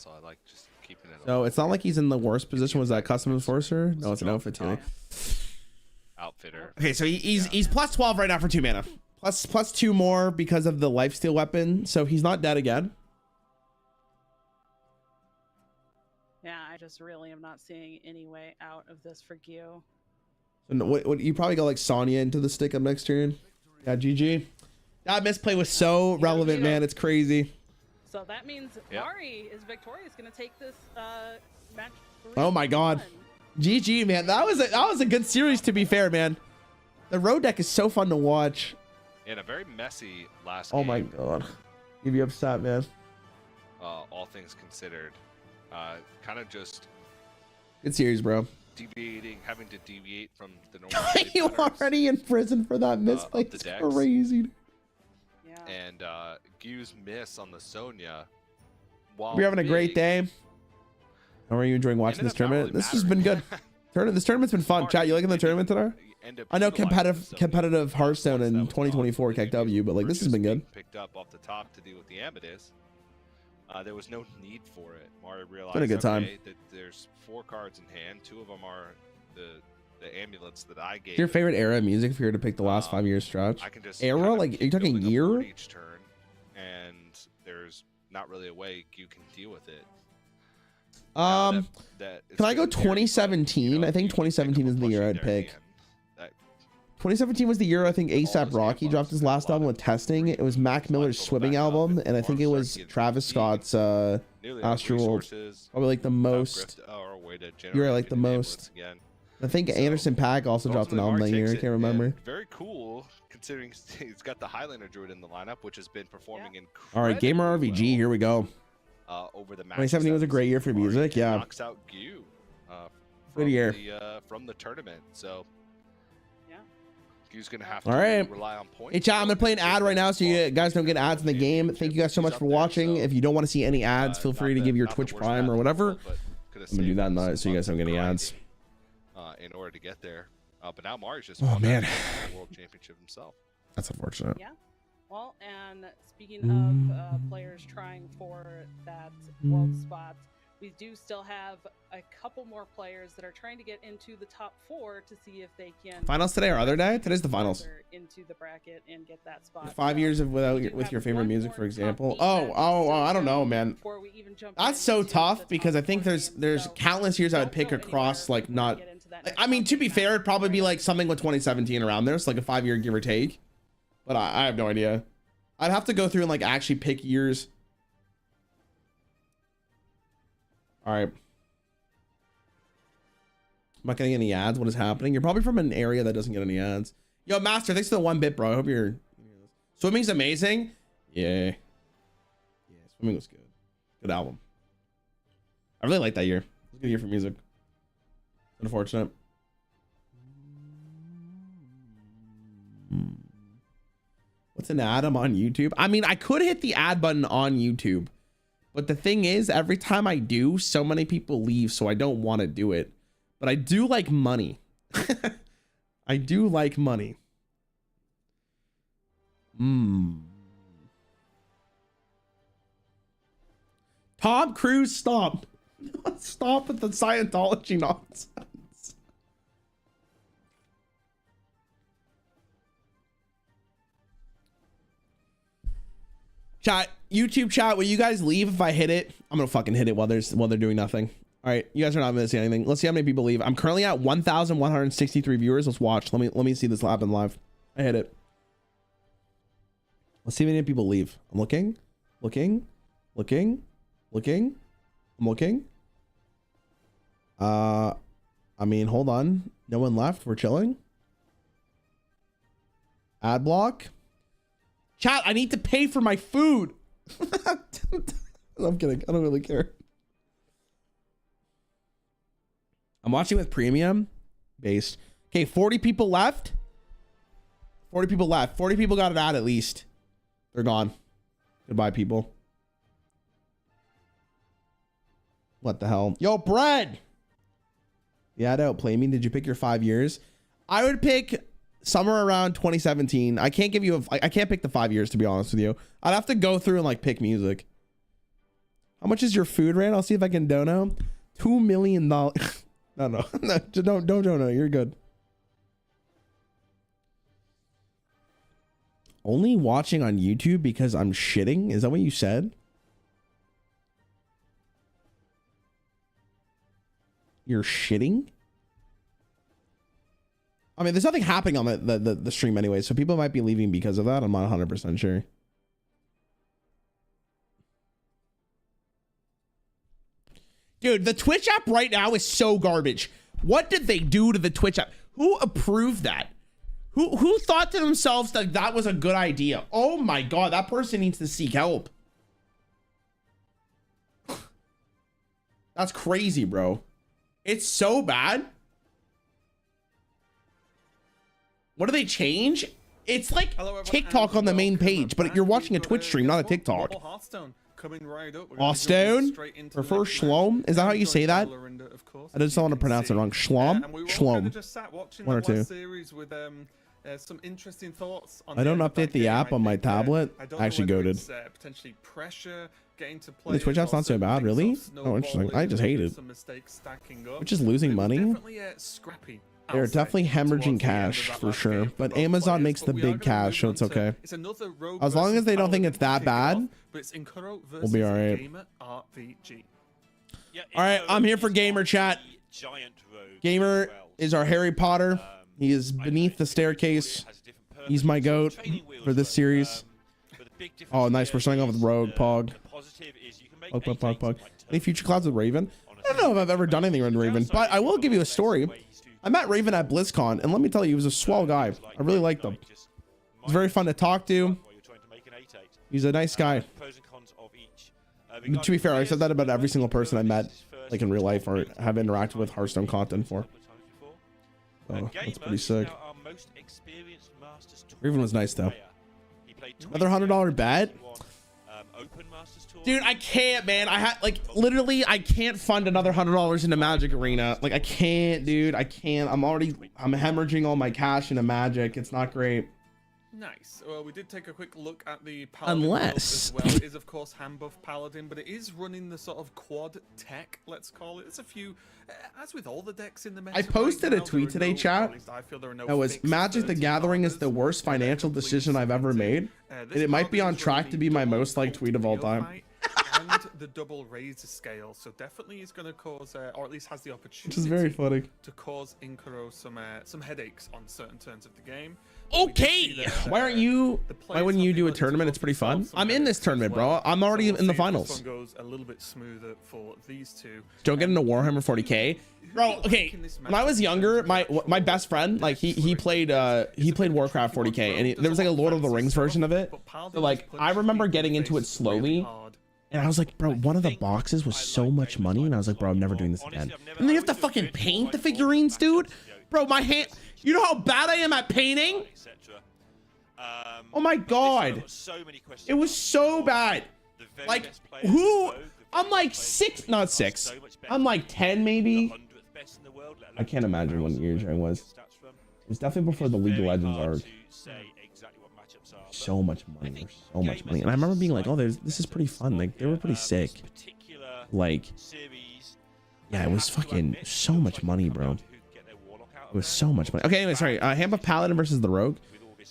I like just keeping it So it's not like he's in the worst position. Was that custom enforcer? No, it's an outfit too. Outfitter. Okay, so he's plus 12 right now for 2 mana. Plus 2 more because of the lifesteal weapon. So he's not dead again. Yeah, I just really am not seeing any way out of this for Gyu. So no, what you probably go like Sonya into the stick up next turn. Yeah, GG. That misplay was so relevant, man. It's crazy. So that means Mari is victorious, going to take this match. Oh my god. GG, man. That was a good series, to be fair, man. The road deck is so fun to watch. And a very messy last game. Oh my god. You'd be upset, man. All things considered. Kind of just good series, bro. Having to deviate from the normal. You already in prison for that misplay. It's crazy. Yeah. And Gyu's miss on the Sonya. While We're having a great day. How are you enjoying watching this tournament? Really this has been good. This tournament's been fun. Chat, you liking the tournament today? I know competitive Hearthstone in 2024 KW, but like this has been good. Picked up off the top to deal with the Amethyst. There was no need for it. Mari realized been a good time. that there's 4 cards in hand. 2 of them are the amulets that I gave. Your favorite era of music if you were to pick the last 5 years stretch? I can just era? Like, are you talking year? Each turn, and there's not really a way you can deal with it. Can I go 2017? I think 2017 is the year I'd pick. 2017 was the year I think ASAP Rocky dropped his last album with Testing. It was Mac Miller's Swimming album, and I think it was Travis Scott's Astroworld. Probably like the most. You're like the most. I think Anderson .Paak also dropped an album that year. I can't remember. Very cool, considering he's got the Highlander Druid in the lineup, which has been performing incredibly All right, Gamer RVG, here we go. Over the 2017 was a great year for music. Yeah. Knocks out Gyu. Good year. From the tournament, so. Gyu's gonna have to rely on points. Hey, chat, I'm gonna play an ad right now so you guys don't get ads in the game. Thank you guys so much for watching. If you don't want to see any ads, feel free to give your Twitch Prime or whatever. I'm gonna do that now so you guys don't get any ads. In order to get there. But now Mari's just won the World Championship himself. That's unfortunate. Yeah. Well, and speaking of players trying for that world spot, we do still have a couple more players that are trying to get into the top 4 to see if they can. Finals today or other day? Today's the finals. Into the bracket and get that spot. 5 years of with your favorite music, for example. Oh, I don't know, man. That's so tough because I think there's countless years I would pick across like not. I mean, to be fair, it'd probably be like something with 2017 around there. It's like a 5-year give or take. But I have no idea. I'd have to go through and like actually pick years. All right. I'm not getting any ads. What is happening? You're probably from an area that doesn't get any ads. Yo, Master, thanks for the 1 bit, bro. I hope you're. Swimming's amazing. Yeah. Swimming was good. Good album. I really liked that year. It was a good year for music. Unfortunate. What's an ad I'm on YouTube? I mean, I could hit the ad button on YouTube. But the thing is, every time I do, so many people leave, so I don't want to do it. But I do like money. I do like money. Tom Cruise, stop. Stop with the Scientology nonsense. Chat, YouTube chat, will you guys leave if I hit it? I'm gonna fucking hit it while they're doing nothing. All right, you guys are not missing anything. Let's see how many people leave. I'm currently at 1,163 viewers. Let's watch. Let me see this happen live. I hit it. Let's see how many people leave. I'm looking. I'm looking. I mean, hold on. No one left. We're chilling. Ad block. Chat, I need to pay for my food. I'm kidding. I don't really care. I'm watching with premium based. Okay, 40 people left. 40 people left. 40 people got an ad at least. They're gone. Goodbye, people. What the hell? Yo, Bread. Yeah, don't play me. Did you pick your 5 years? I would pick somewhere around 2017. I can't give you I can't pick the 5 years, to be honest with you. I'd have to go through and like pick music. How much is your food rant? I'll see if I can dono. $2 million. No, don't dono. You're good. Only watching on YouTube because I'm shitting? Is that what you said? You're shitting? I mean, there's nothing happening on the stream anyway, so people might be leaving because of that. I'm not 100% sure. Dude, the Twitch app right now is so garbage. What did they do to the Twitch app? Who approved that? Who thought to themselves that that was a good idea? Oh my God, that person needs to seek help. That's crazy, bro. It's so bad. What do they change? It's like TikTok on the main page, but you're watching a Twitch stream, not a TikTok. Coming right up. Hearthstone? Prefer Shlom? Is that how you say that? I just don't want to pronounce it wrong. Shlom? Shlom. One or two. Some interesting thoughts on I don't update the app on my tablet. I actually goated. Potentially pressure getting to play. The Twitch app's not so bad, really? Oh, interesting. I just hate it. Which is losing money. They're definitely hemorrhaging cash for sure, but Amazon makes the big cash, so it's okay. As long as they don't think it's that bad, we'll be all right. All right, I'm here for Gamer chat. Gamer is our Harry Potter. He is beneath the staircase. He's my goat for this series. Oh, nice. We're starting off with Rogue, Pog. Pog. Any future clouds with Raven? I don't know if I've ever done anything with Raven, but I will give you a story. I met Raven at BlizzCon, and let me tell you, he was a swell guy. I really liked him. He's very fun to talk to. He's a nice guy. To be fair, I said that about every single person I met, like in real life, or have interacted with Hearthstone content for. Oh, that's pretty sick. Raven was nice though. Another $100 bet? Dude, I can't, man. I had like literally I can't fund another $100 into Magic Arena. Like I can't, dude. I can't. I'm hemorrhaging all my cash into Magic. It's not great. Nice. Well, we did take a quick look at the Paladin build as well. It is, of course, hand buff Paladin, but it is running the sort of quad tech, let's call it. There's a few, as with all the decks in the meta. I posted a tweet today, chat. That was Magic the Gathering is the worst financial decision I've ever made. And it might be on track to be my most liked tweet of all time. And the double razor scale, so definitely is going to cause, or at least has the opportunity, which is very funny, to cause Inkaro some headaches on certain turns of the game. Okay, why wouldn't you do a tournament? It's pretty fun. I'm in this tournament, bro. I'm already in the finals. This one goes a little bit smoother for these two. Don't get into Warhammer 40k, bro. Okay, when I was younger, my best friend, like he played Warcraft 40k, and there was like a Lord of the Rings version of it. So like I remember getting into it slowly. And I was like, bro, one of the boxes was so much money. And I was like, bro, I'm never doing this again. And then you have to fucking paint the figurines, dude. Bro, my hand, you know how bad I am at painting? Oh my God. It was so bad. Like, I'm like not six. I'm like 10 maybe. I can't imagine what year I was. It was definitely before the League of Legends arc. So much money, and I remember being like, oh, this is pretty fun. Like they were pretty sick. Like, yeah, it was fucking so much money, bro. It was so much money. Okay, anyway, sorry. Hand of Paladin versus the Rogue.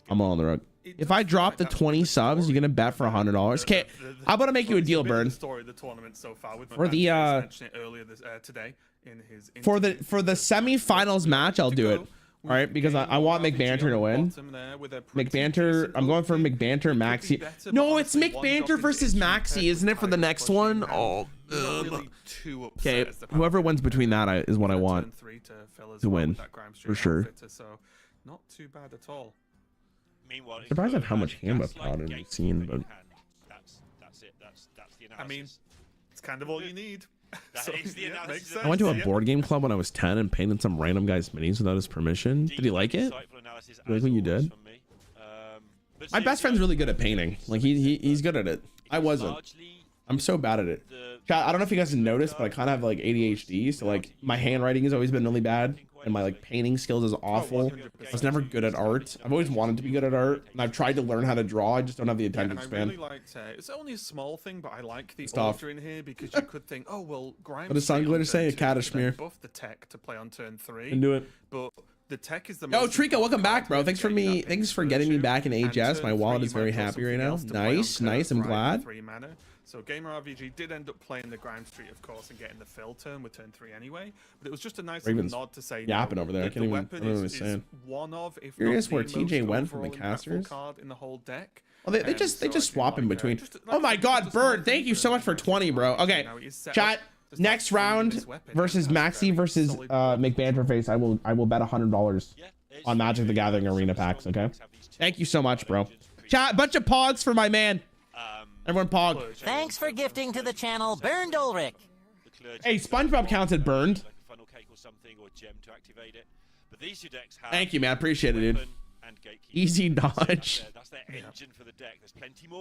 I'm all on the Rogue. If I drop the 20 subs, you're gonna bet for $100. Okay, I'm gonna make you a deal, Burn. Story of the tournament so far with For the earlier today in his for the semifinals match, I'll do it. All right, because I want McBanter to win. McBanter, I'm going for McBanter Maxi. No, it's McBanter versus Maxi, isn't it, for the next one? Oh, okay. Whoever wins between that is what I want to win for sure. So not too bad at all. Meanwhile, Surprised at how much hand I've caught in scene, but that's it. That's the analysis. I mean, it's kind of all you need. So, yeah, makes sense. I went to a board game club when I was 10 and painted some random guy's minis without his permission. Did he like it? You like what you did? My best friend's really good at painting. Like he's good at it. I wasn't. I'm so bad at it. I don't know if you guys have noticed, but I kind of have like ADHD. So like my handwriting has always been really bad. And my like painting skills is awful. I was never good at art. I've always wanted to be good at art, and I've tried to learn how to draw. I just don't have the attention span. I really liked, it's only a small thing, but I like the order in here because you could think, oh well, Grimes. What does Sunglitter say? A Catashmere. Buff the tech to play on turn 3. And do it. But the tech is the. Yo, Trico, welcome back, bro. Thanks for getting me back in HS. My wallet is very happy right now. Nice. I'm glad. 3 mana. So Gamer RVG did end up playing the Grimes tree, of course, and getting the fill turn with turn 3 anyway. But it was just a nice little nod to say yapping over there. I can't even. I don't know what he's saying. Curious where TJ went from the casters. Card in the whole deck. Well, they just swap in between. Oh my God, Bird! Thank you so much for 20, bro. Okay, chat. Next round versus Maxi versus McBanter face. I will bet $100 on Magic the Gathering arena packs. Okay. Thank you so much, bro. Chat. Bunch of pogs for my man. Everyone pog. Thanks for gifting to the channel, Burned Ulrich. Hey, SpongeBob counted burned. Thank you, man. Appreciate it, dude. Easy dodge.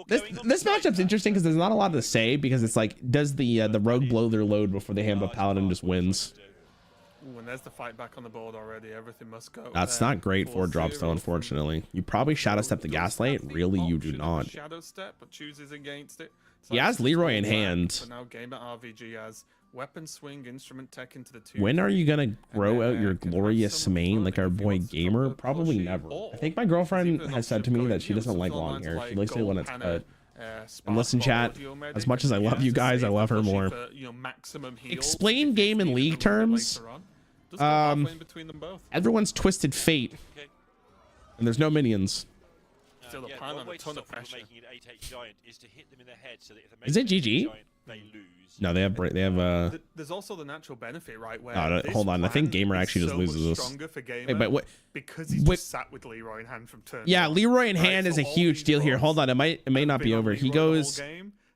This matchup's interesting because there's not a lot to say because it's like, does the rogue blow their load before the hand, but Paladin just wins? When there's the fight back on the board already, everything must go. That's not great for drops though, unfortunately. You probably shadow step the Gaslight. Really, you do not. Shadow step, but chooses against it. He has Leroy in hand. So now Gamer RVG has weapon swing, instrument tech into the 2. When are you gonna grow out your glorious mane like our boy Gamer? Probably never. I think my girlfriend has said to me that she doesn't like long hair. She likes it when it's cut. And listen, chat, as much as I love you guys, I love her more. Explain game in league terms. Everyone's twisted fate, and there's no minions. Still a plan on a ton of pressure. Is it GG? No, they have There's also the natural benefit, right? Where hold on, I think Gamer actually just loses this. Stronger for Gamer, wait, but what? Because he's just sat with Leroy in hand from turn. Yeah, Leroy in hand is a huge deal here. Hold on, it may not be over. He goes.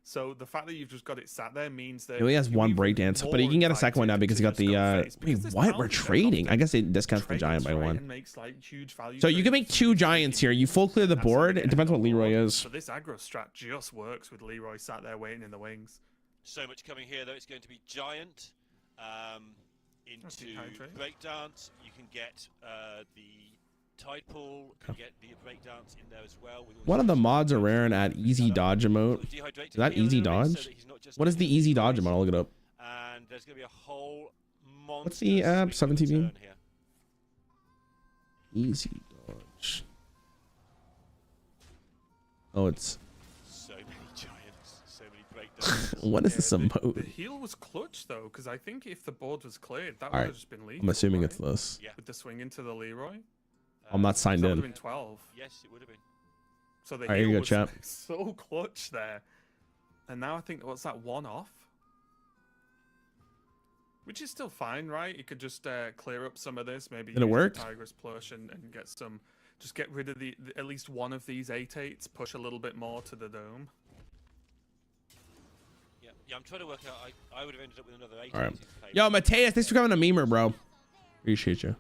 So the fact that you've just got it sat there means that he only has one breakdance, but he can get a second one now because he got the wait, what? We're trading. I guess it discounts the giant by 1. So you can make 2 giants here. You full clear the board. It depends what Leroy is. So this aggro strat just works with Leroy sat there waiting in the wings. So much coming here though. It's going to be giant into breakdance. You can get the tide pool, you get the breakdance in there as well. One of the mods are Rarran at easy dodge emote. Is that easy dodge? What is the easy dodge emote? I'll look it up. And there's going to be a whole monster. What's the app? 17 Easy dodge. Oh, it's so many giants, so many breakdowns. What is this emote? The heal was clutch though, because I think if the board was cleared, that would have just been lethal. I'm assuming it's this. Yeah. With the swing into the Leroy. I'm not signed in. Would have been 12. Yes, it would have been. So the heal was so clutch there, and now I think what's that 1 off? Which is still fine, right? You could just clear up some of this, maybe. Did it work? Tigress plush and get some. Just get rid of the at least one of these 8/8s. Push a little bit more to the dome. Yeah, I'm trying to work out. I would have ended up with another 8. All right. Yo, Mateus, thanks for coming to Memer, bro. Appreciate you.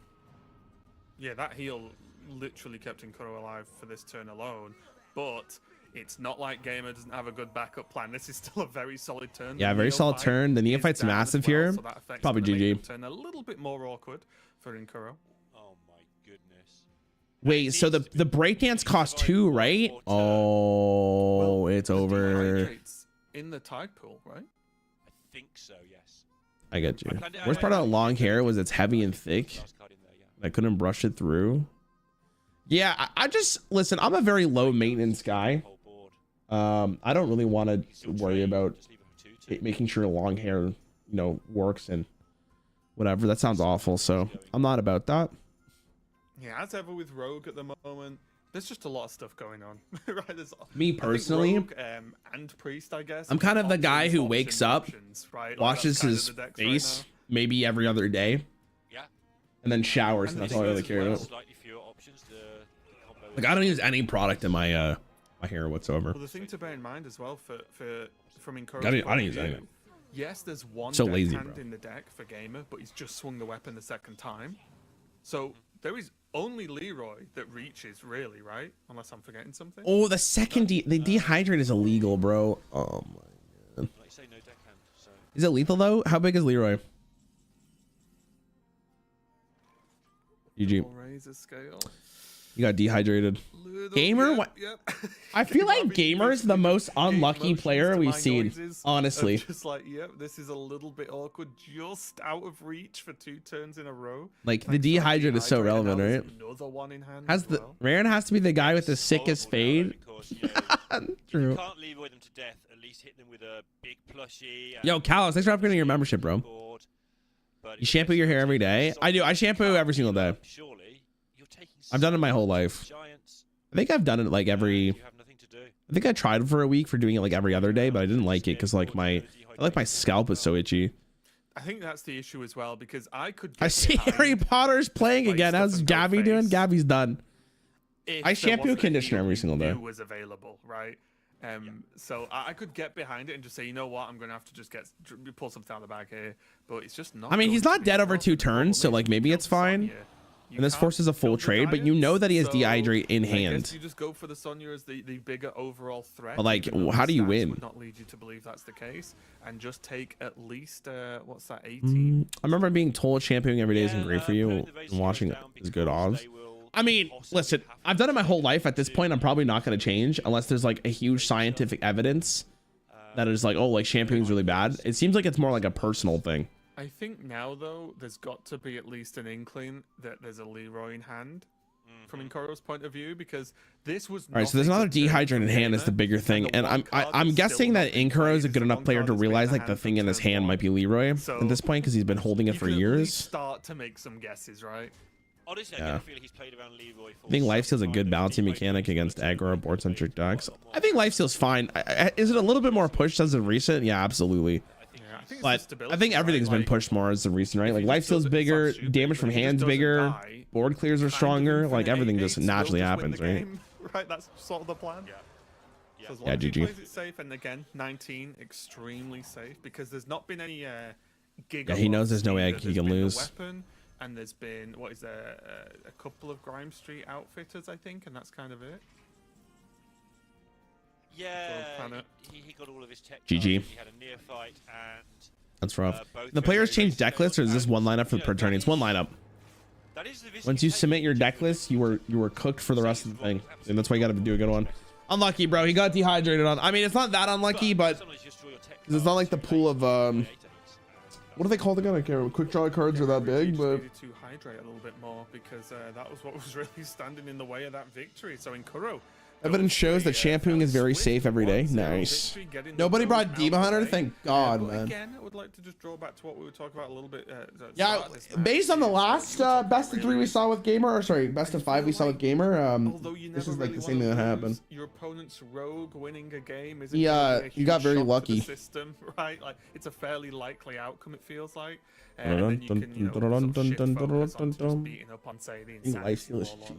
Yeah, that heal literally kept Nkuro alive for this turn alone, but it's not like Gamer doesn't have a good backup plan. This is still a very solid turn. Yeah, very solid turn. The Neophyte's massive here. So probably GG. Turn a little bit more awkward for Nkuro. Oh my goodness. Wait, so the breakdance costs 2, right? Oh, well, it's over. In the tide pool, right? I think so, yes. I get you. Worst part about long hair was it's heavy and thick. I couldn't brush it through. Yeah, I just listen. I'm a very low maintenance guy. I don't really want to worry about making sure long hair, you know, works and whatever. That sounds awful. So I'm not about that. Yeah, as ever with Rogue at the moment, there's just a lot of stuff going on. Right? Me personally, Rogue, and Priest, I guess. I'm kind of the guy who wakes up, right? washes his face maybe every other day, and then showers, and that's all I really care about. Like, I don't use any product in my my hair whatsoever. Well, the thing to bear in mind as well from I don't use anything. Yes, there's one So lazy, hand bro. in the deck for Gamer, but he's just swung the weapon the second time. So there is only Leroy that reaches, really, right? Unless I'm forgetting something. Oh, the second the dehydrate is illegal, bro. Oh my god. Is it lethal though? How big is Leroy? GG. Razor scale. You got dehydrated. Gamer? What? Yep. I feel like Gamer is the most unlucky player we've seen, honestly. Just like, yep, this is a little bit awkward, just out of reach for 2 turns in a row. Like, the dehydrate is so relevant, right? Another one in hand Has the Rarran has to be the guy with the sickest fade? True. You can't Leroy them to death, at least hit them with a big plushie. Yo, Callus, thanks for upgrading your membership, bro. You shampoo your hair every day? I do. I shampoo every single day. I've done it my whole life. I think I've done it like every. I think I tried for a week for doing it like every other day, but I didn't like it because like my scalp was so itchy. I think that's the issue as well because I could. I see Harry Potter's playing again. How's Gabby doing? Gabby's done. I shampoo and conditioner every single day. Was available, right? So I could get behind it and just say, you know what, I'm gonna have to just pull something out of the bag here, but it's just not. I mean, he's not dead over 2 turns, so like maybe it's fine. And this forces a full trade, but you know that he has dehydrate in hand. You just go for the Sonya as the bigger overall threat. But like, how do you win? Would not lead you to believe that's the case, and just take at least what's that, 18? I remember being told championing every day isn't great for you, and watching is good odds. I mean, listen, I've done it my whole life. At this point, I'm probably not going to change unless there's like a huge scientific evidence that is like, oh, like shampooing is really bad. It seems like it's more like a personal thing. I think now though, there's got to be at least an inkling that there's a Leroy in hand from Incoro's point of view, because this was. All right, so there's another dehydrate in hand is the bigger thing, and I'm guessing that Incoro is a good enough player to realize like the thing in his hand might be Leroy at this point because he's been holding it for years. Start to make some guesses, right? Honestly, yeah. I feel he's played around Leroy for I think Lifesteal's a good balancing mechanic against aggro board-centric decks. I think Lifesteal's fine. Is it a little bit more pushed as of recent? Yeah, absolutely. But I think everything's been pushed more as of recent, right? Like Lifesteal's bigger, damage from hands bigger, board clears are stronger. Like everything just naturally happens, right? Right, that's sort of the plan. Yeah, so as long as he plays it safe, and again, 19 extremely safe because there's not been any yeah, he knows there's no way he can lose. Weapon, and there's been what is there a couple of Grime Street outfitters, I think, and that's kind of it. Yeah, he got all of his tech. GG. He had a near fight and that's rough. The players change deck lists, or is this one lineup for the per turn? It's one lineup. Once you submit your deck list, you were cooked for the rest of the thing, and that's why you got to do a good one. Unlucky, bro. He got dehydrated on. I mean, it's not that unlucky, but it's not like the pool of what do they call the gun? I can't remember. Quick draw cards are that big, but to hydrate a little bit more because that was what was really standing in the way of that victory. So Incoro. Evidence shows that shampooing is very safe every day. Nice. Nobody brought Demon Hunter. Thank God, man. Again, I would like to just draw back to what we were talking about a little bit. Yeah, based on the last best of 3 we saw with Gamer, or sorry, best of 5 we saw with Gamer. This is like the same thing that happened. Your opponent's rogue winning a game is. Yeah, you got very lucky. System, right? Like it's a fairly likely outcome. It feels like. And then you can, you know, just beating up on say the insanity Warlock.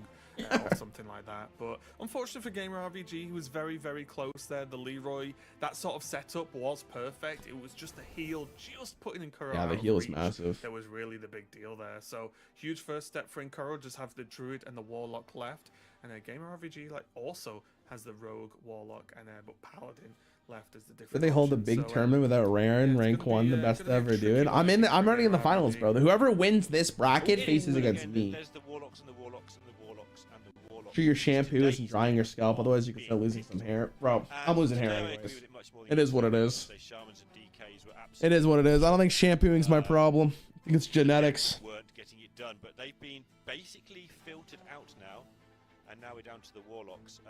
Or something like that, but unfortunately for Gamer RVG, he was very, very close there. The Leroy, that sort of setup was perfect. It was just the heal, just putting Incoro. Yeah, the heal is massive. That was really the big deal there. So huge first step for Incoro. Just have the Druid and the Warlock left, and Gamer RVG like also has the Rogue, Warlock, and but Paladin left as the different. Did they hold a big tournament without Rarran, rank 1, the best ever, dude? I'm already in the finals, bro. Whoever wins this bracket faces against me. There's the Warlocks and the Warlocks and the Warlocks and the Warlocks. Sure, your shampoo isn't drying your scalp, otherwise you can start losing some hair. Bro, I'm losing hair anyways. It is what it is. It is what it is. I don't think shampooing's my problem. I think it's genetics. Weren't getting it done, but they've been basically filtered out now. and now we're down to the Warlocks.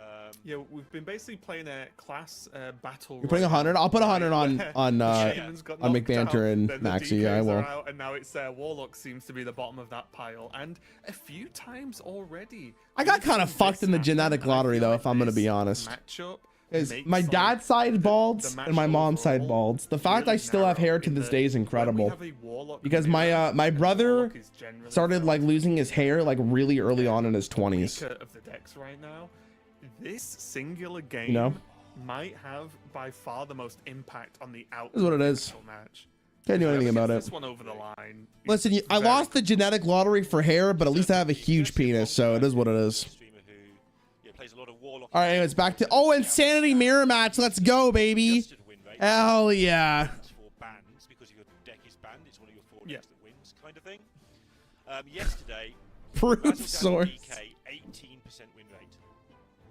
Yeah, we've been basically playing a class battle. You're putting 100. I'll put 100 on McBanter and Maxi. Yeah, I will. Out, and now it's Warlock seems to be the bottom of that pile, and a few times already. I got kind of fucked in the genetic lottery though, if I'm gonna be honest. Matchup my dad's side balds and my mom's side balds. The fact I still have hair to this day is incredible. Because my brother started like losing his hair like really early on in his 20s. Of the decks right now, this singular game might have by far the most impact on the outcome. Is what it is. Match. Can't do anything about it. This one over the line. Listen, I lost the genetic lottery for hair, but at least I have a huge penis, so it is what it is. All right, anyways, back to Insanity mirror match. Let's go, baby. Hell yeah. Because your deck is banned, it's one of your 4 decks that wins, kind of thing. Yesterday, Proof source. 18% win rate,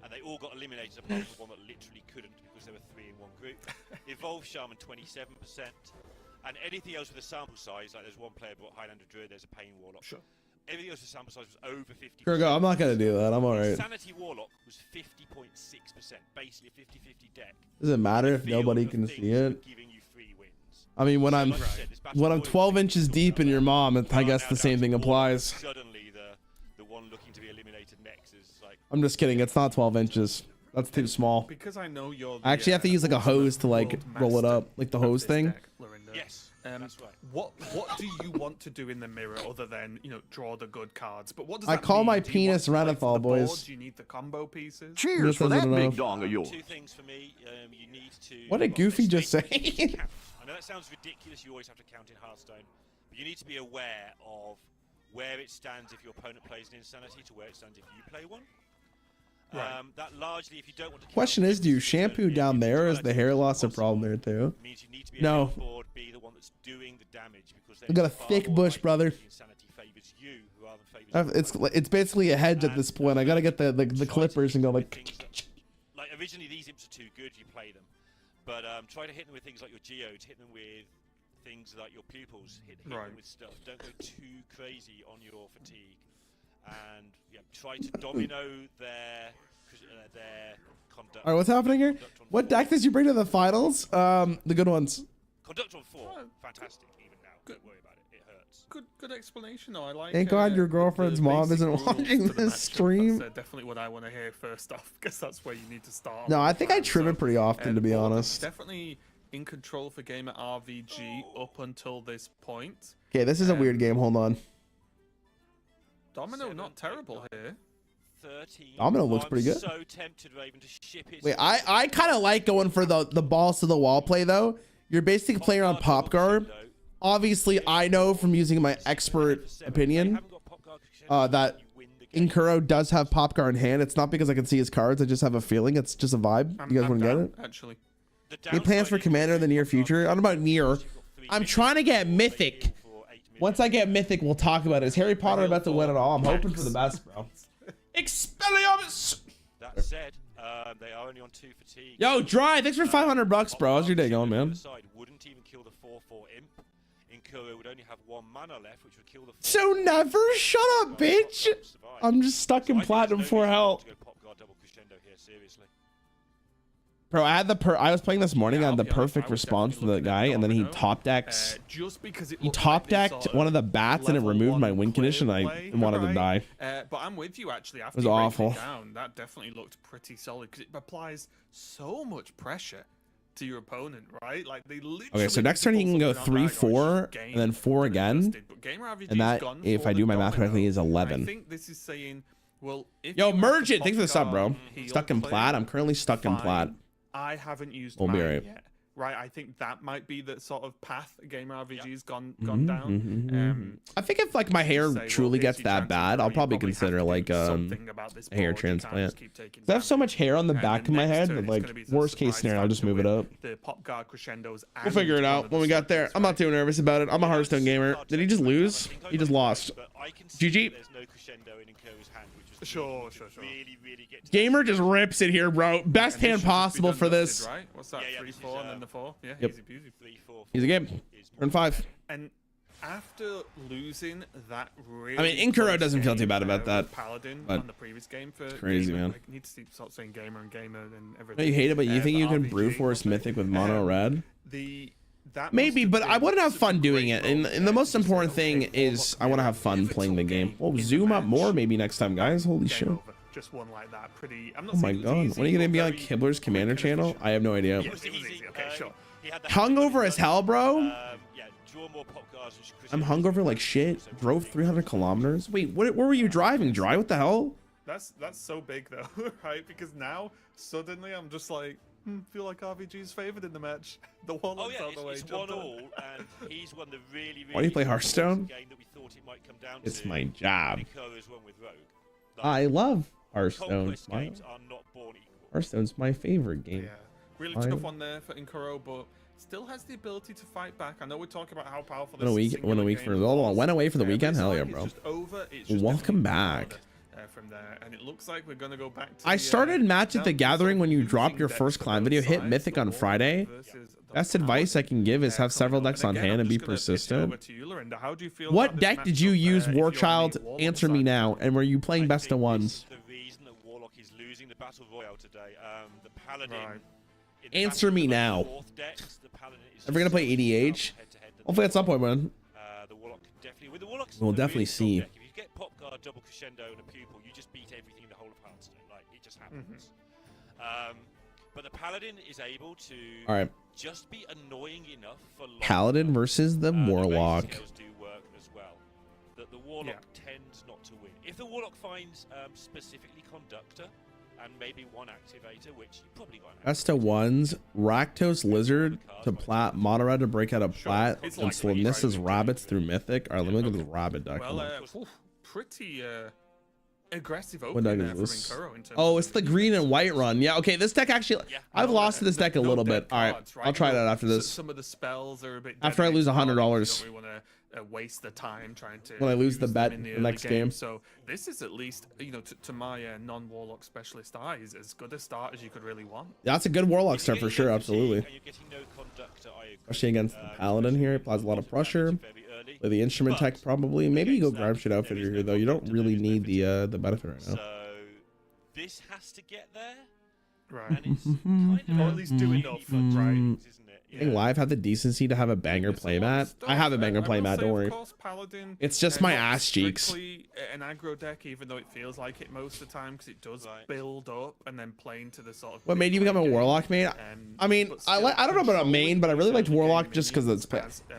and they all got eliminated apart from one that literally couldn't because there were 3 in one group. Evolve Shaman 27%, and anything else with a sample size, like there's one player brought Highlander Druid, there's a Pain Warlock. Sure. Everything else with sample size was over 50%. Here we go. I'm not gonna do that. I'm alright. Sanity Warlock was 50.6%, basically a 50-50 deck. Does it matter if nobody can see it? I mean, when I'm 12 inches deep in your mom, I guess the same thing applies. Suddenly, the one looking to be eliminated next is like. I'm just kidding. It's not 12 inches. That's too small. Because I know you're. I actually have to use like a hose to like roll it up, like the hose thing. Yes. That's right. What do you want to do in the mirror other than draw the good cards? But what does I that call mean? my Do you penis want to play for Ranithal, the board? boys. Do you need the combo pieces? Cheers for that big dong of yours. 2 things for me. You need to. What did Goofy just say? I know that sounds ridiculous. You always have to count in Hearthstone, but you need to be aware of where it stands if your opponent plays an Insanity to where it stands if you play one. That largely, if you don't want to. Question is, do you shampoo down there? Or is the hair loss a problem there too? No. I got a thick bush, brother. It's basically a hedge at this point. I gotta get the clippers and go like. Like originally, these imps are too good. You play them, but try to hit them with things like your geodes. Hit them with things like your pupils. Hit them with stuff. Don't go too crazy on your fatigue, and try to domino their conduct. All right, what's happening here? What deck did you bring to the finals? The good ones. Conduct on 4, fantastic. Even now, don't worry about it. It hurts. Good explanation. though. I like. Thank God your girlfriend's mom isn't watching this stream. That's definitely what I want to hear first off, because that's where you need to start. No, I think I trim it pretty often, to be honest. Definitely in control for game at RVG up until this point. Okay, this is a weird game. Hold on. Domino not terrible here. 13. Domino looks pretty good. So tempted, Raven, to ship it. Wait, I kind of like going for the balls to the wall play though. You're basically playing on pop guard. Obviously, I know from using my expert opinion that Inkuro does have pop guard in hand. It's not because I can see his cards. I just have a feeling. It's just a vibe. You guys want to get it? Actually, any plans for Commander in the near future? I don't know about near. I'm trying to get Mythic. Once I get Mythic, we'll talk about it. Is Harry Potter about to win it all? I'm hoping for the best, bro. Expelliarmus! That said, they are only on 2 fatigue. Yo, Dry, thanks for $500, bro. How's your day going, man? Wouldn't even kill the 4/4 imp. Inkuro would only have 1 mana left, which would kill the 4/4. So never? Shut up, bitch! I'm just stuck in platinum 4 health. Bro, I was playing this morning. I had the perfect response to the guy, and then he top decks. He top decked one of the bats, and it removed my win condition. I wanted to die. But I'm with you actually. After it was awful. That definitely looked pretty solid because it applies so much pressure to your opponent, right? Like they literally. Okay, so next turn he can go 3-4 and then 4 again, and that, if I do my math correctly, is 11. I think this is saying, well, if yo, merge it. Thanks for the sub, bro. Stuck in plat. I'm currently stuck in plat. I haven't used we'll mine be right. yet. Right, I think that might be the sort of path Gamer RVG's gone down. I think if like my hair truly gets that bad, I'll probably consider like a hair transplant. I have so much hair on the back of my head that like worst case scenario, I'll just move it up. The pop guard crescendos. We'll figure it out when we got there. I'm not too nervous about it. I'm a Hearthstone gamer. Did he just lose? He just lost. GG. Sure. Gamer just rips it here, bro. Best hand possible for this. Right? What's that? 3-4 and then the 4. Yeah, yep. Easy peasy. 3-4. Easy game. Turn 5. And after losing that really, I mean, Inkuro doesn't feel too bad about that. Paladin But on the previous game for it's crazy, gamer. man. I need to stop saying gamer and No, everything. you hate it, but you think for you can RBG. brute force mythic with mono red? That Maybe, must but have I been want to have such a fun doing great it. And moment the most to say, important okay, thing is Warlock's I want to made a have fun playing the pivotal game. game We'll in the zoom up more match. maybe next time, guys. Holy Game shit. over. Just one like that. I'm not Oh my saying it was god. easy, When are you going to but be on very Kibler's quick Commander and channel? efficient. I have no idea. Yes, it was easy. Okay, sure. Hungover as hell, bro? Yeah, draw more pop cards. I'm hungover like shit. Drove 300 kilometers. Wait, where were you driving? Dry? What the hell? That's so big though, right? Because now suddenly I'm just like, feel like RBG's favored in the match. The Warlock's out the way. It's 1-1, and he's won the really. Why do you play Hearthstone? Game that we thought it might come down It's to. my job. Ikuro's won with Rogue. I love Hearthstone. Conquest games are not born equal. Hearthstone's my favorite game. Yeah, really tough one there for Inkuro, but still has the ability to fight back. I know we talk about how powerful this Went away for the weekend. Hell yeah, bro. Welcome back. From there, and it looks like we're gonna go back to I started Match at the Gathering when you dropped your first clan video. Hit Mythic on Friday. Best advice I can give is have several decks on hand and be persistent. What deck did you use, Warchild? Answer me now. And were you playing best of ones? The reason that Warlock is losing the Battle Royale today, the Paladin. Answer me now. Ever gonna play EDH? Hopefully at some point, man. The Warlock can definitely. With the Warlock, We'll definitely see. If you get Pop Guard, double crescendo, and a pupil, you just beat everything in the whole of Hearthstone. Like it just happens. But the Paladin is able to just be annoying enough for long. Paladin versus the Warlock. The base skills do work as well. That the Warlock tends not to win. If the Warlock finds specifically Conductor and maybe one activator, which you probably got. Best of ones. Rakdos Lizard to plat. Mono to break out of plat. And Slanissa's Rabbits through Mythic. Alright, let me look at this Rabbit deck. Well, pretty aggressive What deck opening is there this? from Inkuro in terms Oh, of it's the green and white run. Yeah, okay, this deck actually, I've lost to this deck a little bit. All right, I'll try that after this. Some of the spells are a bit After I lose $100. You don't really want to waste the time trying to. When I lose the use bet them in the the early next game. So this is at least, to my non-Warlock specialist eyes, as good a start as you could really want. That's a good Warlock start for sure, absolutely. Especially against the Paladin here, applies a lot of pressure. With the instrument tech probably. Maybe you go grab shit outfitter here though. You don't really need the benefit right now. So this has to get there. Right. And it's kind of or at least do enough, right? Isn't it? I think Live have the decency to have a banger playmat. I have a banger playmat, don't worry. Paladin, It's just my not ass cheeks. strictly an aggro deck, even though it feels like it most of the time, because it does build up and then play into the sort of. What made you become a Warlock main? I mean, I don't know about a main, but I really liked Warlock just because it's.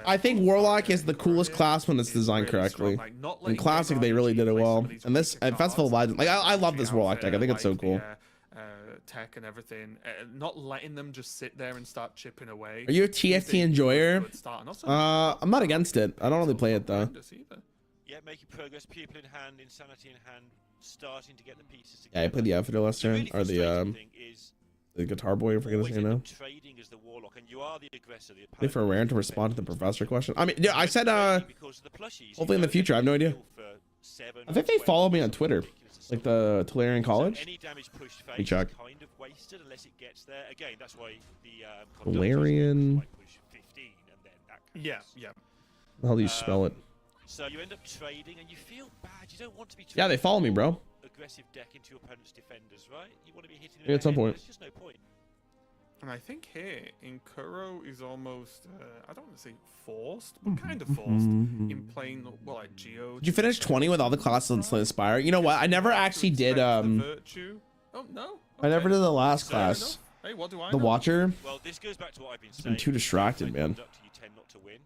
I think Warlock is the coolest class when it's designed correctly. In Classic, they really did it well. And this at Festival of Legends, like I love this Warlock deck. I think it's so cool. Tech and everything, not letting them just sit there and start chipping away. Are you a TFT enjoyer? I'm not against it. I don't really play it though. Yeah, making progress, pupil in hand, insanity in hand, starting to get the pieces together. Yeah, I played the outfitter last turn, or the guitar boy. I forget his name now. Trading as the Warlock, and you are the aggressor. Wait for Rarran to respond to the professor question. I mean, yeah, I said hopefully in the future. I have no idea. I think they follow me on Twitter, like the Tolarian College. Any damage pushed Let me check. kind of wasted unless it gets there. Again, that's why the Tolarian. push 15 and then that counts. Yeah. How do you spell it? So you end up trading and you feel bad. You don't want to be Yeah, they follow me, bro. Aggressive deck into your opponent's defenders, right? You want to be hitting them Yeah, at some in the head, point. There's just no point. And I think here, Inkuro is almost, I don't want to say forced, but kind of forced in playing, well, like Geo. Did you finish 20 with all the classes in Slay Spire? You know what? I never actually did, Virtue. Oh, no. I never did the last Fair class. enough. Hey, what do I The know? Watcher. Well, this goes back to what I've been I've saying. been too distracted, man. Conductor, you tend not to win.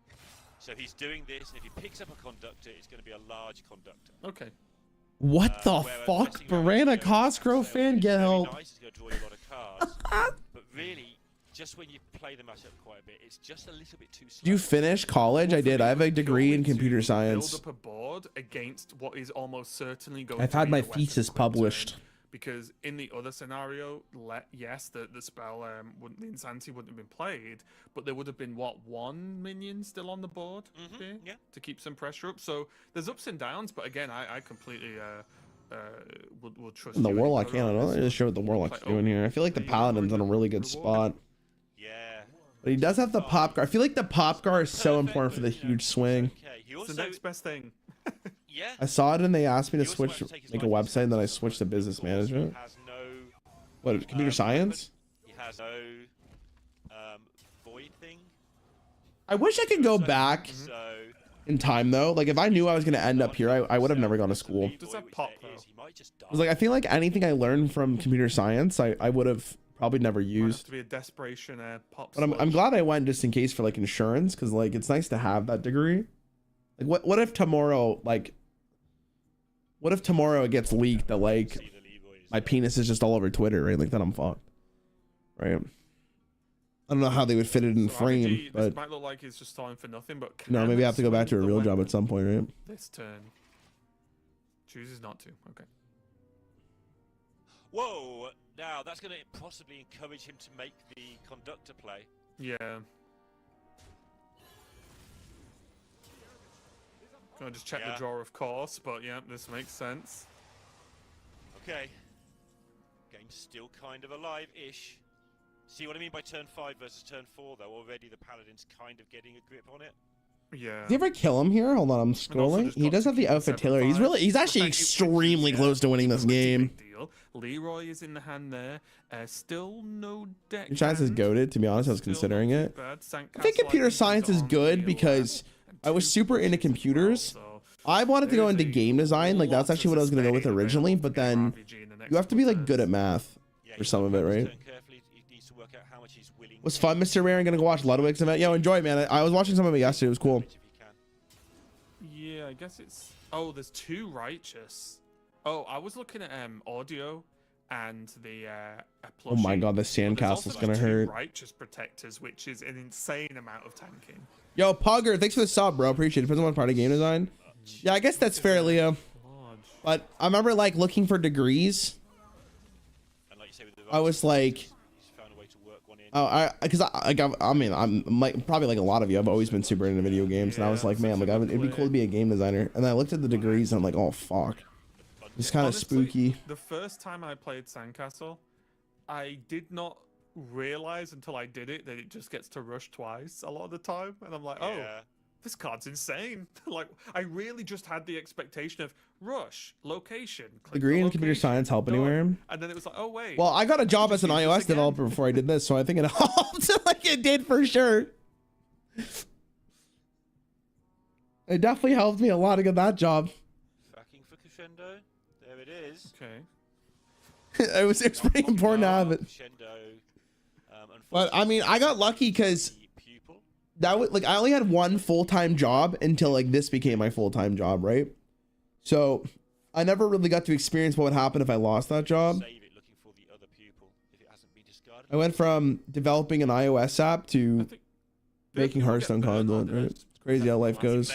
So he's doing this, and if he picks up a conductor, it's going to be a large conductor. Okay. What the fuck? Barana Cosgrove fan, get help. Nice, it's going to draw you a lot of cards. But really, just when you play the matchup quite a bit, it's just a little bit too slow. Did you finish college? I did. I have a degree in computer Build science. up a board against what is almost certainly going I've to had be my a weapon thesis quick published. turn. Because in the other scenario, yes, the spell, the Insanity wouldn't have been played, but there would have been, what, one minion still on the board here to keep some pressure up. So there's ups and downs, but again, I completely would trust The you, Warlock, Inkuro, yeah, I on don't this really one. sure what the Warlock's doing here. I feel like the Paladin's in a really good spot. Yeah. But he does have the pop guard. I feel like the pop guard is so important for the huge swing. It's the next best thing. Yeah. I saw it and they asked me to switch, make a website, and then I switched to business management. What, computer science? He has no void thing. I wish I could go back in time though. Like if I knew I was gonna end up here, I would have never gone to school. Does that pop though? I was like, I feel like anything I learned from computer science, I would have probably never used. To be a desperation pop. But I'm glad I went just in case for like insurance, because like it's nice to have that degree. Like what if tomorrow it gets leaked that like my penis is just all over Twitter, right? Like then I'm fucked, right? I don't know how they would fit it in frame, but this might look like it's just starting for nothing. But no, maybe I have to go back to a real job at some point, right? This turn chooses not to. Okay. Whoa! Now that's going to possibly encourage him to make the conductor play. Yeah. Gonna just check the draw, of course, but yeah, this makes sense. Okay. Game's still kind of alive-ish. See what I mean by turn 5 versus turn 4, though? Already the Paladin's kind of getting a grip on it. Yeah. Did you ever kill him here? Hold on, I'm scrolling. He does have the outfit tailor. He's actually extremely close to winning this game. Leroy is in the hand there. Still no deck. Your chance is goated, to be honest. I was considering it. I think computer science is good because I was super into computers. I wanted to go into game design. Like that's actually what I was going to go with originally, but then you have to be like good at math for some of it, right? Was fun, Mr. Rarran. Gonna go watch Ludwig's event. Yo, enjoy, man. I was watching some of it yesterday. It was cool. Yeah, I guess it's. Oh, there's 2 righteous. Oh, I was looking at audio and the oh my god, the sandcastle's gonna hurt. Righteous protectors, which is an insane amount of tanking. Yo, Pugger, thanks for the sub, bro. Appreciate it. Depends on what part of game design. Yeah, I guess that's fair, Leo. But I remember like looking for degrees. I was like, oh, I mean, I'm like probably like a lot of you. I've always been super into video games, and I was like, man, like it'd be cool to be a game designer. And then I looked at the degrees, and I'm like, oh fuck, it's kind of spooky. The first time I played Sandcastle, I did not realize until I did it that it just gets to rush twice a lot of the time, and I'm like, oh, this card's insane. Like I really just had the expectation of rush, location, degree in computer science help anywhere? And then it was like, oh wait. Well, I got a job as an iOS developer before I did this, so I think it helped. Like it did for sure. It definitely helped me a lot to get that job. Tracking for crescendo. There it is. Okay. it was pretty important to have it. But I mean, I got lucky because that was like I only had one full-time job until like this became my full-time job, right? So I never really got to experience what would happen if I lost that job. I went from developing an iOS app to making Hearthstone content, right? It's crazy how life goes.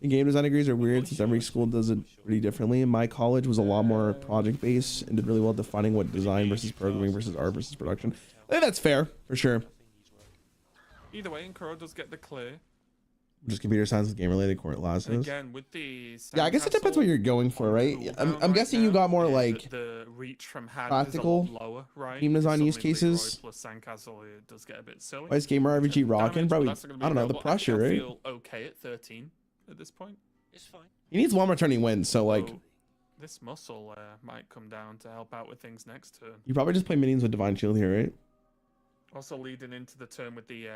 And game design degrees are weird since every school does it pretty differently. And my college was a lot more project-based and did really well defining what design versus programming versus art versus production. I think that's fair, for sure. Either way, Nkuro does get the clear. Just computer science with game-related core classes. Again, with the yeah, I guess it depends what you're going for, right? I'm guessing you got more like the reach from hand practical is a lot lower, right? game design use cases. Plus Sandcastle, it does get a bit silly. Why is Gamer RPG rocking? Probably, I don't know, the pressure, right? I feel okay at 13 at this point. It's fine. He needs one returning win, so like. This muscle might come down to help out with things next turn. You probably just play minions with Divine Shield here, right? Also leading into the turn with the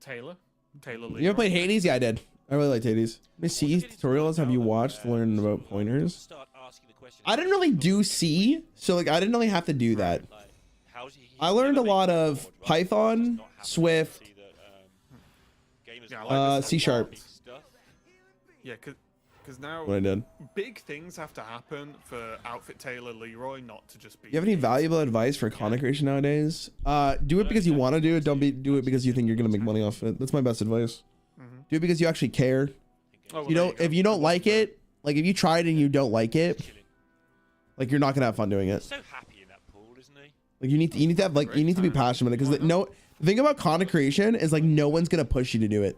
Taylor. You ever played Hades? Yeah, I did. I really liked Hades. How many C tutorials have you watched to learn about pointers? I didn't really do C, so like I didn't really have to do that. I learned a lot of Python, Swift, C#. Yeah, because now what I did. Big things have to happen for Outfit Taylor Leroy not to just be. You have any valuable advice for content creation nowadays? Do it because you want to do it. Don't do it because you think you're gonna make money off it. That's my best advice. Do it because you actually care. Oh, well, you know, if you don't like it, like if you tried and you don't like it, like you're not gonna have fun doing it. So happy in that pool, isn't he? Like you need to have like you need to be passionate because the thing about content creation is like no one's gonna push you to do it.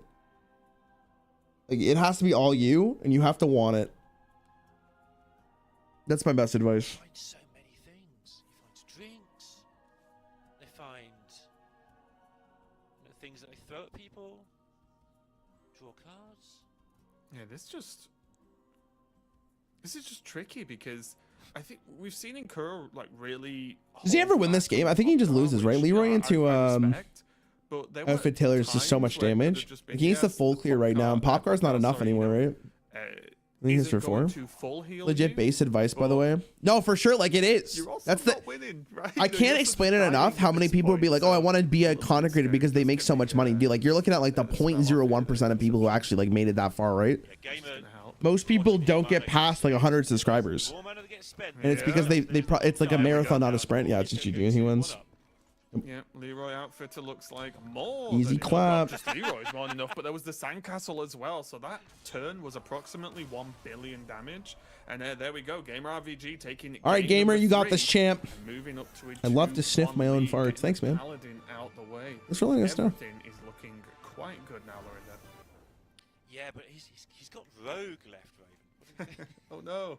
Like it has to be all you, and you have to want it. That's my best advice. So many things. He finds drinks. throw at people, draw cards. Yeah, this is just tricky because I think we've seen Incur like really. Does he ever win this game? I think he just loses, right? Leroy into outfit Taylor is just so much damage. Like, he needs the full clear right now, and pop guard's not enough anymore, right? I think it's for 4. Legit base advice, by the way. No, for sure. Like, it is. That's the. Winning, right? I can't explain it enough. How many people would be like, "Oh, I want to be a content creator because they make so much money." Dude, like, you're looking at like the 0.01% of people who actually like made it that far, right? Most people don't get past like 100 subscribers, and it's because it's like a marathon, not a sprint. Yeah, it's just GG. He wins. Yeah, Leroy Outfitter looks like more Easy clap. Just Leroy's more than enough, but there was the Sandcastle as well. So that turn was approximately 1 billion damage. And there we go. Gamer RVG taking it. All right, Gamer, you got this, champ. Moving up to I love to sniff my own farts. Thanks, man. Paladin out the way. That's really nice stuff. Everything is looking quite good now, Lorinda. Yeah, but he's got Rogue left, Raven. Oh no.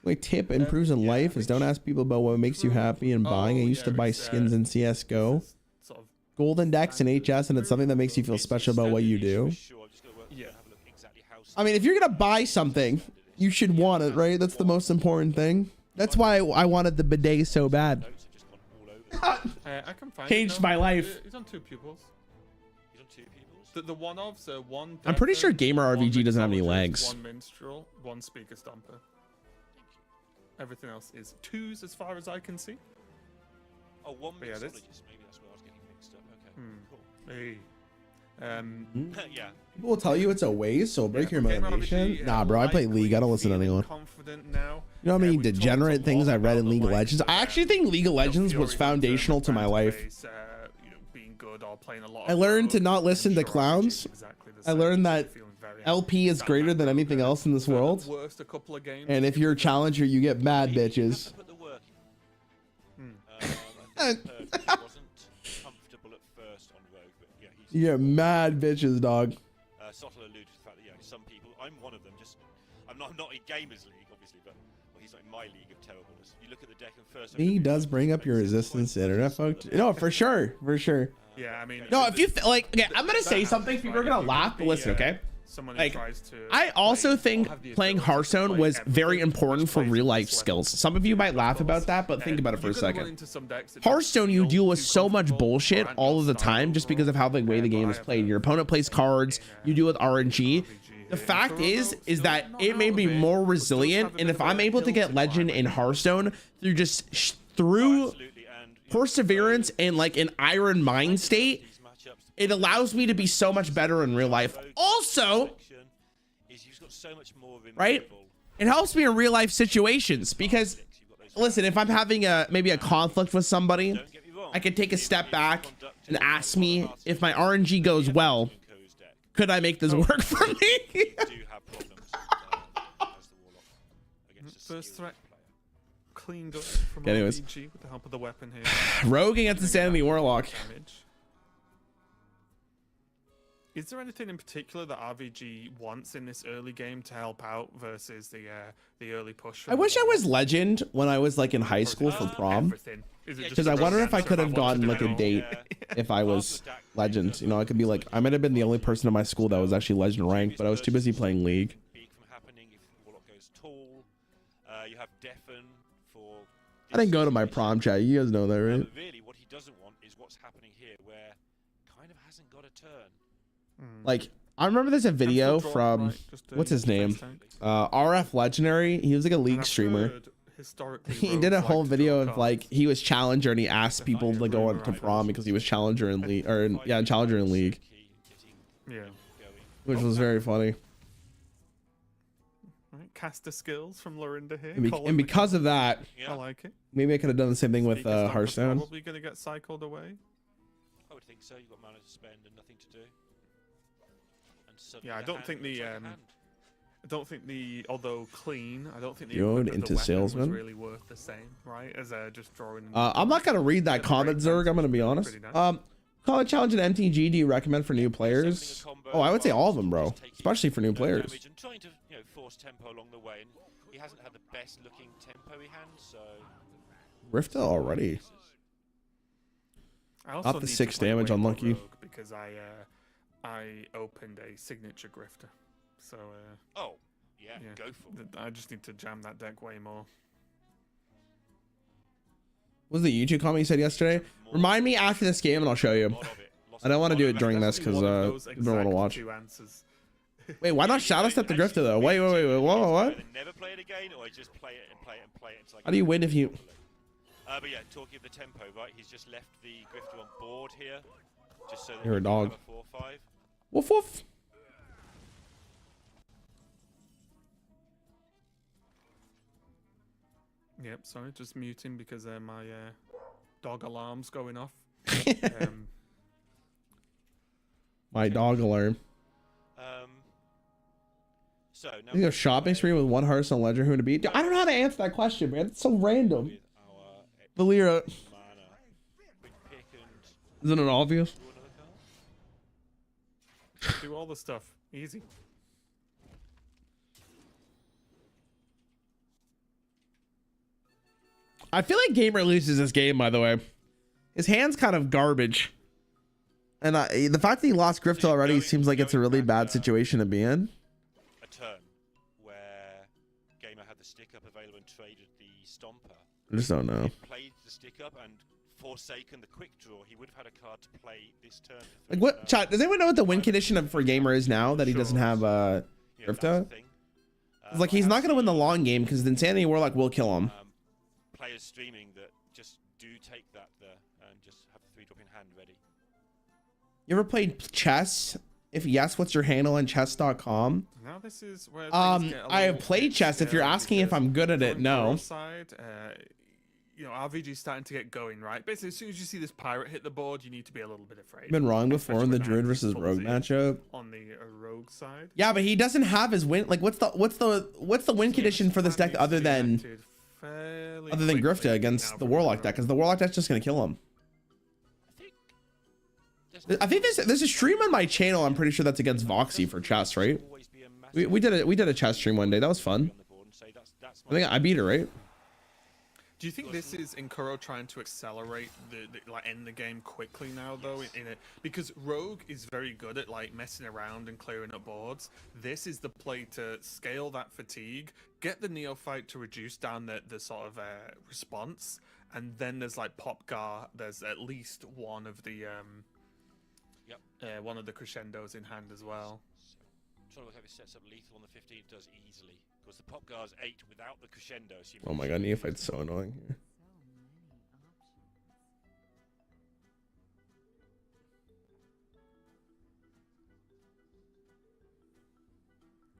My tip improves in life is don't ask people about what makes you happy and buying. I used to buy skins in CSGO, Golden Decks, and HS, and it's something that makes you feel special about what you do. I mean, if you're gonna buy something, you should want it, right? That's the most important thing. That's why I wanted the bidet so bad. I can find Changed my life. He's on 2 pupils. He's on 2 pupils. The one of one. I'm pretty sure Gamer RVG doesn't have any legs. 1 minstrel, 1 speaker stomper. Everything else is 2s as far as I can see. Oh, 1 yeah, mixologist. Maybe that's where I was getting mixed up. Okay, cool. Yeah. People will tell you it's a waste, so break your motivation. Nah, bro, I play League. I don't listen to anyone. Now. You know how many degenerate things I read in League of Legends? I actually think League of Legends was foundational to my life. I learned to not listen to clowns. I learned that LP is greater than anything else in this world. And if you're a challenger, you get mad bitches. You get mad bitches, dog. Sottle alluded to the fact that some people, I'm one of them. I'm not in Gamers League, obviously, but he's not in my league of terribleness. You look at the deck and first. He does bring up your resistance to internet, folks. No, for sure, for sure. Yeah, I mean. No, if you like, okay, I'm gonna say something. People are gonna laugh, but listen, okay. Like, I also think playing Hearthstone was very important for real life skills. Some of you might laugh about that, but think about it for a second. Hearthstone, you deal with so much bullshit all of the time just because of how the way the game is played. Your opponent plays cards, you deal with RNG. The fact is that it made me more resilient, and if I'm able to get legend in Hearthstone through perseverance and like an iron mind state, it allows me to be so much better in real life. Also, right? It helps me in real life situations because, listen, if I'm having maybe a conflict with somebody, I can take a step back and ask me if my RNG goes well, could I make this work for me? First threat cleaned up from RBG with the help of the weapon here. Rogue against the Sanity Warlock. Is there anything in particular that RVG wants in this early game to help out versus the early push? I wish I was legend when I was like in high school for prom, because I wonder if I could have gotten like a date if I was legend. You know, I could be like, I might have been the only person in my school that was actually legend ranked, but I was too busy playing League. I didn't go to my prom chat. You guys know that, right? Really, what he doesn't want is what's happening here, where kind of hasn't got a turn. Like, I remember there's a video from what's his name, RF Legendary. He was like a League streamer. He did a whole video of like he was challenger and he asked people to go on to prom because he was challenger in League, or challenger in League. Yeah, which was very funny. Caster skills from Lorinda here, and because of that, I like it. Maybe I could have done the same thing with Hearthstone. Probably gonna get cycled away. I would think so. You've got mana to spend and nothing to do. Yeah, I don't think the although clean, I don't think the Road into salesman was really worth the same, right? As just drawing. I'm not gonna read that comment, Zerg. I'm gonna be honest. College challenge and MTG. Do you recommend for new players? Oh, I would say all of them, bro. Especially for new players. And trying to force tempo along the way, and he hasn't had the best looking tempo-y hand, so. Rifta already. Up to 6 damage on Lucky. Because I opened a signature grifter. So oh yeah, go for it. I just need to jam that deck way more. What was the YouTube comment you said yesterday? Remind me after this game and I'll show you. I don't want to do it during this because you don't want to watch. Wait, why not shadow step the grifter though? Wait, whoa, what? Never play it again, or just play it and play it and play it. How do you win if you? But yeah, talking of the tempo, right? He's just left the grifter on board here, just so that You're a dog. 4-5. Woof woof. Yep, sorry, just muting because my dog alarm's going off. My dog alarm. So now you go shopping spree with one Hearthstone ledger who to beat. I don't know how to answer that question, man. It's so random. Valera. Isn't it obvious? Do all the stuff. Easy. I feel like Gamer loses this game, by the way. His hand's kind of garbage. And the fact that he lost Grifter already seems like it's a really bad situation to be in. A turn where Gamer had the stick up available and traded the Stomper. I just don't know. He played the stick up and forsaken the quick draw. He would have had a card to play this turn. Like what? Chat, does anyone know what the win condition for Gamer is now that he doesn't have Grifter? It's like he's not going to win the long game because the Insanity Warlock will kill him. Players streaming that just do take that there and just have the 3-drop in hand ready. You ever played chess? If yes, what's your handle on chess.com? Now this is where I have played chess. If you're asking if I'm good at it, no. Side, you know, RVG's starting to get going, right? Basically, as soon as you see this pirate hit the board, you need to be a little bit afraid. I've been wrong before in the Druid versus Rogue matchup. On the rogue side. Yeah, but he doesn't have his win. Like, what's the win condition for this deck other than Grifter against the Warlock deck? Because the Warlock deck's just gonna kill him. I think there's a stream on my channel. I'm pretty sure that's against Voxy for chess, right? We did a chess stream one day. That was fun. I think I beat her, right? Do you think this is Nkuro trying to accelerate the like end the game quickly now though? Because Rogue is very good at like messing around and clearing up boards. This is the play to scale that fatigue, get the Neophyte to reduce down the sort of response, and then there's like Popgar. There's at least one of the one of the crescendos in hand as well. Trying to look how it sets up lethal on the 15th does easily. Because the Popgar's 8 without the crescendo. So oh my god, Neophyte's so annoying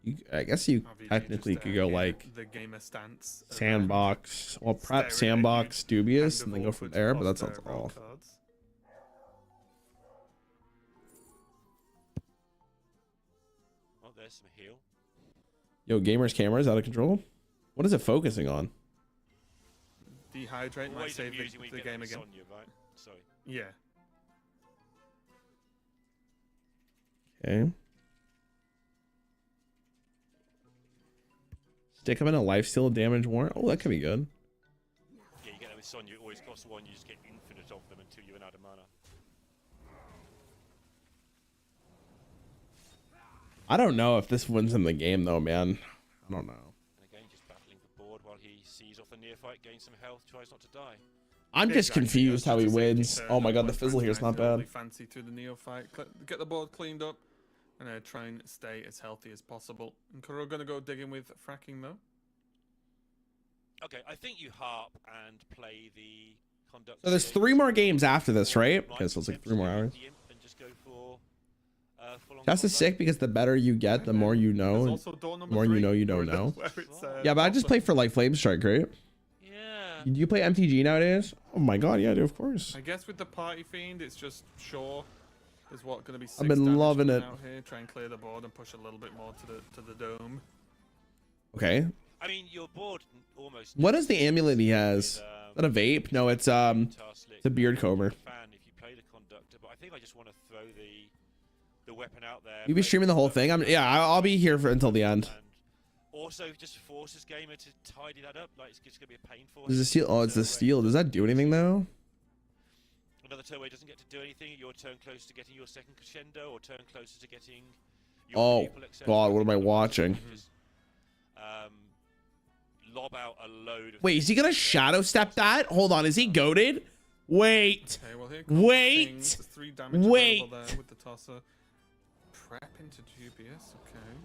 here. I guess you technically could go like the gamer stance, sandbox, well prep sandbox dubious and then go from there, but that sounds off. Oh, there's some heal. Yo, Gamer's camera is out of control. What is it focusing on? Dehydrate might save the game again. Sonya, right? Sorry. Yeah. Okay. Stick him in a lifesteal damage warrant. Oh, that could be good. Yeah, you get that with Sonya. It always costs 1. You just get infinite of them until you run out of mana. I don't know if this wins him the game though, man. I don't know. And again, just battling the board while he sees off the Neophyte, gains some health, tries not to die. I'm just confused how he wins. Oh my god, the fizzle here is not bad. Fancy to the Neophyte. Get the board cleaned up and try and stay as healthy as possible. And Kuro gonna go digging with fracking though. Okay, I think you harp and play the conduct. So there's 3 more games after this, right? Okay, so it's like 3 more hours. Chess is sick because the better you get, the more you know, the more you know you don't know. Yeah, but I just play for like Flame Strike, right? Yeah. Do you play MTG nowadays? Oh my god, yeah, I do, of course. I guess with the Party Fiend, it's just sure. There's what gonna be 6 I've been loving it. Out here. Try and clear the board and push a little bit more to the dome. Okay. I mean, your board almost. What is the amulet he has? Is that a vape? No, it's a beard comber. Fan if you play the conductor, but I think I just want to throw the weapon out there. You be streaming the whole thing? I'll be here until the end. And also, just forces Gamer to tidy that up. Like it's gonna be a pain for him. Is the steel? Oh, it's the steel. Does that do anything though? another turn where he doesn't get to do anything, your turn close to getting your second crescendo, or turn closer to getting your Oh people, etc. God, what am I watching? Just, lob out a load of Wait, is he gonna shadow step that? Hold on, is he goated? Wait, Okay, well, here comes wait, King. There's 3 damage wait. available there with the tosser. Prep into dubious. Okay.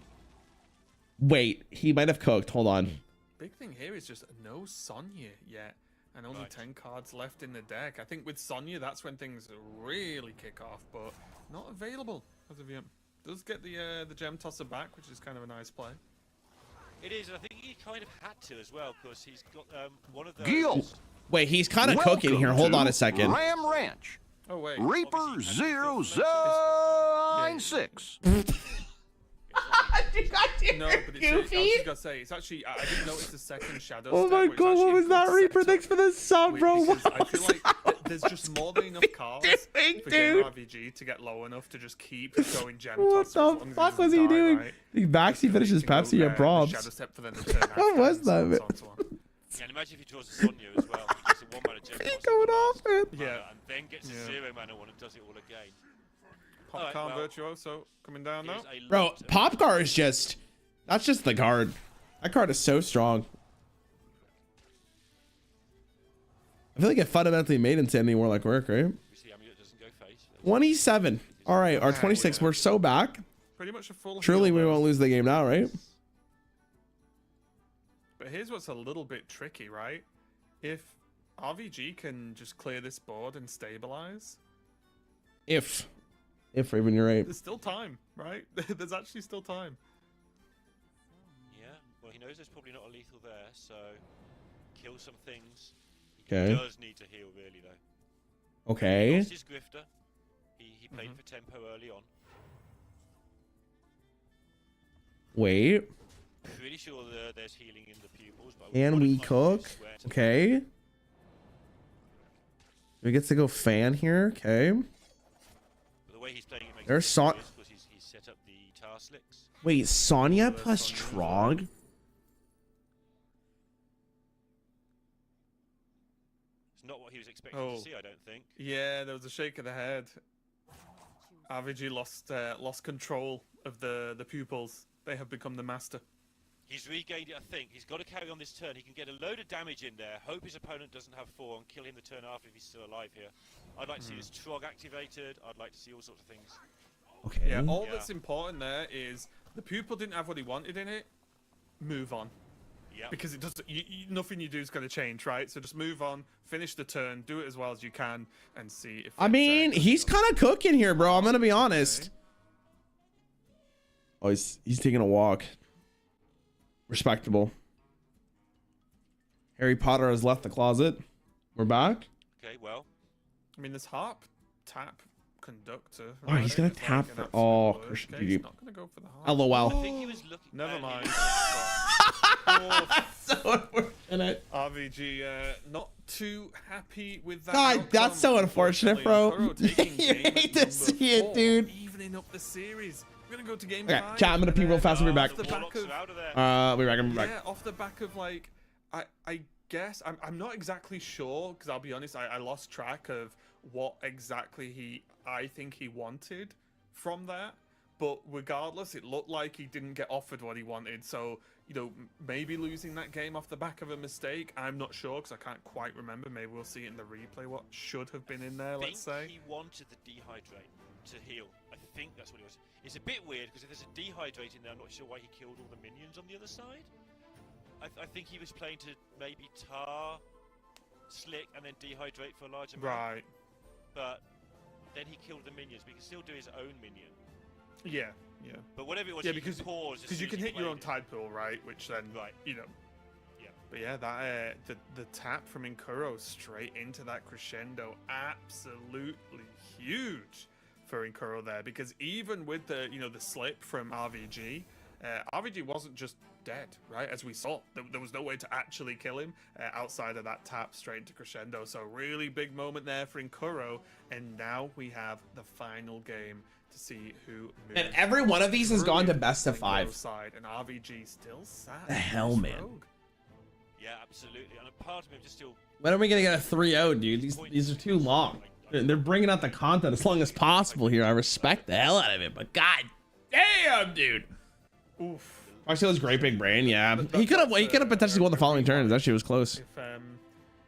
Wait, he might have cooked. Hold on. Big thing here is just no Sonya yet, and only 10 cards left in the deck. I think with Sonya, that's when things really kick off, but not available as of yet. Does get the gem tosser back, which is kind of a nice play. It is, and I think he kind of had to as well, because he's got one of those. Gil. Wait, he's kind of cooking here. Hold on a second. Ram Ranch. Oh wait. Reaper 096. No, but it's, I was just gonna say, it's actually, I didn't notice the second shadow. Oh my step, God, what was that, Reaper? Thanks for the sub, bro. I feel like there's just more than enough cards for game RVG to get low enough to just keep going gem What toss. the fuck was he doing? Right? He Baxi finishes Pepsi at props. Shadow step for them to turn What was that, man? Yeah, and imagine if he draws a Sonya as well. He gets a 1-mana gem toss going off, man. Yeah. And then gets a 0-mana one and does it all again. Popcorn Virtuoso coming down now. Bro, Popcar is just, that's just the card. That card is so strong. I feel like it fundamentally made Insanity Warlock work, right? 27. All right, our 26. We're so back. Pretty much a full. Surely we won't lose the game now, right? But here's what's a little bit tricky, right? If RVG can just clear this board and stabilize. If Raven, you're right. There's still time, right? There's actually still time. Yeah, well, he knows there's probably not a lethal there, so kill some things. Okay. He does need to heal, really, though. Okay. He lost his Grifter. He played for tempo early on. Wait. Pretty sure there's healing in the pupils. But Can we cook? Okay. We get to go fan here. Okay. The way he's playing it makes There's sense because he's set up the Tarslicks. Wait, Sonya plus Trog? It's not what he was expecting to see, I don't think. Yeah, there was a shake of the head. RVG lost control of the pupils. They have become the master. He's regained it, I think. He's got to carry on this turn. He can get a load of damage in there. Hope his opponent doesn't have 4 and kill him the turn after if he's still alive here. I'd like to see this Trog activated. I'd like to see all sorts of things. Okay. Yeah, all that's important there is the pupil didn't have what he wanted in it. Move on. Yeah. Because it does. Nothing you do is going to change, right? So just move on, finish the turn, do it as well as you can, and see if. I mean, he's kind of cooking here, bro. I'm gonna be honest. Oh, he's taking a walk. Respectable. Harry Potter has left the closet. We're back. Okay, well. I mean, this harp tap conductor. Oh, he's gonna tap for. Oh, Christian he's not gonna go for the harp. LOL. I think he was looking. Never mind. So unfortunate. RVG not too happy with that. God, outcome, that's so unfortunate, bro. Kuro taking You game hate to number see it, 4, dude. Evening up the series. We're gonna go to game Okay, 5. chat, I'm gonna pee real fast. We'll be back. Off the back of, We're back. I'm back. yeah, off the back of like, I guess I'm not exactly sure because I'll be honest, I lost track of what exactly I think he wanted from that. But regardless, it looked like he didn't get offered what he wanted. So, you know, maybe losing that game off the back of a mistake. I'm not sure because I can't quite remember. Maybe we'll see it in the replay what should have been in there, let's say. He wanted the dehydrate to heal. I think that's what he was. It's a bit weird because if there's a dehydrate in there, I'm not sure why he killed all the minions on the other side. I think he was playing to maybe tar, slick, and then dehydrate for a large amount. Right. But then he killed the minions, but he can still do his own minion. Yeah, yeah. But whatever it was, yeah, he because pause you can hit your own tide pool, right? Which then, you know. Yeah. But yeah, that the tap from Inkuro straight into that crescendo, absolutely huge for Inkuro there. Because even with the the slip from RVG, RVG wasn't just dead, right? As we saw, there was no way to actually kill him outside of that tap straight into crescendo. So really big moment there for Inkuro, and now we have the final game to see who moves. And every one of these has gone to best of 5. Side, and RVG still sat. The hell, man. Rogue. Yeah, absolutely. And a part of me just still. When are we gonna get a 3-0, dude? These are too long. They're bringing out the content as long as possible here. I respect the hell out of it, but god damn, dude. Oof. Marcelo's great big brain. Yeah, he could have potentially won the following turns. That shit was close.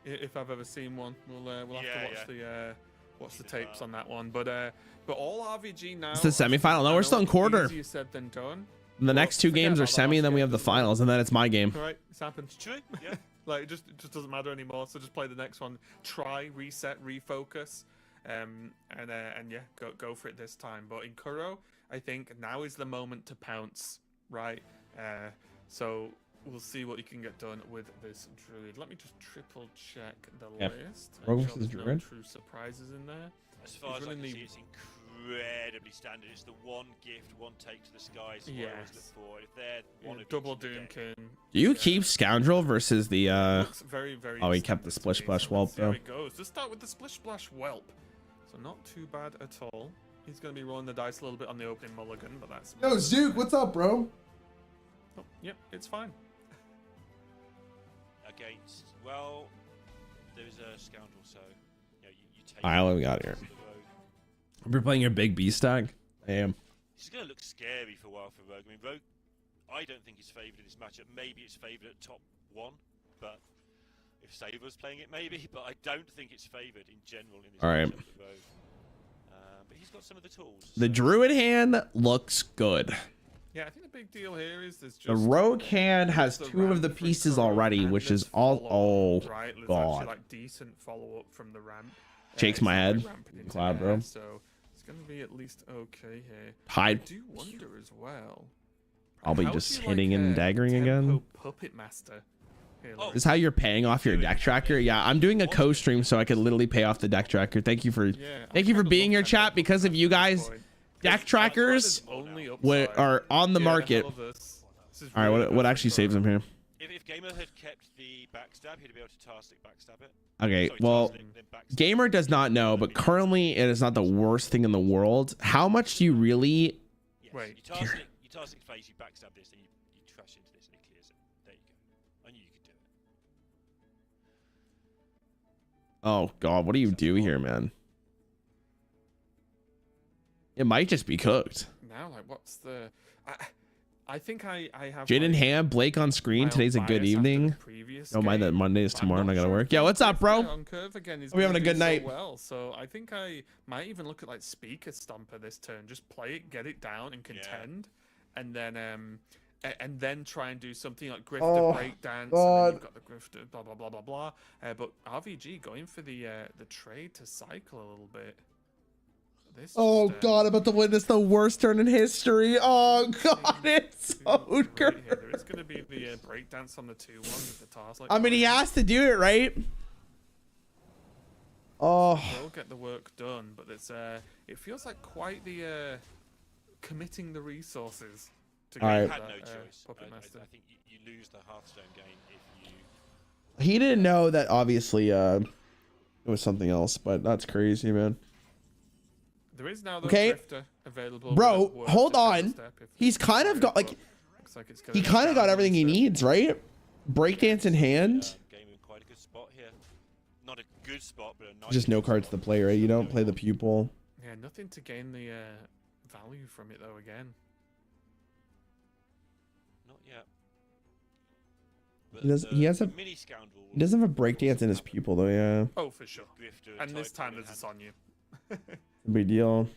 If I've ever seen one, we'll have to watch the tapes on that one. But all RVG now. It's the semifinal. No, we're still in quarter. Easier said than done. The next two games are semi, and then we have the finals, and then it's my game. Right, it's happened. True. Yeah. Like it just doesn't matter anymore. So just play the next one. Try, reset, refocus, and yeah, go for it this time. But in Kuro, I think now is the moment to pounce. Right. So we'll see what you can get done with this Druid. Let me just triple check the list. Rogue Make versus sure there's Druid. No true surprises in there. As far as I can see, it's incredibly standard. It's the one gift, one take to the skies. What I always look for. If they're one of Double Doom can. Do you keep Scoundrel versus the Looks very, very Oh, he kept the Splish Splash Whelp There though. it goes. Let's start with the Splish Splash Whelp. So not too bad at all. He's going to be rolling the dice a little bit on the opening mulligan, but that's. Yo, Zook, what's up, bro? Oh, yep, it's fine. Against, well, there's a Scoundrel, so you take. Alright, what we got here? We're playing your big B stack. I am. This is going to look scary for a while for Rogue. I mean, Rogue, I don't think he's favoured in this matchup. Maybe it's favoured at top 1, but if Saber's playing it, maybe. But I don't think it's favoured in general in this matchup for Rogue. But he's got some of the tools. The Druid hand looks good. Yeah, I think the big deal here is there's just The Rogue hand has two of the pieces already, which is all. Oh right, there's god. actually, like decent follow up from the ramp. Shakes my head. Cloud, bro. So it's gonna be at least okay here. Hide. I do wonder as well. I'll be how just do you hitting like and a daggering tempo again. Puppet Master. Here, Oh. This is how you're paying off your deck tracker. Yeah, I'm doing a co-stream so I could literally pay off the deck tracker. Thank you for being here, chat. Because of you guys, deck trackers are on the market. All right, what actually saves him here? If Gamer had kept the backstab, he'd be able to Tarstick backstab it. Okay, Sorry, well, Tarstick, then backstab. Gamer does not know, but currently it is not the worst thing in the world. How much do you really? Yes. Wait. You Tarstick phase, you backstab this, then you trash into this, and it clears it. There you go. I knew you could do it. Oh god, what do you do here, man? It might just be cooked. Now, like, what's the? I think I have. Jaden Ham, Blake on screen. Today's a good evening. Don't mind that Monday is tomorrow and I gotta work. Yeah, what's up, bro? On curve again is we having a good night. Well, so I think I might even look at like Speaker Stomper this turn. Just play it, get it down, and contend, and then try and do something like Grifter Breakdance. And then you've got the Grifter, blah blah blah blah blah. But RVG going for the trade to cycle a little bit. This oh god, I'm about to win this the worst turn in history. Oh god, it's so good. There is going to be the breakdance on the 2-1 with the task. I mean, he has to do it, right? Oh. He'll get the work done, but it's it feels like quite the committing the resources to All get right. that, Had no choice. Puppet Master. I think you lose the Hearthstone game if you. He didn't know that obviously it was something else, but that's crazy, man. There is now the Okay. Drifter available. Bro, hold on. He's kind of got like he kind of got everything he needs, right? Breakdance in hand. Game in quite a good spot here. Not a good spot, but a nice. Just no cards to play, right? You don't play the pupil. Yeah, nothing to gain the value from it though. Again, Not yet. But He does. He has a. mini Scoundrel. He doesn't have a breakdance in his pupil though. Yeah, oh for sure. Grifter And this type time one in there's hand. a Sonya. big deal.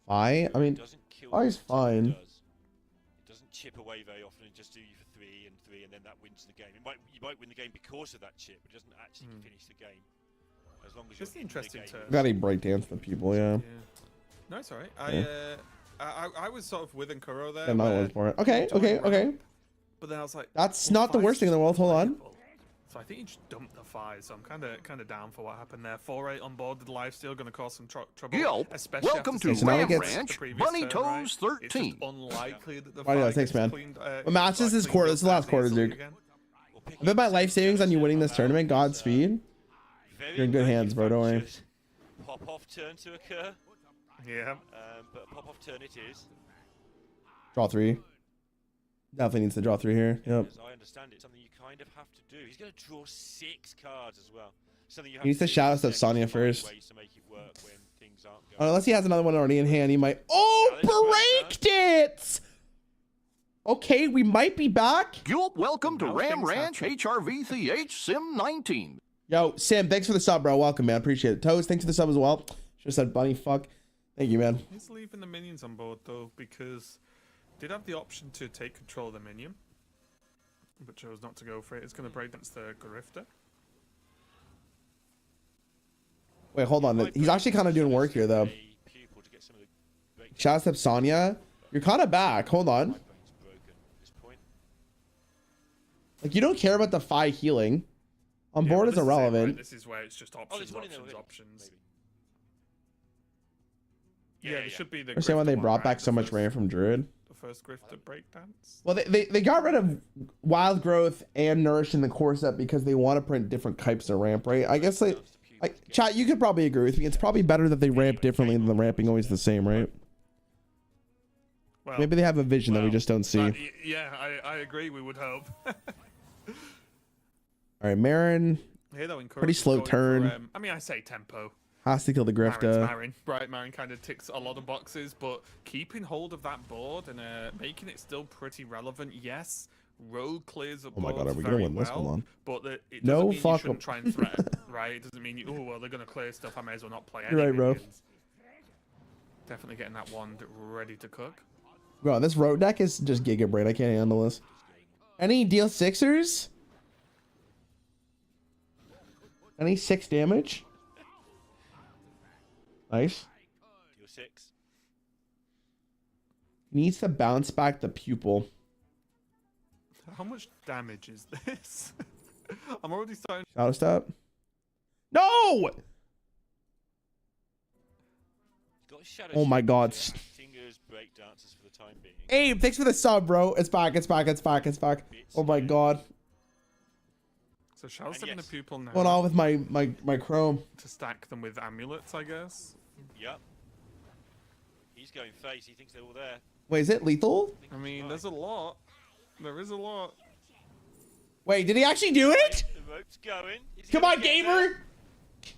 I mean, Doesn't kill Fi's you until it fine. does. It doesn't chip away very often and just do you for 3 and 3, and then that wins the game. You might win the game because of that chip, but it doesn't actually finish the game. As long as you're Just an in the interesting game. turn. got to breakdance the people. Yeah. No, it's alright. Yeah. I was sort of with Nkuro there. Yeah, not where one for it. Okay. he joined Okay. ramp, Okay. But then I was like, That's well, not the Fi's worst thing in the world. Hold on. playable. So I think he just dumped the 5. So I'm kind of down for what happened there. 4-8 on board with the lifesteal, going to cause some trouble. Yo, especially welcome after to seeing now he Ram gets- the Ranch, previous Bunny turn, Toes right? It's 13. just unlikely that the Oh, yeah, 5 thanks, gets man. cleaned, Well, Match, this is quarter. This is the last quarter, Duke. I bet my life savings on you winning this tournament. Godspeed. You're in good hands, bro. Don't worry. Pop off turn to occur. Yeah. But a pop off turn it is. Draw 3. Definitely needs to draw 3 here. Yep. As I understand it, something you kind of have to do. He's going to draw 6 cards as well. Something you have He needs to shout us of Sonya first. Ways to make it work when things aren't going. Unless he has another one already in hand, he might. Oh, breaked it! Okay, we might be back. Yup, welcome to Ram Ranch HRVCH Sim 19. Yo, Sim, thanks for the sub, bro. Welcome, man. Appreciate it. Toast, thanks for the sub as well. Should have said bunny fuck. Thank you, man. He's leaving the minions on board, though, because did have the option to take control of the minion, but chose not to go for it. It's going to break against the Grifter. Wait, hold on. He's actually kind of doing work here, though. Shout out to Sonya. You're kind of back. Hold on. Like, you don't care about the Phi healing. On board is irrelevant. Right? This is where it's just options, options. Yeah, it should be the. Understand why they brought back so much Rarran from Druid. The first Grifter breakdance. Well, they got rid of Wild Growth and Nourish in the core set because they want to print different types of ramp, right? I guess chat, you could probably agree with me. It's probably better that they ramp differently than the ramping always the same, right? Well, maybe they have a vision that we just don't see. Yeah, I agree. We would hope. All right, Marin. Pretty slow turn. For, I mean, I say tempo. Has to kill the Grifter. Marin. Right, Marin kind of ticks a lot of boxes, but keeping hold of that board and making it still pretty relevant. Yes, Rogue clears up. Oh my god, are we gonna win this? Hold on. But it no, mean fuck you shouldn't try and threaten, right? It doesn't mean you. Oh well, they're gonna clear stuff. I may as well not play any. You're right, bro. Definitely getting that wand ready to cook. Bro, this road deck is just Giga Brain. I can't handle this. Any deal 6ers? Any 6 damage? Nice. Deal 6. Needs to bounce back the pupil. How much damage is this? I'm already starting. Shadow step. No! Oh my god. Fingers break dances for the time being. Abe, thanks for the sub, bro. It's back. Oh my god. So Shell's having a pupil now. What's going on with my Chrome? To stack them with amulets, I guess. Yep. He's going face. He thinks they're all there. Wait, is it lethal? I mean, there's a lot. There is a lot. Wait, did he actually do it? The rope's going. Come on, gamer.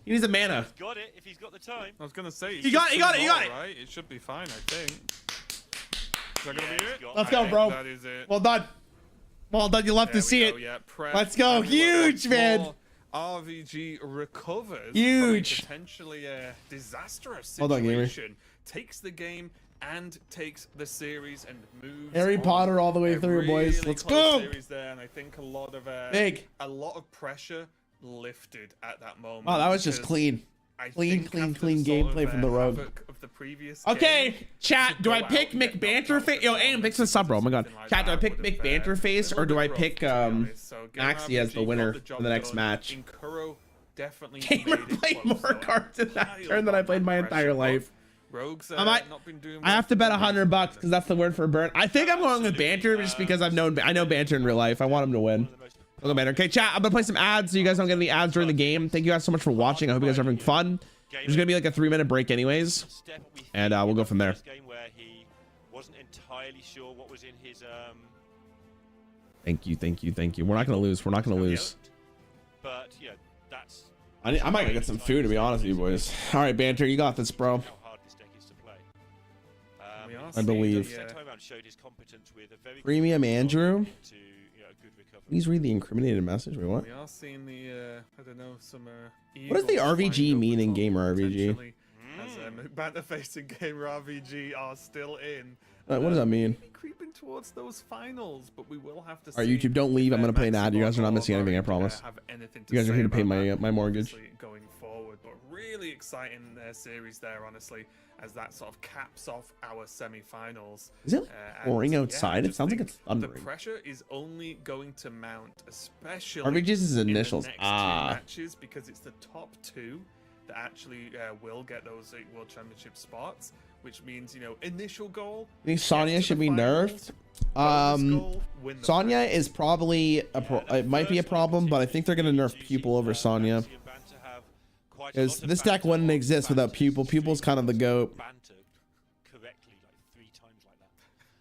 He needs a mana. He's got it if he's got the time. I was gonna say. You got it. Right? It should be fine, I think. Is that gonna be it? Let's go, bro. That is it. Well done. Well done. You love to see it. Yeah, let's go. Huge, man. RVG recovers. Huge. Potentially a disastrous situation. Hold on, gamer. Takes the game and takes the series and moves. Harry Potter all the way through, boys. Let's go. Series there, and I think a lot of a lot of pressure lifted at that moment. Oh, that was just clean. Clean gameplay from the Rogue. Okay, chat, do I pick McBanterface? Yo, Aim, thanks for the sub, bro. Oh my god. Chat, do I pick McBanterface or do I pick Maxi as the winner for the next match? Gamer played more cards in that turn than I played my entire life. I have to bet $100 because that's the word for burn. I think I'm going with Banter just because I know Banter in real life. I want him to win. I'll go Banter. Okay, chat, I'm gonna play some ads so you guys don't get any ads during the game. Thank you guys so much for watching. I hope you guys are having fun. There's gonna be like a 3-minute break anyways, and we'll go from there. Thank you. We're not gonna lose. But yeah, that's. I might go get some food to be honest with you boys. All right, Banter, you got this, bro. I believe. Premium Andrew. Please read the incriminated message. Wait, what? We are seeing the I don't know, some what does the RVG mean in gamer RVG? As Banterface and gamer RVG are still in. What does that mean? Creeping towards those finals, but we will have to. All right, YouTube, don't leave. I'm gonna play an ad. You guys are not missing anything. I promise. You guys are here to pay my mortgage. Going forward, but really exciting series there, honestly, as that sort of caps off our semi-finals. Is it pouring outside? It sounds like it's thundering. The pressure is only going to mount, especially RVG's his initials. In the next two matches, because it's the top 2 that actually will get those World Championship spots, which means, you know, initial goal. I think Sonya should be nerfed. Sonya is probably it might be a problem, but I think they're gonna nerf Pupil over Sonya. Because this deck wouldn't exist without Pupil. Pupil's kind of the GOAT. correctly like 3 times like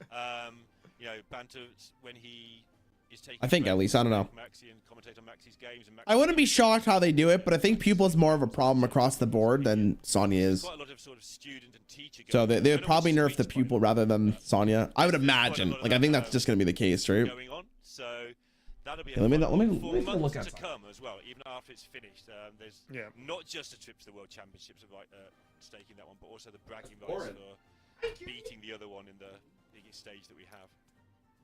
that. You know, Banter when he is taking. I think at least, I don't know. Maxi and Commentator Maxi's games and I wouldn't be shocked how they do it, but I think Pupil's more of a problem across the board than Sonya is. Quite a lot of sort of student and teacher. So they would probably nerf the Pupil rather than Sonya. I would imagine. Like I think that's just gonna be the case, right? Going on, so that'll be Let me look at to come as well, even after it's finished. There's not just a trip to the World Championships right staking that one, but also the bragging rights for beating the other one in the biggest stage that we have.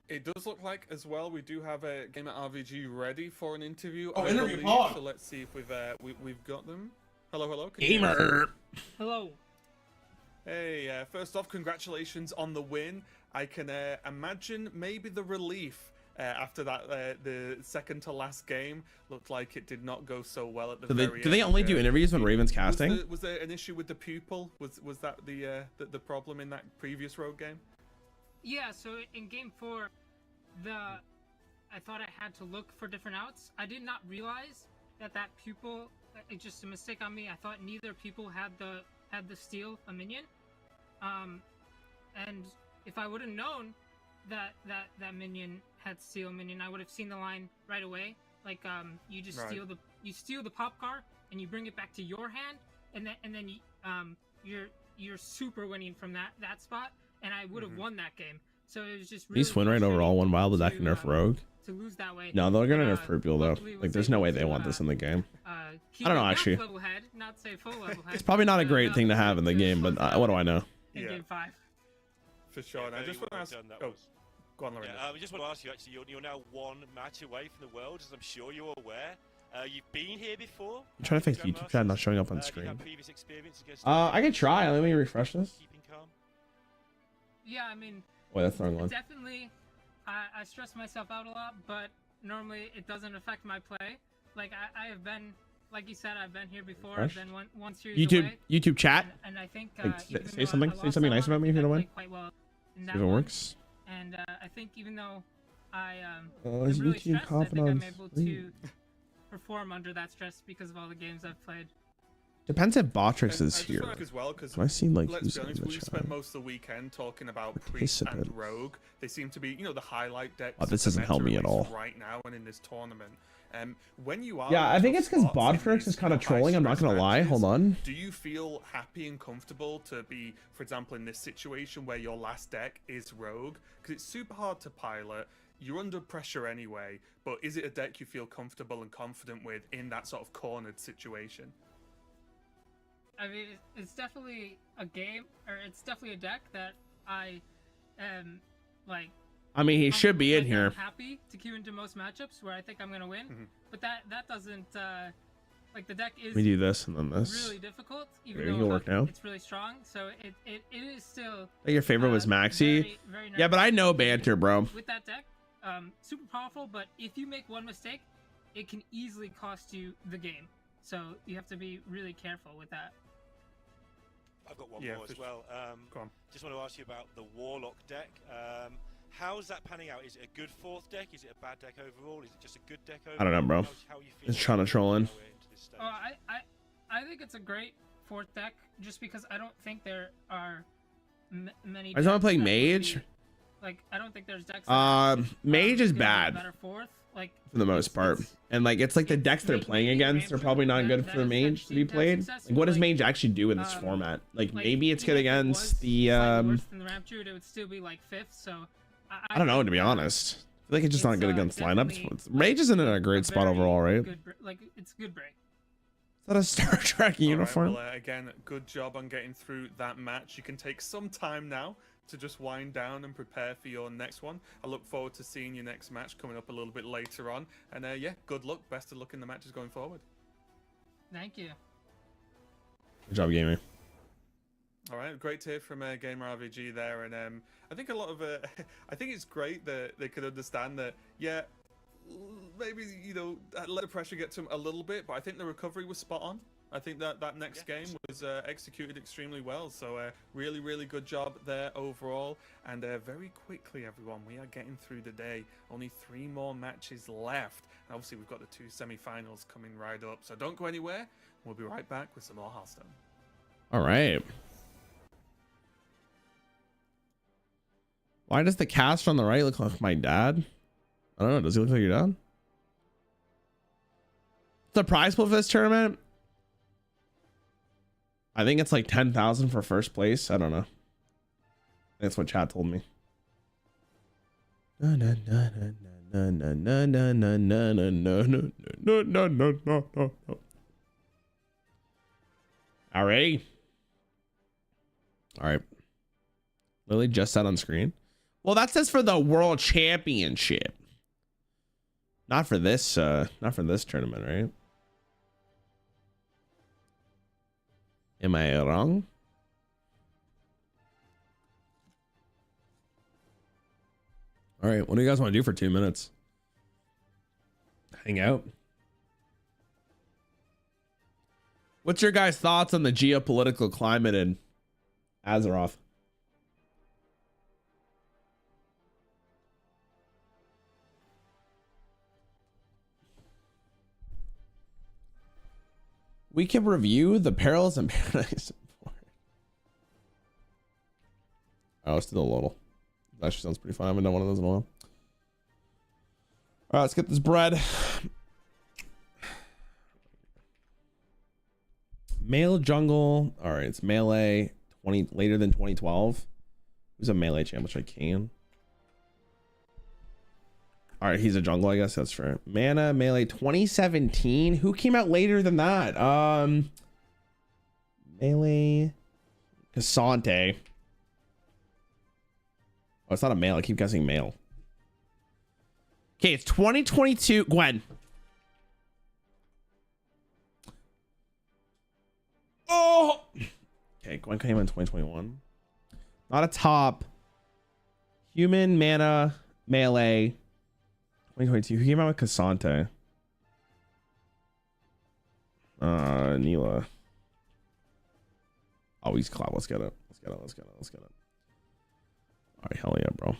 It does look like as well we do have a Gamer RVG ready for an interview. Oh, interview! So let's see if we've got them. Hello. Gamer. Hello. Hey, first off, congratulations on the win. I can imagine maybe the relief after that. The second to last game looked like it did not go so well at the very end. Do they only do interviews when Raven's casting? Was there an issue with the Pupil? Was that the problem in that previous Rogue game? Yeah, so in game 4, I thought I had to look for different outs. I did not realize that Pupil, it's just a mistake on me. I thought neither Pupil had the steal a minion. And if I would have known that minion had steal a minion, I would have seen the line right away. Like you just steal the pop car and you bring it back to your hand, and then you're super winning from that spot. And I would have won that game. So it was just really He's win right overall. One wild was acting nerf Rogue. To lose that way. No, they're gonna nerf Pupil though. Like, there's no way they want this in the game. I don't know actually. It's probably not a great thing to have in the game, but what do I know? In game 5. For sure. And I just want to ask. Oh, go on, Lorena. I just want to ask you. Actually, you're now 1 match away from the world, as I'm sure you're aware. You've been here before. I'm trying to fix YouTube chat not showing up on screen. Previous experience against I can try. Let me refresh this. Keeping calm. Yeah, I mean. Wait, that's the wrong one. Definitely, I stress myself out a lot, but normally it doesn't affect my play. Like I have been, like you said, I've been here before. I've been one series away, YouTube chat. And I think say something nice about me if you don't mind. Quite well in If it works. And I think even though I am is really YouTube stressed, I think I'm confidence? able to perform under that stress because of all the games I've played. Depends if Botrix is here. As well, because I seen like let's be in honest, the we chat. spent most of the weekend talking about Priest and Rogue. They seem to be, the highlight decks. Oh, this doesn't help me at all. Right now and in this tournament. When you are, Yeah, I think it's because Botrix is kind of trolling. I'm not gonna lie. Hold on. Do you feel happy and comfortable to be, for example, in this situation where your last deck is Rogue? Because it's super hard to pilot. You're under pressure anyway. But is it a deck you feel comfortable and confident with in that sort of cornered situation? I mean, it's definitely a game, or it's definitely a deck that I am, like... I mean, he should be in here. I'm happy to queue into most matchups where I think I'm going to win, but that doesn't, like, the deck is... Let me do this and then this. Really difficult, even There, you though can work now. It's really strong, so it is still... I think your favorite was Maxi. Very Yeah, but I know Banter, bro. With that deck, super powerful, but if you make one mistake, it can easily cost you the game. So you have to be really careful with that. I've got one more as well. Go on. Just want to ask you about the Warlock deck. How's that panning out? Is it a good 4th deck? Is it a bad deck overall? Is it just a good deck overall? I don't know, bro. How you It's trying to troll in. I think it's a great 4th deck, just because I don't think there are many. I just want to play Mage. Like, I don't think there's decks. Mage is bad. Better 4th, like, for the most part, and like it's like the decks they're playing against, they're probably not good for Mage to be played. Like, what does Mage actually do in this format? Like, maybe it's good against the worse than the Ramp Druid, it would still be like 5th. So I don't know, to be honest. I feel like it's just not good against lineups. Mage isn't in a great spot overall, right? Like, it's good break. Is that a Star Trek uniform? Right, well, again, good job on getting through that match. You can take some time now to just wind down and prepare for your next one. I look forward to seeing your next match coming up a little bit later on. And yeah, good luck. Best of luck in the matches going forward. Thank you. Good job, gaming. All right, great to hear from Gamer RVG there. And I think a lot of I think it's great that they could understand that, yeah, maybe, let the pressure get to him a little bit, but I think the recovery was spot on. I think that next game was executed extremely well. So really, really good job there overall. And very quickly, everyone, we are getting through the day. Only 3 more matches left. And obviously, we've got the 2 semi-finals coming right up. So don't go anywhere. We'll be right back with some more Hearthstone. All right. Why does the caster on the right look like my dad? I don't know. Does he look like your dad? The prize pool for this tournament? I think it's like 10,000 for first place. I don't know. That's what chat told me. Alright. Alright. Literally just set on screen. Well, that says for the World Championship. Not for this tournament, right? Am I wrong? All right, what do you guys want to do for 2 minutes? Hang out? What's your guys' thoughts on the geopolitical climate in Azeroth? We can review the perils and paradise. Oh, it's still a little. That actually sounds pretty fun. I haven't done one of those in a while. All right, let's get this bread. Male jungle. All right, it's melee 20 later than 2012. Who's a melee champ, which I can. All right, he's a jungle, I guess that's fair. Mana melee 2017. Who came out later than that? Melee Cassante. Oh, it's not a male. I keep guessing male. Okay, it's 2022. Gwen. Oh. Okay, Gwen came in 2021. Not a top. Human mana melee 2022. Who came out with Cassante? Neela. Oh, he's Cloud. Let's get it. Let's get it. Let's get it. Let's get it. All right, hell yeah, bro.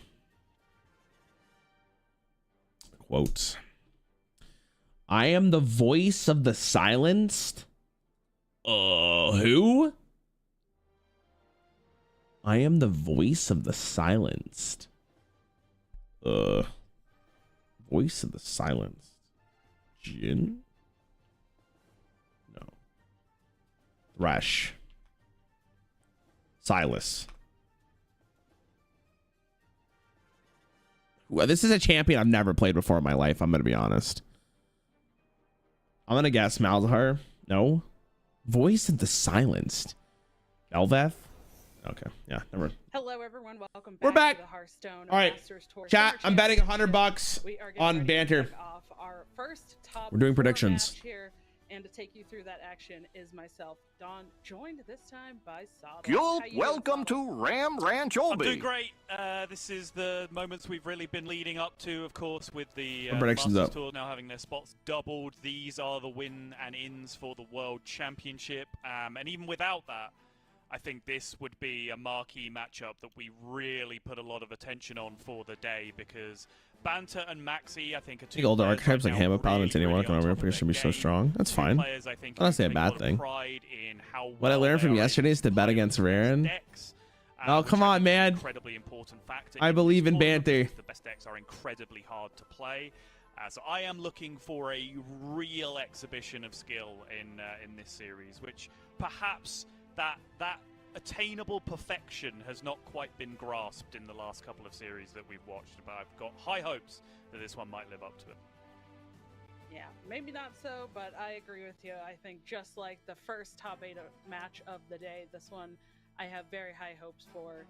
Quotes. I am the voice of the silenced. Who? I am the voice of the silenced. Voice of the silenced. Jin? No. Thresh. Silas. Well, this is a champion I've never played before in my life. I'm going to be honest. I'm going to guess Malzahar. No. Voice of the silenced. Elveth? Okay. Yeah, never. Hello, everyone. Welcome back. We're back. To the Hearthstone All right. Masters Tour Chat, I'm betting $100 on banter. Off our first top We're doing 4 predictions. match here, and to take you through that action is myself, Don, joined this time by Sada. You're welcome to Ram Ranch I'm Obi. doing great. This is the moments we've really been leading up to, of course, with the predictions Masters up. Tour now having their spots doubled. These are the win and ins for the World Championship. And even without that, I think this would be a marquee matchup that we really put a lot of attention on for the day, because Banter and Maxi, I think, are two older players archetypes right like now Hammer Paladin and really Warlock on and top Rarran of should be their so game. strong. That's Two fine. players, I think, Honestly, a who bad take lot of thing. pride in how What I well learned from they are yesterday is to bet against Rarran. decks, Oh, which come I on, think is an man. incredibly important factor I in believe this in tournament, banter. because the best decks are incredibly hard to play. So I am looking for a real exhibition of skill in this series, which perhaps that attainable perfection has not quite been grasped in the last couple of series that we've watched, but I've got high hopes that this one might live up to it. Yeah, maybe not so, but I agree with you. I think just like the first top 8 match of the day, this one I have very high hopes for,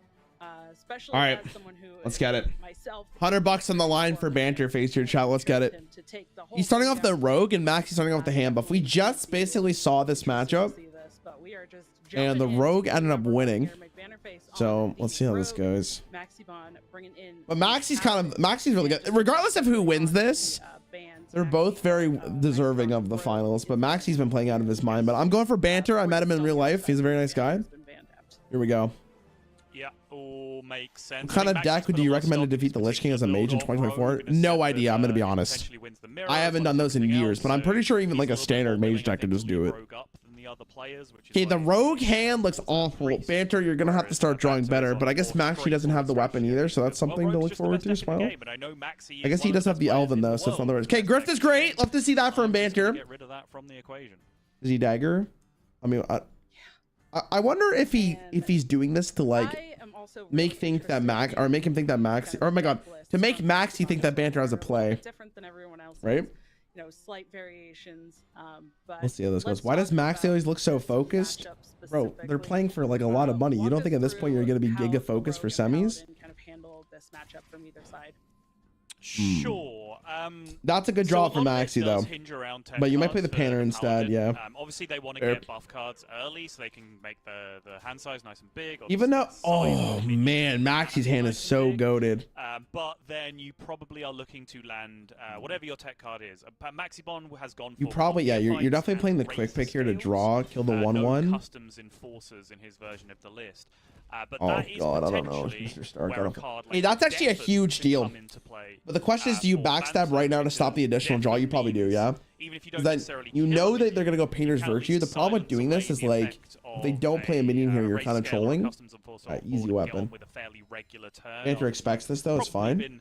especially All right, as someone who let's get it. myself $100 on the line for banter. Face your chat. Let's get it. He's starting off the rogue and Max is starting off the hand buff. We just basically saw this matchup, and the rogue ended up winning. So let's see how this goes. But Maxi's really good. Regardless of who wins this, they're both very deserving of the finals. But Maxi's been playing out of his mind. But I'm going for banter. I met him in real life. He's a very nice guy. Here we go. Yeah, all makes sense. What kind of deck would you recommend to defeat the Lich King as a mage in 2024? No idea. I'm going to be honest. I haven't done those in years, but I'm pretty sure even like a standard mage deck could just do it. the other players. Which is Okay, the why rogue hand looks awful. Banter, you're gonna have to start drawing better, but I guess Maxi doesn't have the weapon either, so that's something to look forward to. Smile. I guess he does have the Elven though, so it's not the worst. Okay, Grift is great. Love to see that from Banter. Get rid of that from the equation. Is he dagger? I mean, I wonder if he's doing this to like make think that Max or make him think that Maxi. Oh my god, to make Maxi think that Banter has a play. Different than everyone else. Right. You know, slight variations. But We'll see how this goes. Why does Maxi always look so focused? Bro, they're playing for like a lot of money. You don't think at this point you're gonna be giga focused for semis? Kind of handle this matchup from either side. Sure. That's a good draw for Maxi though. But you might play the Panner instead, yeah. Obviously they want to get buff cards early so they can make the hand size nice and big. Even though, oh man, Maxi's hand is so goated. But then you probably are looking to land whatever your tech card is. Maxibon has gone for. You probably, yeah, you're definitely playing the quick pick here to draw, kill the 1/1. Customs enforcers in his version of the list. But Oh that is god, I don't know, Mr. Stark. I don't. Hey, that's actually a huge deal. But the question is, do you backstab right now to stop the additional draw? You probably do, yeah. Because then you know that they're gonna go Painter's Virtue. The problem with doing this is like, if they don't play a minion here, you're kind of trolling. Alright, easy weapon. Banter expects this though. It's fine.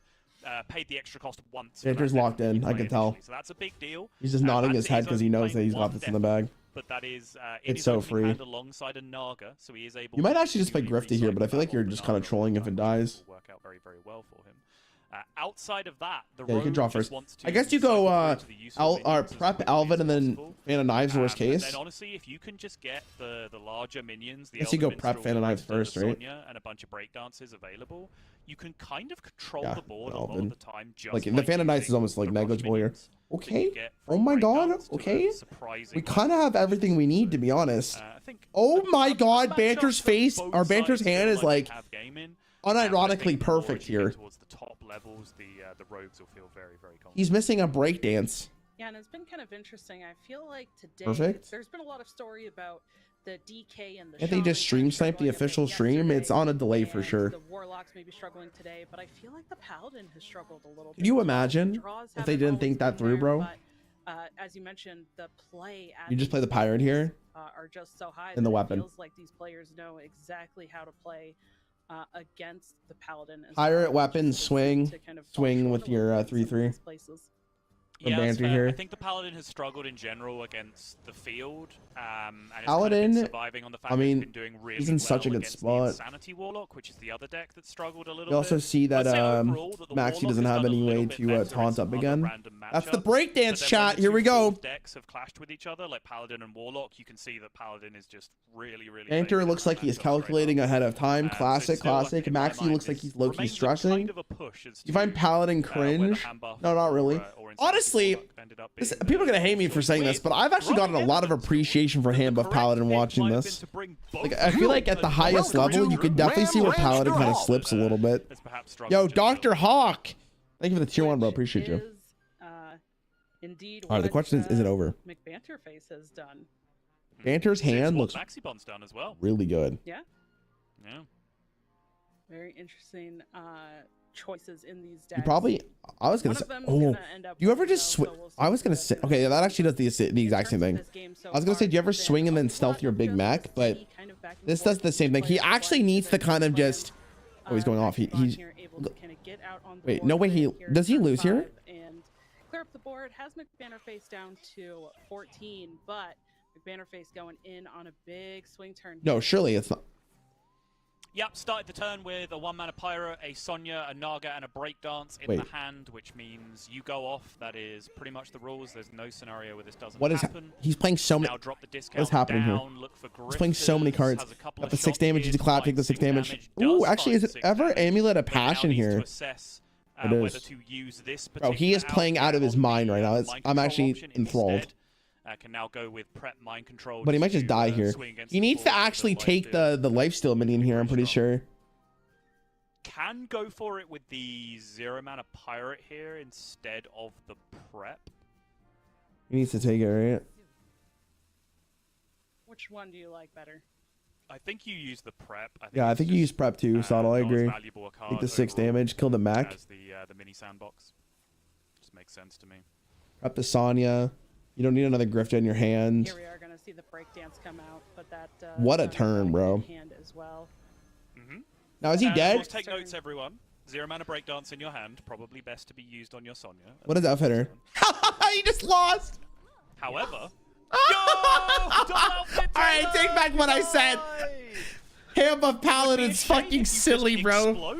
Paid the extra cost once. Banter's locked in. I can tell. So that's a big deal. He's just nodding his head because he knows that he's got this in the bag. But that is it's so free. Alongside a Naga, so he is able you might actually just play Grifty here, but I feel like you're just kind of trolling if it dies. Work out very, very well for him. Outside of that, yeah, you can draw first. I guess you go prep Alvin and then Fan of Knives worst case. And then honestly, if you can just get the larger minions, the I guess you go prep Fan of Knives first, right? And a bunch of breakdances available, you can kind of control the board a lot of the time. Just like the Fan of Knives is almost like negligible here. Okay. Oh my god. Okay. We kind of have everything we need, to be honest. Oh my god, Banter's face or Banter's hand is like unironically perfect here. The rogues will feel very, very confident. He's missing a breakdance. Yeah, and it's been kind of interesting. I feel like today there's been a lot of story about the DK and the. If they just stream snipe the official stream, it's on a delay for sure. The Warlocks may be struggling today, but I feel like the Paladin has struggled a little bit. Could you imagine if they didn't think that through, bro? As you mentioned, the play. You just play the pirate here. Are just so high. And the weapon. It feels like these players know exactly how to play. Against the Paladin. Pirate weapon, swing with your 3/3. Yeah, I think the Paladin has struggled in general against the field. And Paladin, surviving on the fact he's been doing really he's in such a good spot. Insanity Warlock, which is the other deck that struggled a little you also bit. see that Maxi doesn't have any way to taunt up again. That's the breakdance chat. Here we go. Decks have clashed with each other, like Paladin and Warlock. You can see that Paladin is just really. Banter looks like he's calculating ahead of time. Classic. Maxi looks like he's low-key stressing. You find Paladin cringe? No, not really. Honestly, people are gonna hate me for saying this, but I've actually gotten a lot of appreciation for hand buff Paladin watching this. Like, I feel like at the highest level, you could definitely see where Paladin kind of slips a little bit. Yo, Dr. Hawk! Thank you for the tier 1, bro. Appreciate you. Indeed. Alright, the question is it over? McBanterface has done. Banter's hand looks Maxibon's done as well. really good. Yeah. Yeah. Very interesting choices in these decks. You probably, I was gonna say, do you ever just swing? I was gonna say, okay, that actually does the exact same thing. I was gonna say, do you ever swing and then stealth your big Mac? But this does the same thing. He actually needs to kind of just, oh, he's going off. He's, wait, no way, does he lose here? And clear up the board, has McBanterface down to 14, but McBanterface going in on a big swing turn. No, surely it's not. Yep, started the turn with a 1-mana Pyro, a Sonya, a Naga, and a Breakdance in the hand, which means you go off. That is pretty much the rules. There's no scenario where this doesn't happen. He's playing so many. Now drop the discount what is happening down, here? Look for He's playing so many cards. Got the 6 damage, he's a clap, take the 6 damage. Ooh, actually, is it ever Amulet of Passion here? It is. Bro, he is playing out of his mind right now. I'm actually enthralled. Can now go with prep mind control. But he might just die here. He needs to actually take the lifesteal minion here, I'm pretty sure. Can go for it with the 0-mana pirate here instead of the prep. He needs to take it, right? Which one do you like better? I think you use the prep. I think you use prep too, Sottle. I agree. Take the 6 damage, kill the mech. As the mini sandbox. Just makes sense to me. Prep the Sonya. You don't need another Grifta in your hand. Here we are going to see the breakdance come out, but that What a turn, bro. hand as well. Now is he dead? Take notes, everyone. 0 mana breakdance in your hand, probably best to be used on your Sonya. What is outfitter? He just lost. However, Alright, take back what I said. Ham of Paladin's fucking silly, bro.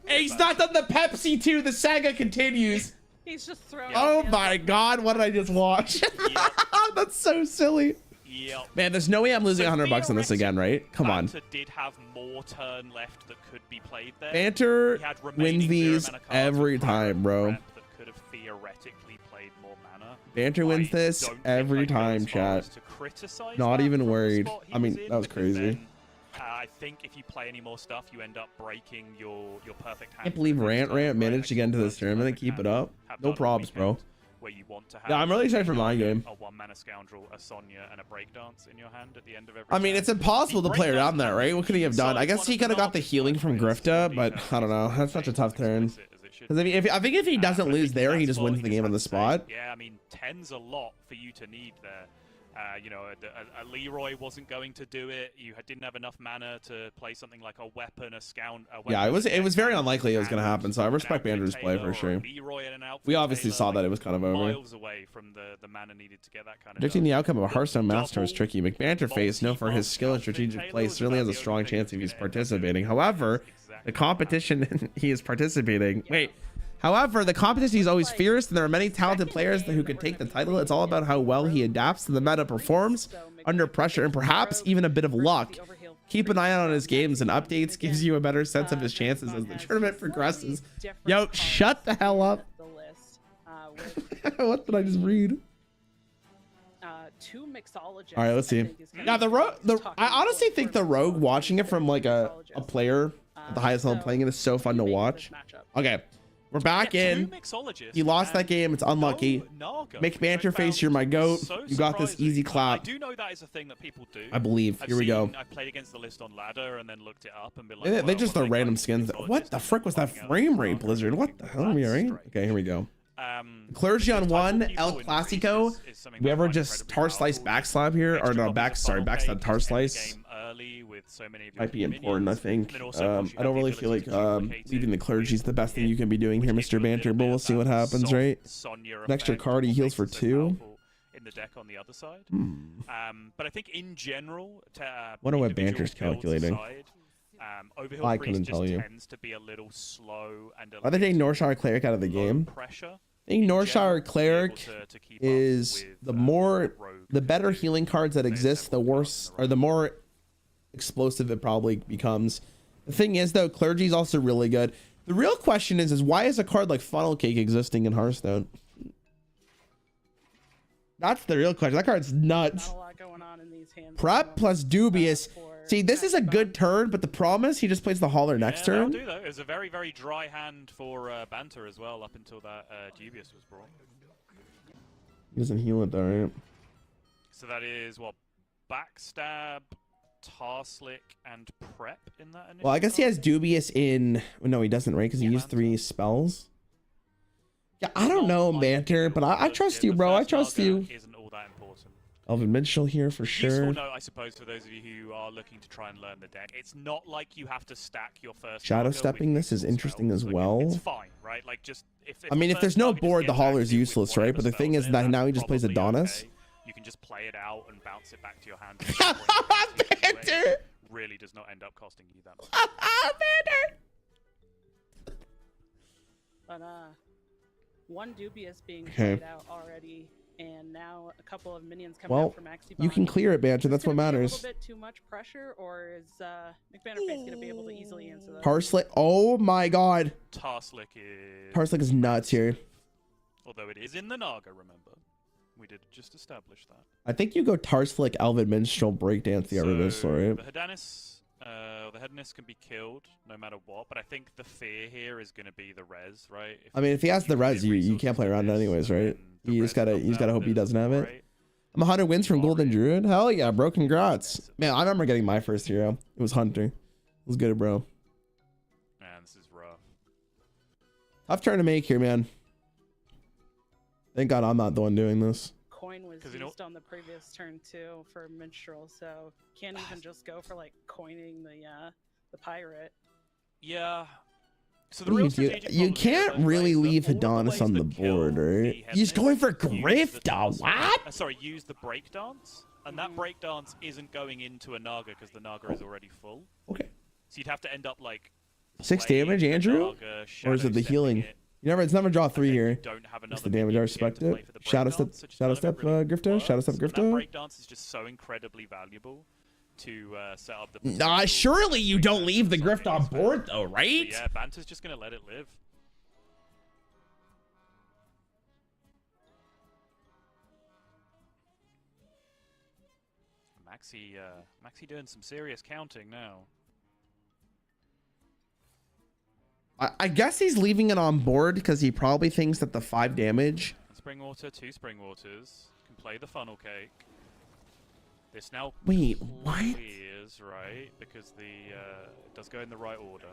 Hey, he's not done the Pepsi too. The saga continues. He's just throwing. Oh my god, what did I just watch? That's so silly. Yep. Man, there's no way I'm losing $100 on this again, right? Come on. Banter did have more turn left that could be played there. Banter He had wins remaining these 0 mana cards every with time, bro. that could have theoretically played more mana. Banter wins this don't think every I'd go time, as far chat. as to criticize Not that even from the worried. spot he I mean, was in, that was because crazy. then, I think if you play any more stuff, you end up breaking your perfect hand. I can't believe Rant managed to get into this tournament and keep it up. No probs, bro. Where you want to have Yeah, I'm really excited for my game. A 1 mana scoundrel, a Sonya, and a breakdance in your hand at the end of every. I mean, it's impossible to play around that, right? What could he have done? I guess he could have got the healing from Grifta, but I don't know. That's such a tough turn. Because I think if he doesn't lose there, he just wins the game on the spot. Yeah, I mean, 10's a lot for you to need there. You know, a Leroy wasn't going to do it. You didn't have enough mana to play something like a weapon, a scout. Yeah, it was very unlikely it was going to happen. So I respect Banter's play for sure. We obviously saw that it was kind of over. Miles away from the mana needed to get that kind of. Predicting the outcome of a Hearthstone Master is tricky. McBanter face, known for his skill and strategic play, certainly has a strong chance if he's participating. However, the competition he is participating. Wait. However, the competition is always fierce, and there are many talented players who could take the title. It's all about how well he adapts to the meta, performs under pressure, and perhaps even a bit of luck. Keep an eye out on his games and updates, gives you a better sense of his chances as the tournament progresses. Yo, shut the hell up. What did I just read? Two mixologists. All right, let's see. Yeah, I honestly think the rogue watching it from like a player at the highest level playing it is so fun to watch. Okay. We're back in. He lost that game. It's unlucky. Make Banter face. You're my goat. You got this easy clap. I do know that is a thing that people do. I believe. Here we go. I played against the list on ladder and then looked it up and been like, they just throw random skins. What the frick was that frame rate, Blizzard? What the hell? Are we alright? Okay, here we go. Clergy on 1, El Clasico. We ever just tar slice backslap here, or no, backstab tar slice. Might be important, I think. I don't really feel like leaving the clergy is the best thing you can be doing here, Mr. Banter, but we'll see what happens, right? An extra card, he heals for 2. In the deck on the other side. But I think in general, wonder what Banter's calculating. I couldn't tell you. Tends to be a little slow and I think Norshire Cleric out of the game. I think Norshire Cleric is the better healing cards that exist, the worse, or the more explosive it probably becomes. The thing is though, Clergy is also really good. The real question is why is a card like Funnel Cake existing in Hearthstone? That's the real question. That card's nuts. Prep plus Dubious. See, this is a good turn, but the problem is he just plays the Hauler next turn. Do, though. It was a very, very dry hand for Banter as well up until that Dubious was brought. He doesn't heal it though, right? So that is what? Backstab, Tarslick, and Prep in that initial. Well, I guess he has Dubious in... No, he doesn't, right? Because he used 3 spells. Yeah, I don't know, Banter, but I trust you, bro. I trust you. Isn't all that important. Elvin Mitchell here for sure. Useful note, I suppose, for those of you who are looking to try and learn the deck. It's not like you have to stack your first. Shadow stepping this is interesting as well. It's fine, right? Like just if I mean, if there's no board, the Hauler is useless, right? But the thing is that now he just plays Adonis. Okay. You can just play it out and bounce it back to your hand. Banter really does not end up costing you that much. Banter. But one Dubious being played out already, and now a couple of minions coming out from Maxi. You can clear it, Banter. That's what matters. A little bit too much pressure, or is McBanterface going to be able to easily answer that? Tarslick. Oh my God. Tarslick is nuts here. Although it is in the Naga, remember. We did just establish that. I think you go Tarslick, Elven Minstrel, Breakdance, the Artificer, right? The Hedonist can be killed no matter what, but I think the fear here is going to be the res, right? I mean, if he has the res, you can't play around it anyways, right? You just gotta hope he doesn't have it. I'm 100 wins from Golden Druid. Hell yeah, bro! Congrats, man. I remember getting my first hero. It was Hunter. It was good, bro. Man, this is rough. Tough turn to make here, man. Thank God I'm not the one doing this. coin was used on the previous turn too for minstrel, so can't even just go for like coining the pirate. Yeah. So the real you can't really leave Adonis on the board, right? He's going for Grifta. What? Sorry, use the breakdance, and that breakdance isn't going into a Naga because the Naga is already full. Okay. So you'd have to end up like 6 damage, Andrew, or is it the healing? It's never draw 3 here. It's the damage. I respect it. Shadow step, Grifta. Shadow step, Grifta. That breakdance is just so incredibly valuable to set up the. Surely you don't leave the Grift on board though, right? So yeah, Banter's just gonna let it live. Maxi doing some serious counting now. I guess he's leaving it on board because he probably thinks that the 5 damage. Spring water, 2 spring waters. Can play the funnel cake. This now. Wait, what? Is right because it does go in the right order.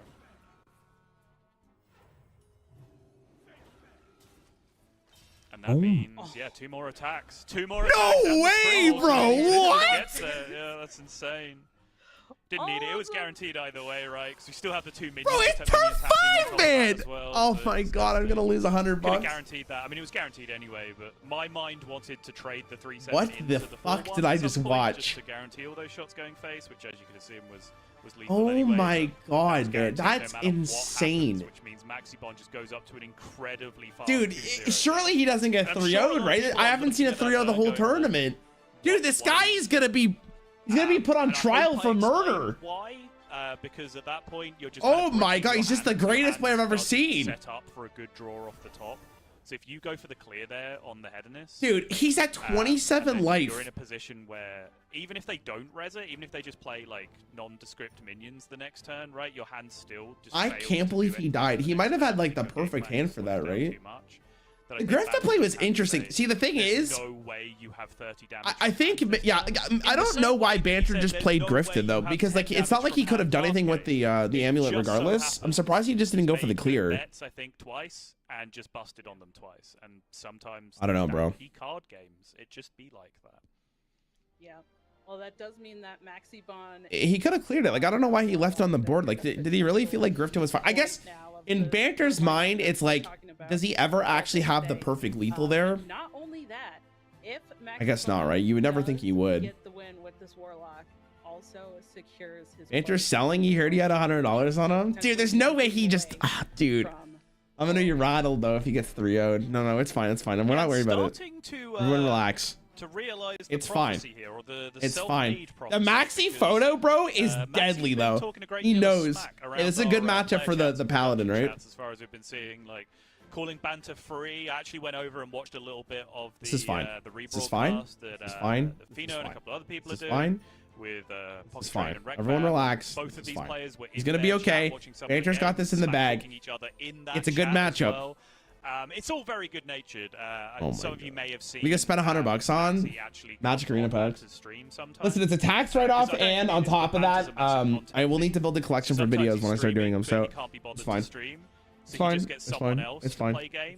And that means, yeah, 2 more attacks. 2 more attacks. No way, bro! What? Yeah, that's insane. Didn't need it. It was guaranteed either way, right? Because we still have the 2 minions. Bro, it's turn 5, man! Well, oh my god, I'm gonna lose $100 bucks. Guaranteed that. I mean, it was guaranteed anyway, but my mind wanted to trade the 3 What the fuck did I just watch? Just to guarantee all those shots going face, which, as you can assume, was lethal Oh anyway, my god, man, that's no insane. Happens, which means Maxibon just goes up to an incredibly fast. Dude, surely he doesn't get 3-0'd, right? I haven't seen a 3-0 the whole tournament. Dude, this guy is gonna be. He's gonna be put on trial for murder. Why? Because at that point you're just. Oh my god, he's just the greatest player I've ever seen. Set up for a good draw off the top. So if you go for the clear there on the hedonist, dude, he's at 27 life. You're in a position where even if they don't res it, even if they just play like nondescript minions the next turn, right? Your hand still. Just I can't believe he died. He might have had like the perfect hand for that, right? The Grifta play was interesting. See, the thing is, no way you have 30 damage. I think, yeah, I don't know why Banter just played Grifta though, because like it's not like he could have done anything with the amulet regardless. I'm surprised he just didn't go for the clear. Bets, I think twice and just busted on them twice, and sometimes I don't know, bro. Card games, it just be like that. Yeah. Well, that does mean that Maxibon. He could have cleared it. Like I don't know why he left on the board. Like did he really feel like Grifta was fine? I guess in Banter's mind, it's like, does he ever actually have the perfect lethal there? Not only that, if I guess not, right? You would never think he would. Get the win with this Warlock, also secures his. Banter's selling. You heard he had $100 on him, dude. There's no way he just. Dude, I'm gonna be rattled though if he gets 3-0'd. No, it's fine. It's fine. We're not worried about it. Everyone relax. To realize it's fine. Here, or the it's fine. The Maxi photo, bro, is deadly though. He knows. It's a good matchup for the Paladin, right? As far as we've been seeing, like calling Banter free. I actually went over and watched a little bit of the this is fine. The this is fine. That, this is fine. Fino and a couple other people this are is doing. Fine. With it's fine. Everyone relax. Both of these players were. He's gonna be okay. Banter's got this in the bag. It's a good matchup. Well. It's all very good-natured. Some of you may have seen. We can spend $100 on Magic Arena packs. Listen, it's a tax write-off, and on top of that, I will need to build a collection for videos when I start doing them. So it's fine. It's fine. It's fine. It's fine. Okay,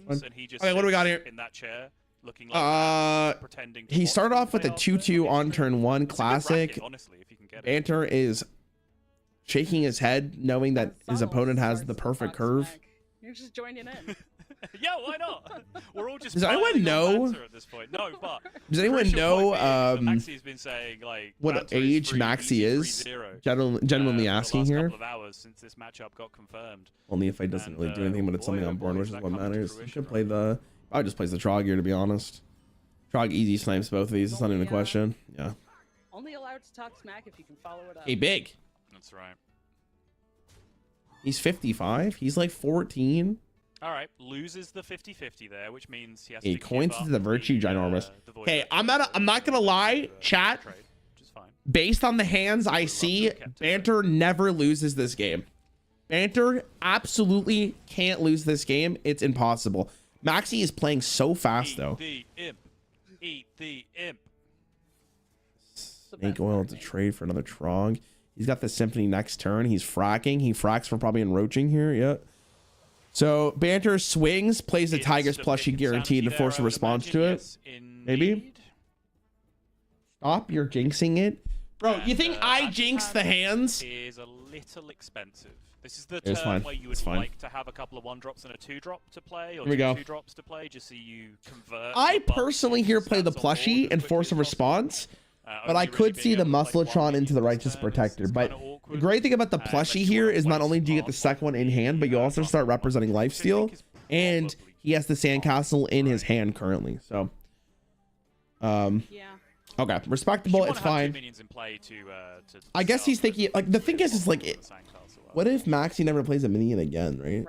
what do we got here? In that chair, looking like pretending. He started off with a 2-2 on turn 1 classic. Banter is shaking his head, knowing that his opponent has the perfect curve. You're just joining in. Yeah, why not? We're all just. Does anyone know? At this point. No, but does anyone know Maxi's been saying, like, what age Maxi is? Genuinely asking here. Of hours since this matchup got confirmed. Only if he doesn't really do anything, but it's something on board, which is what matters. He should play the. I just plays the Trog here, to be honest. Trog easy snipes both of these. It's not even a question. Yeah. Only allowed to talk smack if you can follow it up. Hey, big. That's right. He's 55. He's like 14. All right, loses the 50-50 there, which means he has to coins to the Virtue Ginormous. Hey, I'm not gonna lie, chat. Based on the hands I see, Banter never loses this game. Banter absolutely can't lose this game. It's impossible. Maxi is playing so fast though. Eat the imp. Eat the imp. Snake oil to trade for another Trog. He's got the Symphony next turn. He's fracking. He fracks for probably enroaching here. Yep. So Banter swings, plays the Tiger's plushie guaranteed to force a response to it. Maybe. Stop, you're jinxing it. Bro, you think I jinx the hands? Is a little expensive. This is the It's turn fine. where you It's would fine. like to have a couple of 1-drops and a 2-drop to play, or Here we go. 2-drops to play, just so you convert. I personally here play the plushie and force a response, but I could see the Muscletron into the Righteous Protector. But the great thing about the plushie here is not only do you get the second one in hand, but you also start representing lifesteal, and he has the Sandcastle in his hand currently. So, okay, respectable. It's fine. I guess he's thinking, like, the thing is like, what if Maxi never plays a minion again, right?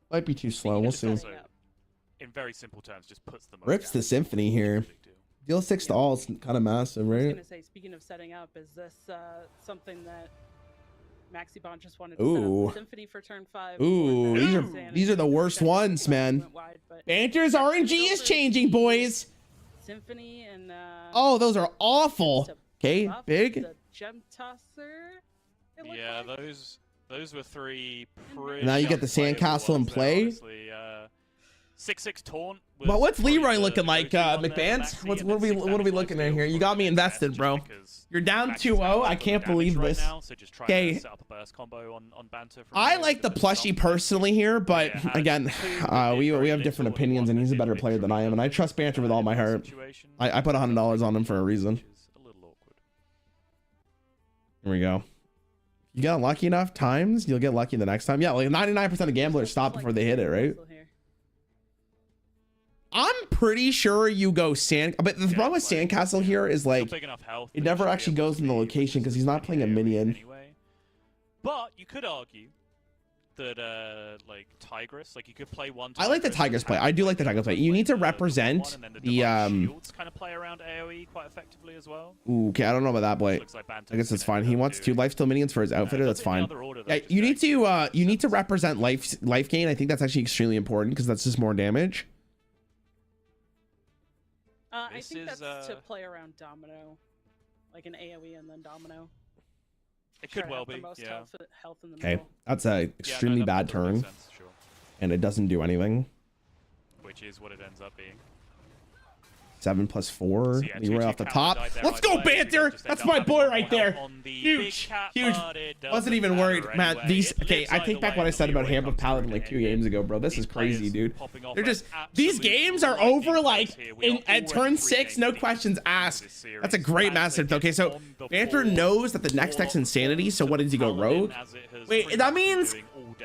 Might be too slow. We'll see. In very simple terms, just puts them. Rips the Symphony here. Deal 6 to all is kind of massive, right? I was gonna say, speaking of setting up, is this something that MaxiBond just wanted to set up Symphony for turn 5? Ooh, these are the worst ones, man. Banter's RNG is changing, boys. Symphony and oh, those are awful. Okay, big. The Gem Tosser. Yeah, those were 3 pretty. Now you get the Sandcastle in play. 6/6 taunt. But what's Leroy looking like, McBand? What are we looking at here? You got me invested, bro. You're down 2-0. I can't believe this. Okay. I like the plushie personally here, but again, we have different opinions, and he's a better player than I am, and I trust Banter with all my heart. I put $100 on him for a reason. Here we go. You got lucky enough times, you'll get lucky the next time. Yeah, like 99% of gamblers stop before they hit it, right? I'm pretty sure you go Sand, but the problem with Sandcastle here is like it never actually goes in the location because he's not playing a minion. But you could argue that like Tigress, like you could play one. I like the Tigress play. I do like the Tigress play. You need to represent the shields kind of play around AoE quite effectively as well. Ooh, okay, I don't know about that play. I guess it's fine. He wants 2 lifesteal minions for his outfitter. That's fine. Yeah, you need to represent life gain. I think that's actually extremely important because that's just more damage. I think that's to play around Domino, like an AoE and then Domino. It could well be, yeah. Health in the Okay, middle. that's a extremely bad turn, and it doesn't do anything. Which is what it ends up being. 7 + 4. You right off the top. Let's go, Banter! That's my boy right there. Huge, huge. Wasn't even worried, man. These. Okay, I take back what I said about Hammer Paladin like 2 games ago, bro. This is crazy, dude. They're just. These games are over like at turn 6, no questions asked. That's a great master. Okay, so Banter knows that the next deck's Insanity. So what does he go rogue? Wait, that means.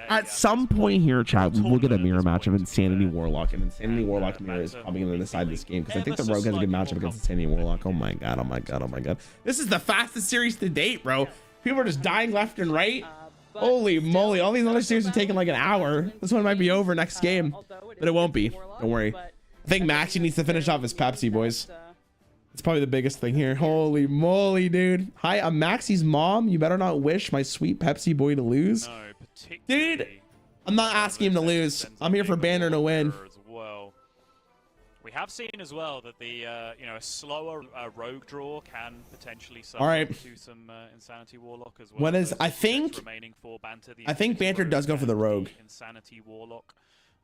At some point here, chat, we'll get a mirror match of Insanity Warlock, and Insanity Warlock mirror is probably going to decide this game because I think the Rogue has a good matchup against Insanity Warlock. Oh my god, oh my god, oh my god. This is the fastest series to date, bro. People are just dying left and right. Holy moly, all these other series are taking like an hour. This one might be over next game, but it won't be. Don't worry. I think Maxi needs to finish off his Pepsi, boys. It's probably the biggest thing here. Holy moly, dude. Hi, I'm Maxi's mom. You better not wish my sweet Pepsi boy to lose. Dude, I'm not asking him to lose. I'm here for Banner to win. Well, we have seen as well that the a slower rogue draw can potentially suffer to some Insanity Warlock as well. What is? I think Banter does go for the Rogue. Insanity Warlock.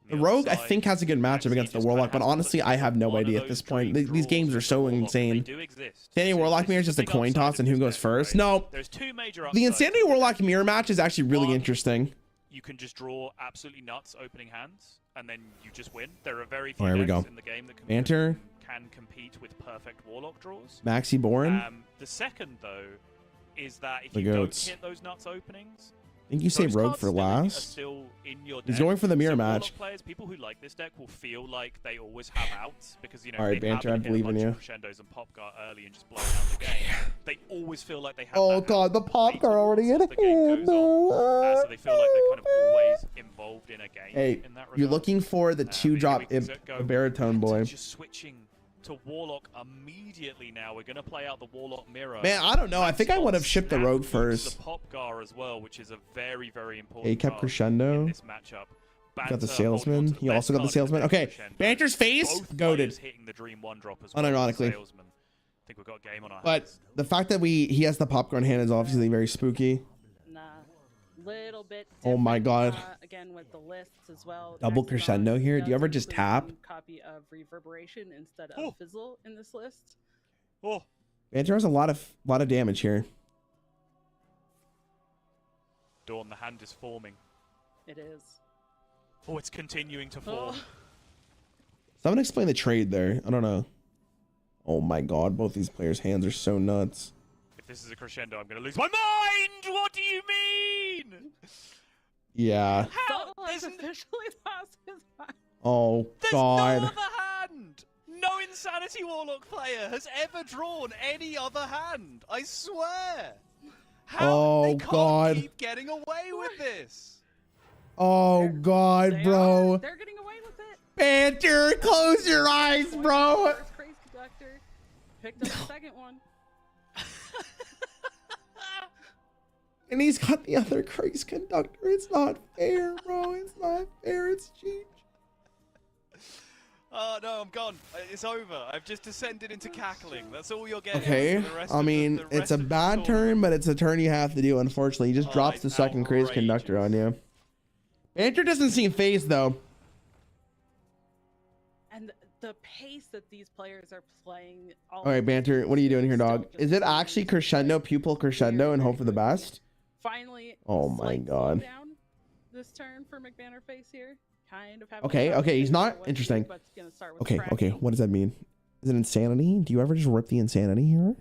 The Rogue, I think, has a good matchup against the Warlock, but honestly, I have no idea at this point. These games are so insane. Insanity Warlock mirror is just a coin toss, and who goes first? No, the Insanity Warlock mirror match is actually really interesting. You can just draw absolutely nuts opening hands, and then you just win. There are very few decks in the game that can compete with perfect Warlock draws. Maxi Boren. The second, though, is that if you don't hit those nuts openings, I think you say Rogue for last. He's going for the mirror match. People who like this deck will feel like they always have outs because all right, Banter, I believe in you. Crescendos and Popgar early and just blow out the game. They always feel like they have. Oh god, the Popgar already in a hand. So they feel like they're kind of always involved in a game. Hey, in that regard. You're looking for the 2-drop baritone boy. Just switching to Warlock immediately now. We're gonna play out the Warlock mirror. Man, I don't know. I think I would have shipped the Rogue first. The Popgar as well, which is a very, very important. He kept Crescendo. In this matchup. Got the Salesman. He also got the Salesman. Okay, Banter's face goated. Unironically. I think we've got game on our hands. The fact that he has the Popcorn hand is obviously very spooky. Little bit. Oh my god. Again with the lists as well. Double Crescendo here. Do you ever just tap? Copy of Reverberation instead of Fizzle in this list. Oh. Banter has a lot of damage here. Dawn, the hand is forming. It is. Oh, it's continuing to form. Someone explain the trade there. I don't know. Oh my god, both these players' hands are so nuts. If this is a crescendo, I'm going to lose my mind! What do you mean? Yeah. How? Has officially lost his mind. Oh There's god. no other hand! No Insanity Warlock player has ever drawn any other hand. I swear. How they can't keep getting away with this? Oh god, bro. They're getting away with it. Banter, close your eyes, bro. First Craze Conductor picked up the second one. And he's got the other Craze Conductor. It's not fair, bro. It's not fair. It's cheap. Oh no, I'm gone. It's over. I've just descended into cackling. That's all you're getting. Okay. I mean, it's a bad turn, but it's a turn you have to do, unfortunately. He just drops the second Craze Conductor on you. Banter doesn't seem phased, though. And the pace that these players are playing. All right, Banter, what are you doing here, dog? Is it actually crescendo, pupil crescendo, and hope for the best? Finally. Oh my god. Down this turn for McBannerface here. Kind of Okay, he's not interesting. Okay, what does that mean? Is it insanity? Do you ever just rip the insanity here?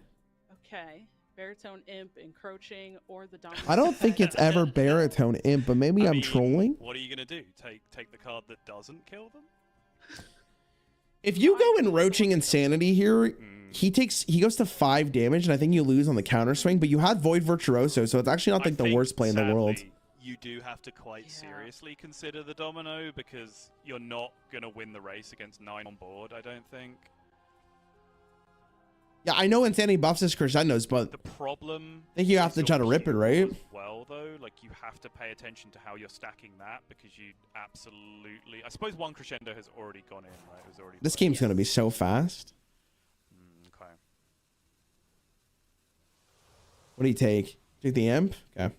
Okay. Baritone Imp encroaching or the dominant. I don't think it's ever Baritone Imp, but maybe I'm trolling. What are you gonna do? Take the card that doesn't kill them? If you go encroaching insanity here, he goes to 5 damage, and I think you lose on the counter swing, but you have Void Virtuoso, so it's actually not like the worst play in the world. You do have to quite seriously consider the domino, because you're not gonna win the race against 9 on board, I don't think. Yeah, I know insanity buffs his crescendos, but the problem I think you have to try to rip it, right? Well, though, like you have to pay attention to how you're stacking that, because you absolutely. I suppose one crescendo has already gone in, right? It was already. This game's gonna be so fast. Okay. What do you take? Take the imp? Okay.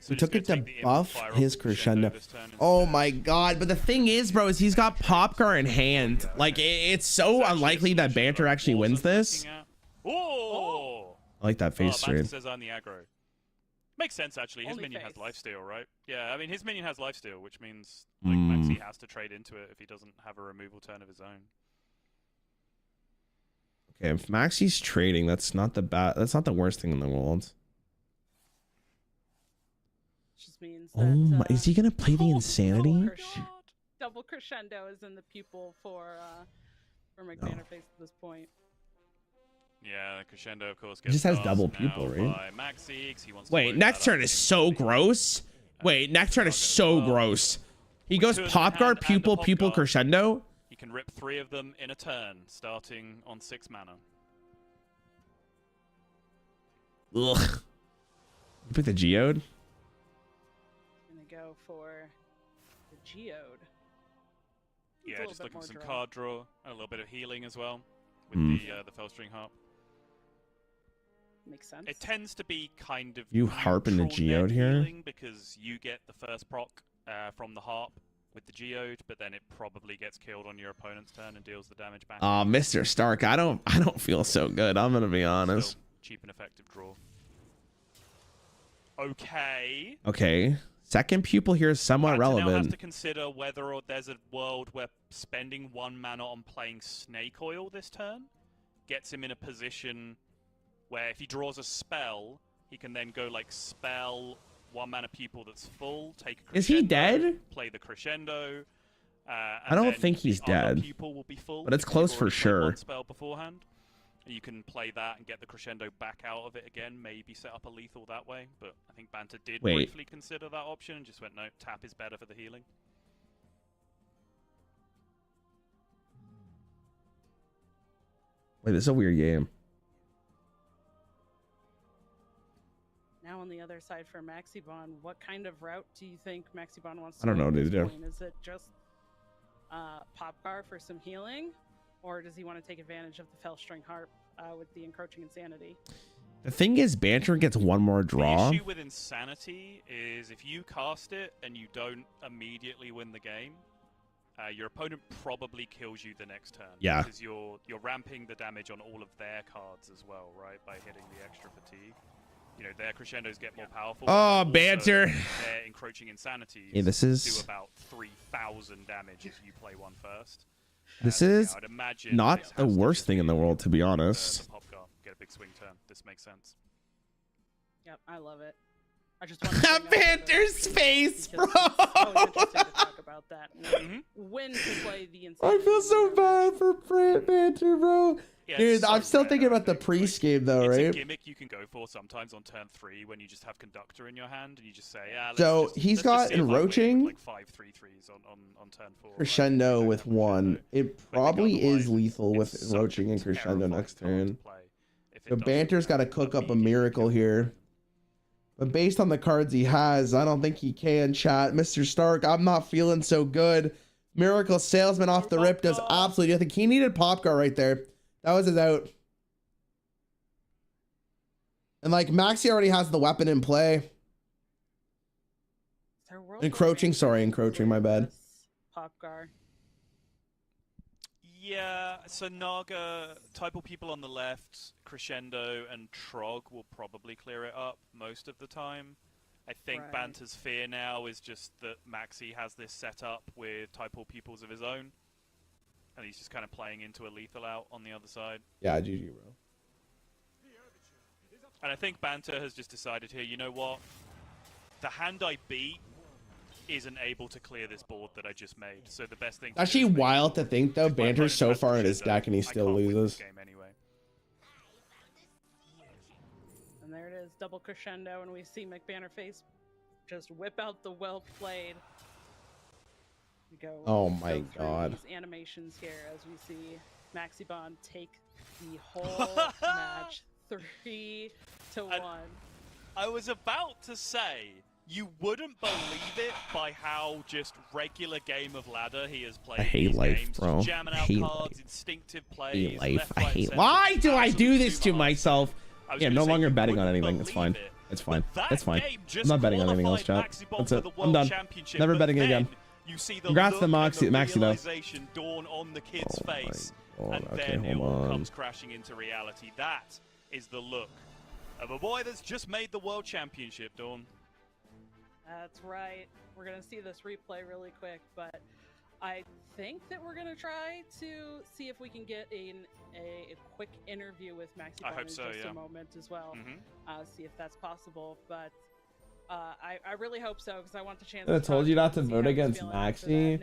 So he took it to buff his crescendo. Oh my god, but the thing is, bro, is he's got Popcar in hand. Like, it's so unlikely that Banter actually wins this. Oh! I like that face Banter trade. says on the aggro. Makes sense, actually. His minion has lifesteal, right? Yeah, I mean, his minion has lifesteal, which means like Maxi has to trade into it if he doesn't have a removal turn of his own. Okay, if Maxi's trading, that's not the worst thing in the world. Just means Oh my, is he gonna play the insanity? Double crescendo is in the pupil for McBannerface at this point. Yeah, the crescendo, of course, He just has double pupil, right? Wait, next turn is so gross. Wait, next turn is so gross. He goes Popguard, pupil, pupil, crescendo. He can rip 3 of them in a turn, starting on 6 mana. Ugh. You pick the Geode? Go for the Geode. Yeah, just looking for some card draw and a little bit of healing as well with the Fellstring Harp. Makes sense. It tends to be kind of you harp in the Geode here because you get the first proc from the harp with the Geode, but then it probably gets killed on your opponent's turn and deals the damage back. Mr. Stark, I don't feel so good. I'm gonna be honest. Still cheap and effective draw. Okay. Okay. Second pupil here is somewhat relevant. Now has to consider whether or there's a world where spending 1 mana on playing Snake Oil this turn gets him in a position where if he draws a spell, he can then go like spell 1 mana pupil that's full, take a crescendo, is he dead? Play the crescendo. I don't think he's dead, will be full but it's close for sure. One spell beforehand. You can play that and get the crescendo back out of it again, maybe set up a lethal that way, but I think Banter did briefly consider that option and just went, no, tap is better for the healing. Wait, this is a weird game. Now on the other side for Maxibon, what kind of route do you think Maxibon wants to I don't know what to do. Is it just Popcar for some healing? Or does he want to take advantage of the Fellstring Harp with the encroaching insanity? The thing is, Banter gets 1 more draw. The issue with insanity is if you cast it and you don't immediately win the game, your opponent probably kills you the next turn. Yeah. Because you're ramping the damage on all of their cards as well, right? By hitting the extra fatigue. You know, their crescendos get more powerful. Oh, banter. Their encroaching insanity do about 3,000 damage if you play one first. This is I'd imagine not this the has to worst just thing in the be world, to be honest. the Popgar, get a big swing turn. This makes sense. Yep, I love it. I just want to Banter's face, bro. It's interesting to talk about that. When to play the I feel so bad for Banter, bro. Yeah, Dude, so I'm still rare, thinking about I the think. priest game, though, It's right? a gimmick you can go for sometimes on turn 3 when you just have Conductor in your hand and you just say, let's So just, he's let's got just see if I win Encroaching, with like 5 3/3s on turn 4. Crescendo with 1. It probably is lethal with it's Encroaching and such a Crescendo terrifying next card to turn. play if it So doesn't Banter's got to cook up a miracle here. But based on the cards he has, I don't think he can, chat. Mr. Stark, I'm not feeling so good. Miracle Salesman off the rip does absolutely nothing. He needed Popgar right there. That was his out. And like Maxi already has the weapon in play. Encroaching, my bad. Popgar. Yeah, so Naga, Typal people on the left, Crescendo, and Trog will probably clear it up most of the time. I think Banter's fear now is just that Maxi has this set up with Typal peoples of his own, and he's just kind of playing into a lethal out on the other side. Yeah, GG, bro. And I think Banter has just decided here, you know what? The hand I beat isn't able to clear this board that I just made. So the best thing. Actually, wild to think though, Banter's so far in his deck and he still loses. Anyway. And there it is, double Crescendo, and we see McBanner face just whip out the well played. We go my God. These animations here as we see Maxibon take the whole match 3-1. I was about to say, you wouldn't believe it by how just regular game of ladder he has played. I hate life, games, bro. Just jamming out cards, instinctive plays. I hate. Why do I do this to myself? Yeah, I'm no longer betting on anything. It's fine. It's fine. It's fine. I'm not betting on anything else, chat. That's it. I'm done. Never betting again. Congrats to Maxi though. Dawn on the kid's face, and then it all comes crashing into reality. That is the look of a boy that's just made the World Championship, Dawn. That's right. We're going to see this replay really quick, but I think that we're going to try to see if we can get a quick interview with Maxi in just a moment as well. See if that's possible, but I really hope so because I want the chance. I told you not to vote against Maxi.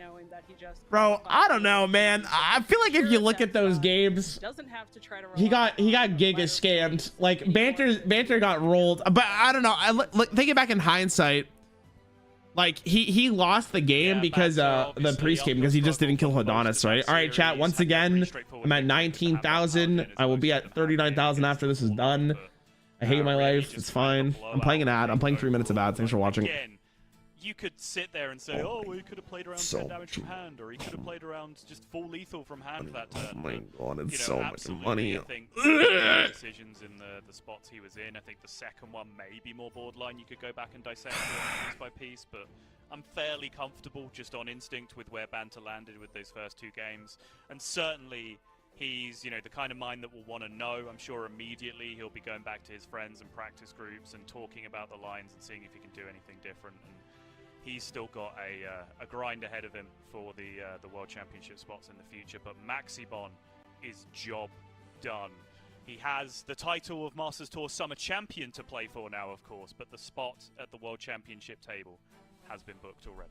Bro, I don't know, man. I feel like if you look at those games, he got giga scammed. Like Banter got rolled, but I don't know. Thinking back in hindsight, like he lost the game because the priest game because he just didn't kill Hodonis, right? All right, chat. Once again, I'm at 19,000. I will be at 39,000 after this is done. I hate my life. It's fine. I'm playing an ad. I'm playing 3 minutes of ads. Thanks for watching. Again, you could sit there and say, well, he could have played around 10 damage from hand, or he could have played around just full lethal from hand that turn. Oh my God, it's so much money. I think the decisions in the spots he was in, I think the second one may be more borderline. You could go back and dissect it piece by piece, but I'm fairly comfortable just on instinct with where Banter landed with those first 2 games. And certainly he's, the kind of mind that will want to know. I'm sure immediately he'll be going back to his friends and practice groups and talking about the lines and seeing if he can do anything different. And he's still got a grind ahead of him for the World Championship spots in the future. But Maxibon is job done. He has the title of Masters Tour Summer Champion to play for now, of course, but the spot at the World Championship table has been booked already.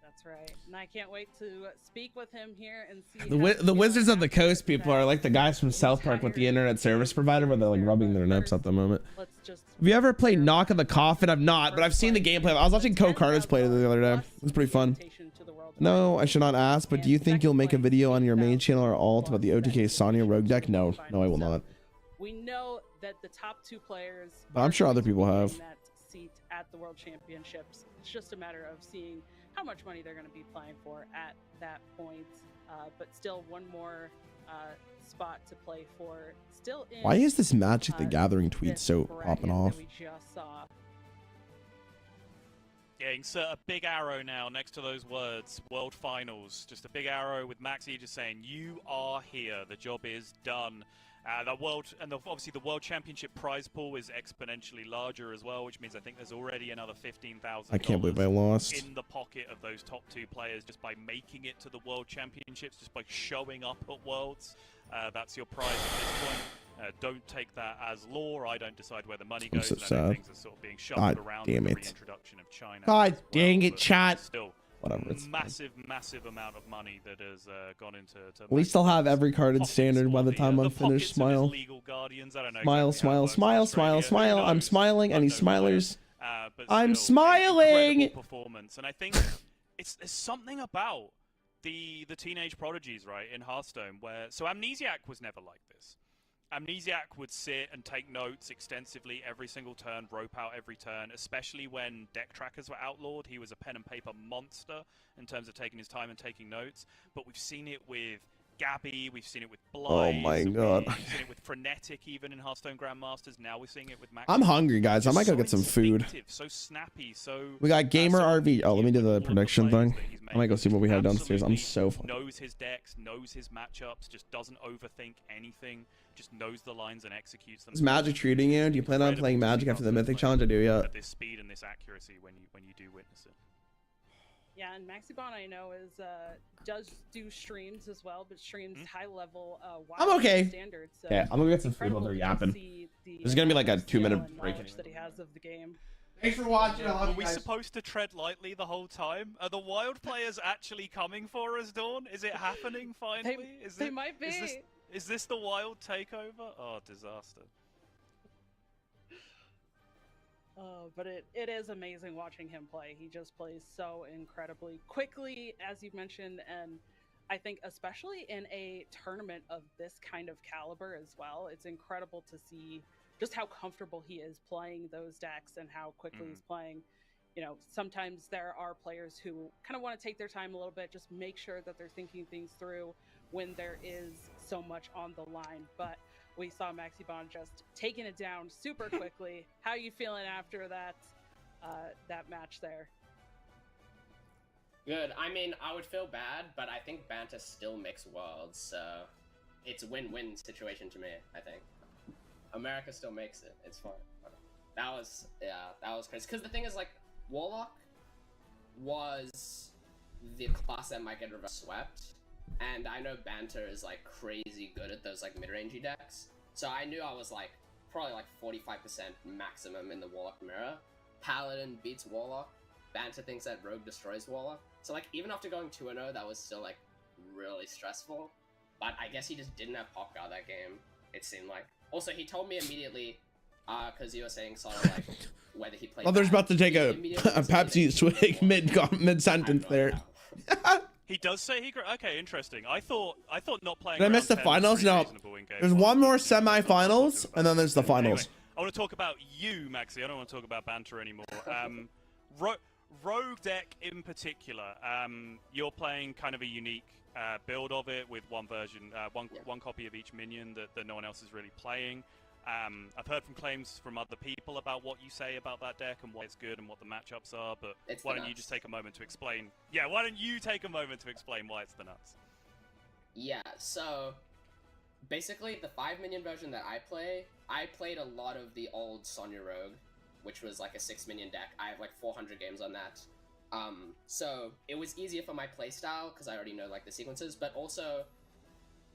That's right, and I can't wait to speak with him here and see. The Wizards of the Coast people are like the guys from South Park with the internet service provider, where they're like rubbing their nips at the moment. Have you ever played Knock of the Coffin? I've not, but I've seen the gameplay. I was watching Co-Carnage play it the other day. It was pretty fun. No, I should not ask, but do you think you'll make a video on your main channel or alt about the OTK Sonya Rogue deck? No, I will not. We know that the top 2 players. But I'm sure other people have. That seat at the World Championships. It's just a matter of seeing how much money they're going to be playing for at that point. But still, one more spot to play for. Still in. Why is this Magic the Gathering tweet so popping off? We just saw. Yeah, insert a big arrow now next to those words, World Finals. Just a big arrow with Maxi just saying, you are here, the job is done. Obviously the World Championship prize pool is exponentially larger as well, which means I think there's already another $15,000 I can't believe I lost. in the pocket of those top 2 players just by making it to the World Championships, just by showing up at Worlds. That's your prize at this point. Don't take that as law. I don't decide where the money goes. So sad. Things are sort of being shuffled around with the reintroduction of China. God dang it, chat. Still, whatever. It's massive amount of money that has gone into. At least I'll have every card in standard by the time I'm finished. Smile. Smile, smile, smile, smile, smile. I'm smiling. Any smilers? I'm smiling. Performance, and I think there's something about the teenage prodigies, right, in Hearthstone, where Amnesiac was never like this. Amnesiac would sit and take notes extensively every single turn, rope out every turn, especially when deck trackers were outlawed. He was a pen and paper monster in terms of taking his time and taking notes. But we've seen it with Gabby, we've seen it with Blythe. Oh my god. We've seen it with Frenetic even in Hearthstone Grandmasters. Now we're seeing it with Max. I'm hungry, guys. I might go get some food. So snappy, so... We got Gamer RV. Oh, let me do the prediction thing. I might go see what we have downstairs. I'm so fun. Knows his decks, knows his matchups, just doesn't overthink anything. Just knows the lines and executes them. Is Magic treating you? Do you plan on playing Magic after the Mythic Challenge? I do, yeah. At this speed and this accuracy when you do witness it. Yeah, and Maxibon I know does do streams as well, but streams high level I'm okay. standard. So okay, I'm gonna get some food while they're yapping. There's gonna be like a 2-minute break anyway. That he has of the game. Thanks for watching. Are we supposed to tread lightly the whole time? Are the wild players actually coming for us, Dawn? Is it happening finally? They might be. Is this the wild takeover? Oh, disaster. But it is amazing watching him play. He just plays so incredibly quickly, as you mentioned, and I think especially in a tournament of this kind of caliber as well, it's incredible to see just how comfortable he is playing those decks and how quickly he's playing. You know, sometimes there are players who kind of want to take their time a little bit, just make sure that they're thinking things through when there is so much on the line. But we saw Maxibon just taking it down super quickly. How are you feeling after that match there? Good. I mean, I would feel bad, but I think Banter still makes worlds, so it's a win-win situation to me, I think. America still makes it. It's fine. That was crazy. Because the thing is, like, Warlock was the class that might get reverse swept, and I know Banter is like crazy good at those like mid-rangey decks, so I knew I was like probably like 45% maximum in the Warlock mirror. Paladin beats Warlock. Banter thinks that Rogue destroys Warlock. So like even after going 2-0, that was still like really stressful. But I guess he just didn't have Pop Guard that game, it seemed like. Also, he told me immediately, because you were saying sort of like whether he played. Others about to take a Pepsi swig mid sentence there. He does say he. Okay, interesting. I thought not playing. Did I miss the finals? No. There's one more semi-finals, and then there's the finals. Anyway, I want to talk about you, Maxi. I don't want to talk about Banter anymore. Rogue deck in particular. You're playing kind of a unique build of it with one version, one copy of each minion that no one else is really playing. I've heard from claims from other people about what you say about that deck and why it's good and what the matchups are, but why don't you just take a moment to explain? Yeah, why don't you take a moment to explain why it's the nuts? Yeah, so basically the 5-minion version that I played a lot of the old Sonya Rogue, which was like a 6-minion deck. I have like 400 games on that. So it was easier for my playstyle because I already know like the sequences, but also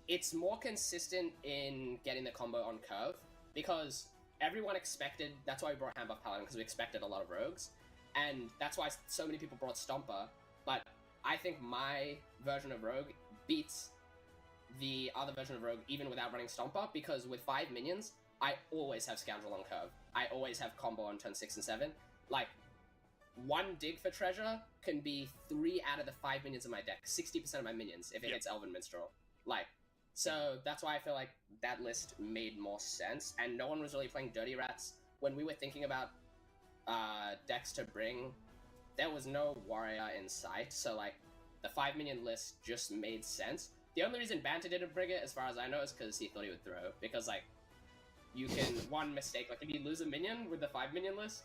it's more consistent in getting the combo on curve because everyone expected, that's why we brought Handbuff Paladin, because we expected a lot of rogues, and that's why so many people brought Stomper, but I think my version of Rogue beats the other version of Rogue even without running Stomper, because with 5 minions, I always have Scoundrel on curve. I always have combo on turn 6 and 7. Like, 1 dig for treasure can be 3 out of the 5 minions of my deck, 60% of my minions, if it hits Elven Minstrel. Like, so that's why I feel like that list made more sense, and no one was really playing Dirty Rats. When we were thinking about decks to bring, there was no warrior in sight, so like, the 5-minion list just made sense. The only reason Banter didn't bring it, as far as I know, is because he thought he would throw, because like, you can, one mistake, like if you lose a minion with the 5-minion list,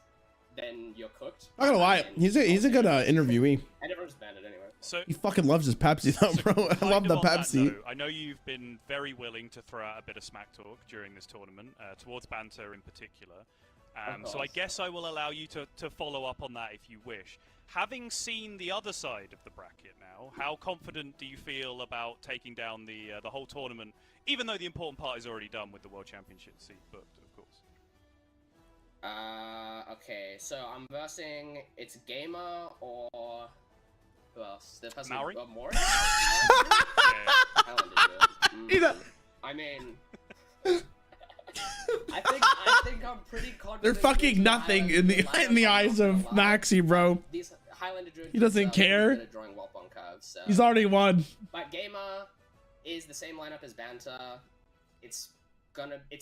then you're cooked. Not gonna lie, he's a good interviewee. And everyone's banned it anyway. So He fucking loves his Pepsi though, bro. I love the Pepsi. Note, I know you've been very willing to throw out a bit of smack talk during this tournament, towards banter in particular. So I guess I will allow you to follow up on that if you wish. Having seen the other side of the bracket now, how confident do you feel about taking down the whole tournament, even though the important part is already done with the World Championship seat booked, of course? Okay, so I'm versing, it's Gamer or who else? The person Maori? Mori? Yeah. I mean, I think I'm pretty confident. They're fucking nothing in the eyes of Maxi, bro. These Highlander Druid He doesn't care. drawing well on curves, so. He's already won. But Gamer is the same lineup as Banter. It's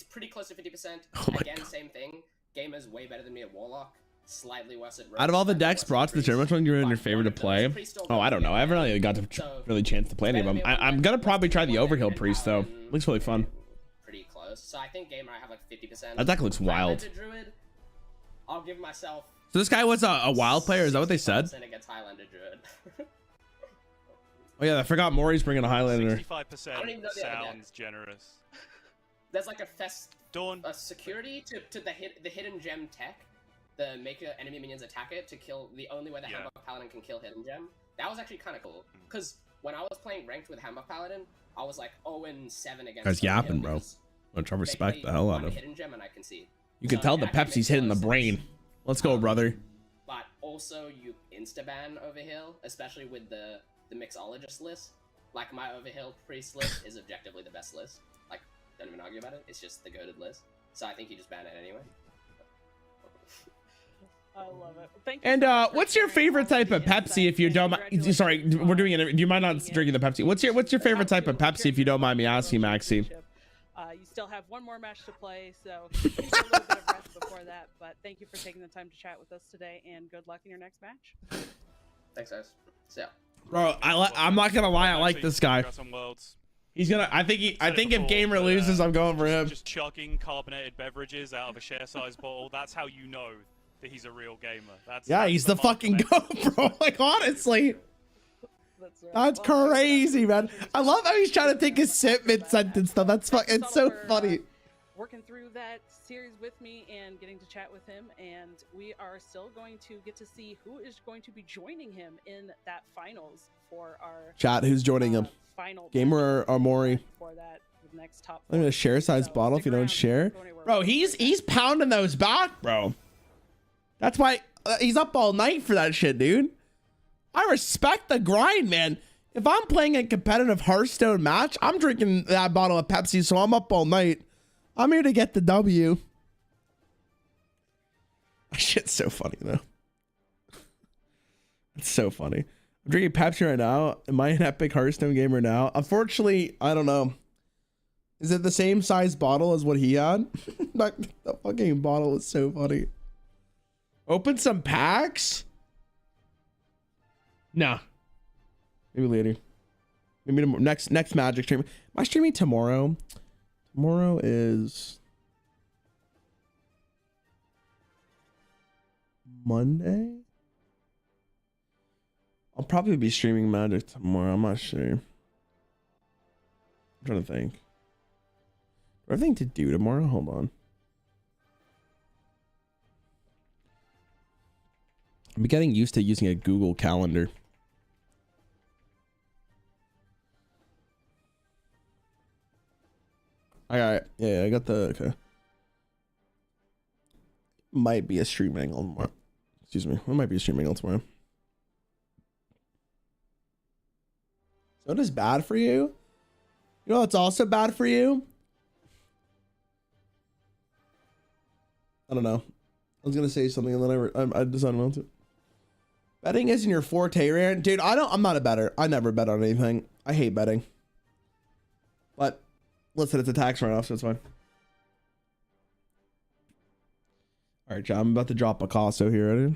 pretty close to 50%. Again, same thing. Gamer's way better than me at Warlock. Slightly worse at Rogue. Out of all the decks brought to the tournament, which one you're in your favorite to play? Oh, I don't know. I haven't really got to really chance to play any of them. I'm gonna probably try the Overkill Priest though. Looks really fun. Pretty close. So I think Gamer I have like 50%. That deck looks wild. Druid, I'll give myself. So this guy was a wild player. Is that what they said? Against Highlander Druid. Oh yeah, I forgot Maury's bringing a Highlander. 65% sounds generous. There's like a security to the hidden gem tech. The make your enemy minions attack it to kill the only way the Handbuff Paladin can kill hidden gem. That was actually kind of cool. Because when I was playing ranked with Handbuff Paladin, I was like 0-7 against. Guys yapping, bro. I'm trying to respect the hell out of. Hidden gem and I can see. You can tell the Pepsi's hitting the brain. Let's go, brother. But also you insta-ban Overhill, especially with the mixologist list. Like my Overhill priest list is objectively the best list. Like, don't even argue about it. It's just the goated list. So I think you just ban it anyway. I love it. Thank you. And what's your favorite type of Pepsi, if you don't mind? Sorry, we're doing it. Do you mind not drinking the Pepsi? What's your favorite type of Pepsi, if you don't mind me asking, Maxi? You still have one more match to play, so you need a little bit of rest before that. But thank you for taking the time to chat with us today, and good luck in your next match. Thanks, guys. See ya. Bro, I'm not gonna lie, I like this guy. He's gonna. I think if Gamer loses, I'm going for him. Just chugging carbonated beverages out of a share size bottle. That's how you know that he's a real gamer. He's the fucking goat, bro. Like, honestly. That's crazy, man. I love how he's trying to take a sip mid-sentence, though. That's it's so funny. Working through that series with me and getting to chat with him, and we are still going to get to see who is going to be joining him in that finals for our chat. Who's joining him? Final Gamer or Maury? For that next top. I'm gonna share size bottle if you don't share. Bro, he's pounding those back, bro. That's why he's up all night for that shit, dude. I respect the grind, man. If I'm playing a competitive Hearthstone match, I'm drinking that bottle of Pepsi, so I'm up all night. I'm here to get the W. Shit's so funny, though. It's so funny. I'm drinking Pepsi right now. Am I an epic Hearthstone gamer now? Unfortunately, I don't know. Is it the same size bottle as what he had? The fucking bottle is so funny. Open some packs? Nah. Maybe later. Maybe next Magic stream. Am I streaming tomorrow? Tomorrow is Monday. I'll probably be streaming Magic tomorrow. I'm not sure. I'm trying to think. Do I have anything to do tomorrow? Hold on. I'm getting used to using a Google Calendar. All right. Yeah, I got the... Okay. Might be a stream angle tomorrow. Excuse me. It might be a stream angle tomorrow. So it is bad for you? You know what's also bad for you? I don't know. I was going to say something and then I decided not to. Betting isn't your forte, Rarran. Dude, I'm not a better. I never bet on anything. I hate betting. But listen, it's a tax write-off, so it's fine. All right, John, I'm about to drop Picasso here, dude.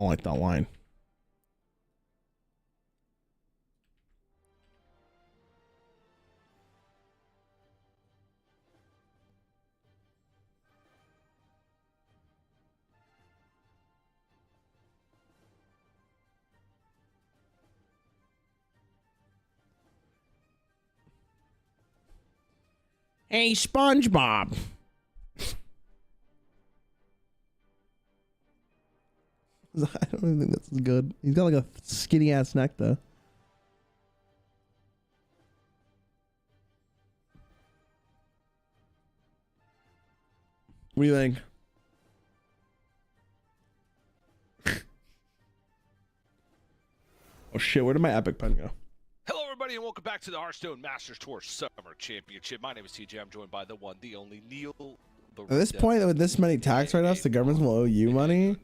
I like that line. Hey, SpongeBob. I don't even think that's good. He's got like a skinny ass neck though. What do you think? Oh shit, where did my epic pen go? Hello, everybody, and welcome back to the Hearthstone Masters Tour Summer Championship. My name is TJ. I'm joined by the one, the only Neil. At this point, with this many tax write-offs, the governments will owe you money.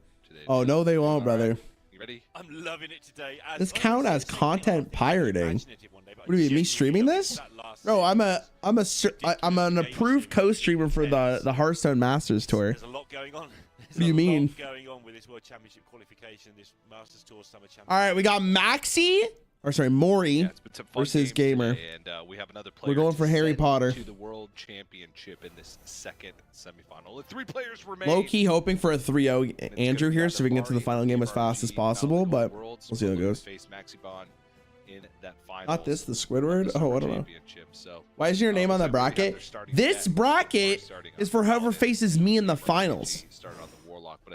Oh no, they won't, brother. You ready? I'm loving it today. This count as content pirating. What do you mean, me streaming this? No, I'm an approved co-streamer for the Hearthstone Masters Tour. There's a lot going on. What do you mean? Going on with this World Championship qualification, this Masters Tour Summer Championship. All right, we got Maxi, or sorry, Maury versus Gamer. And we have another player. We're going for Harry Potter. To the World Championship in this second semifinal. Only 3 players remain. Low key hoping for a 3-0 Andrew here, so we can get to the final game as fast as possible. But we'll see how it goes. In that final Not this, the Squidward. Oh, I don't know. So, why is your name on the bracket? This bracket is for whoever faces me in the finals.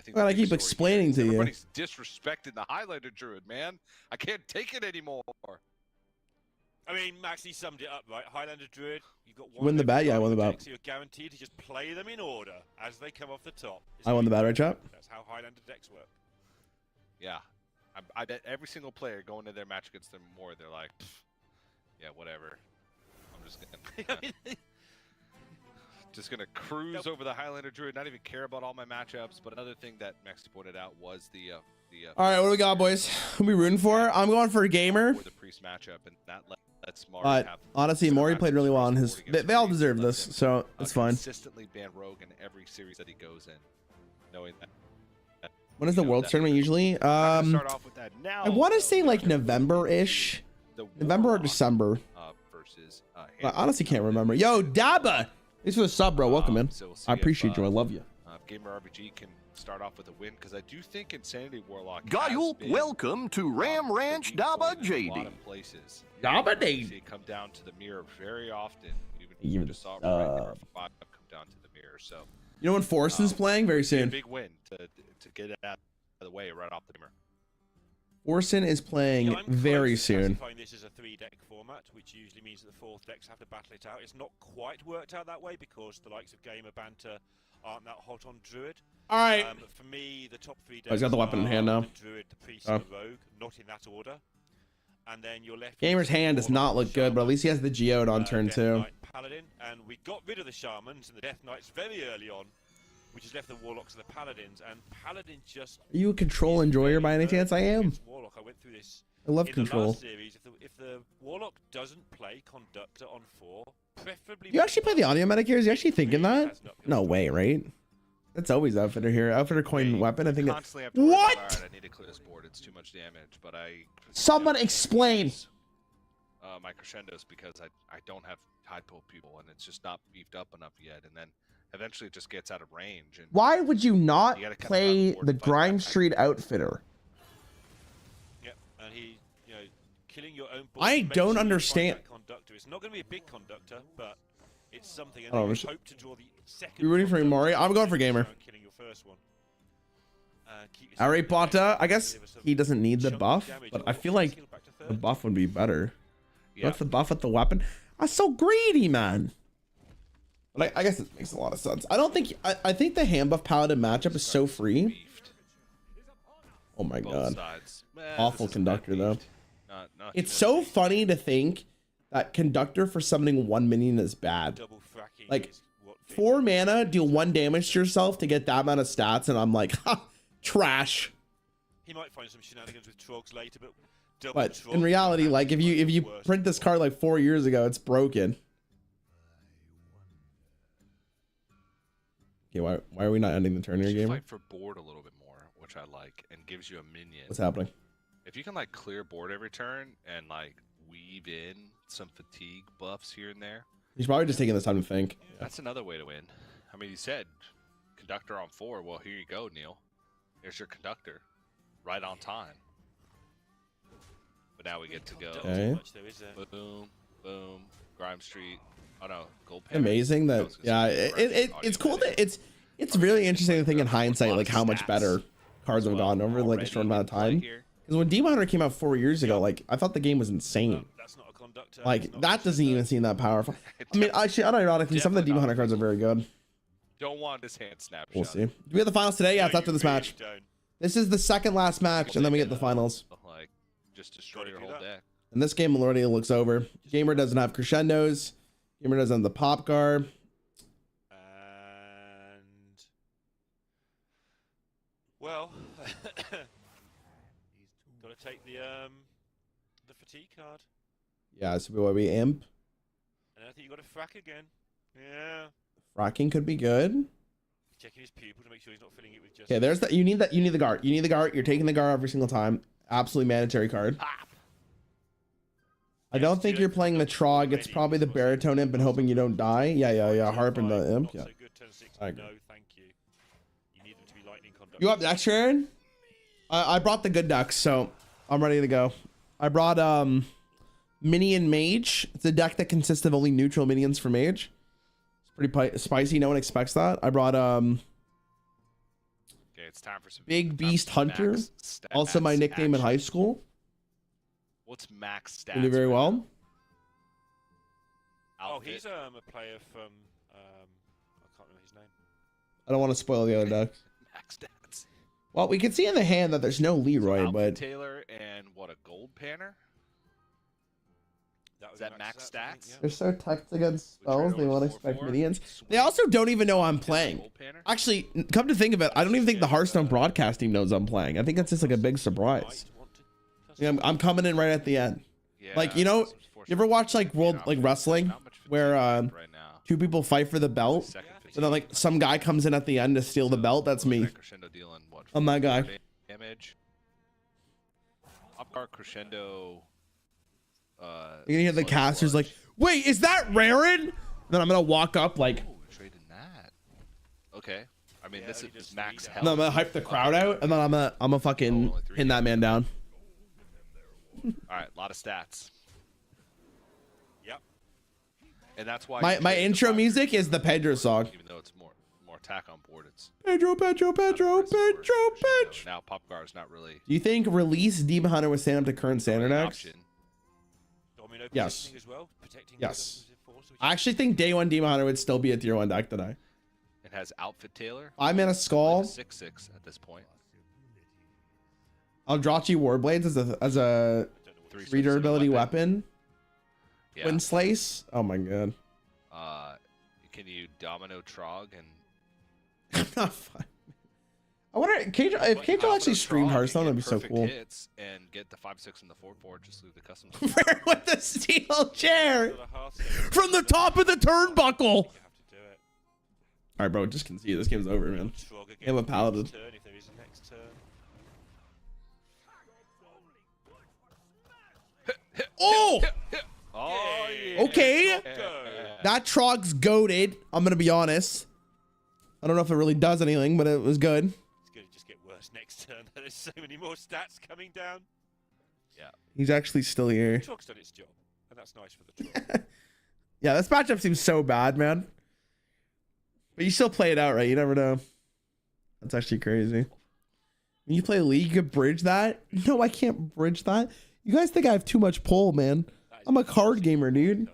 I gotta keep explaining to you. Everybody's disrespecting the Highlander Druid, man. I can't take it anymore. I mean, Maxi summed it up, right? Highlander Druid, you've got one. Win the bet? Yeah, I won the bet. So you're guaranteed to just play them in order as they come off the top. I won the bet, right, chap? That's how Highlander decks work. Yeah. I bet every single player going to their match against them more, they're like, yeah, whatever. I'm just gonna cruise over the Highlander Druid, not even care about all my matchups. But another thing that Maxi pointed out was the all right, what do we got, boys? Who we rooting for? I'm going for a Gamer. For the priest matchup, and that lets Maury have honestly, Maury played really well on his. They all deserve this, so it's fine. Consistently ban Rogue in every series that he goes in, knowing that. When is the World Tournament usually? I want to say like November-ish. November or December. I honestly can't remember. Yo, Daba! Thanks for the sub, bro. Welcome, man. I appreciate you. I love you. Gamer RBG can start off with a win, because I do think Insanity Warlock Gayul, welcome to Ram Ranch Daba JD. A lot of places. Daba JD. Come down to the mirror very often. Even just saw right there, 5 come down to the mirror. So you know when Forson's playing very soon. Big win to get it out of the way right off the mirror. Forson is playing very soon. This is a 3-deck format, which usually means that the 4th decks have to battle it out. It's not quite worked out that way because the likes of Gamer Banter aren't that hot on Druid. All right. For me, the top 3 decks. He's got the weapon in hand now. The Druid, the Priest, and the Rogue, not in that order. And then you're left. Gamer's hand does not look good, but at least he has the Geode on turn 2. Paladin, and we got rid of the Shamans and the Death Knights very early on, which has left the Warlocks and the Paladins, and Paladin just... Are you a Control enjoyer by any chance? I am. Warlock. I went through this I love in Control. The last series, if the Warlock doesn't play Conductor on 4, preferably... You actually play the audio medic here? Is you actually thinking that? No way, right? That's always Outfitter here. Outfitter coin weapon, I think it... What? Right, I need to clear this board. It's too much damage, but Someone explain! My crescendos, because I don't have Tide Pool people, and it's just not beefed up enough yet, and then eventually it just gets out of range. And why would you not play the Grind Street Outfitter? Yep, and he, killing your own. I don't understand. Conductor. It's not going to be a big conductor, but it's something. And I hope to draw the second. You rooting for Maury? I'm going for Gamer. Killing your first one. Harry Potter. I guess he doesn't need the buff, but I feel like the buff would be better. Yeah. What's the buff with the weapon? I'm so greedy, man. But I guess it makes a lot of sense. I don't think... I think the hand buff Paladin matchup is so free. Oh my god. Awful Conductor, though. It's so funny to think that Conductor for summoning 1 minion is bad. Like, 4 mana, deal 1 damage to yourself to get that amount of stats, and I'm like, ha, trash. He might find some shenanigans with Trogs later, but in reality, like, if you print this card like 4 years ago, it's broken. Okay, why are we not ending the turn here, Gamer? Fight for board a little bit more, which which I like, and gives you a minion. What's happening? If you can like clear board every turn and like weave in some fatigue buffs here and there, He's probably just taking this time to think. that's another way to win. I mean, you said conductor on 4. Well, here you go, Neil. There's your conductor, right on time. But now we get to go. Okay. Boom, boom, Grime Street. Oh no, Gold Pen. Amazing that, yeah. It's cool that it's really interesting to think in hindsight like how much better cards have gone over like a short amount of time. Because when Demon Hunter came out 4 years ago, like I thought the game was insane. Like that doesn't even seem that powerful. I mean, actually, unironically, some of the Demon Hunter cards are very good. Don't want this hand snapshot. We'll see. Do we have the finals today? Yeah, it's after this match. This is the second last match, and then we get the finals. Like, just destroy your whole deck. And this game already looks over. Gamer doesn't have crescendos. Gamer doesn't have the pop guard. And well, got to take the fatigue card. Yeah, so we imp. And I think you got to frack again. Yeah. Fracking could be good. Checking his pupil to make sure he's not filling it with just. Okay, there's that. You need that. You need the guard. You need the guard. You're taking the guard every single time. Absolutely mandatory card. Pop. I don't think you're playing the Trog. It's probably the baritone imp and hoping you don't die. Yeah. Harp and the imp. Yeah. I agree. No, thank you. You need them to be lightning conductors. You up next, Rarran? I brought the good ducks, so I'm ready to go. I brought Minion Mage. It's a deck that consists of only neutral minions for Mage. It's pretty spicy. No one expects that. I brought Okay, it's time for some Big Beast Hunter. Also my nickname in high school. What's max stats? You do very well. Oh, he's a player from I can't remember his name. I don't want to spoil the other decks. Max stats. Well, we can see in the hand that there's no Leroy, but Taylor and what, a gold panner? Is that max stats? they're so typed against spells. They won't expect minions. They also don't even know I'm playing. Actually, come to think of it, I don't even think the Hearthstone broadcast team knows I'm playing. I think that's just like a big surprise. Yeah, I'm coming in right at the end. Like, you know, you ever watch like World like wrestling where two people fight for the belt, and then like some guy comes in at the end to steal the belt? That's me. I'm that guy. Damage. Upguard Crescendo. You're gonna hear the casters like, wait, is that Rarran? Then I'm gonna walk up like, trading that. Okay. I mean, this is max health. No, I'm gonna hype the crowd out, and then I'm gonna fucking pin that man down. All right, a lot of stats. Yep. And that's why my intro music is the Pedro song. Even though it's more attack on board, it's Pedro. Now Pop Guard's not really. Do you think release Demon Hunter would stand up to current standard decks? Yes. As well, yes. I actually think day one Demon Hunter would still be a tier 1 deck today. It has Outfit Taylor. 5-mana Skull. 6/6 at this point. Eldrachi Warblades as a 3 durability weapon. Yeah. Wind Slice. Oh my god. Can you Domino Trog and? I'm not fine. I wonder if Cage actually streamed Hearthstone. That'd be so cool. Hits and get the 5/6 and the 4/4 just through the custom. With the steel chair from the top of the turnbuckle. All right, bro. Just concede. This game's over, man. I have a paladin. Oh! Oh, yeah. Okay. That Trog's goated. I'm gonna be honest. I don't know if it really does anything, but it was good. It's gonna just get worse next turn. There's so many more stats coming down. Yeah. He's actually still here. The Trog's done its job, and that's nice for the Trog. Yeah, this matchup seems so bad, man. But you still play it out, right? You never know. That's actually crazy. When you play League, you can bridge that? No, I can't bridge that. You guys think I have too much pull, man. I'm a card gamer, dude.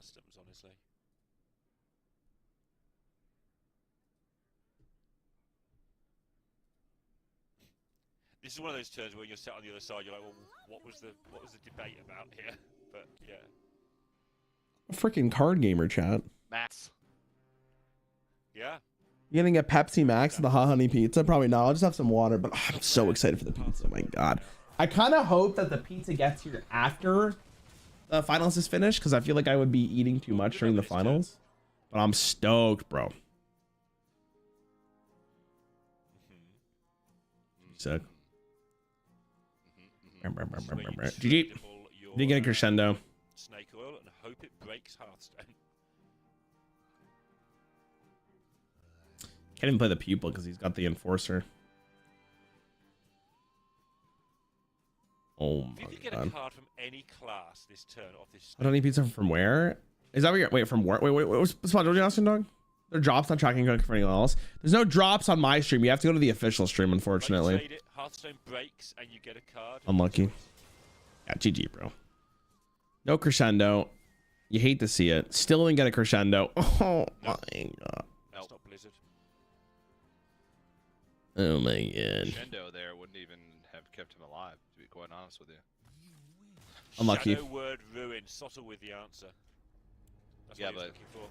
This is one of those turns where you're sat on the other side. You're like, well, what was the debate about here? But yeah, A freaking card gamer, chat. Max. Yeah. You getting a Pepsi Max and the hot honey pizza? Probably not. I'll just have some water. But I'm so excited for the pizza. Oh my god. I kind of hope that the pizza gets here after the finals is finished, because I feel like I would be eating too much during the finals. But I'm stoked, bro. Sick. GG. Didn't get a crescendo. Snake oil and hope it breaks Hearthstone. Can't even play the pupil because he's got the enforcer. Oh my If you could get a card from any class this turn off this. I don't need pizza from where? Is that where you're? Wait, from where? Wait, what's what are you asking, dog? There are drops, not tracking for anyone else. There's no drops on my stream. You have to go to the official stream, unfortunately. Like it, Hearthstone breaks and you get a card. Unlucky. Yeah, GG, bro. No crescendo. You hate to see it. Still didn't get a crescendo. Oh my god. That's not Blizzard. Oh my god. Crescendo there wouldn't even have kept him alive, to be quite honest with you. Unlucky. Shadow word ruin. Sottle with the answer. That's Yeah, what he was but looking for.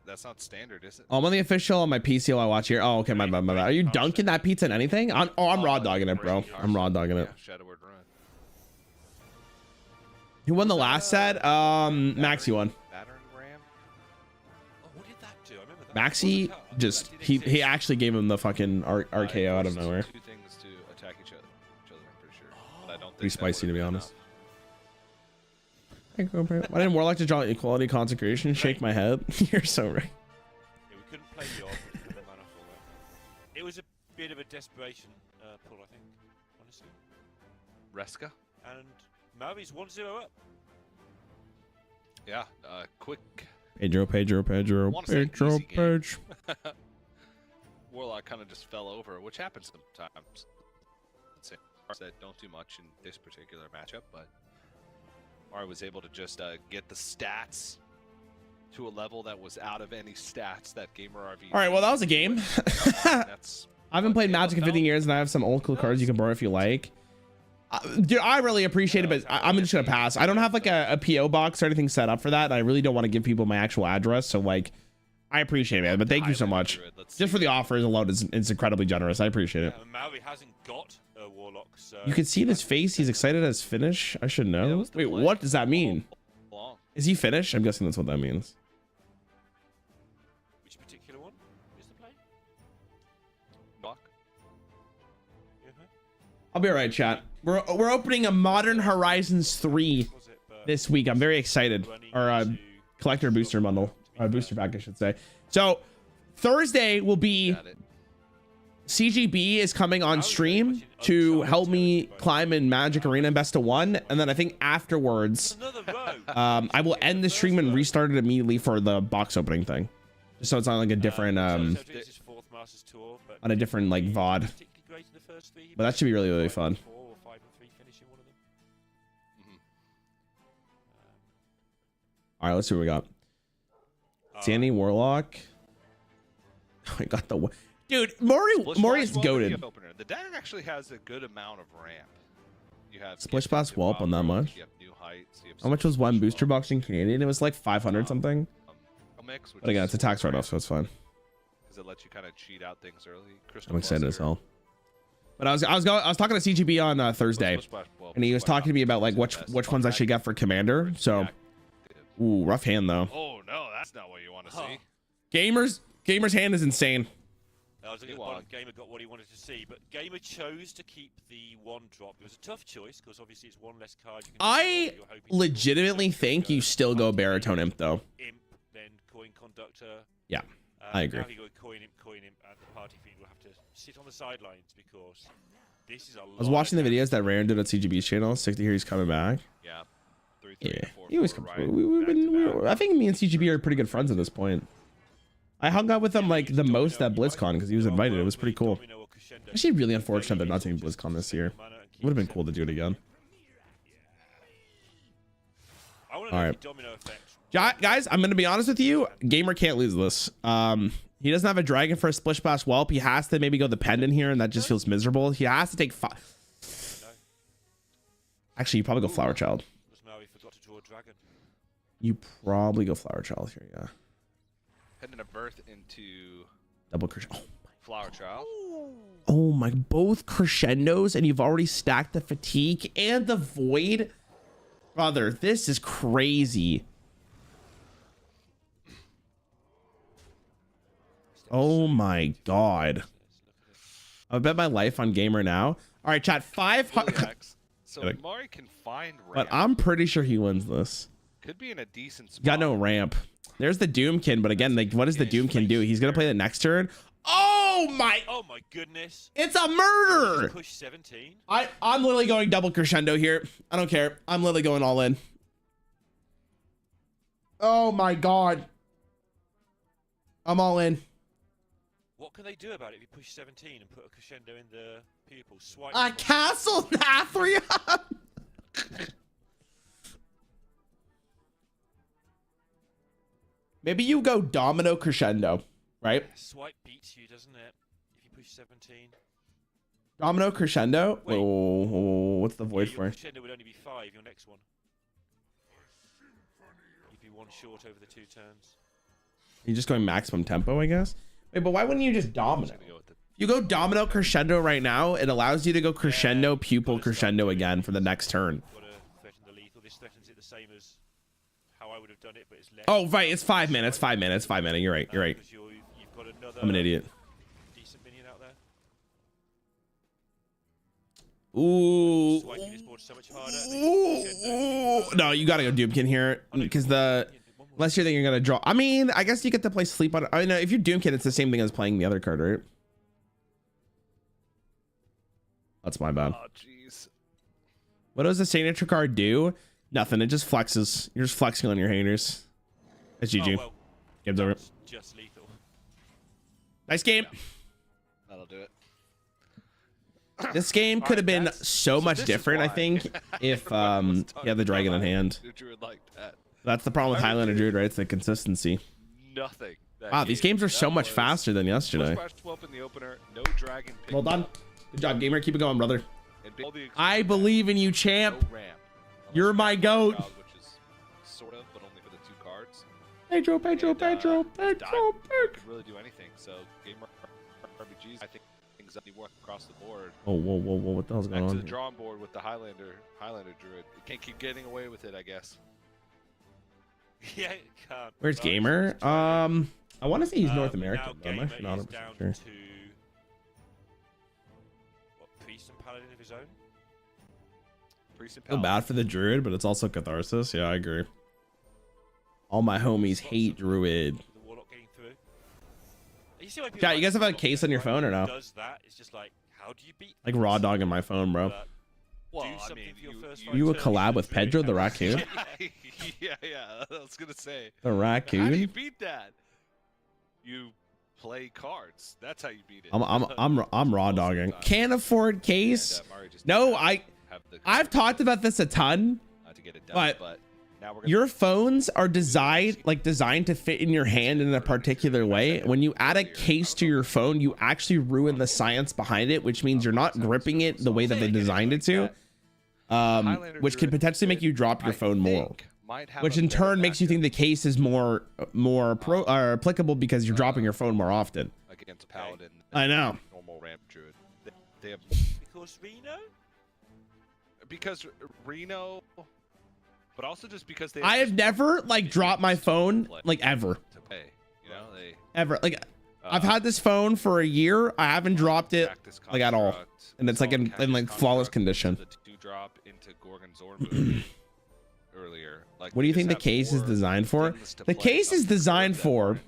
That's not standard, is it? Oh, I'm on the official on my PC while I watch here. Oh, okay, my bad, my bad. Are you dunking that pizza in anything? I'm raw dogging it, bro. I'm raw dogging it. Yeah, Shadow word ruin. Who won the last set? Maxi won. Battering ram. Oh, what did that do? I remember that. Maxi just he actually gave him the fucking RKO out of nowhere. Two things to attack each other. I'm pretty sure. But I don't think Pretty that spicy, to be would've been honest. Why didn't Warlock to draw equality consecration? Shake my head. You're so right. Yeah, we couldn't play the off with the mana for that. It was a bit of a desperation pull, I think, honestly. Reska. And Mavi's 1-0 up. Yeah, quick. Pedro. Warlock kind of just fell over, which happens sometimes. Said don't do much in this particular matchup, but Mari was able to just get the stats to a level that was out of any stats that Gamer RV. All right, well that was a game. I haven't played Magic in 15 years, and I have some old cool cards you can borrow if you like. Dude, I really appreciate it, but I'm just gonna pass. I don't have like a PO box or anything set up for that, and I really don't want to give people my actual address. So like, I appreciate it, but thank you so much. Just for the offers alone, it's incredibly generous. I appreciate it. Mavi hasn't got a Warlock, so You can see in his face he's excited as finish. I should know. Wait, what does that mean? Is he finished? I'm guessing that's what that means. Which particular one is the play? Block. I'll be alright, chat. We're opening a Modern Horizons 3 this week. I'm very excited. Or collector booster bundle. Booster pack, I should say. So Thursday will be CGB is coming on stream to help me climb in Magic Arena in Best of 1, and then I think afterwards I will end the stream and restart it immediately for the box opening thing, just so it's on like a different on a different like VOD. But that should be really fun. All right, let's see what we got. Sandy Warlock. I got the dude. Maury's goated. The deck actually has a good amount of ramp. You have Splish Blast Wallop on that much. You have new heights. How much was one booster box in Canadian? It was like 500 something. But again, it's a tax write-off, so it's fine. Because it lets you kind of cheat out things early. I'm excited as hell. But I was talking to CGB on Thursday, and he was talking to me about like which ones I should get for Commander. So, ooh, rough hand though. Oh no, that's not what you want to see. Gamer's hand is insane. I was looking at the bottom. Gamer got what he wanted to see, but Gamer chose to keep the one drop. It was a tough choice because obviously it's one less card. You can I legitimately think you still go Baritone Imp though. Imp, then Coin Conductor. Yeah, I agree. Now you go Coin Imp, and the Party Fiend will have to sit on the sidelines because this is a lot. I was watching the videos that Rarran did on CGB's channel. 60 here, he's coming back. Yeah. 3, Yeah, he was coming. I think me and CGB are pretty good friends at this point. I hung out with him like the most at BlizzCon because he was invited. It was pretty cool. Actually, really unfortunate they're not doing BlizzCon this year. It would have been cool to do it again. All right, guys, I'm gonna be honest with you. Gamer can't lose this. He doesn't have a dragon for a Splish Blast Whelp. He has to maybe go the pendant here, and that just feels miserable. He has to take 5. Actually, you probably go Flower Child. You probably go Flower Child here, yeah. Heading a birth into double crescendo. Flower Child. Oh my, both crescendos, and you've already stacked the Fatigue and the Void. Brother, this is crazy. Oh my god. I bet my life on Gamer now. All right, chat. 500. So Mari can find ramp. But I'm pretty sure he wins this. Could be in a decent spot. Got no ramp. There's the Doomkin, but again, like, what does the Doomkin do? He's gonna play the next turn. Oh my goodness. It's a murder. Push 17. I'm literally going double crescendo here. I don't care. I'm literally going all in. Oh my god. I'm all in. What can they do about it if you push 17 and put a crescendo in the pupil? Swipe. A castle Nathria. Maybe you go domino crescendo, right? Swipe beats you, doesn't it? If you push 17. Domino crescendo. Oh, what's the void for? Crescendo would only be 5. Your next one. You'd be one short over the 2 turns. You're just going maximum tempo, I guess. Wait, but why wouldn't you just domino? You go domino crescendo right now. It allows you to go crescendo, pupil, crescendo again for the next turn. This threatens it the same as how I would have done it, but it's less. Oh, right. It's 5 minutes. 5 minutes. 5 minutes. You're right. You're right. You've got another I'm an idiot. Decent minion out there. Ooh. Swiping this board so much harder. Ooh. No, you gotta go Doomkin here because unless you're thinking you're gonna draw. I mean, I guess you get to play sleep on it. I mean, if you're Doomkin, it's the same thing as playing the other card, right? That's my bad. Oh, jeez. What does the signature card do? Nothing. It just flexes. You're just flexing on your haters. That's GG. Oh, well, game's over. Just lethal. Nice game. Yeah. That'll do it. This game could have been so much different, I think, if he had the dragon in hand. Druid like that. That's the problem with Highlander Druid, right? It's the consistency. Nothing. Wow, these games are so much faster than yesterday. In the opener, no dragon pick. Well done. Good job, gamer. Keep it going, brother. I believe in you, champ. You're my goat. Which is sort of, but only for the 2 cards. Pedro. Really do anything. So gamer RPGs, I think things that work across the board. Oh, whoa! What the hell's going on? Back to the here? drawing board with the Highlander Druid. You can't keep getting away with it, I guess. Yeah, it can't. Where's gamer? I want to say he's North American. But I'm actually not 100% sure. Priest and Paladin of his own? Priest and Feel bad for the Druid, but it's also catharsis. Yeah, I agree. All my homies hate Druid. The Warlock getting through. You see why people Chat, you guys have a case on your phone or no? Does that? It's just like, how do you beat Like raw dog in my phone, bro. Well, I mean, You a collab with Pedro the raccoon? yeah. I was gonna say. The raccoon? How do you beat that? You play cards. That's how you beat it. I'm raw dogging. Can't afford case. No, I've talked about this a ton. To get it done, but now we're your phones are designed to fit in your hand in a particular way. When you add a case to your phone, you actually ruin the science behind it, which means you're not gripping it the way that they designed it to, which can potentially make you drop your phone more, which in turn makes you think the case is more applicable because you're dropping your phone more often. Against Paladin. I know. Normal ramp Druid. They have because Reno. Because Reno. But also just because they. I have never like dropped my phone like ever. To pay, you know, ever like I've had this phone for a year. I haven't dropped it like at all, and it's like in like flawless condition. The 2-drop into Gorgon Zorbu earlier. Like, what do you think the case is designed for? The case is designed for.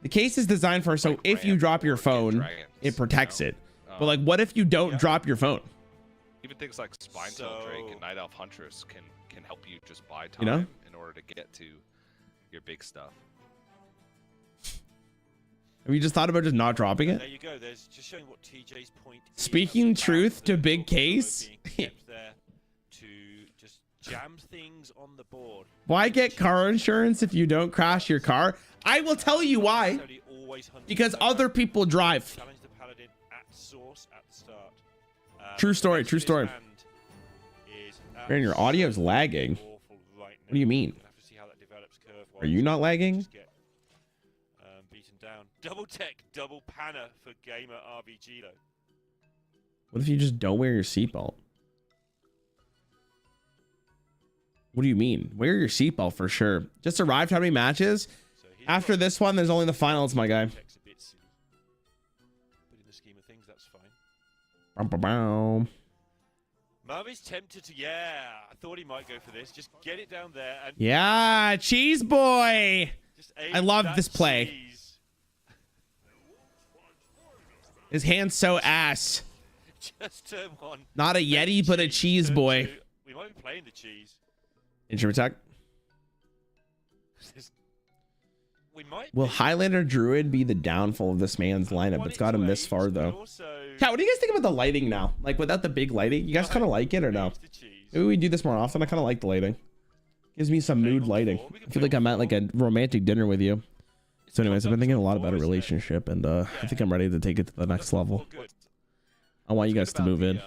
The case is designed for so if you drop your phone, it protects it. But like, what if you don't drop your phone? Even things like Spinetail Drake and Night Elf Huntress can help you just buy time in order to get to your big stuff. Have you just thought about just not dropping it? There you go. There's just showing what TJ's point. Speaking truth to big case. There to just jam things on the board. Why get car insurance if you don't crash your car? I will tell you why. Because other people drive. Challenge the Paladin at source at the start. True story. True story. Aaron, your audio is lagging. What do you mean? Are you not lagging? Beaten down. Double tech, double panna for gamer RBG though. What if you just don't wear your seatbelt? What do you mean? Wear your seatbelt for sure. Just arrived how many matches? After this one, there's only the finals, my guy. But in the scheme of things, that's fine. Marvy's tempted to, yeah, I thought he might go for this. Just get it down there. And Yeah, cheese boy. I love this play. Cheese. His hand's so ass. Just turn one. Not a Yeti, but a cheese boy. We might be playing the cheese. Instrument attack. We might. Will Highlander Druid be the downfall of this man's lineup? It's got him this far, though. Cat, what do you guys think about the lighting now? Like, without the big lighting? You guys kind of like it or no? Maybe we do this more often. I kind of like the lighting. Gives me some mood lighting. I feel like I'm at like a romantic dinner with you. So anyways, I've been thinking a lot about a relationship, and I think I'm ready to take it to the next level. I want you guys to move in.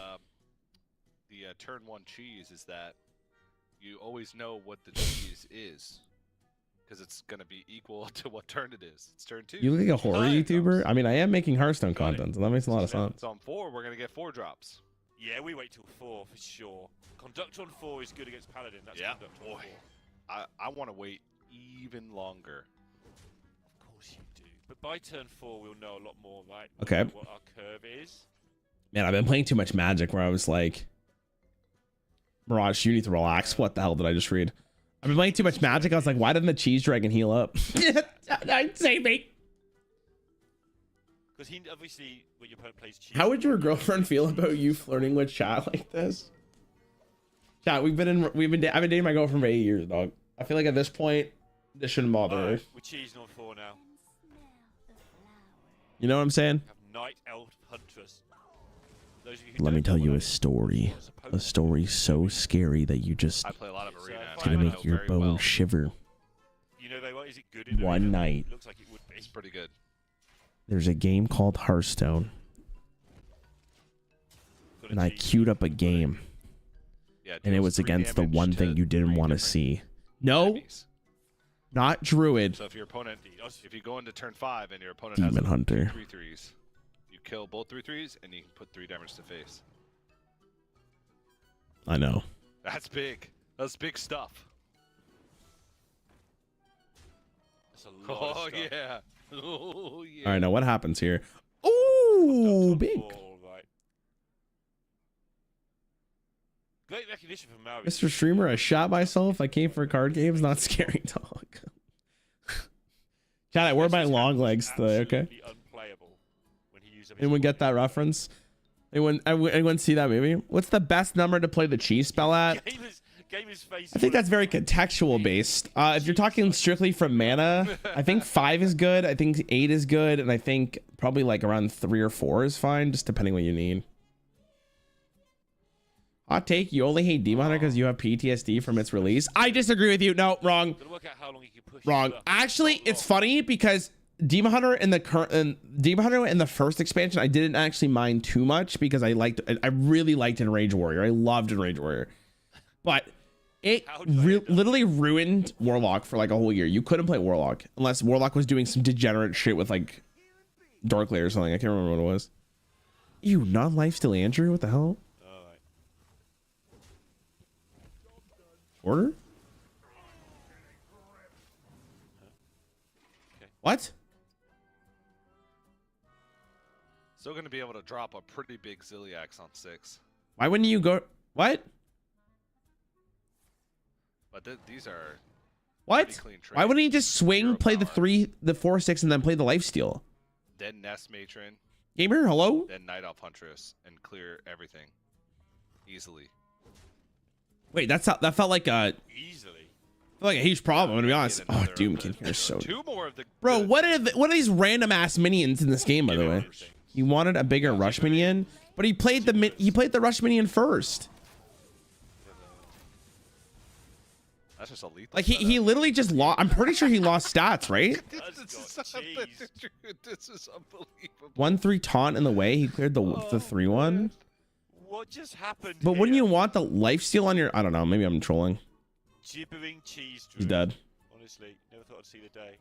The turn one cheese is that you always know what the cheese is. Because it's going to be equal to what turn it is. It's turn 2. You look like a horror YouTuber? I mean, I am making Hearthstone content, so that makes a lot of sense. So on 4, we're going to get 4 drops. Yeah, we wait till 4 for sure. Conduct on 4 is good against Paladin. That's Conduct on 4. I want to wait even longer. Of course you do. But by turn 4, we'll know a lot more, right? Okay. What our curve is. Man, I've been playing too much Magic where I was like, Mirage, you need to relax. What the hell did I just read? I've been playing too much Magic. I was like, why didn't the cheese dragon heal up? Save me. Because he obviously, when your opponent plays cheese. How would your girlfriend feel about you flirting with chat like this? Chat, I've been dating my girlfriend for 8 years, dog. I feel like at this point, this shouldn't bother her. We're cheesing on 4 now. You know what I'm saying? Night Elf Huntress. Let me tell you a story. A story so scary that you just... I play a lot of Arena. It's gonna make your bones shiver. You know, is it good in One Arena? night. It looks like it would be. It's pretty good. There's a game called Hearthstone. And I queued up a game. Yeah, and it was against the one thing you didn't want to see. No. Enemies. Not Druid. So if your opponent... If you go into turn 5 and your opponent Demon has Hunter. 3/3s, you kill both 3/3s and you can put 3 damage to face. I know. That's big. That's big stuff. That's a lot of stuff. Yeah. Oh yeah. All right, now what happens here? Ooh, big. Great recognition from Maui. Mr. Streamer, I shot myself. I came for card games, not scary talk. Chat, I wear my long legs today, okay? Anyone get that reference? Anyone see that movie? What's the best number to play the cheese spell at? I think that's very contextual based. If you're talking strictly from mana, I think 5 is good. I think 8 is good. And I think probably like around 3 or 4 is fine, just depending what you need. Hot take, you only hate Demon Hunter because you have PTSD from its release. I disagree with you. No, wrong. Wrong. Actually, it's funny because Demon Hunter in the first expansion, I didn't actually mind too much because I really liked Enrage Warrior. I loved Enrage Warrior. But it literally ruined Warlock for like a whole year. You couldn't play Warlock unless Warlock was doing some degenerate shit with like Darkblade or something. I can't remember what it was. Ew, non-lifesteal Andrew? What the hell? Order? What? Still going to be able to drop a pretty big Ziliax on 6. Why wouldn't you go? What? But these are what? Why wouldn't he just swing, play the 4/6, and then play the lifesteal? Then Nest Matron. Gamer, hello? Then Night Elf Huntress and clear everything easily. Wait, that felt like a huge problem. To be honest, oh, Doomkin here is so. Bro, what are these random ass minions in this game? By the way, he wanted a bigger rush minion, but he played the rush minion first. That's just a lethal. Like he literally just lost. I'm pretty sure he lost stats, right? This is unbelievable. 1/3 taunt in the way. He cleared the 3/1. What just happened? But wouldn't you want the lifesteal on your? I don't know. Maybe I'm trolling. Gibbering cheese. He's dead. Honestly, never thought I'd see the day.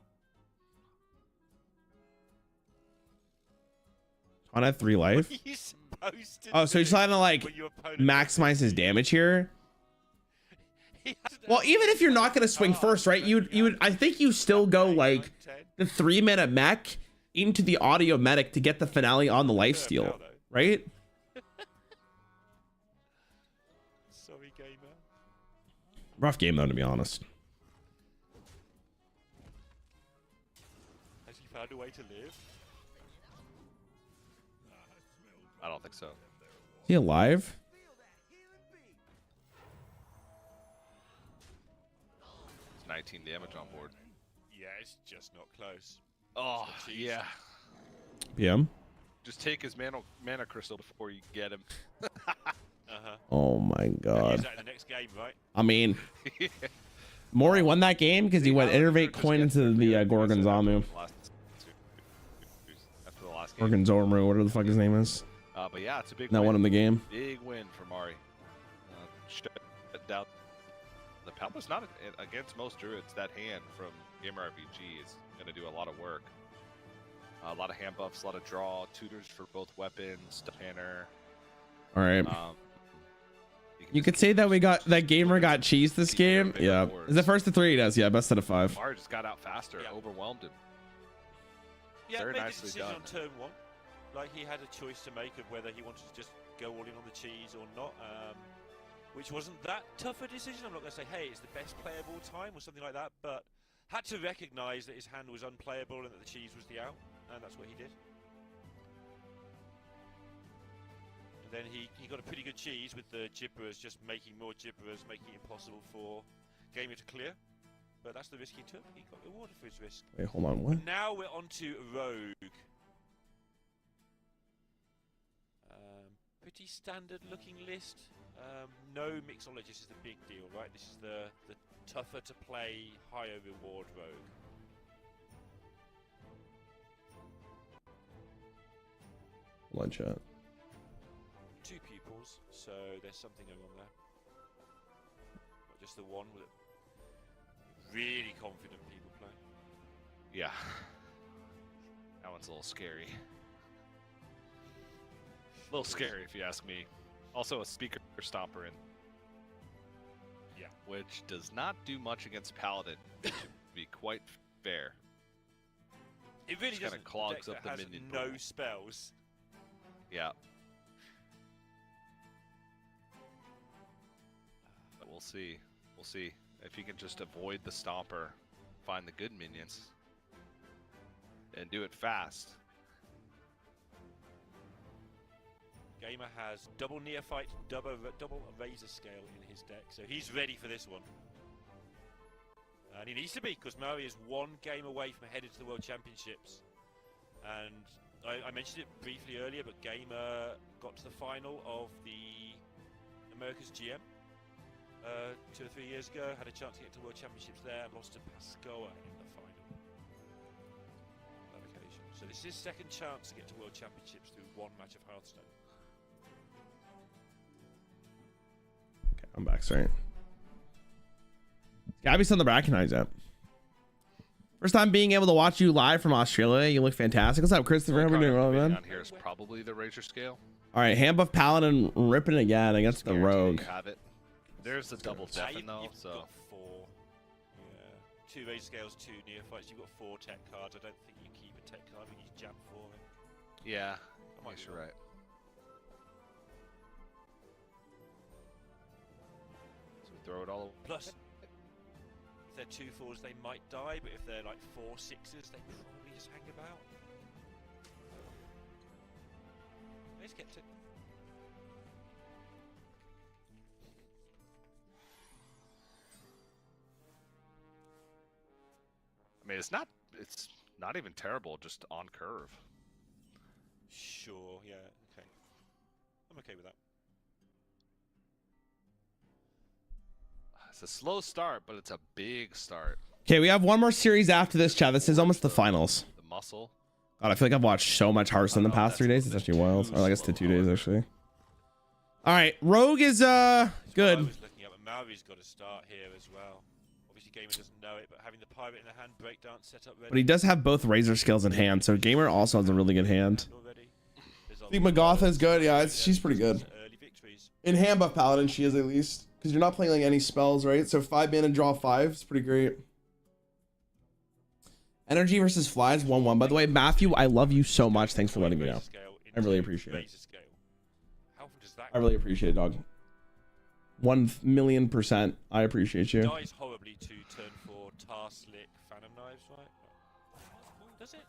On at 3 life. What are you supposed to so he's trying to like maximize his damage here. Well, even if you're not gonna swing first, right? You would. I think you still go like the 3-minute mech into the audio medic to get the finale on the lifesteal, right? Rough game though, to be honest. Has he found a way to live? I don't think so. Is he alive? It's 19 damage on board. Yeah, it's just not close. Oh, yeah. PM. Just take his mana crystal before you get him. Oh my Use god. that in the next game, right? I mean, Yeah. Maury won that game because he went Innervate coin into the Gorgonzomu. After the last game. Gorgonzomu, whatever the fuck his name is. But yeah, it's a big That win. won him the game. Big win for Mari. Shut down. The Palma's not against most druids. That hand from Gamer RPG is going to do a lot of work. A lot of hand buffs, a lot of draw, tutors for both weapons, Tanner. All right. You could say that we got that gamer got cheese this game. Yeah. Is it first to 3? It does. Yeah, best out of 5. Mari just got out faster, overwhelmed him. Yeah, Very made the nicely decision done. on turn 1. Like he had a choice to make of whether he wanted to just go all in on the cheese or not, which wasn't that tough a decision. I'm not going to say, hey, it's the best play of all time or something like that, but had to recognise that his hand was unplayable and that the cheese was the out, and that's what he did. And then he got a pretty good cheese with the gibberers, just making more gibberers, making it impossible for Gamer to clear. But that's the risk he took. He got rewarded for his risk. Wait, hold on. What? Now we're on to Rogue. Pretty standard looking list. No mixologist is the big deal, right? This is the tougher to play, higher reward rogue. Hold on, chat. 2 pupils, so there's something going on there. Not just the one with really confident people play. Yeah. That one's a little scary. A little scary if you ask me. Also a speaker stomper in. Yeah. Which does not do much against Paladin, to be quite fair. It really kind doesn't. of clogs The up deck the that has minion no pool. spells. Yeah. But we'll see. We'll see if you can just avoid the stomper, find the good minions, and do it fast. Gamer has double neophyte, double razor scale in his deck, so he's ready for this one. And he needs to be, because Mari is 1 game away from heading to the World Championships. And I mentioned it briefly earlier, but Gamer got to the final of the America's GM 2 or 3 years ago, had a chance to get to World Championships there, and lost to Pascoa in the final. On that occasion. So this is his second chance to get to World Championships through 1 match of Hearthstone. Okay, I'm back. Sorry. Gabby's on the recognize app. First time being able to watch you live from Australia. You look fantastic. What's up, Christopher? How are you doing, well, man? Down here is probably the Razor Scale. All right, hand buff Paladin ripping again against the Rogue. Have it. There's the double deafen though, You've so. got 4. Yeah. 2 razor scales, 2 neophytes. You've got 4 tech cards. I don't think you keep a tech card when you jam 4. Yeah, I might yes, be you're wrong. right. So we throw it all. Plus, if they're 2 4s, they might die, but if they're like 4 6s, they probably just hang about. Let's get to. I mean, it's not even terrible, just on curve. Sure, yeah, okay. I'm okay with that. It's a slow start, but it's a big start. Okay, we have one more series after this, chat. This is almost the finals. The muscle. God, I feel like I've watched so much Hearthstone the past 3 days. It's actually wild. Or I guess the 2 days, actually. All right, Rogue is good. I was looking at, but Maori's got to start here as well. Obviously, Gamer doesn't know it, but having the pirate in the hand, breakdown set up ready. But he does have both Razor skills in hand, so Gamer also has a really good hand. I think Magatha is good. Yeah, she's pretty good. In hand buff Paladin, she is at least. Because you're not playing like any spells, right? So 5 mana, draw 5. It's pretty great. Energy versus Flies, 1-1. By the way, Matthew, I love you so much. Thanks for letting me know. I really appreciate it. I really appreciate it, dog. 1,000,000%. I appreciate you. Dies horribly to turn 4 Tarslick Phantom Knives, right? Does it?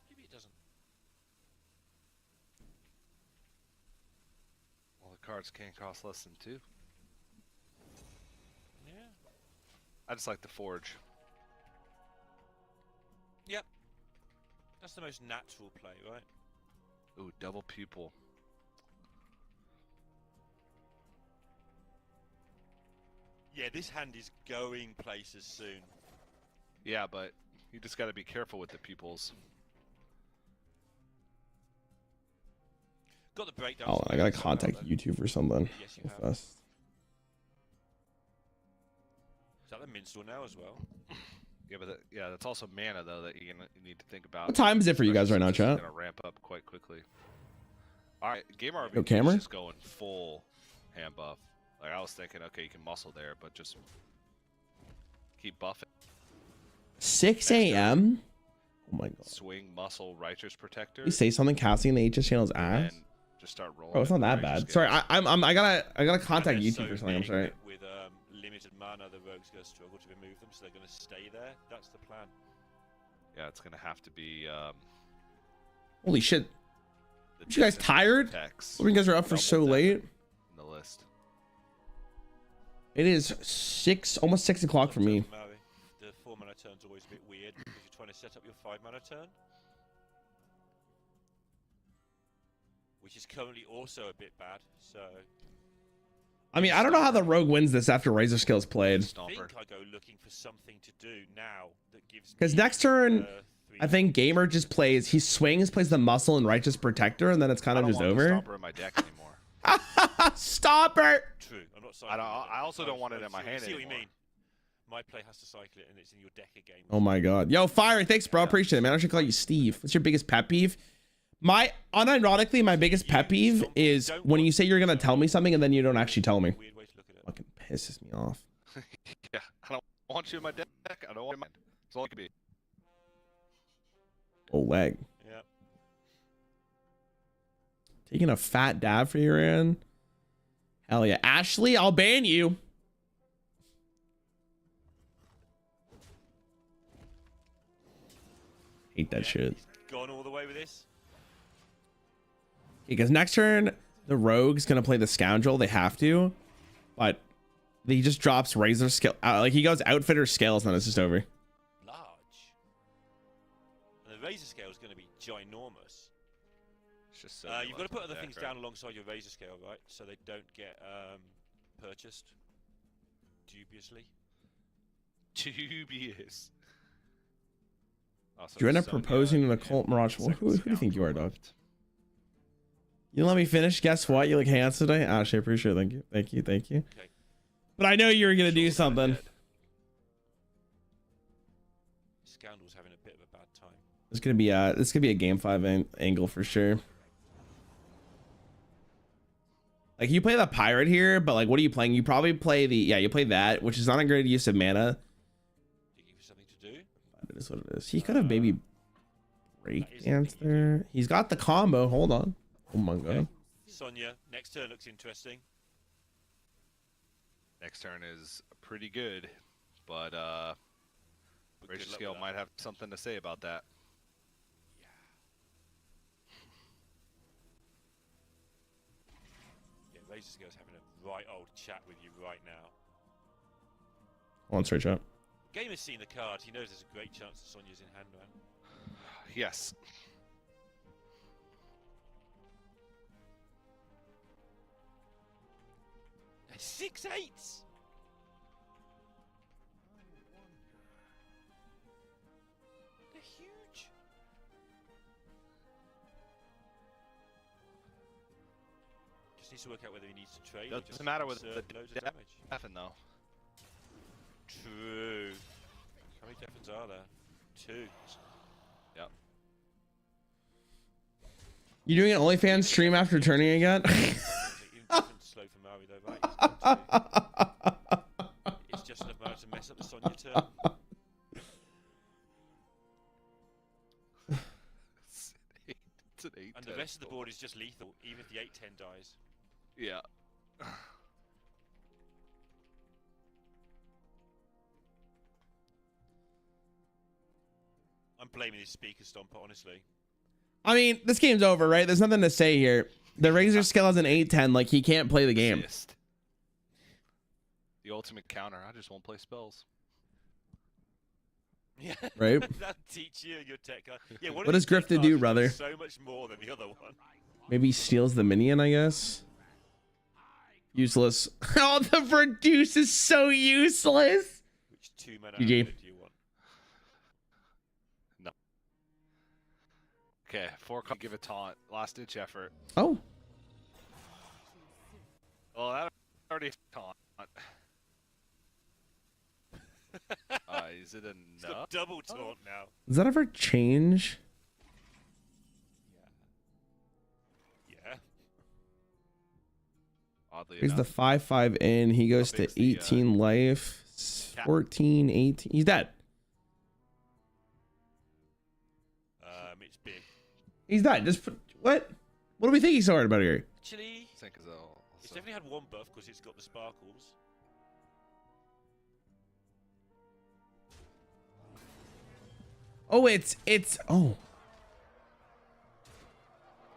Maybe it doesn't. Well, the cards can't cost less than 2. Yeah. I just like the Forge. Yep. That's the most natural play, right? Ooh, Double Pupil. Yeah, this hand is going places soon. Yeah, but you just got to be careful with the pupils. Got the breakdown. Oh, I gotta contact YouTube for something. Yes, you have. Fast. Is that the minstrel now as well? Yeah, but yeah, that's also mana though that you need to think about. What time is it for you guys right now, chat? It's gonna ramp up quite quickly. All right, Game RV Yo, camera? is just going full hand buff. Like I was thinking, okay, you can muscle there, but just keep buffing. 6 a.m. Oh my god. Swing, muscle, Righteous Protector. You say something casting the HS channel's ass. And just start rolling. Oh, it's not that bad. Sorry, I gotta contact YouTube for something. I'm sorry. With limited mana, the rogue's gonna struggle to remove them, so they're gonna stay there. That's the plan. Yeah, it's gonna have to be. Holy shit! Aren't you guys tired? What, you guys are up for so late? In the list. It is almost 6 o'clock for me. The 4 mana turn's always a bit weird because you're trying to set up your 5 mana turn, which is currently also a bit bad. So. I mean, I don't know how the rogue wins this after Razor Skill's played. I think I go looking for something to do now that gives. Because next turn, I think Gamer just plays. He swings, plays the muscle and Righteous Protector, and then it's kind of just over. I don't want the Stomper in my deck anymore. Stopper. True. I'm not I also don't want it in my hand see anymore. What you mean. My play has to cycle it, and it's in your deck again. Oh my god. Yo, Fire, thanks, bro. Appreciate it, man. I should call you Steve. What's your biggest pet peeve? Unironically, my biggest pet peeve is when you say you're gonna tell me something and then you don't actually tell me. Fucking pisses me off. Yeah, I don't want you in my deck. I don't want you in my. That's all it could be. Oleg. Yeah. Taking a fat dab for you, Rarran. Hell yeah. Ashley, I'll ban you. Hate that shit. Gone all the way with this. Because next turn, the rogue's gonna play the scoundrel. They have to, but he just drops razor skill. Like he goes outfitter scales, and then it's just over. Large. And the razor scale is going to be ginormous. It's just so you've got to put other things down alongside your razor scale, right? So they don't get purchased dubiously. Dubious. Oh, so You end up proposing an occult mirage. Who do you think you are, dog? You let me finish. Guess what? You look handsome today. Ashley, I appreciate it. Thank you. Okay. But I know you were gonna do something. Scoundrel's having a bit of a bad time. This could be a game 5 angle for sure. Like you play the pirate here, but like what are you playing? You probably play you play that, which is not a great use of mana. Looking for something to do? It is what it is. He could have maybe break dance there. He's got the combo. Hold on. Oh my god. Okay. Sonya, next turn looks interesting. Next turn is pretty good, but Razor Scale might have something to say about that. Yeah, Razor Scale's having a right old chat with you right now. Hold on, straight shot. Gamer's seen the card. He knows there's a great chance that Sonya's in hand, man. Yes. Six eights. They're huge. Just needs to work out whether he needs to trade. Doesn't matter with the loads of damage. Deafen though. True. How many Defens are there? 2. Yep. You doing an OnlyFans stream after turning again? Slow for Maui though, right? It's just enough mana to mess up the Sonya turn. It's an 8. And the rest of the board is just lethal, even if the 8-10 dies. Yeah. I'm blaming his speaker stomper, honestly. I mean, this game's over, right? There's nothing to say here. The Razor skill has an 8-10. Like, he can't play the game. Assist. The ultimate counter. I just won't play spells. Yeah. Right? That'll teach you your tech. Yeah, What does Grifted do, brother? So much more than the other one. Maybe he steals the minion, I guess. Useless. Oh, the produce is so useless. Which 2 mana GG. do you want? No. Okay, 4 give a taunt. Last ditch effort. Oh. Well, that already taunt. Is it It's got enough? double taunt now. Does that ever change? Yeah. Oddly Here's the enough. 5/5 in. He goes How to big's the, 18 life. 14, 18. He's dead. It's big. He's dead. Just put, what? What do we think he's so hard about here? Actually, I think it's definitely had one buff because it's got the sparkles. Oh, it's oh.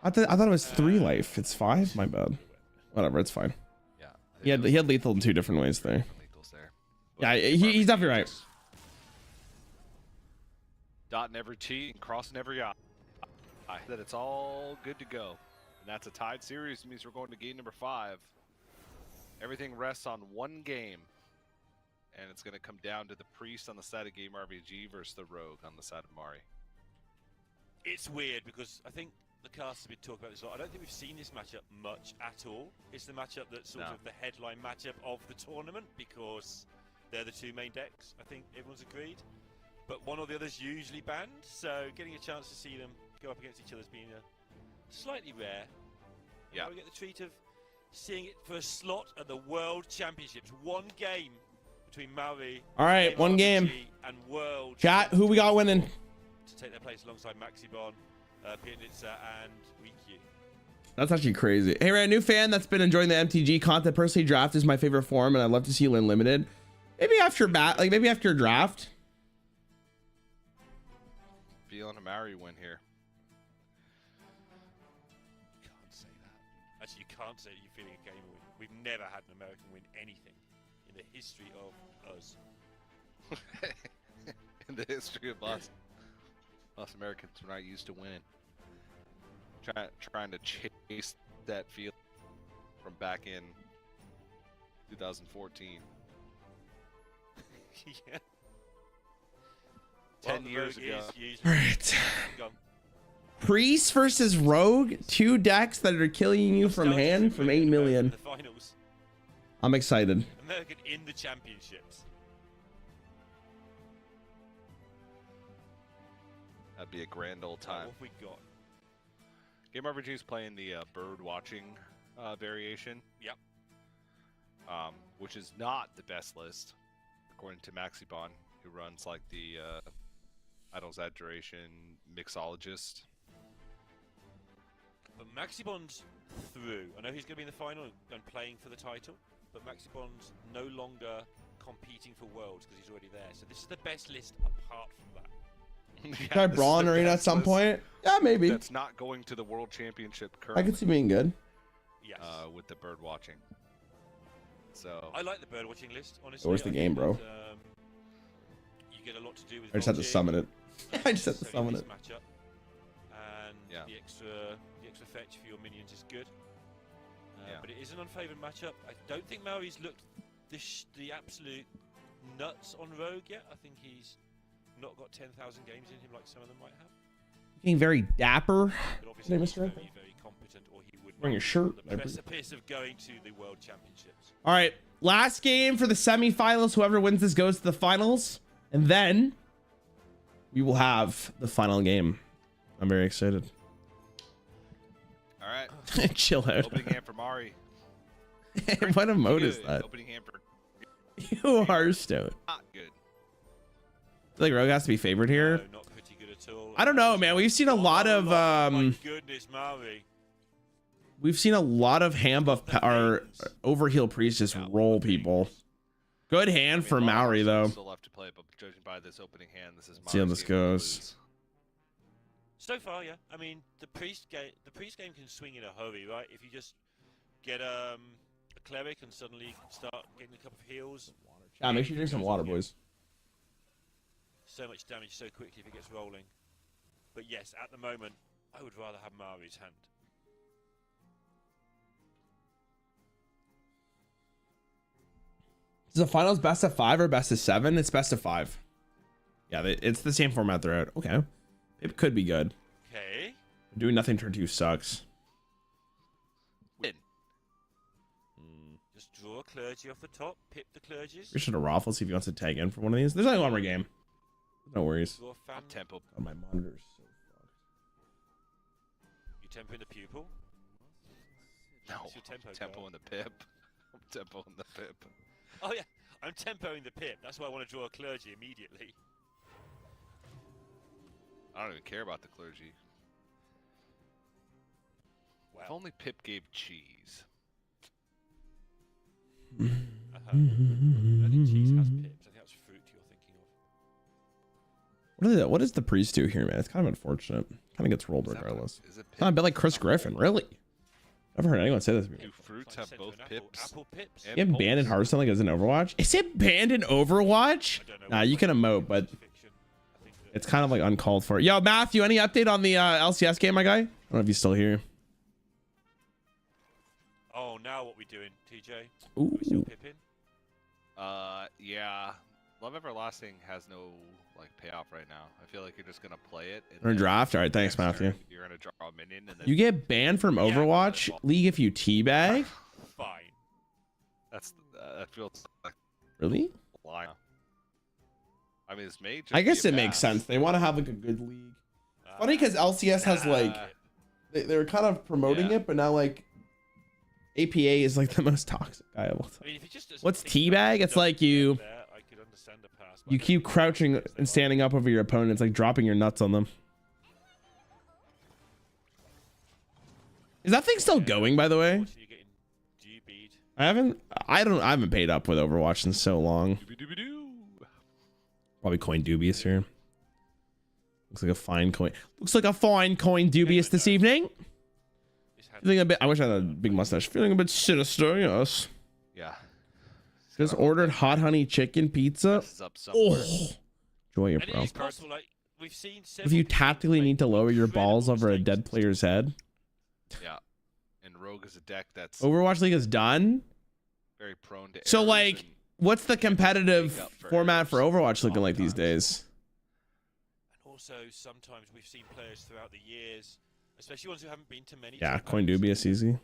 I thought it was 3 life. It's 5. My bad. Whatever. It's fine. Yeah. He had lethal in 2 different ways there. Legals there. Yeah, he's definitely right. Dot in every T and cross in every I. That it's all good to go. And that's a tied series. It means we're going to game number 5. Everything rests on one game. And it's going to come down to the Priest on the side of Game RBG versus the Rogue on the side of Mari. It's weird because I think the cast have been talking about this a lot. I don't think we've seen this matchup much at all. It's the matchup that's sort of the headline matchup of the tournament because they're the 2 main decks. I think everyone's agreed. But one or the other's usually banned, so getting a chance to see them go up against each other has been slightly rare. Yeah. We get the treat of seeing it for a slot at the World Championships. One game between Maui. All right, one game. And World. Chat, who we got winning? To take their place alongside Maxibon, Pianitsa, and Weekyu. That's actually crazy. Hey, Ryan, new fan that's been enjoying the MTG content. Personally, draft is my favorite form, and I'd love to see you in limited. Maybe after maybe after draft. Feeling a Maori win here. You can't say that. Actually, you can't say you're feeling a game win. We've never had an American win anything in the history of us. In the history of us Americans, we're not used to winning. Trying to chase that feel from back in 2014. Yeah. 10 years ago. All right. Priest versus Rogue, 2 decks that are killing you from hand from 8 million. The finals. I'm excited. American in the championships. That'd be a grand old time. What have we got? Game RBG is playing the bird watching variation. Yep. Which is not the best list, according to Maxibon, who runs like the Idle Exaggeration mixologist. But Maxibon's through. I know he's going to be in the final and playing for the title, but Maxibon's no longer competing for Worlds because he's already there. So this is the best list apart from that. Try Braun Arena at some point. Yeah, maybe. That's not going to the World Championship currently. I could see being good. Yes. With the bird watching. So I like the bird watching list, honestly. Where's the game, bro? You get a lot to do with I just had to summon it. I just had to so summon this it. Matchup. And the extra fetch for your minions is good. But it is an unfavored matchup. I don't think Maori's looked the absolute nuts on Rogue yet. I think he's not got 10,000 games in him like some of them might have. Being very dapper. But obviously he's Mr. very, very competent, or he would Wearing your shirt. the precipice of going to the World Championships. All right, last game for the semifinals. Whoever wins this goes to the finals, and then we will have the final game. I'm very excited. all right. Chill out. Opening hand for Mari. What a mode is that? Opening hand for You Hearthstone. not good. I feel like Rogue has to be favored here. No, not pretty good at all. I don't know, man. We've seen a lot of my goodness, Maori. we've seen a lot of hand buff or overheal priests just roll people. Good hand for Maori though. Still left to play, but judging by this opening hand, this is See how Mari's this game to goes. lose. So far, yeah. I mean, the priest game can swing in a hurry, right? If you just get a cleric and suddenly start getting a couple of heals. Yeah, make sure you drink some water, boys. So much damage so quickly if it gets rolling. But yes, at the moment, I would rather have Mari's hand. Is the finals best of 5 or best of 7? It's best of 5. Yeah, it's the same format throughout. Okay. It could be good. Okay. Doing nothing turn 2 sucks. Win. Just draw a clergy off the top, pip the clergies. We should have Raffle, see if he wants to tag in for one of these. There's only one more game. No worries. Draw a tempo. Oh, my monitor's so fucked. You tempo in the pupil? No, tempo in the pip. I'm tempo in the pip. Oh yeah, I'm tempoing the pip. That's why I want to draw a clergy immediately. I don't even care about the clergy. Wow. If only Pip gave cheese. I don't think cheese has pips. I think that's fruit you're thinking of. What does the priest do here, man? It's kind of unfortunate. Kind of gets rolled regardless. Is it It's not a bit like Chris Griffin, really. I've heard anyone say this before. Do fruits have both pips? Apple pips? You have banned in Hearthstone like as an Overwatch? Is it banned in Overwatch? Nah, you can emote, but it's kind of like uncalled for. Yo, Matthew, any update on the LCS game, my guy? I don't know if he's still here. Oh, now what we doing, TJ? Ooh. Are we still pipping? Yeah. Love Everlasting has no like payoff right now. I feel like you're just gonna play it. We're in draft. All right, thanks, Matthew. You're gonna draw a minion, and then You get banned from Overwatch League if you teabag. Fine. That feels like Really? a lie. I mean, it's made. I guess it makes sense. They want to have like a good league. Funny because LCS has like they were kind of promoting it, but now like APA is like the most toxic guy of all time. I mean, if you just What's teabag? It's like you keep crouching and standing up over your opponent. It's like dropping your nuts on them. Is that thing still going, by the way? I haven't paid up with Overwatch in so long. Probably coin dubious here. Looks like a fine coin. Looks like a fine coin dubious this evening. Feeling a bit. I wish I had a big mustache. Feeling a bit sinister, yes. Yeah. Just ordered hot honey chicken pizza. Oh, enjoy it, bro. If you tactically need to lower your balls over a dead player's head. Yeah. And Rogue is a deck that's Overwatch League is done. very prone to. So errors like, and what's the competitive format for Overwatch looking like these days? And also, sometimes we've seen players throughout the years, especially ones who haven't been to many. Yeah, coin dubious easy.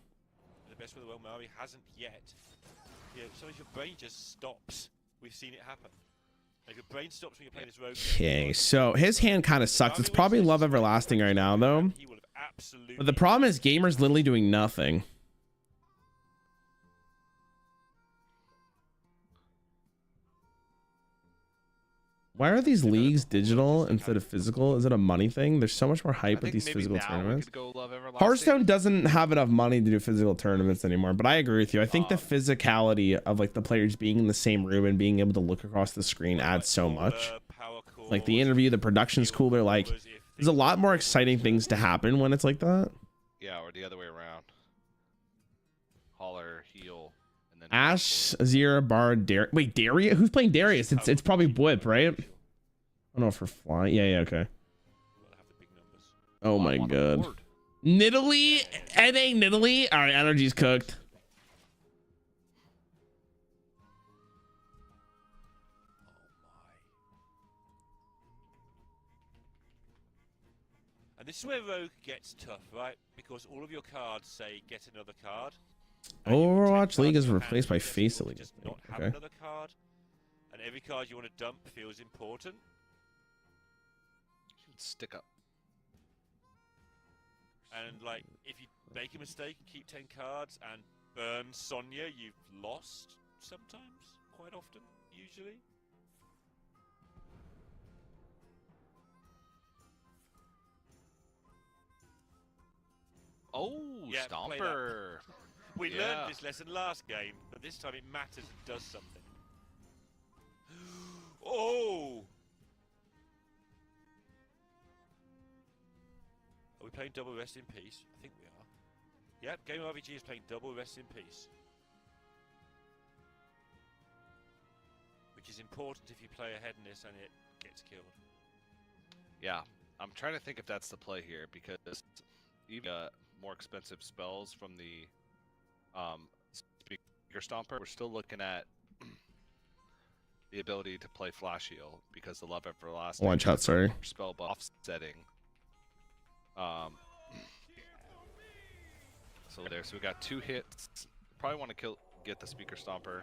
The best with the world, Mari hasn't yet. Yeah, sometimes your brain just stops. We've seen it happen. Like your brain stops when you're playing this rogue. Okay, so his hand kind of sucks. It's probably Love Everlasting right now, though. But the problem is Gamer's literally doing nothing. Why are these leagues digital instead of physical? Is it a money thing? There's so much more hype with these physical tournaments. Hearthstone doesn't have enough money to do physical tournaments anymore, but I agree with you. I think the physicality of like the players being in the same room and being able to look across the screen adds so much. Like the interview, the production's cooler. Like there's a lot more exciting things to happen when it's like that. Yeah, or the other way around. Holler, heal, and then Ash, Azir, Bard, Darius. Wait, Darius? Who's playing Darius? It's probably Blip, right? I don't know if we're flying. Yeah, okay. Oh my god. Nidalee? NA Nidalee? Alright, energy's cooked. And this is where Rogue gets tough, right? Because all of your cards say get another card. Overwatch League is replaced by Face League. Not have Okay. another card. And every card you want to dump feels important. stick up. And like, if you make a mistake and keep 10 cards and burn Sonya, you've lost sometimes, quite often, usually. Oh, Yeah, play that. Stomper. We Yeah. learned this lesson last game, but this time it matters and does something. Oh! we're playing double Rest in Peace. I think we are. Yep, Game RVG is playing double Rest in Peace. Which is important if you play ahead in this and it gets killed. Yeah, I'm trying to think if that's the play here, because even more expensive spells from the Speaker Stomper, we're still looking at the ability to play Flash Heal, because the Love Everlasting One shot, sorry. spell buff offsetting. So there, so we got 2 hits. Probably want to get the Speaker Stomper.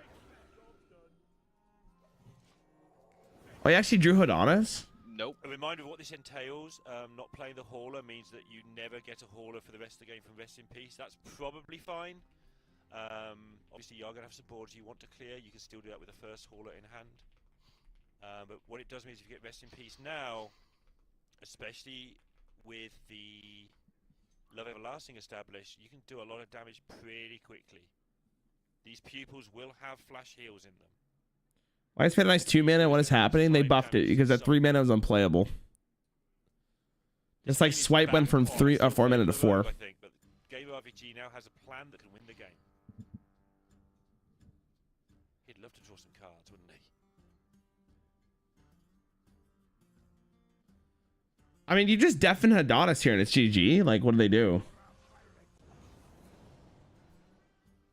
Oh, you actually drew Hodonis? Nope. A reminder of what this entails. Not playing the Hauler means that you never get a Hauler for the rest of the game from Rest in Peace. That's probably fine. Obviously, you're going to have some boards you want to clear. You can still do that with the first Hauler in hand. But what it does mean is if you get Rest in Peace now, especially with the Love Everlasting established, you can do a lot of damage pretty quickly. These pupils will have flash heals in them. Why is Fed Nice 2 mana? What is happening? They buffed it because at 3 mana was unplayable. Just like Swipe went from 4 mana to 4. I think, but Game RVG now has a plan that can win the game. He'd love to draw some cards, wouldn't he? I mean, you just deafen Adonis here and it's GG. Like, what do they do?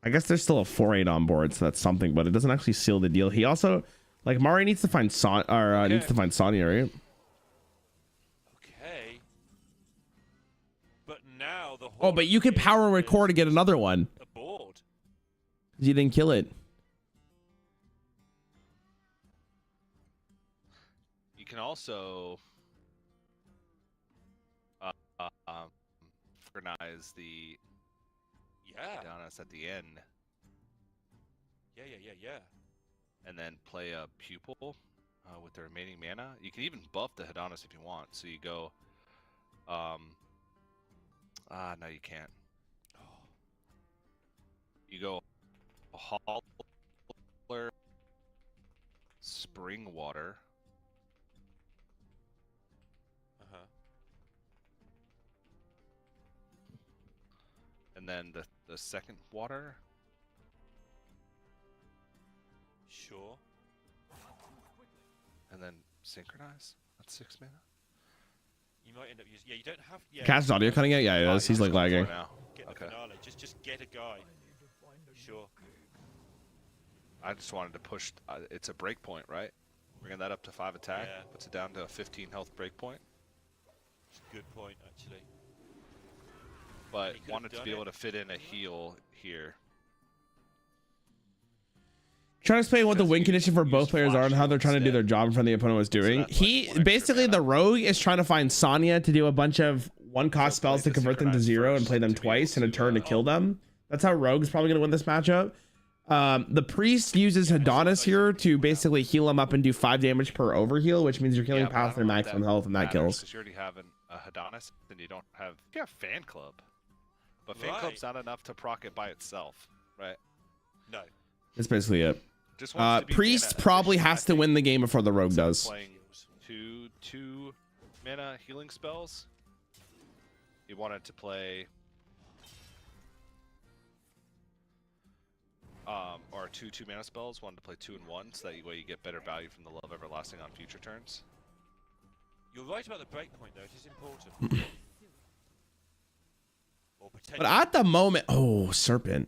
I guess there's still a 4/8 on board, so that's something, but it doesn't actually seal the deal. He also, like, Mari needs to find needs to find Sonya, right? Okay. But now the Oh, but you could power record to get another one. A board. You didn't kill it. You can also organize the Adonis at the end. Yeah. And then play a pupil with the remaining mana. You can even buff the Adonis if you want. So you go, no, you can't. You go Hauler, Spring Water. And then the second water. Sure. And then synchronize. That's 6 mana. You might end up using. Yeah, you don't have. Yeah. Cat's audio cutting out? Yeah, he does. He's like lagging. Get the finale. Just get a guy. Sure. I just wanted to push. It's a breakpoint, right? Bringing that up to 5 attack. Yeah. Puts it down to a 15 health breakpoint. It's a good point, actually. But wanted to be able to fit in a heal here. Trying to explain what the win condition for both players are and how they're trying to do their job in front of the opponent was doing. He basically, the rogue is trying to find Sonya to do a bunch of 1-cost spells to convert them to 0 and play them twice in a turn to kill them. That's how rogue's probably going to win this matchup. The priest uses Adonis here to basically heal him up and do 5 damage per overheal, which means you're killing past their maximum health and that kills. Because you already have a Adonis, then you don't have. You have Fan Club, but Fan Club's not enough to proc it by itself, right? No. That's basically it. Priest probably has to win the game before the rogue does. Playing two mana healing spells. You wanted to play or two mana spells. Wanted to play 2 and 1, so that way you get better value from the Love Everlasting on future turns. You're right about the breakpoint, though. It is important. But at the moment, oh, Serpent.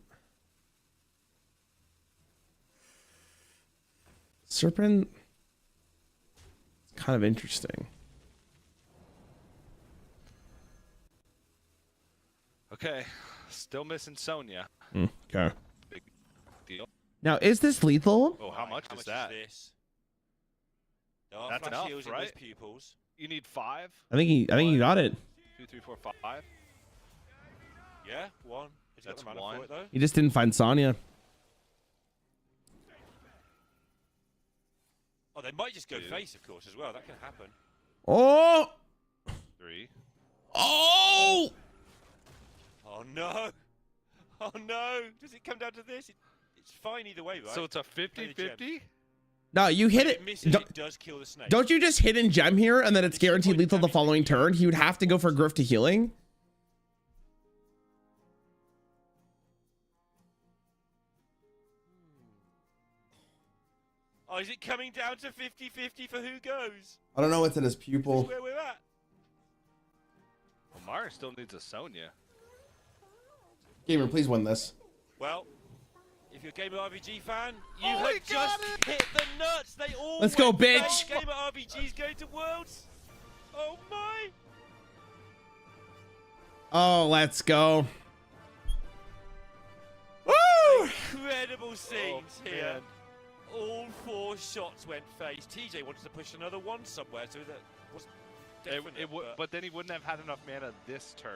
Serpent, kind of interesting. Okay, still missing Sonya. Okay. Big deal. Now, is this lethal? Oh, how much is that? This? That's enough, right? Pupils. You need 5. I think he got it. 2, 3, 4, 5. Yeah, 1. That's 1. It, though? He just didn't find Sonya. Oh, they might just go face, of course, as well. That can happen. Oh! 3. Oh! Oh, no. Oh, no. Does it come down to this? It's fine either way, right? So it's a 50-50? No, you hit it. It does kill the snake. Don't you just hit in gem here and then it's guaranteed lethal the following turn? He would have to go for Griff to healing. Or is it coming down to 50-50 for who goes? I don't know what's in his This pupil. is where we're at. Well, Mara still needs a Sonya. Gamer, please win this. Well, if you're a Gamer RBG fan, you have just hit the nuts. They all Let's go, went bitch. Gamer RBG's going to Worlds. Oh my! Oh, let's go. Woo! Incredible scenes here. All 4 shots went face. TJ wanted to push another one somewhere, so that was definite. But then he wouldn't have had enough mana this turn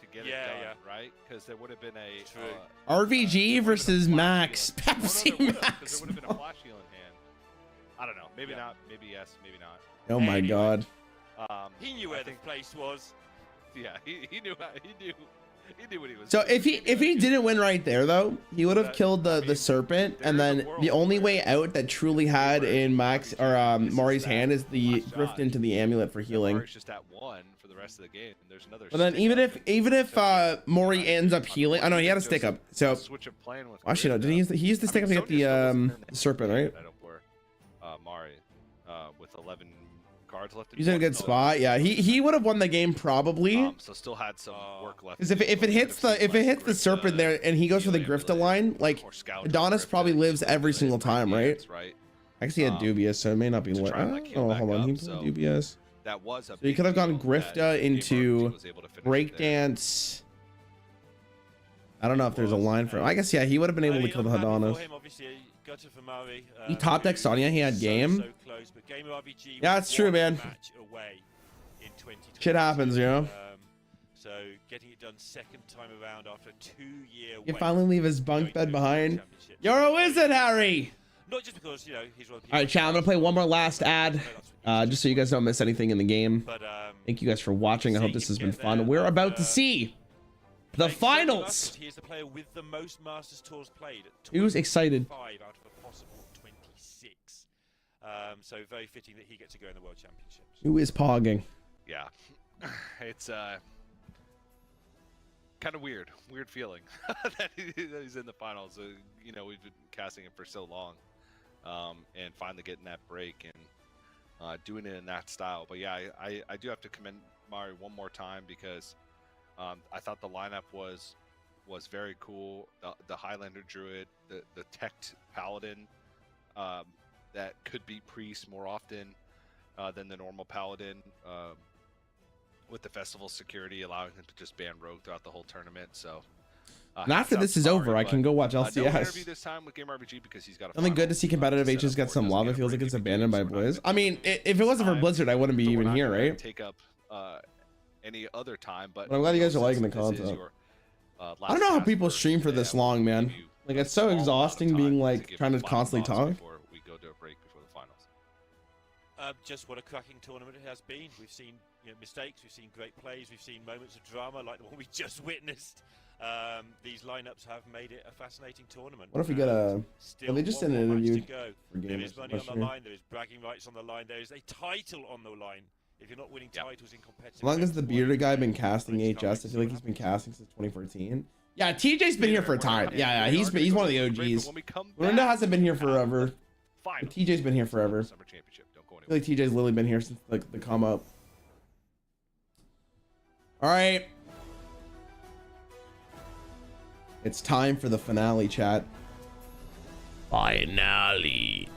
to get it done, right? Because there would have been a RVG versus Max. Pepsi Max. There would have been a flash heal in hand. I don't know. Maybe not. Maybe yes. Maybe not. Oh my god. He knew where the place was. Yeah, he knew. He knew what he was. So if he didn't win right there though, he would have killed the serpent, and then the only way out that truly had in Max or Mari's hand is the grift into the amulet for healing. Mari's just at 1 for the rest of the game. There's another. But then even if Mori ends up healing, I know he had a stick up. So actually no, did he use the stick up to get the serpent, right? Mari, with 11 cards left. He's in a good spot. Yeah, he would have won the game probably. So still had some work left. Because if it hits the serpent there and he goes for the Grifta line, like Adonis probably lives every single time, right? I guess he had Dubious, so it may not be. Oh, hold on, he played Dubious. That was so he could have gone Grifta into Breakdance. I don't know if there's a line for him. I guess yeah, he would have been able to kill the Adonis. He top deck Sonya, he had game. Yeah, it's true, man. Shit happens, you know. So getting it done second time around after a 2-year He can finally leave his bunk bed behind. You're a wizard, Harry. Not just because he's one of the. All right, chat. I'm gonna play one more last ad, just so you guys don't miss anything in the game. Thank you guys for watching. I hope this has been fun. We're about to see the finals. He is the player with the most Masters tours played. Who's excited? 5 out of a possible 26. So very fitting that he gets to go in the World Championships. Who is pogging? Yeah, it's kind of weird feeling that he's in the finals. You know, we've been casting him for so long, and finally getting that break and doing it in that style. But yeah, I do have to commend Mari one more time because I thought the lineup was very cool. The Highlander Druid, the teched Paladin that could be priest more often than the normal Paladin. With the festival security allowing him to just ban Rogue throughout the whole tournament, so. And after this is over, I can go watch LCS. No interview this time with Gamer RBG because he's got. Only good to see competitive H's get some love. It feels like it's abandoned by Blizz. I mean, if it wasn't for Blizzard, I wouldn't be even here, right? Take up any other time, but I'm glad you guys are liking the content. I don't know how people stream for this long, man. Like it's so exhausting being like trying to constantly talk. We go to a break before the finals. Just what a cracking tournament it has been. We've seen mistakes, we've seen great plays, we've seen moments of drama like the one we just witnessed. These lineups have made it a fascinating tournament. What if we get a? Well, they just did an interview for There is money on the line. There is bragging rights on the line. There is a title on the line. If you're not winning titles in competitive, As long as the bearded guy been casting HS, I feel like he's been casting since 2014. Yeah, TJ's been here for a time. Yeah, he's one of the OGs. Lorinda hasn't been here forever. But TJ's been here forever. I feel like TJ's literally been here since like the come up. All right. It's time for the finale, chat. Finale.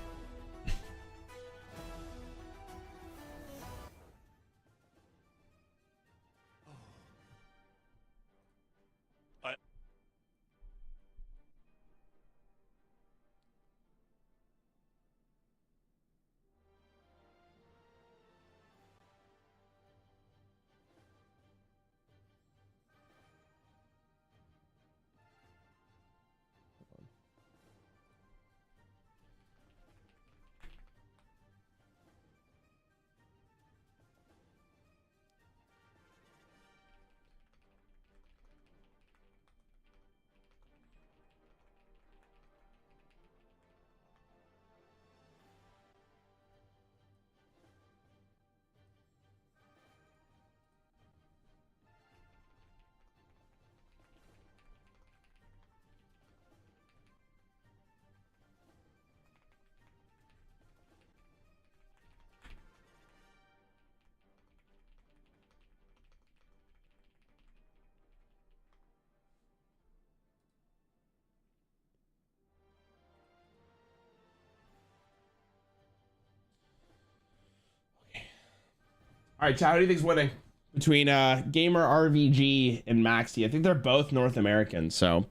All right, Chad, who do you think's winning between Gamer RVG and Maxi? I think they're both North American, so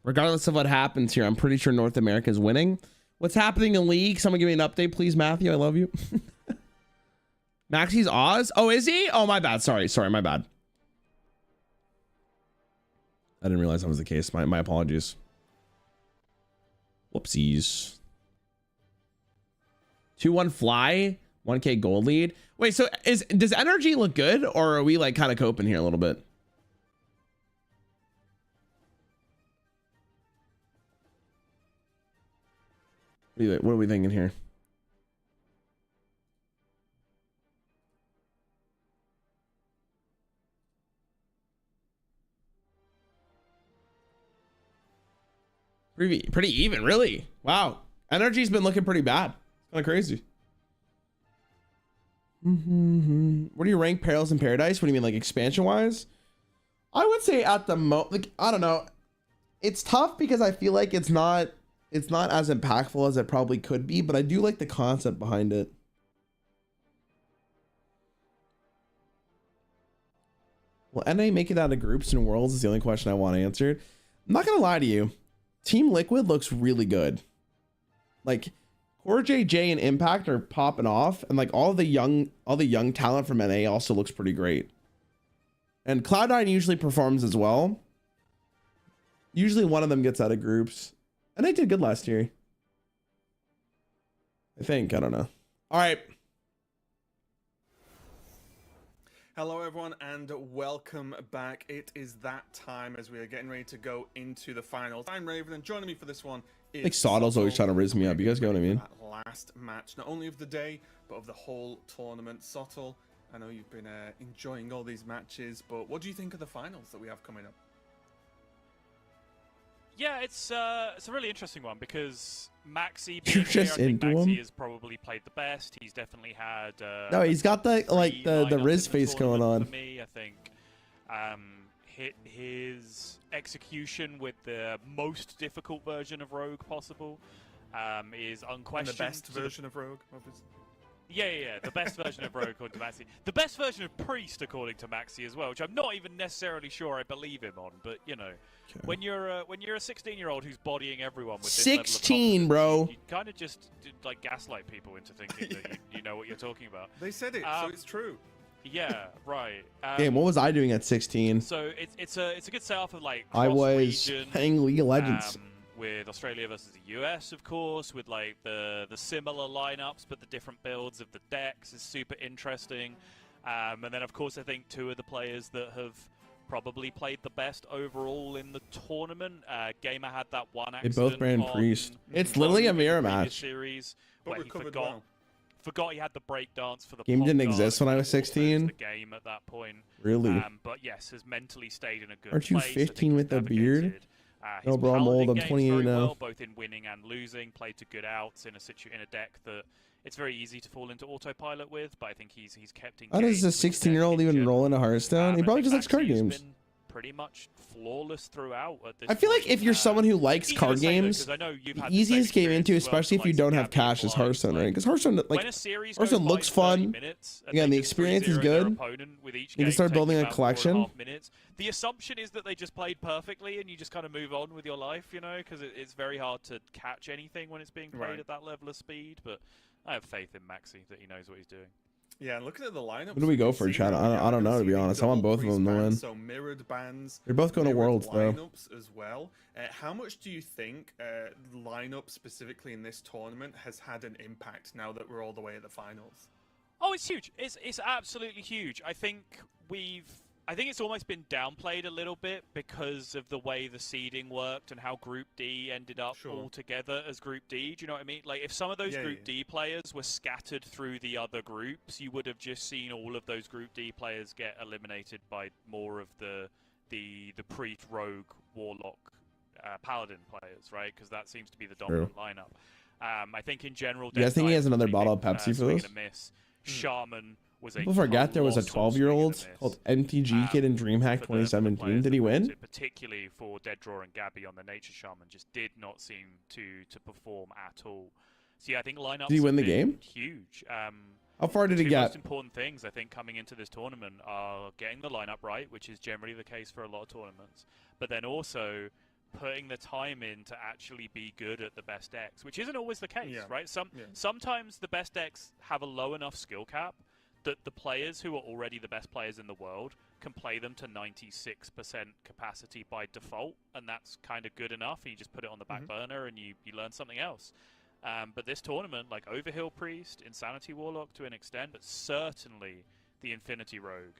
regardless of what happens here, I'm pretty sure North America is winning. What's happening in League? Someone give me an update, please, Matthew. I love you. Maxi's Oz? Oh, is he? Oh, my bad. Sorry, my bad. I didn't realize that was the case. My apologies. Whoopsies. 2-1 fly, 1K gold lead. Wait, so does energy look good, or are we like kind of coping here a little bit? What are we thinking here? Pretty even, really. Wow. Energy's been looking pretty bad. Kind of crazy. What do you rank Perils in Paradise? What do you mean, like expansion wise? I would say at the like, I don't know. It's tough because I feel like it's not as impactful as it probably could be, but I do like the concept behind it. Will NA make it out of groups and worlds is the only question I want answered. I'm not gonna lie to you. Team Liquid looks really good. Like Core JJ and Impact are popping off, and like all the young talent from NA also looks pretty great. And Cloud9 usually performs as well. Usually one of them gets out of groups. And they did good last year. I think. I don't know. All right. Hello, everyone, and welcome back. It is that time as we are getting ready to go into the finals. I'm Raven, and joining me for this one is... Like Soddle's always trying to riz me up. You guys get what I mean? That last match, not only of the day, but of the whole tournament. Sottle, I know you've been enjoying all these matches, but what do you think of the finals that we have coming up? Yeah, it's a really interesting one because Maxi, You're just into him. Maxi has probably played the best. He's definitely had no, he's got the Riz face going on. For me, I think his execution with the most difficult version of Rogue possible is unquestioned. And the best version of Rogue, obviously. Yeah, the best version of Rogue according to Maxi. The best version of Priest according to Maxi as well, which I'm not even necessarily sure I believe him on, but you know, when you're a 16-year-old who's bodying everyone with 16, bro, you kind of just like gaslight people into thinking that you know what you're talking about. They said it, so it's true. Yeah, right. Damn, what was I doing at 16? So it's a good setup of like I was playing League of Legends. With Australia versus the US, of course, with like the similar lineups, but the different builds of the decks is super interesting. And then, of course, I think two of the players that have probably played the best overall in the tournament. Gamer had that one accident. They both ran Priest. It's literally a mirror match. Series where he forgot he had the break dance for the game didn't exist when I was 16. The game at that point. Really? But yes, has mentally stayed in a good Aren't you place. 15 with a beard? No, bro, I'm old. I'm 28 now. Well, both in winning and losing, played to good outs in a deck that it's very easy to fall into autopilot with. But I think he's kept in. How does a 16-year-old even roll into Hearthstone? He probably just likes card games. Been pretty much flawless throughout. At this I feel point. like if you're someone who likes card games, the easiest game into, especially if you don't have cash, is Hearthstone, right? Because Hearthstone, like, Hearthstone looks fun. Again, the experience is good. You can start building a collection. The assumption is that they just played perfectly, and you just kind of move on with your life, you know, because it's very hard to catch anything when it's being played at that level of speed. But I have faith in Maxi that he knows what he's doing. Yeah, and looking at the lineup. What do we go for, Chad? I don't know, to be honest. I want both of them to win. So mirrored bans. They're both going to Worlds, though. Lineups as well. How much do you think lineup specifically in this tournament has had an impact now that we're all the way at the finals? Oh, it's huge. It's absolutely huge. I think it's almost been downplayed a little bit because of the way the seeding worked and how Group D ended up all together as Group D. Do you know what I mean? Like, if some of those Group D players were scattered through the other groups, you would have just seen all of those Group D players get eliminated by more of the Priest, Rogue, Warlock, Paladin players, right? Because that seems to be the dominant lineup. I think in general... You guys think he has another bottle of Pepsi for this? Shaman was People forgot there was a 12-year-old called MTG Kid in DreamHack 2017. Did he win? Particularly for Dead Draw and Gabby on the Nature Shaman, just did not seem to perform at all. So yeah, I think lineups. Did he win the have been game? Huge. How far did he Two get? most important things I think coming into this tournament are getting the lineup right, which is generally the case for a lot of tournaments, but then also putting the time in to actually be good at the best decks, which isn't always the case, right? Sometimes the best decks have a low enough skill cap that the players who are already the best players in the world can play them to 96% capacity by default, and that's kind of good enough, and you just put it on the back burner and you learn something else. But this tournament, like Overhill Priest, Insanity Warlock to an extent, but certainly the Infinity Rogue,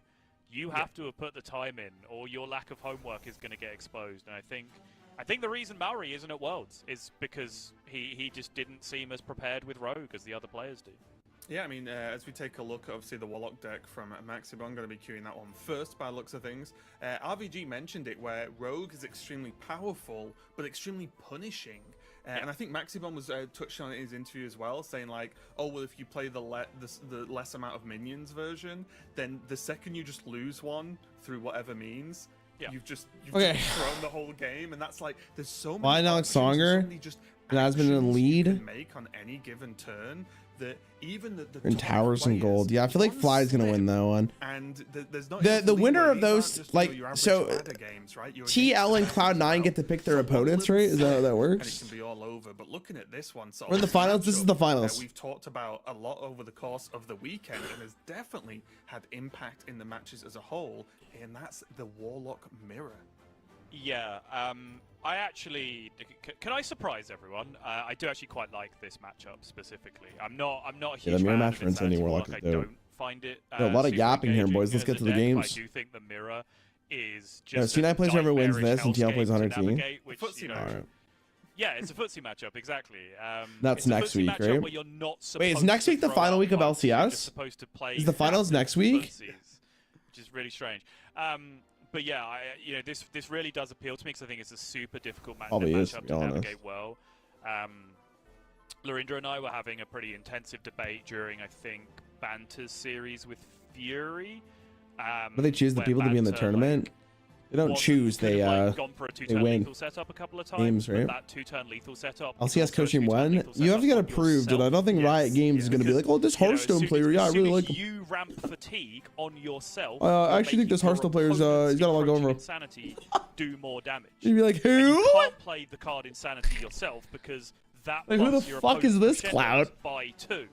you have to have put the time in, or your lack of homework is going to get exposed. And I think the reason Maori isn't at Worlds is because he just didn't seem as prepared with Rogue as the other players do. Yeah, I mean, as we take a look at, obviously, the Warlock deck from Maxibon, going to be queuing that one first by the looks of things. RVG mentioned it, where Rogue is extremely powerful, but extremely punishing. And I think Maxibon was touched on it in his interview as well, saying like, oh, well, if you play the less amount of minions version, then the second you just lose one through whatever means, you've just thrown the whole game. And that's like, there's so many Why Alex Songer? And has been in the lead. Make on any given turn. That even the in towers and gold. Yeah, I feel like Fly's gonna win that one. And there's not the winner of those, like, so games, right? TL and Cloud9 get to pick their opponents, right? Is that how that works? And it can be all over. But looking at this one, so we're in the finals. This is the finals. We've talked about a lot over the course of the weekend, and has definitely had impact in the matches as a whole. And that's the Warlock mirror. Yeah, I actually can I surprise everyone? I do actually quite like this matchup specifically. I'm not a huge the mirror fan match of for Insanity Warlock is I dope. don't find it. A lot of super yapping here, boys. Let's engaging get to the as a deck. games. I do think the mirror is just C9 plays whoever wins this, and TL plays 100 team. Yeah, it's a footsie matchup, exactly. That's next week, right? Where you're not Wait, is next week the final week of LCS? Is the finals next week? Which is really strange. But yeah, this really does appeal to me because I think it's a super difficult matchup to navigate well. Lorinda and I were having a pretty intensive debate during, I think, Banter's series with Fury. Do they choose the people to be in the tournament? They don't choose. They gone for a two-turn win lethal setup a couple of times, games, right? That two-turn lethal setup. LCS coaching one. You have to get approved, and I don't think Riot Games is going to be like, oh, this Hearthstone player, yeah, I really like him. You ramp fatigue on yourself. I actually think this Hearthstone player is he's got a lot going for him. Insanity do more damage. You'd be like, who? And you can't play the card Insanity yourself because that like, who the fuck is this Cloud? By 2.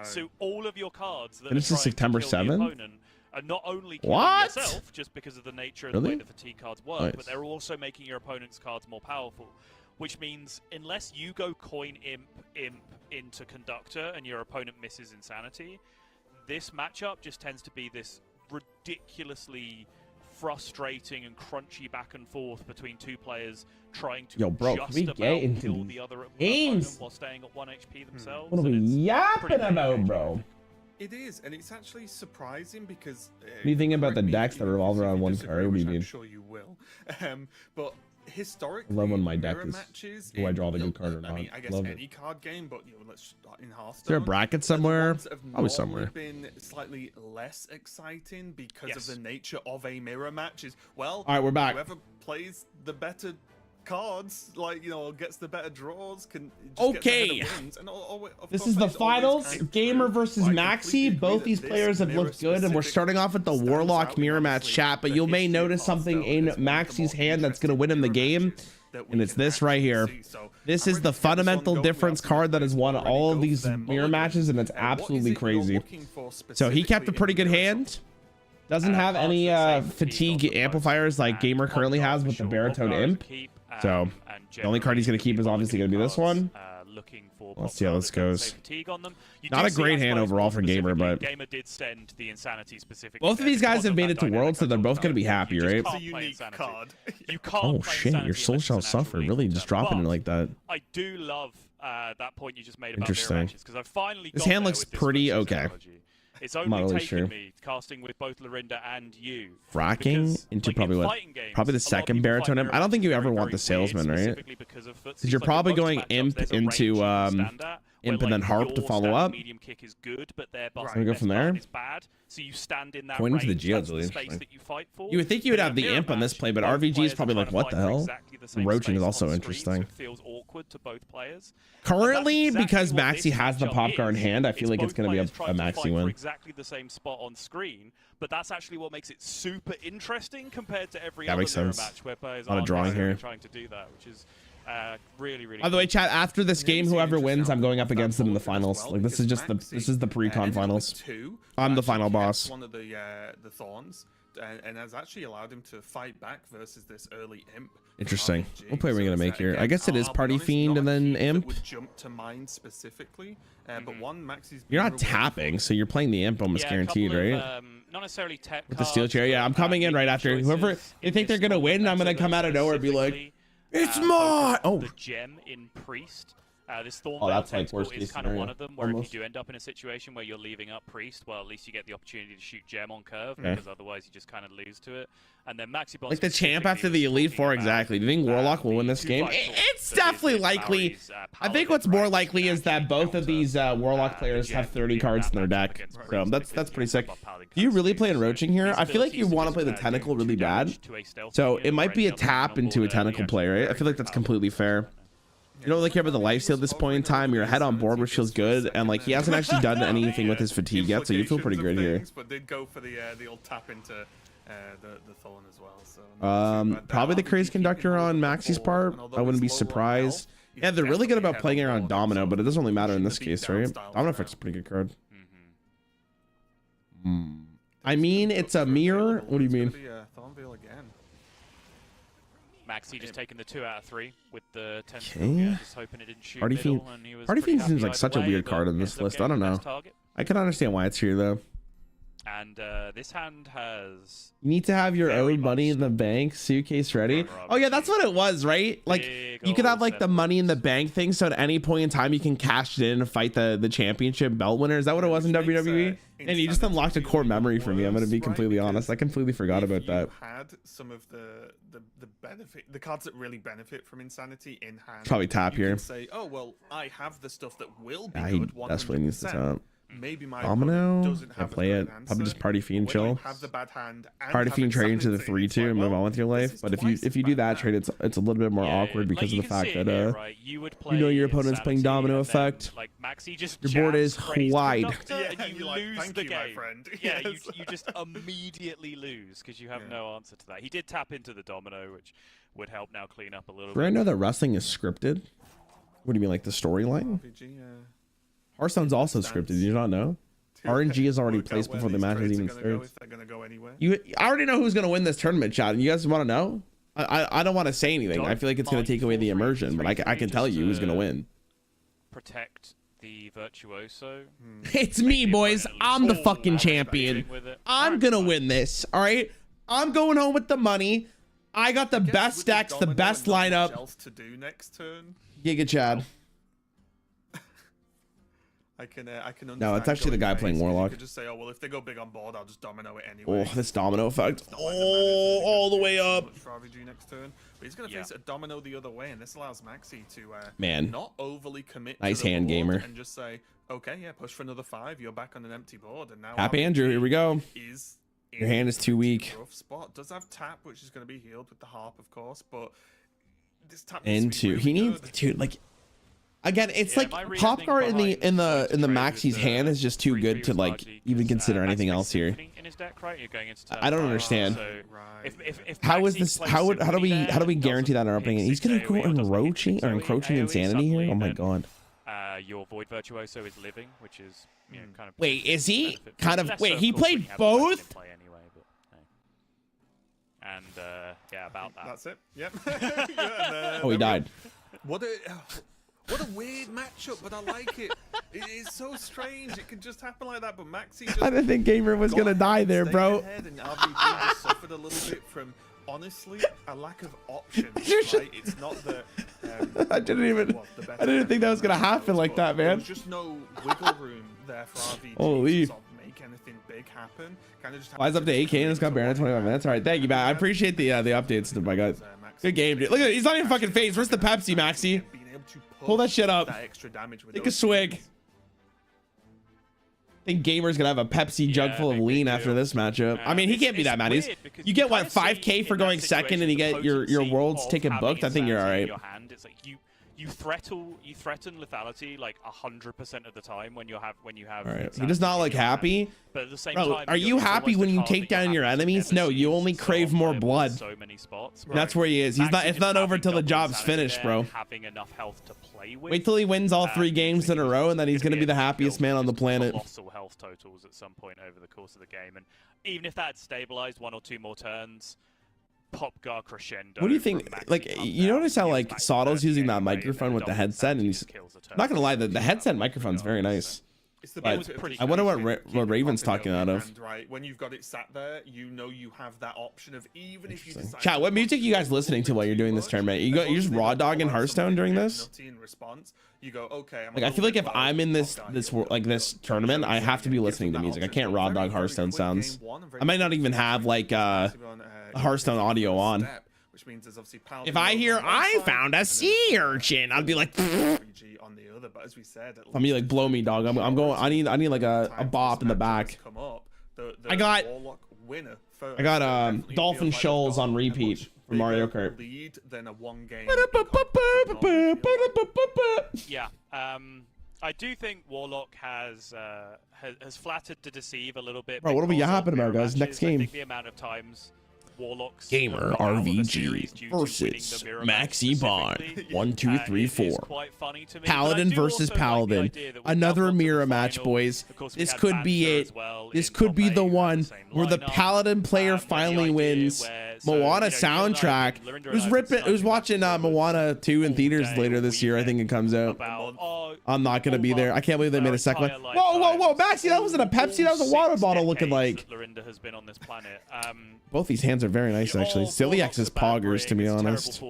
So all of your cards that and it's September 7th. Are not only killing yourself just because of the nature of the way the fatigue cards work, but they're also making your opponent's cards more powerful. Which means unless you go coin imp into conductor and your opponent misses Insanity, this matchup just tends to be this ridiculously frustrating and crunchy back and forth between two players trying to just about kill the other opponent while staying at 1 HP themselves. What are we yapping about, bro? It is, and it's actually surprising because. What do you think about the decks that revolve around one card? What do you mean? I'm sure you will. But historically, I love when my deck is. Matches do I draw the good card or not? I mean, I guess love any it. card game, but let's start in Hearthstone. Is there a bracket somewhere? Probably somewhere. Been slightly less exciting because of the nature of a mirror match. All right, we're back. Whoever plays the better cards, gets the better draws, can okay. This is the finals. Gamer versus Maxi. Both these players have looked good, and we're starting off with the Warlock mirror match chat. But you may notice something in Maxi's hand that's going to win him the game, and it's this right here. This is the fundamental difference card that has won all of these mirror matches, and it's absolutely crazy. So he kept a pretty good hand. Doesn't have any fatigue amplifiers like Gamer currently has with the Baritone Imp. So the only card he's going to keep is obviously going to be this one. Let's see how this goes. Not a great hand overall for Gamer, but both of these guys have made it to Worlds, so they're both going to be happy, right? It's a unique card. Oh shit, your soul shall suffer. Really just dropping it like that. I do love that point you just made about interesting. Because I finally this hand looks pretty okay. It's only taken me casting with both Lorinda and you. Fracking into probably the second Baritone Imp. I don't think you ever want the Salesman, right? Because you're probably going Imp into Imp and then Harp to follow up. Medium kick is good, but their So we go from there. is bad. So you stand in that Going into the range, geode's that's really the space interesting. that you fight for. You would think you would have the Mirror Imp on this match, play, but both RVG is players probably are like, trying what to the fight for hell? exactly the same Roaching is space also on screen, interesting. so it feels awkward to both players. Currently, exactly because what Maxi this has the matchup Popcar in is. hand, I feel like it's both going to be players a trying to fight Maxi for win. exactly the same spot on screen, but that's actually what makes it super interesting compared to every That other makes mirror sense. match where players A lot of aren't drawing necessarily here. trying to do that, which is really, really By the way, chat, after this game, whoever wins, I'm going up against them in the finals. Like, this is just the pre-con finals. I'm the final boss. One of the thorns, and has actually allowed him to fight back versus this early Imp. Interesting. RBG. What play are we So going to it's, make here? again, I guess it is I'll be Party honest, Fiend not and a then key that Imp. would jump to mind specifically, but one Maxi's You're not been rewarded tapping, so you're playing the Imp almost guaranteed, right? Not necessarily tech With the steel chair, yeah. I'm coming in right after. Whoever they think they're gonna win, I'm gonna come out of nowhere and be like, "It's mine!" Oh, the gem in Priest. This Thorn Oh, that's like Tentacle worst is case kind of one scenario, of them, where almost. if you do end up in a situation where you're leaving up Priest, well, at least you get the opportunity to shoot Gem on curve, Okay. because otherwise you just kind of lose to it. And then Maxi Boss like the champ after the Elite Four, exactly. Do you think Warlock will win this game? It's definitely likely. I think what's more likely is that both of these Warlock players have 30 cards in their deck, so that's pretty sick. Do you really play in Roaching here? I feel like you want to play the Tentacle really bad, so it might be a tap into a Tentacle play, right? I feel like that's completely fair. You don't really care about the lifesteal at this point in time. You're ahead on board, which feels good, and like he hasn't actually done anything with his fatigue yet, so you feel pretty good here. But did go for the old tap into the Thorn as well. So Probably the Craze Conductor on Maxi's part. I wouldn't be surprised. Yeah, they're really good about playing around Domino, but it doesn't really matter in this case, right? Domino Effect's a pretty good card. I mean, it's a mirror. What do you mean? Thornvale again. Maxi just taking the 2 out of 3 with the 10. Okay. Yeah, just hoping it didn't shoot Party middle, Fiend. and he was Party pretty Fiend seems happy like such a either way, weird but card in ends this up list. I getting don't the know. best target. I can understand why it's here though. And this hand has. You need to have your own money in the bank suitcase ready. Oh yeah, that's what it was, right? Like you could have like the money in the bank thing, so at any point in time you can cash it in and fight the championship belt winner. Is that what it was in WWE? And you just unlocked a core memory for me. I'm gonna be completely honest. I completely forgot about that. Had some of the benefit, the cards that really benefit from Insanity in hand. Probably tap you here. Can say, oh well, I have the stuff that will be He good. 100%. desperately needs to tap. Maybe my Domino. doesn't have Can't play it. Probably just Party Fiend chill. Party Fiend trade into the 3/2 and move on with your life. But if you do that trade, it's a little bit more awkward because of the fact that you know your opponent's playing Domino Effect. Like Maxi just your board is wide. And you lose the game. Friend. Yeah, you just immediately lose because you have no answer to that. He did tap into the Domino, which would help now clean up a little Do I bit. know that wrestling is scripted? What do you mean, like the storyline? Hearthstone's also scripted. Did you not know? RNG is already placed before the match even starts. I already know who's going to win this tournament, chat. And you guys want to know? I don't want to say anything. I feel like it's going to take away the immersion, but I can tell you who's going to win. Protect the Virtuoso. It's me, boys. I'm the fucking champion. I'm going to win this. All right? I'm going home with the money. I got the best decks, the best lineup. To do next turn. Giga Chad. I can understand. No, it's actually the guy playing Warlock. You could just say, oh well, if they go big on board, I'll just domino it anyway. Oh, this domino effect. Oh, all the way up. For RVG next turn, but he's gonna face a domino the other way, and this allows Maxi to not overly commit. Nice to the hand, board gamer. And just say, okay, yeah, push for another 5. You're back on an empty board, and now Happy RVG Andrew, here we go. Is Your hand is too weak. rough spot. Does have tap, which is going to be healed with the harp, of course, but this tap Into he needs to like. Again, it's like Popcar in the Maxi's hand is just too good to like even consider anything else here. I don't understand. How is this? How do we guarantee that in our opening? He's gonna go encroaching insanity here. Oh my god. Your Void Virtuoso is living, which is kind of. Wait, is he kind of? Wait, he played both. And yeah, about that. That's it. Yep. Oh, he died. What a weird matchup, but I like it. It is so strange. It can just happen like that, but Maxi just I didn't think Gamer was gonna die there, bro. And RVG just suffered a little bit from, honestly, a lack of options. Right? It's not the. I didn't think that was gonna happen like that, man. There's just no wiggle room there for RVG Holy. to sort of make anything big happen. Kind of just. Wise up to 8K and it's got Baron in 25 minutes. All right, thank you, man. I appreciate the updates, my guys. Good game, dude. Look at it. He's not even fucking phased. Where's the Pepsi, Maxi? Pull that shit up. Take a swig. I think Gamer's gonna have a Pepsi jug full of lean after this matchup. I mean, he can't be that mad. You get what, 5K for going second, and you get your world's ticket booked. I think you're all right. You threaten lethality like 100% of the time when you have. All right. He does not look happy. But at the same Bro, time, are you happy when you take down your enemies? No, you only crave more blood. So many spots. That's where he is. He's not. It's not over till the job's finished, bro. Having enough health to play with. Wait till he wins all 3 games in a row, and then he's gonna be the happiest man on the planet. Colossal health totals at some point over the course of the game, and even if that had stabilized 1 or 2 more turns. Popgar crescendo. What do you think? Like, you notice how like Soto's using that microphone with the headset, and he's not gonna lie, the headset microphone's very nice. But I wonder what Raven's talking out of. Right, when you've got it sat there, you know you have that option of even if you decide. Chat, what music are you guys listening to while you're doing this tournament? You just raw dogging Hearthstone during this? You go, okay. Like, I feel like if I'm in this tournament, I have to be listening to music. I can't raw dog Hearthstone sounds. I might not even have like Hearthstone audio on. If I hear I found a sea urchin, I'd be like, I'm be like, blow me, dog. I'm going. I need like a bop in the back. I got Dolphin Shoals on repeat for Mario Kart. Yeah. I do think Warlock has flattered to deceive a little bit. Bro, what are we yapping about, guys? Next game. I think the amount of times Warlock's Gamer RVG versus Maxi Bond 1 2 3 4. Paladin versus Paladin. Another mirror match, boys. This could be it. This could be the one where the Paladin player finally wins. Moana soundtrack. Who's watching Moana 2 in theaters later this year? I think it comes out. I'm not gonna be there. I can't believe they made a second one. Whoa, Maxi, that wasn't a Pepsi. That was a water bottle looking like. Has been on this planet. Both these hands are very nice, actually. Celiax is poggers, to be honest.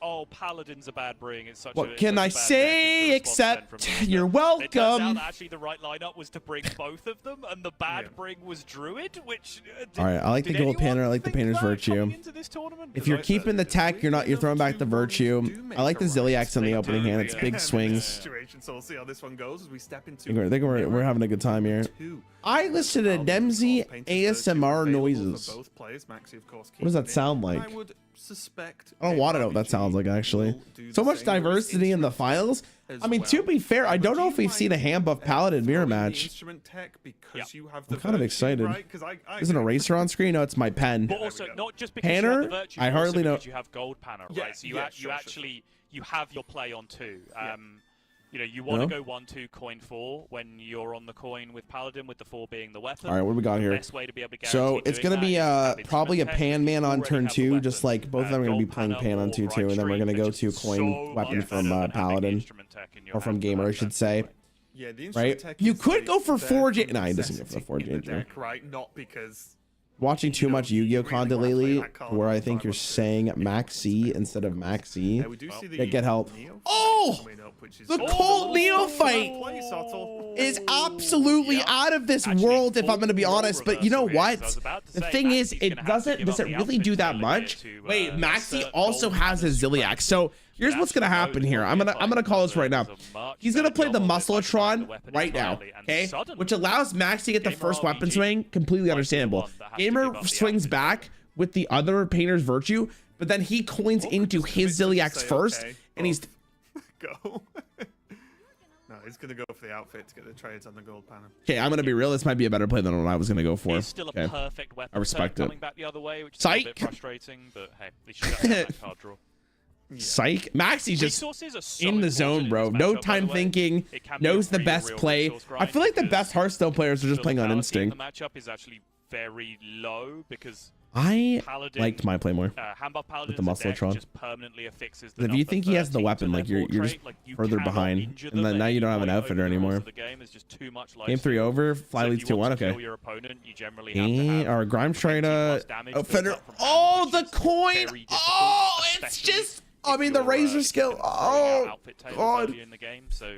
Oh, Paladin's a bad bring. It's such what can I say except you're welcome? Actually, the right lineup was to bring both of them, and the bad bring was Druid, which. All right, I like the gold painter. I like the painter's virtue. If you're keeping the tech, you're throwing back the virtue. I like the Ziliax in the opening hand. It's big swings. So we'll see how this one goes as we step into. I think we're having a good time here. I listened to Dempsey ASMR noises. What does that sound like? I don't want to know what that sounds like, actually. So much diversity in the files. I mean, to be fair, I don't know if we've seen a hand buff Paladin mirror match. I'm kind of excited. Isn't a racer on screen? No, it's my pen. But also, not just because Panner? you have the virtue, I hardly know. You have gold Panner, right? So you have your play on 2. You know, you want to go 1-2 coin 4 when you're on the coin with Paladin, with the 4 being the weapon. All right, what do we got here? Best way to be able to so it's going to be probably a pan man on turn 2, just like both of them are going to be playing pan on 2 too, and then we're going to go to coin weapon from Paladin, or from Gamer, I should say. Right? You could go for 4J. No, he doesn't go for the 4J. Right, not because. Watching too much Yu-Gi-Oh content lately, where I think you're saying Maxi instead of Maxi. Get help. Oh! The cold neophyte is absolutely out of this world, if I'm going to be honest. But you know what? The thing is, does it really do that much? Wait, Maxi also has his Ziliax. So here's what's gonna happen here. I'm gonna call this right now. He's gonna play the Muscletron right now, okay? Which allows Max to get the first weapon swing. Completely understandable. Gamer swings back with the other painter's virtue, but then he coins into his Ziliax first, and he's go. No, he's gonna go for the outfit to get the trades on the gold panel. Okay, I'm gonna be real. This might be a better play than what I was gonna go for. It's still a perfect weapon. I respect it. Coming back the other way, which is a bit frustrating, but hey, at least you got that card draw. Psych. Maxi's just in the zone, bro. No time thinking. Knows the best play. I feel like the best Hearthstone players are just playing on instinct. The matchup is actually very low because I liked my play more with the Muscletron. If you think he has the weapon, like you're just further behind, and then now you don't have an outfitter anymore. Game 3 over. Fly leads 2-1. Okay. Our Grimes trying to outfitter. Oh, the coin. Oh, it's just. I mean, the razor skill. Oh, God.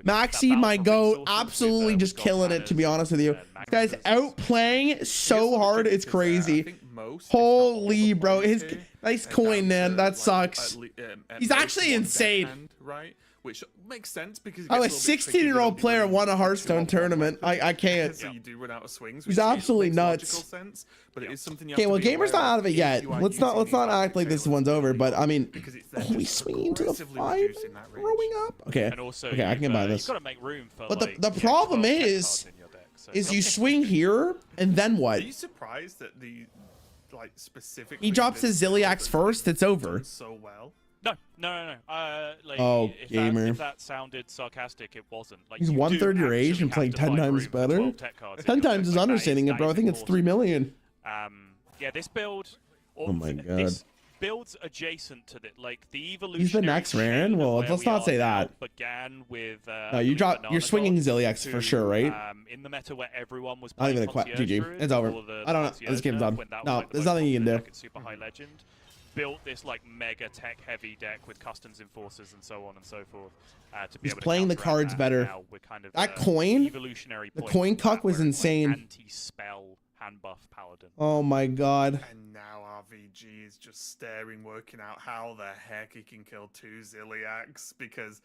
Maxi, my goat, absolutely just killing it, to be honest with you. This guy's outplaying so hard, it's crazy. most. Holy bro, his nice coin, man. That sucks. He's actually insane. Hand, right? Which makes sense because a 16-year-old player won a Hearthstone tournament. I can't. So you do run out of swings. He's absolutely nuts. Sense, but it is something you okay, have well, to be Gamer's aware not out of of it yet. Let's not act like this one's over. But I mean, we swing into the 5, throwing up. Okay, and also okay, I can buy this. You've got to make room for. But like, the problem is you swing here and then what? Are you surprised that the like specific? He drops his Ziliax first. It's over. So well. No. Like, oh, if Gamer. If that sounded sarcastic, it wasn't. Like, he's 1/3 your age and playing 10 times better. 10 times is understating it, bro. I think it's 3 million. Yeah, this build. Oh my god. This builds adjacent to the evolution. He's the next Rarran. Well, let's not say that. Began with. No, you're swinging Ziliax for sure, right? In the meta where everyone was not even a GG. It's over. I don't know. This game's done. No, there's nothing you can do. Super high legend. Built this like mega tech heavy deck with customs enforcers and so on and so forth to be He's able to playing the cards better. Now we're kind of that coin, the coin cuck was insane. Anti-spell hand buff paladin. Oh my god. And now RVG is just staring, working out how the heck he can kill 2 Ziliax, because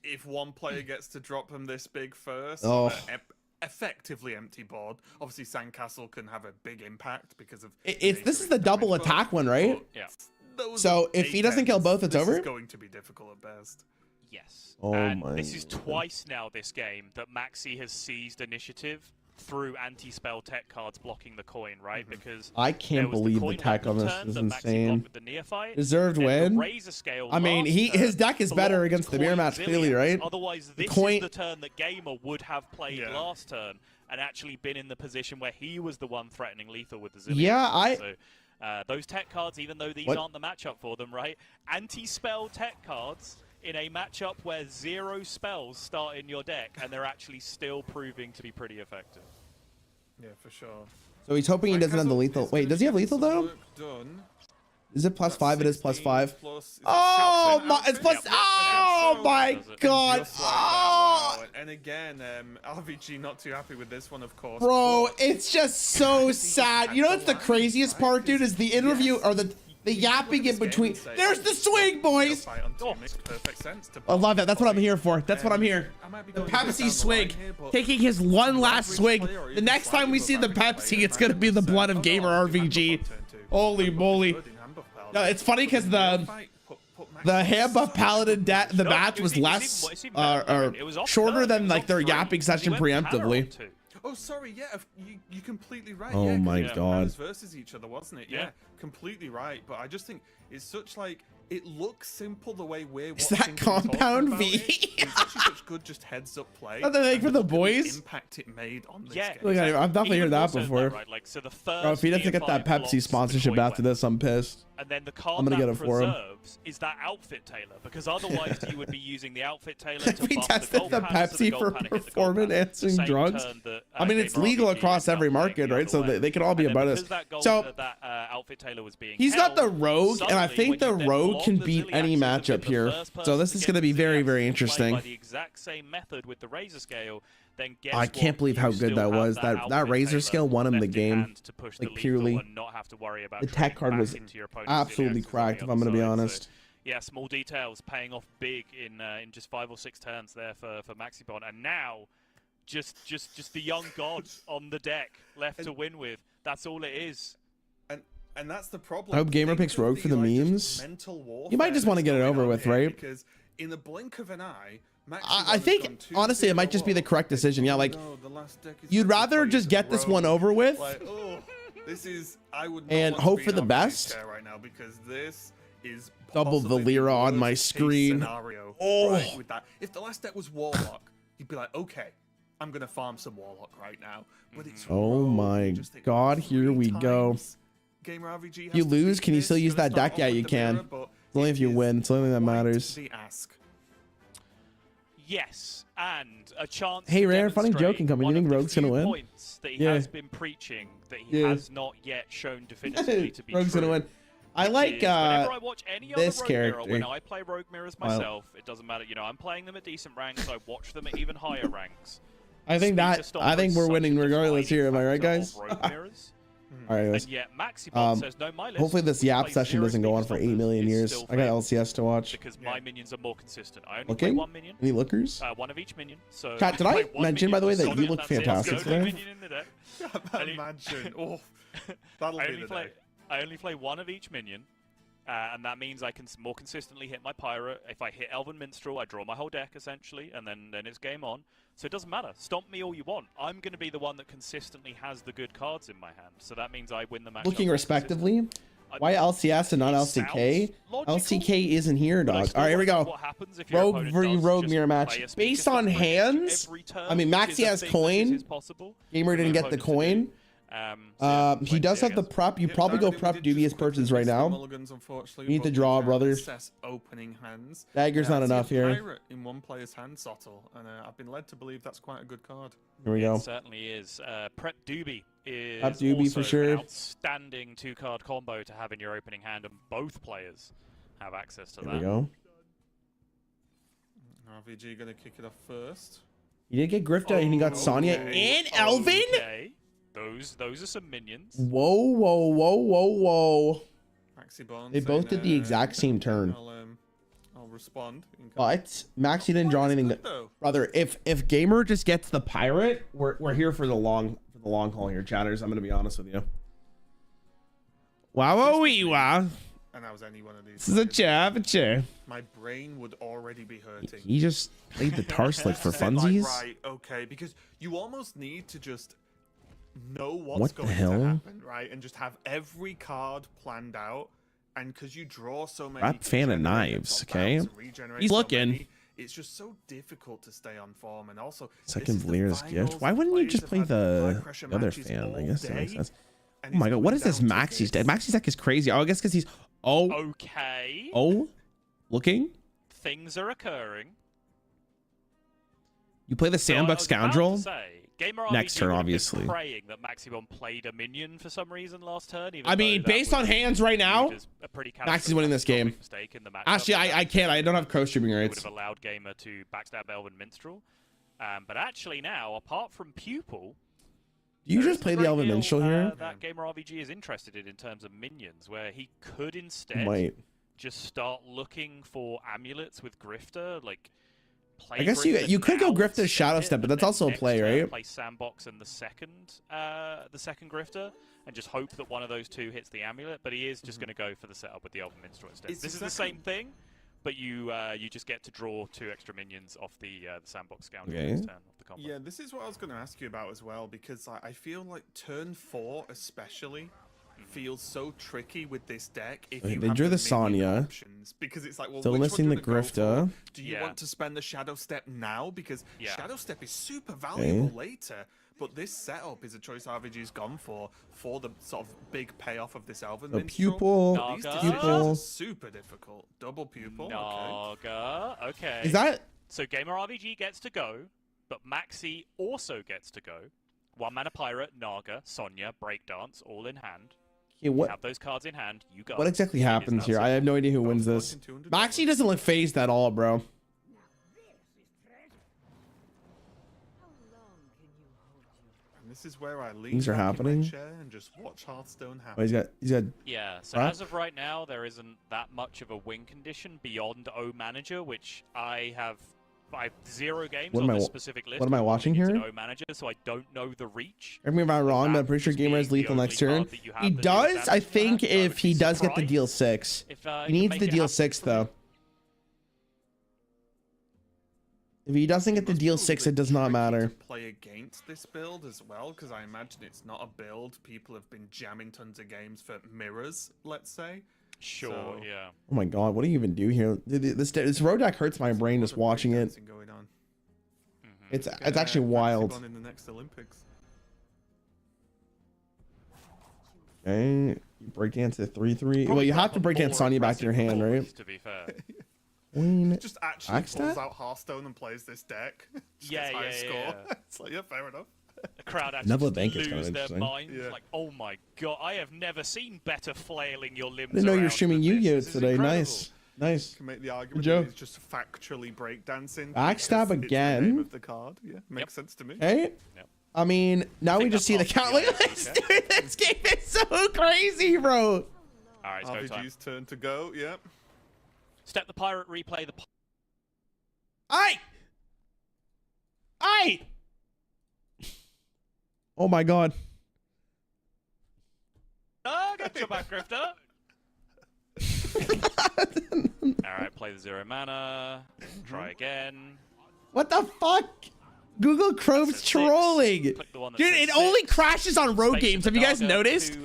if one player gets to drop him this big first, effectively empty board. Obviously, Sandcastle can have a big impact because of this is the double attack one, right? Yeah. So if he doesn't kill both, it's over. It's going to be difficult at best. Yes. Oh and my this is twice now this game that Maxi has seized initiative through anti-spell tech cards blocking the coin, right? Because I can't believe the tech on this is insane. Deserved win. I mean, his deck is better against the mirror match, clearly, right? Otherwise, this is the turn that Gamer would have played last turn and actually been in the position where he was the one threatening lethal with the Zillion. Yeah, so, those tech cards, even though these aren't the matchup for them, right? Anti-spell tech cards in a matchup where 0 spells start in your deck, and they're actually still proving to be pretty effective. Yeah, for sure. So he's hoping he doesn't have the lethal. Wait, does he have lethal though? Is it +5? It is +5. Oh my! It's plus. Oh my god! Oh! And again, RVG not too happy with this one, of course. Bro, it's just so sad. You know what's the craziest part, dude? Is the interview or the yapping in between. There's the swing, boys. I love that. That's what I'm here for. That's what I'm here. The Pepsi swig, taking his one last swig. The next time we see the Pepsi, it's gonna be the blood of Gamer RVG. Holy moly! No, it's funny because the hand buff paladin the match was less or shorter than like their yapping session preemptively. Oh, sorry. Yeah, you're completely right. Oh my god. Versus each other, wasn't it? Yeah, completely right. But I just think it's such like it looks simple the way we're watching. Is that compound V? It's actually such good just heads up play. Nothing like for the boys. Impact it made on this game. Look, I've definitely heard that before. Right? Like, so the first if he doesn't get that Pepsi sponsorship after this, I'm pissed. And then the card I'm gonna that get it for him. Is that outfit tailor, because otherwise you would be using the outfit tailor to we buff tested the Pepsi for performance enhancing drugs. I mean, it's legal across every market, right? So they can all be a bonus. So outfit tailor was being he's got the rogue, and I think the rogue can beat any matchup here. So this is going to be very, very interesting. By the exact same method with the razor scale. I can't believe how good that was. That razor scale won him the game. Like purely, the tech card was absolutely cracked. If I'm going to be honest. So, yeah, small details paying off big in just 5 or 6 turns there for Maxibon, and now just the young god on the deck left to win with. That's all it is. And that's the problem. I hope Gamer picks Rogue for the memes. You might just want to get it over with, right? Because in the blink of an eye. I think, honestly, it might just be the correct decision. Yeah, like, you'd rather just get this one over with and hope for the best. Right now because this is double the Lyra on my screen. Oh, right, with that. If the last deck was Warlock, you'd be like, okay, I'm going to farm some Warlock right now. But it's oh my god, here we go. If you lose, can you still use that deck? Yeah, you can. Only if you win. It's the only thing that matters. Yes, and a chance. Hey, Rare, funny joke incoming. You think Rogue's gonna win? Points that he has been preaching that he has not yet shown definitively to be Rogue's true. gonna win. I like whenever I watch any this other character. Rogue mirror, when I play Rogue mirrors myself, it doesn't matter. You know, I'm playing them at decent ranks. I watch them at even higher ranks. I think we're winning regardless here. Am I right, guys? All right, anyways. And yet Maxibon says, no, my list, hopefully this which Yap plays session zero doesn't go on for 8 numbers, million is years. still I got favored LCS to watch. because my minions are more consistent. I only Looking? play one minion. Any lookers? One of each minion. So Chat, did I mention, by the way, that you look fantastic today? Imagine. Oh, that'll be the day. I only play one of each minion, and that means I can more consistently hit my pirate. If I hit Elven Minstrel, I draw my whole deck essentially, and then it's game on. So it doesn't matter. Stomp me all you want. I'm going to be the one that consistently has the good cards in my hand. So that means I win the match. Looking respectively. Why LCS and not LCK? LCK isn't here, dog. All right, here we go. Rogue v Rogue mirror match. Based on hands, I mean, Maxi has coin. Gamer didn't get the coin. He does have the prep. You probably go prep dubious purchase right now. You need to draw, brothers. Opening hands. Dagger's not enough here. Pirate in one player's hand, Sottle, and I've been led to believe that's quite a good card. Here we go. It certainly is. Prep Doobie is Prep Doobie also for sure. an outstanding 2-card combo to have in your opening hand, and both players have access to that. Here we go. RVG gonna kick it off first. He did get Grifta, and he got Sonya and Elvin. Okay. Those are some minions. Whoa, whoa, whoa, whoa, whoa. Maxibon They both did the exact same turn. I'll respond. But Maxi didn't draw anything. Brother, if Gamer just gets the pirate, we're here for the long haul here, chatters. I'm gonna be honest with you. Wow, wow. And that was any one of these. This is a chair. My brain would already be hurting. He just played the Tarslick for funsies. Right, okay, because you almost need to just know what's What the going hell? to happen, right? And just have every card planned out. And because you draw so many... Rap fan of knives, okay? He's looking. It's just so difficult to stay on form. And also... Second Valera's gift. Why wouldn't you just play the other fan? I guess that makes sense. Oh my god, what is this Maxi's deck? Maxi's deck is crazy. Oh, I guess because he's... Oh. Okay. Oh. Looking. Things are occurring. You play the Sandbox Scoundrel? Next turn, RVG obviously. Praying that Maxibon played a minion for some reason last turn. I mean, based on hands right now, Maxi's winning this game. Actually, I can't. I don't have co-streaming It would rates. have allowed Gamer to backstab Elven Minstrel. But actually now, apart from Pupil... Do you just play the Elven Minstrel here? That Gamer RVG is interested in terms of minions, where he could instead just start looking for amulets with Grifter, like... I guess you could go Grifter Shadow Step, but that's also a play, right? Play Sandbox and the second Grifter, and just hope that one of those two hits the amulet. But he is just going to go for the setup with the Elven Minstrel instead. This is the same thing, but you just get to draw 2 extra minions off the Sandbox Scoundrel this turn off the combo. Yeah, this is what I was going to ask you about as well, because I feel like turn 4 especially feels so tricky with this deck. If Okay, you they have drew the minion Sonya. options, because it's like, well, Still which missing one the do you wanna go Grifter. for? Do you want to spend the Shadow Step now? Because Shadow Step is super valuable later, but this setup is a choice RVG's gone for the sort of big payoff of this Elven The Minstrel. Pupil. These decisions are super difficult. Double Pupil. Naga. Okay. Is that... So Gamer RVG gets to go, but Maxi also gets to go. 1-mana Pirate, Naga, Sonya, Breakdance, all in hand. Yeah, what? You have those cards in hand. You go. What exactly happens here? I have no idea who wins this. Maxi doesn't look phased at all, bro. And this is where I lean Things are back in my happening. chair and just watch Hearthstone happen. Oh, he's got. Yeah. So as of right now, there isn't that much of a win condition beyond O Manager, which I have 0 games on this specific list. What am I watching here? O Manager, so I don't know the reach. Correct me if I'm wrong, but I'm pretty sure Gamer has lethal next turn. He does, I think, if he does get the deal 6. He needs the deal 6 though. If he doesn't get the deal 6, it does not matter. Play against this build as well, because I imagine it's not a build people have been jamming tons of games for mirrors, let's say. Sure, So- yeah. Oh my god, what do you even do here? This road deck hurts my brain just watching it. Going on. It's actually wild. Maxibon in the next Olympics. Okay, you breakdance at 3/3. Well, you have to breakdance Sonya back to your hand, right? To be fair. Queen. Just actually Axtat? pulls out Hearthstone and plays this deck. Just gets high score. It's like, yeah, fair enough. The crowd Neville actually Bank is kinda lose their interesting. minds. Like, oh my god, I have never seen better flailing your limbs. I didn't know you were around streaming than this. Yu-Gi-Oh This is today. incredible. Nice. Can make the argument joke. that it's just factually breakdancing. Backstab because it's the again? name of the card. Yeah, makes sense to me. Hey. I mean, now we just see the count. Look at this, dude. This game is so crazy, bro. All right, it's go time. RPG's turn to go. Yep. Step the pirate, replay the. Aye. Oh my god. Oh, get your back, Grifter. Alright, play the 0 mana. Try again. What the fuck? Google Chrome's trolling. Dude, it only crashes on rogue games. Have you guys noticed?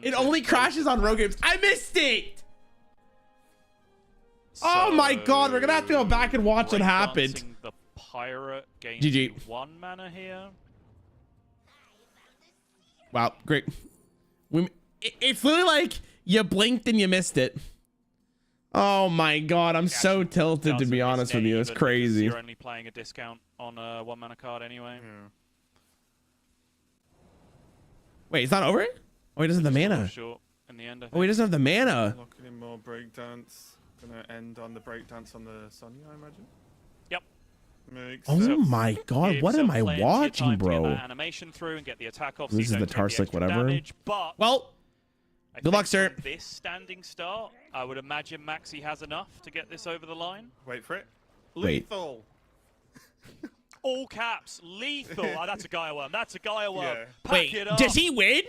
It only crashes on rogue games. I missed it. Oh my god, we're gonna have to go back and watch what happened. The pirate gains GG. 1 mana here. Wow, great. It's literally like you blinked and you missed it. Oh my god, I'm so tilted to be honest with you. It's crazy. You're only playing a discount on a 1 mana card anyway. Yeah. Wait, it's not over? Oh, he doesn't have the mana. Short in the end, I think. Oh, he doesn't have the mana. Locking in more breakdance. Gonna end on the breakdance on the Sonya, I imagine. Yep. Makes Oh sense. my god, what am I watching, bro? Animation through and get the attack off. This is the Tarsic, whatever. Damage, but well, good luck, sir. This standing start, I would imagine Maxi has enough to get this over the line. Wait for it. Wait. Lethal. All caps, lethal. Oh, that's a Gaia Worm. That's a Gaia Worm. Yeah. Pack it up. Does he win?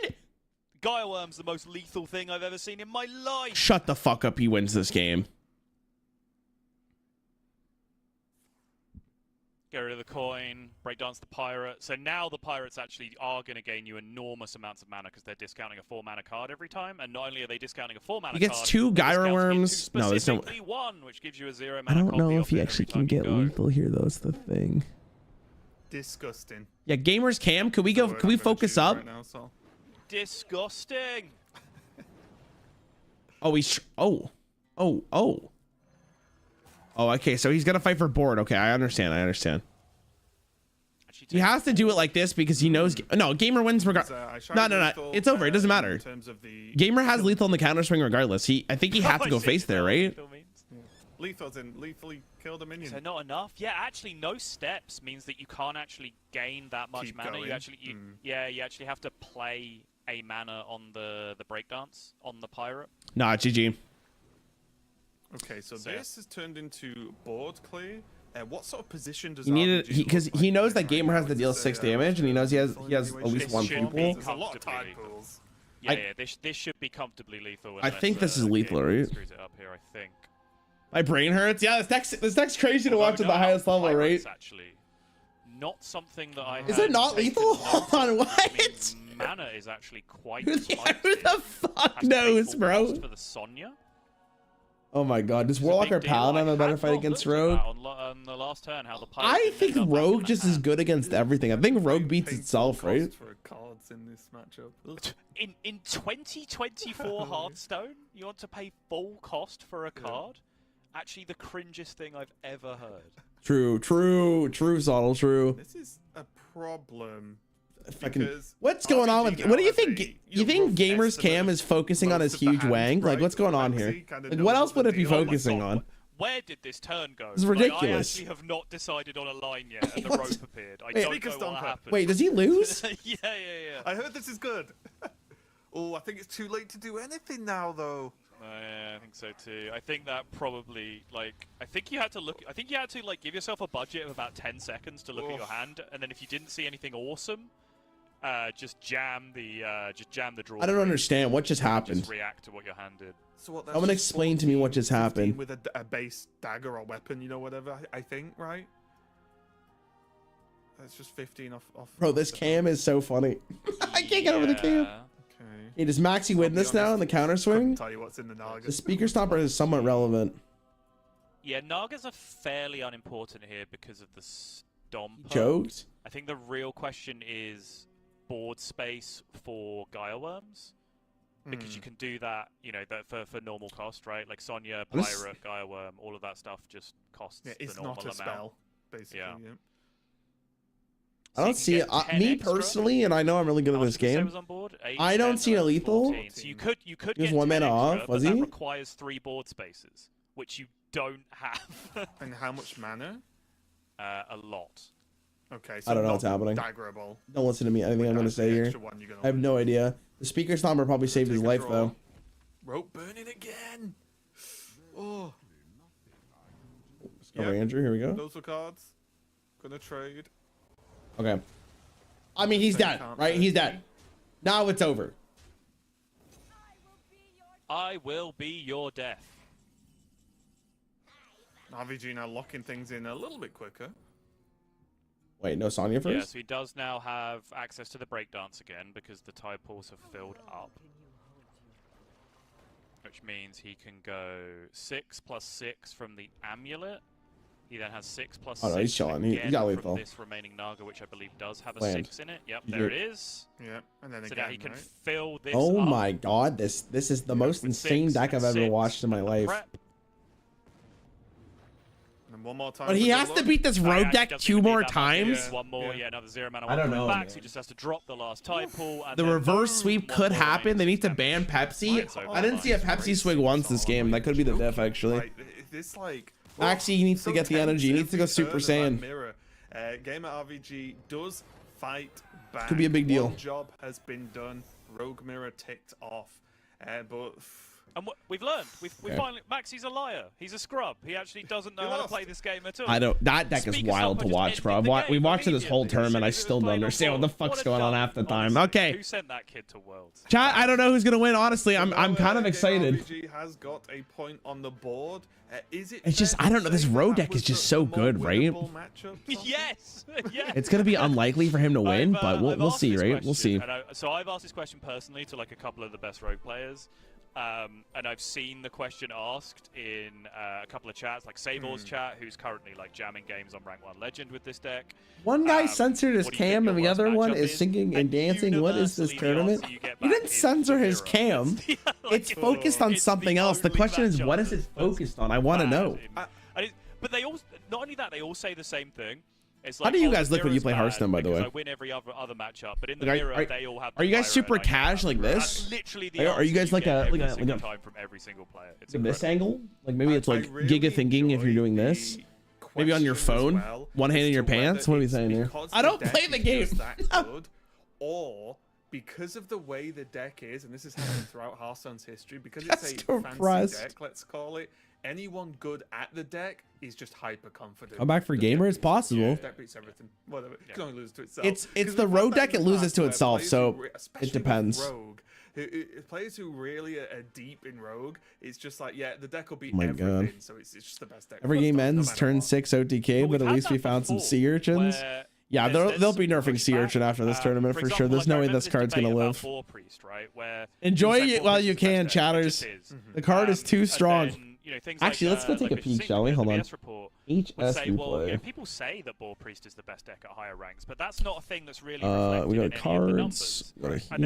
Gaia Worm's the most lethal thing I've ever seen in my life. Shut the fuck up, he wins this game. Get rid of the coin, breakdance the pirate. So now the pirates actually are going to gain you enormous amounts of mana because they're discounting a 4 mana card every time. And not only are they discounting a 4 mana card, He gets 2 Gyro Worms. No, there's no. One, which gives you a 0 I mana don't know copy if of he it actually every can time you get go. lethal here, though. That's the thing. Disgusting. Yeah, gamers cam, could we go? Can we focus up? Right now, so. Disgusting. Oh, he's. Oh. Okay, so he's gonna fight for board. Okay, I understand. He has to do it like this because he knows. No, gamer wins regardless. No. It's over. It doesn't matter. Gamer has lethal in the counter swing regardless. I think he has to go face there, right? Lethal's in. Lethally killed a minion. So not enough. Yeah, actually, no steps means that you can't actually gain that much Keep mana. going. You actually have to play a mana on the breakdance on the pirate. Nah, GG. Okay, so this has turned into board clear. What sort of position does He needed RPG because look he like knows then, that gamer right has now? to deal It's 6 a, damage, and he knows he has at least one should pool. be There's a lot of comfortably tide lethal. pools. Yeah, this should be comfortably lethal. I think this is unless, lethal, Gamer right? Screws it up here, I think. My brain hurts. Yeah, this deck's crazy to watch at the highest level, right? It's actually not something that I. Is it not lethal? Hold on, what? I mean, mana is actually quite. Who the fuck knows, bro? For the Sonya. Oh my god, does Warlock or Paladin have a better fight against Rogue? On the last turn, how the I think Rogue just is good against everything. I think Rogue beats itself, right? For cards in this matchup. In 2024 Hearthstone, you want to pay full cost for a card? Actually, the cringiest thing I've ever heard. True, Zottle, true. This is a problem. What's going on with? What do you think? You think Gamers Cam is focusing on his huge wang? Like, what's going on here? Like, what else would it be focusing on? Where did this turn go? It's ridiculous. Like, I actually have not decided on a line yet, and the rope appeared. I don't know what happened. Wait, does he lose? yeah. I heard this is good. Oh, I think it's too late to do anything now, though. Yeah, I think so too. I think that probably, like, I think you had to like give yourself a budget of about 10 seconds to look at your hand, and then if you didn't see anything awesome, just jam the draw. I don't understand what just happened. Just react to what your hand did. So what? Someone explain to me what just happened. With a base dagger or weapon, you know, whatever. I think, right? That's just 15 off. Bro, this cam is so funny. I can't get over the cam. Okay. Hey, does Maxi win this now in the counter swing? Tell you what's in the Naga. The speaker stopper is somewhat relevant. Yeah, Nagas are fairly unimportant here because of the stomper. Jokes? I think the real question is board space for Gaia Worms. Because you can do that, you know, for normal cost, right? Like Sonya, Pirate, Gaia Worm, all of that stuff just costs the normal amount. It's not a spell, basically. Yeah. I don't see it. Me personally, and I know I'm really good at this game. I don't see a lethal. 14. So you could He get was 1 mana off, was that he? requires 3 board spaces, which you don't have. And how much mana? A lot. Okay, so I don't know what's happening. Daggerable. Don't listen to me. Anything I'm going to say here. I have no idea. The speaker stomper probably saved his life, though. Rope burning again. Oh. All right, Andrew, here we go. Those are cards. Gonna trade. Okay. I mean, he's dead, right? He's dead. Now it's over. I will be your death. RVG now locking things in a little bit quicker. Wait, no Sonya first? Yeah, so he does now have access to the breakdance again because the tide pools have filled up. Which means he can go 6 + 6 from the amulet. He then has 6 + 6 Oh, no, he's chilling. He got lethal. from this remaining Naga, which I believe does have a 6 in it. Yep, there it is. Yeah, and then so again, now he can fill this Oh up my god, this is the most insane deck I've ever watched in my life. And one more time. But he has to beat this rogue deck 2 more times. One more, yeah, another 0 mana. I don't know, Back, so he just has to drop the last tide pool. And The reverse sweep could happen. They need to ban Pepsi. I didn't see a Pepsi swing once this game. That could be the diff, actually. This like. Maxi, he needs to get the energy. He needs to go Super Saiyan. Gamer RVG does fight back. Could be a big deal. One job has been done. Rogue Mirror ticked off. But and we've learned. We've finally. Maxi's a liar. He's a scrub. He actually doesn't know how to play this game at all. I don't. That deck is wild to watch, bro. We watched it this whole tournament. I still don't understand what the fuck's going on half the time. Okay. Who sent that kid to Worlds? Chat. I don't know who's gonna win. Honestly, I'm kind of excited. RVG has got a point on the board. It's just I don't know. This rogue deck is just so good, right? Yes. Yeah. It's gonna be unlikely for him to win, but we'll see, right? We'll see. So I've asked this question personally to like a couple of the best rogue players. And I've seen the question asked in a couple of chats, like Sabor's chat, who's currently like jamming games on Rank 1 Legend with this deck. One guy censored his cam, and the other one is singing and dancing. What is this tournament? You didn't censor his cam. It's focused on something else. The question is, what is it focused on? I want to know. But they all, not only that, they all say the same thing. It's like, how do you guys look when you play Hearthstone, by the way? I win every other matchup, but in the mirror, they all have. Are you guys super cash like this? Literally, the are you guys like a time from every single player? It's this angle? Like maybe it's like Giga thinking if you're doing this. Maybe on your phone, one hand in your pants. What are we saying here? I don't play the game. Or because of the way the deck is, and this has happened throughout Hearthstone's history, because it's a fancy deck, let's call it. Anyone good at the deck is just hyper confident. I'm back for gamer. It's possible. Deck beats everything. Whatever. It can only lose to itself. It's the rogue deck. It loses to itself, so it depends. Rogue, players who really are deep in rogue, it's just like, yeah, the deck will beat everything. So it's just the best deck. Every game ends turn 6 OTK, but at least we found some sea urchins. Yeah, they'll be nerfing sea urchin after this tournament for sure. There's no way this card's gonna live. Enjoy it while you can, chatters. The card is too strong. Actually, let's go take a peek, shall we? Hold on. HS replay. People say that Boar Priest is the best deck at higher ranks, but that's not a thing that's really we go to cards. Go to here.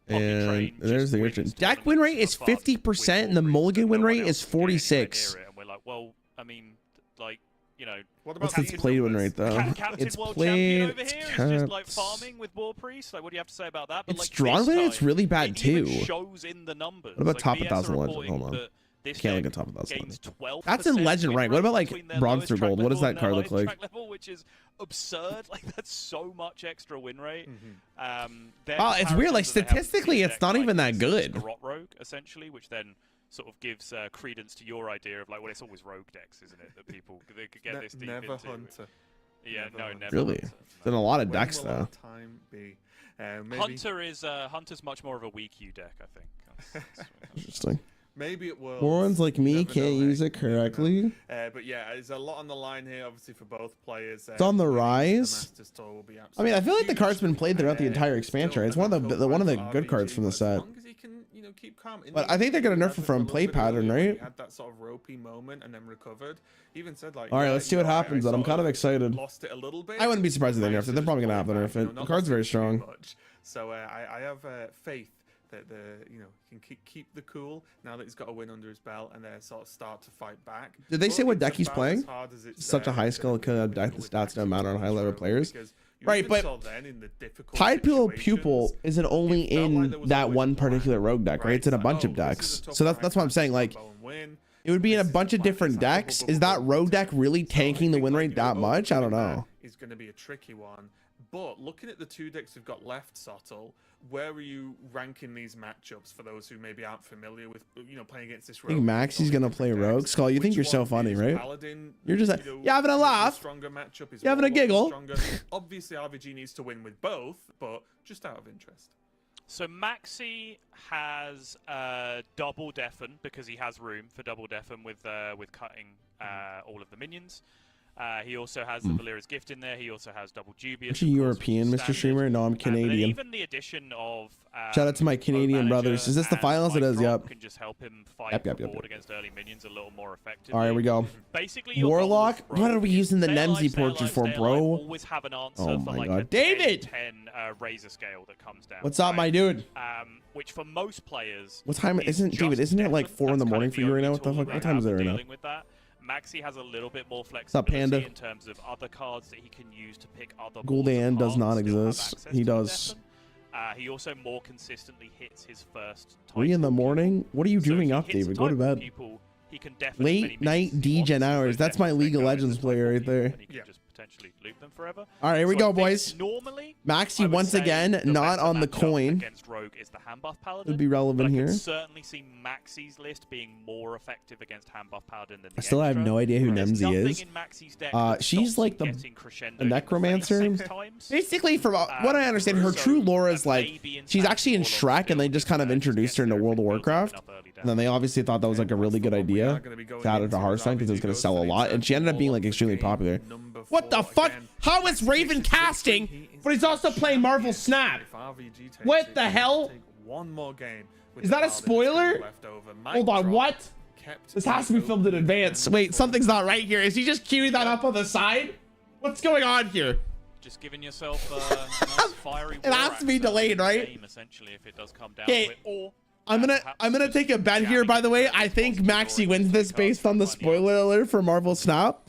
And there's the urchin. Deck win rate is 50%, and the mulligan win rate is 46. And we're like, well, I mean, like, you know, what's its played win rate though? It's played. It's just like farming with Boar Priest. Like, what do you have to say about that? But it's drawn win rate's really bad too. Shows in the numbers. What about top 1,000 legend? Hold on. Can't look at top of that. That's in legend rank. What about like bronze through gold? What does that card look like? Which is absurd. Like that's so much extra win rate. Wow, it's weird. Like statistically, it's not even that good. Rot rogue essentially, which then sort of gives credence to your idea of like, well, it's always rogue decks, isn't it? That people they could get this deep never into. Hunter. Yeah, never. Really? There's a lot of decks though. Hunter's much more of a weak U deck, I think. Interesting. Maybe it will. Morons like me can't use it correctly. But yeah, there's a lot on the line here, obviously, for both players. It's on the rise. I mean, I feel like the card's been played throughout the entire expansion. Right? It's one of the good cards from the set. But I think they're gonna nerf it from play pattern, right? Had that sort of ropey moment and then recovered. Even said like, all right, let's see what happens. But I'm kind of excited. Lost it a little bit. I wouldn't be surprised if they nerfed it. They're probably gonna have to nerf it. The card's very strong. So I have faith that can keep the cool now that he's got a win under his belt and then sort of start to fight back. Did they say what deck he's playing? Such a high skill deck. The stats don't matter on high level players. Right, but Tide Pupil isn't only in that one particular rogue deck, right? It's in a bunch of decks. So that's what I'm saying. Like, it would be in a bunch of different decks. Is that rogue deck really tanking the win rate that much? I don't know. is going to be a tricky one. But looking at the 2 decks we've got left, Sottle, where are you ranking these matchups for those who maybe aren't familiar with, playing against this rogue? I think Maxi's gonna play rogue. Skull, you think you're so funny, right? Paladin, you're just you're having a laugh. Stronger matchup is you're having a giggle. Obviously, RVG needs to win with both, but just out of interest. So Maxi has double deafen because he has room for double deafen with cutting all of the minions. He also has the Valera's Gift in there. He also has double dubious. Are you European, Mr. Streamer? No, I'm Canadian. Even the addition of shout out to my Canadian brothers. Is this the finals? It is. Yep. Can just help him fight the board against early minions a little more effectively. All right, here we go. Basically, Warlock. What are we using the Nemsy portrait for, bro? Always have an answer oh for my like god, David! 10 razor scale that comes down. What's up, my dude? Which for most players. What time isn't David? Isn't it like 4 in the morning for you right now? What the fuck? What time is it right now? Maxi has a little bit more flexibility in terms of other cards that he can use to pick other. Gul'dan does not exist. He does. He also more consistently hits his first. 3 in the morning? What are you doing up, David? Go to bed. He can late night D-Gen hours. That's my League of Legends player right there. Potentially loop them forever. All right, here we go, boys. Normally, Maxi once again not on the coin. Against Rogue is the hand buff Paladin. Would be relevant here. I can certainly see Maxi's list being more effective against hand buff Paladin than the I still have no idea who Nemsy is. She's like the necromancer. Basically, from what I understand, her true lore is like she's actually in Shrek, and they just kind of introduced her into World of Warcraft. And then they obviously thought that was like a really good idea to add her to Hearthstone because it was going to sell a lot, and she ended up being like extremely popular. What the fuck? How is Raven casting, but he's also playing Marvel Snap? What the hell? One more game. Is that a spoiler? Hold on, what? This has to be filmed in advance. Wait, something's not right here. Is he just queuing that up on the side? What's going on here? Just giving yourself a nice fiery. It has to be delayed, right? Game, essentially, if it does come down to it. Or I'm gonna take a bet here. By the way, I think Maxi wins this based on the spoiler alert for Marvel Snap.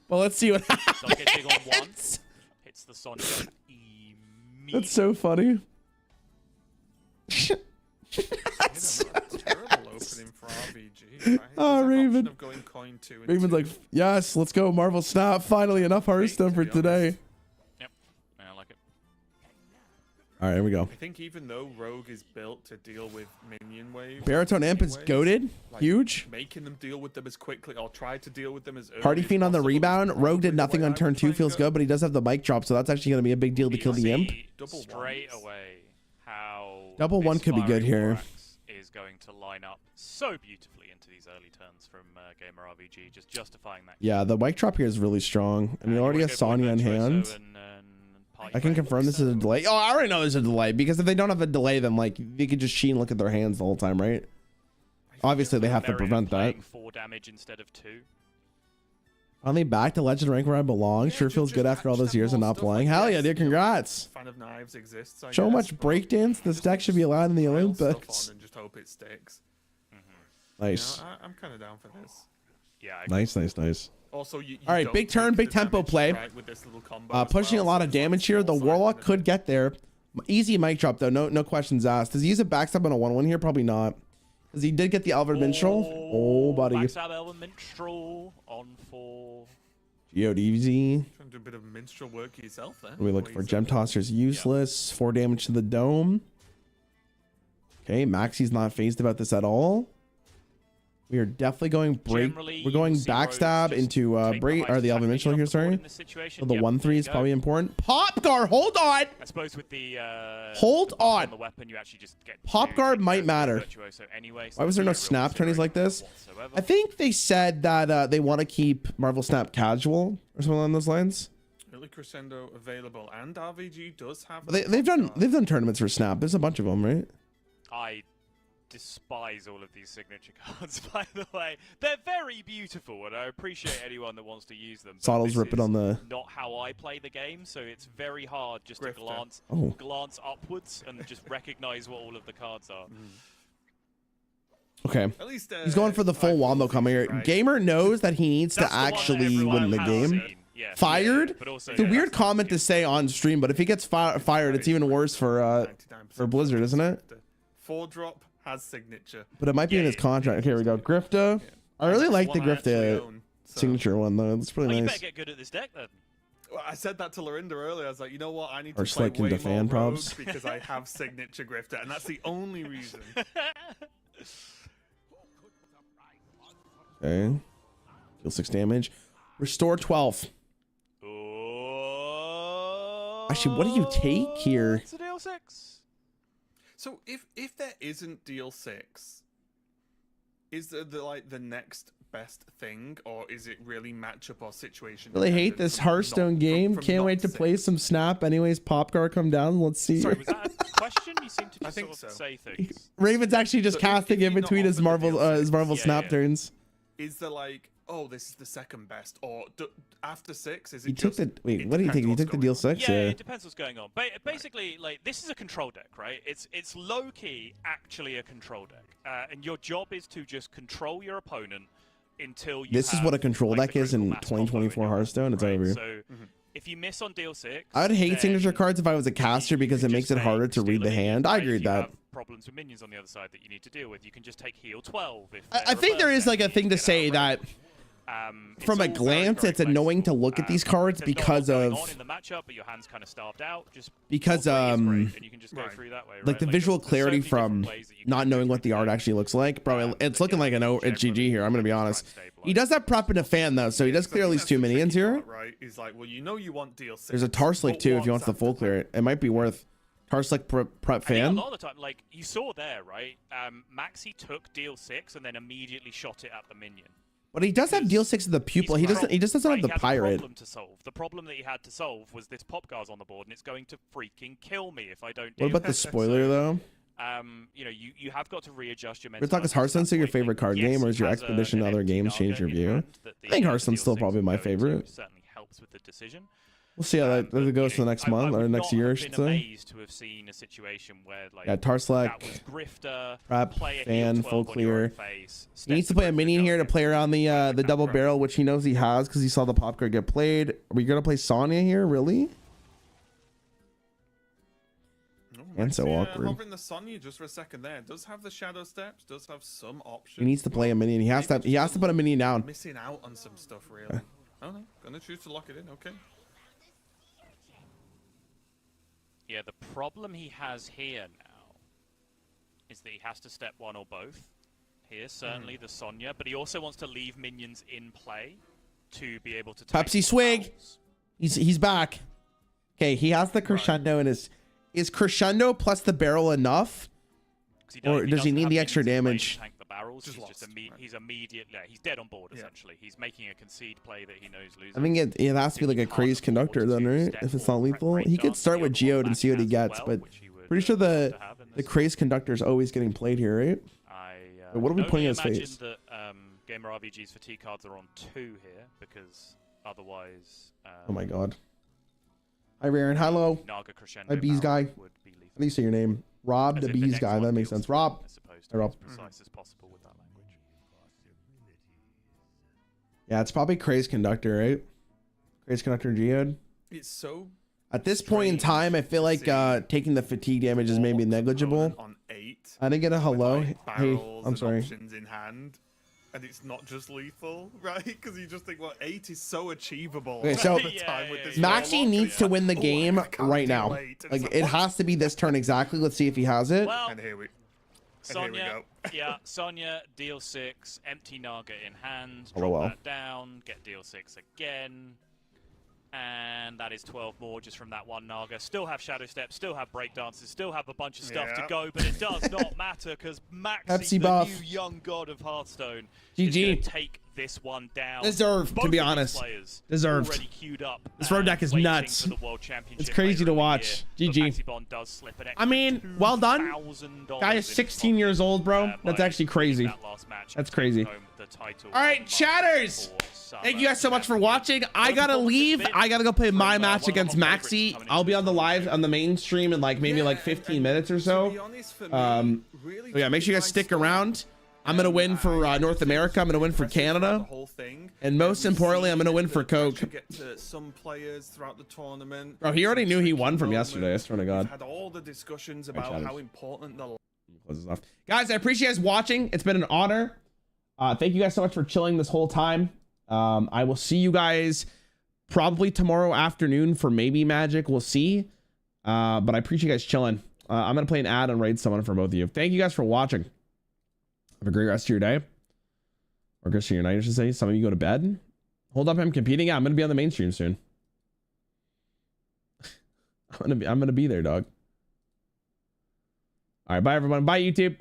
Well, let's see what happens. Hits the Sonya That's so funny. That's so terrible opening for RVG. Right? Oh, Raven. Raven's like, yes, let's go Marvel Snap. Finally, enough Hearthstone for today. Yep, I like it. All right, here we go. I think even though Rogue is built to deal with minion waves, Baritone Imp is goated. like Huge. making them deal with them as quickly, or try to deal with them as early Party as Fiend on the possible rebound. is Rogue did probably the nothing way on I turn would 2. try Feels and go. good, but he does have the mic drop, so that's actually going to be a big deal to kill the Imp. Straight away, how Double one could be good here. Is going to line up so beautifully into these early turns from Gamer RVG, just justifying that. Yeah, the mic drop here is really strong. And you already have Sonya in hand. I can confirm this is a delay. Oh, I already know there's a delay, because if they don't have a delay, then like they could just Sheen look at their hands the whole time, right? Obviously, they have to prevent that. 4 damage instead of 2. Finally back to Legend rank where I belong. Sure feels good after all those years of not playing. Hell yeah, dude, congrats. Fan of Knives exists, I So guess, much breakdance. This deck should be allowed in the Olympics. and just hope it sticks. Nice. You know, I'm kind of down for this. Yeah. Nice. Also, you all right, don't big turn, take big the tempo damage, play. right, with this little combo as Pushing well, a lot so of it's like damage here. The small Warlock side, could get there. Easy mic drop though. No questions asked. Does he use a backstab on a 1-1 here? Probably not. Because he did get the Elven Minstrel. Oh, buddy. Backstab Elven Minstrel on for Geodevzy. Trying to do a bit of minstrel work yourself there. We look for Gem Tosser's useless. 4 damage to the dome. Okay, Maxi's not phased about this at all. We are definitely going break. We're going backstab into break or the Elven Minstrel here. Sorry. So the 1-3 is probably important. Pop guard. Hold on. I suppose with the hold on. The weapon, you actually just get pop guard might matter. Anyway, Why was there no snap turnies like this? I think they said that they want to keep Marvel Snap casual or something along those lines. Early Crescendo available, and RVG does have. But they've done tournaments for Snap. There's a bunch of them, right? I despise all of these signature cards, by the way. They're very beautiful, and I appreciate anyone that wants to use them. Sottle's ripping on the. Not how I play the game, so it's very hard just to glance upwards and just recognize what all of the cards are. Okay. At least, he's going for the full wombo coming here. Right. Gamer knows that he needs to actually win the game. Yeah, fired? It's a weird comment to say on stream, but if he gets fired, it's even worse for Blizzard, isn't it? 4-drop has signature. But it might be in his contract. Okay, here we go. Grifta. I really like the Grifta signature one, though. It's pretty nice. You better get good at this deck, then. Well, I said that to Lorinda earlier. I was like, you know what? I need Or to play Slick way into fan more rogue props. because I have signature grifter, and that's the only reason. Okay. Deal 6 damage. Restore 12. Actually, what do you take here? It's a deal 6. So if there isn't deal 6, is there the next best thing, or is it really matchup or situation? Really hate this Hearthstone game. Can't wait to play some Snap. Anyways, Popcar, come down. Let's see. Sorry, was that a question? You seem to just think sort of so. say things. Raven's actually just So casting if in you're between not his offered the Marvel deal 6, Snap turns. Is there like, oh, this is the second best, or after 6 is it? He took just, the wait. What do you think? He took the deal 6. Yeah, it depends what's going on. Basically, like, this is a control deck, right? It's low key actually a control deck, and your job is to just control your opponent until you. This is what a control deck is in 2024 Hearthstone. It's over. So if you miss on deal 6, I would hate then signature cards if I was a caster because it makes it harder to read the hand. I agree with you that. have problems with minions on the other side that you need to deal with. You can just take heal 12. If I think there is like a thing to say that from a glance, it's annoying to look at these cards because of in the matchup, but your hand's kind of starved out. Just because and you can just go through that way, like right? the visual clarity from not knowing what the art actually looks like, bro. It's looking like it's GG here. I'm gonna be honest. He does have prep in a fan though, so he does clear at least 2 minions here. Right? He's like, well, you know, you want deal 6. There's a Tarslick too if he wants the full clear. It might be worth Tarslick prep fan. A lot of the time, like you saw there, right? Maxi took deal 6 and then immediately shot it at the minion. But he does have deal 6 of the pupil. He doesn't. He just doesn't have the pirate. Problem to solve. The problem that he had to solve was this Popcar's on the board, and it's going to freaking kill me if I don't. What about the spoiler though? You know, you have got to readjust your. We're talking, is Hearthstone still your favorite card game, or is your Expedition to other games changed your view? I think Hearthstone's still probably my favorite. Certainly helps with the decision. We'll see how that goes for the next month or next year, I should say. Amazed to have seen a situation where, like, yeah, Tarslick, prep, fan, full clear. He needs to play a minion here to play around the double barrel, which he knows he has because he saw the pop card get played. Are we gonna play Sonya here, really? And so awkward. Hovering the Sonya just for a second there. Does have the shadow steps. Does have some options. He needs to play a minion. He has to put a minion down. Missing out on some stuff, really. Oh no, gonna choose to lock it in. Okay. Yeah, the problem he has here now is that he has to step 1 or both. Here, certainly the Sonya, but he also wants to leave minions in play to be able to take Pepsi Swig. He's back. Okay, he has the crescendo in his. Is crescendo plus the barrel enough, or does he need the extra damage? Tank the barrels. He's immediately he's dead on board essentially. He's making a concede play that he knows losing. I think it has to be like a crazed conductor then, right? If it's not lethal, he could start with Geode and see what he gets, but pretty sure the crazed conductor is always getting played here, right? What are we putting in his face? That Gamer RBG's fatigue cards are on 2 here because otherwise. Oh my god. Hi Rarran, hello. Hi Bees guy. How do you say your name? Rob the Bees guy. That makes sense. Rob. Hi Rob. Precise as possible with that language. Yeah, it's probably crazed conductor, right? Crazed conductor Geode. It's so. At this point in time, I feel like taking the fatigue damage is maybe negligible. On 8. I didn't get a hello. Hey, I'm sorry. In hand, and it's not just lethal, right? Because you just think, well, 8 is so achievable. Okay, so Maxi needs to win the game right now. Like it has to be this turn exactly. Let's see if he has it. Well, and here we Sonya, yeah, Sonya, deal 6, empty Naga in hand, Oh, drop well. that down, get deal 6 again. And that is 12 more just from that one Naga. Still have Shadow Steps, still have Breakdances, still have a bunch of stuff to go, but it does not matter because Maxi, the new young god of Hearthstone, is going to take this one down. Deserved, to be honest. Deserved. Already queued up this road deck is nuts. It's crazy to watch. GG. I mean, well done. Guy is 16 years old, bro. That's actually crazy. That's crazy. All right, chatters. Thank you guys so much for watching. I gotta leave. I gotta go play my match against Maxi. I'll be on the live on the main stream in like maybe like 15 minutes or so. Yeah, make sure you guys stick around. I'm gonna win for North America. I'm gonna win for Canada, and most importantly, I'm gonna win for Coke. Some players throughout the tournament. Bro, he already knew he won from yesterday. I swear to God. Had all the discussions about how important the. Guys, I appreciate you guys watching. It's been an honor. Thank you guys so much for chilling this whole time. I will see you guys probably tomorrow afternoon for maybe Magic. We'll see. But I appreciate you guys chilling. I'm going to play an ad and raid someone for both of you. Thank you guys for watching. Have a great rest of your day. Or rest of your night, I should say. Some of you go to bed. Hold up, I'm competing. Yeah, I'm going to be on the mainstream soon. I'm going to be there, dog. All right, bye everyone. Bye YouTube.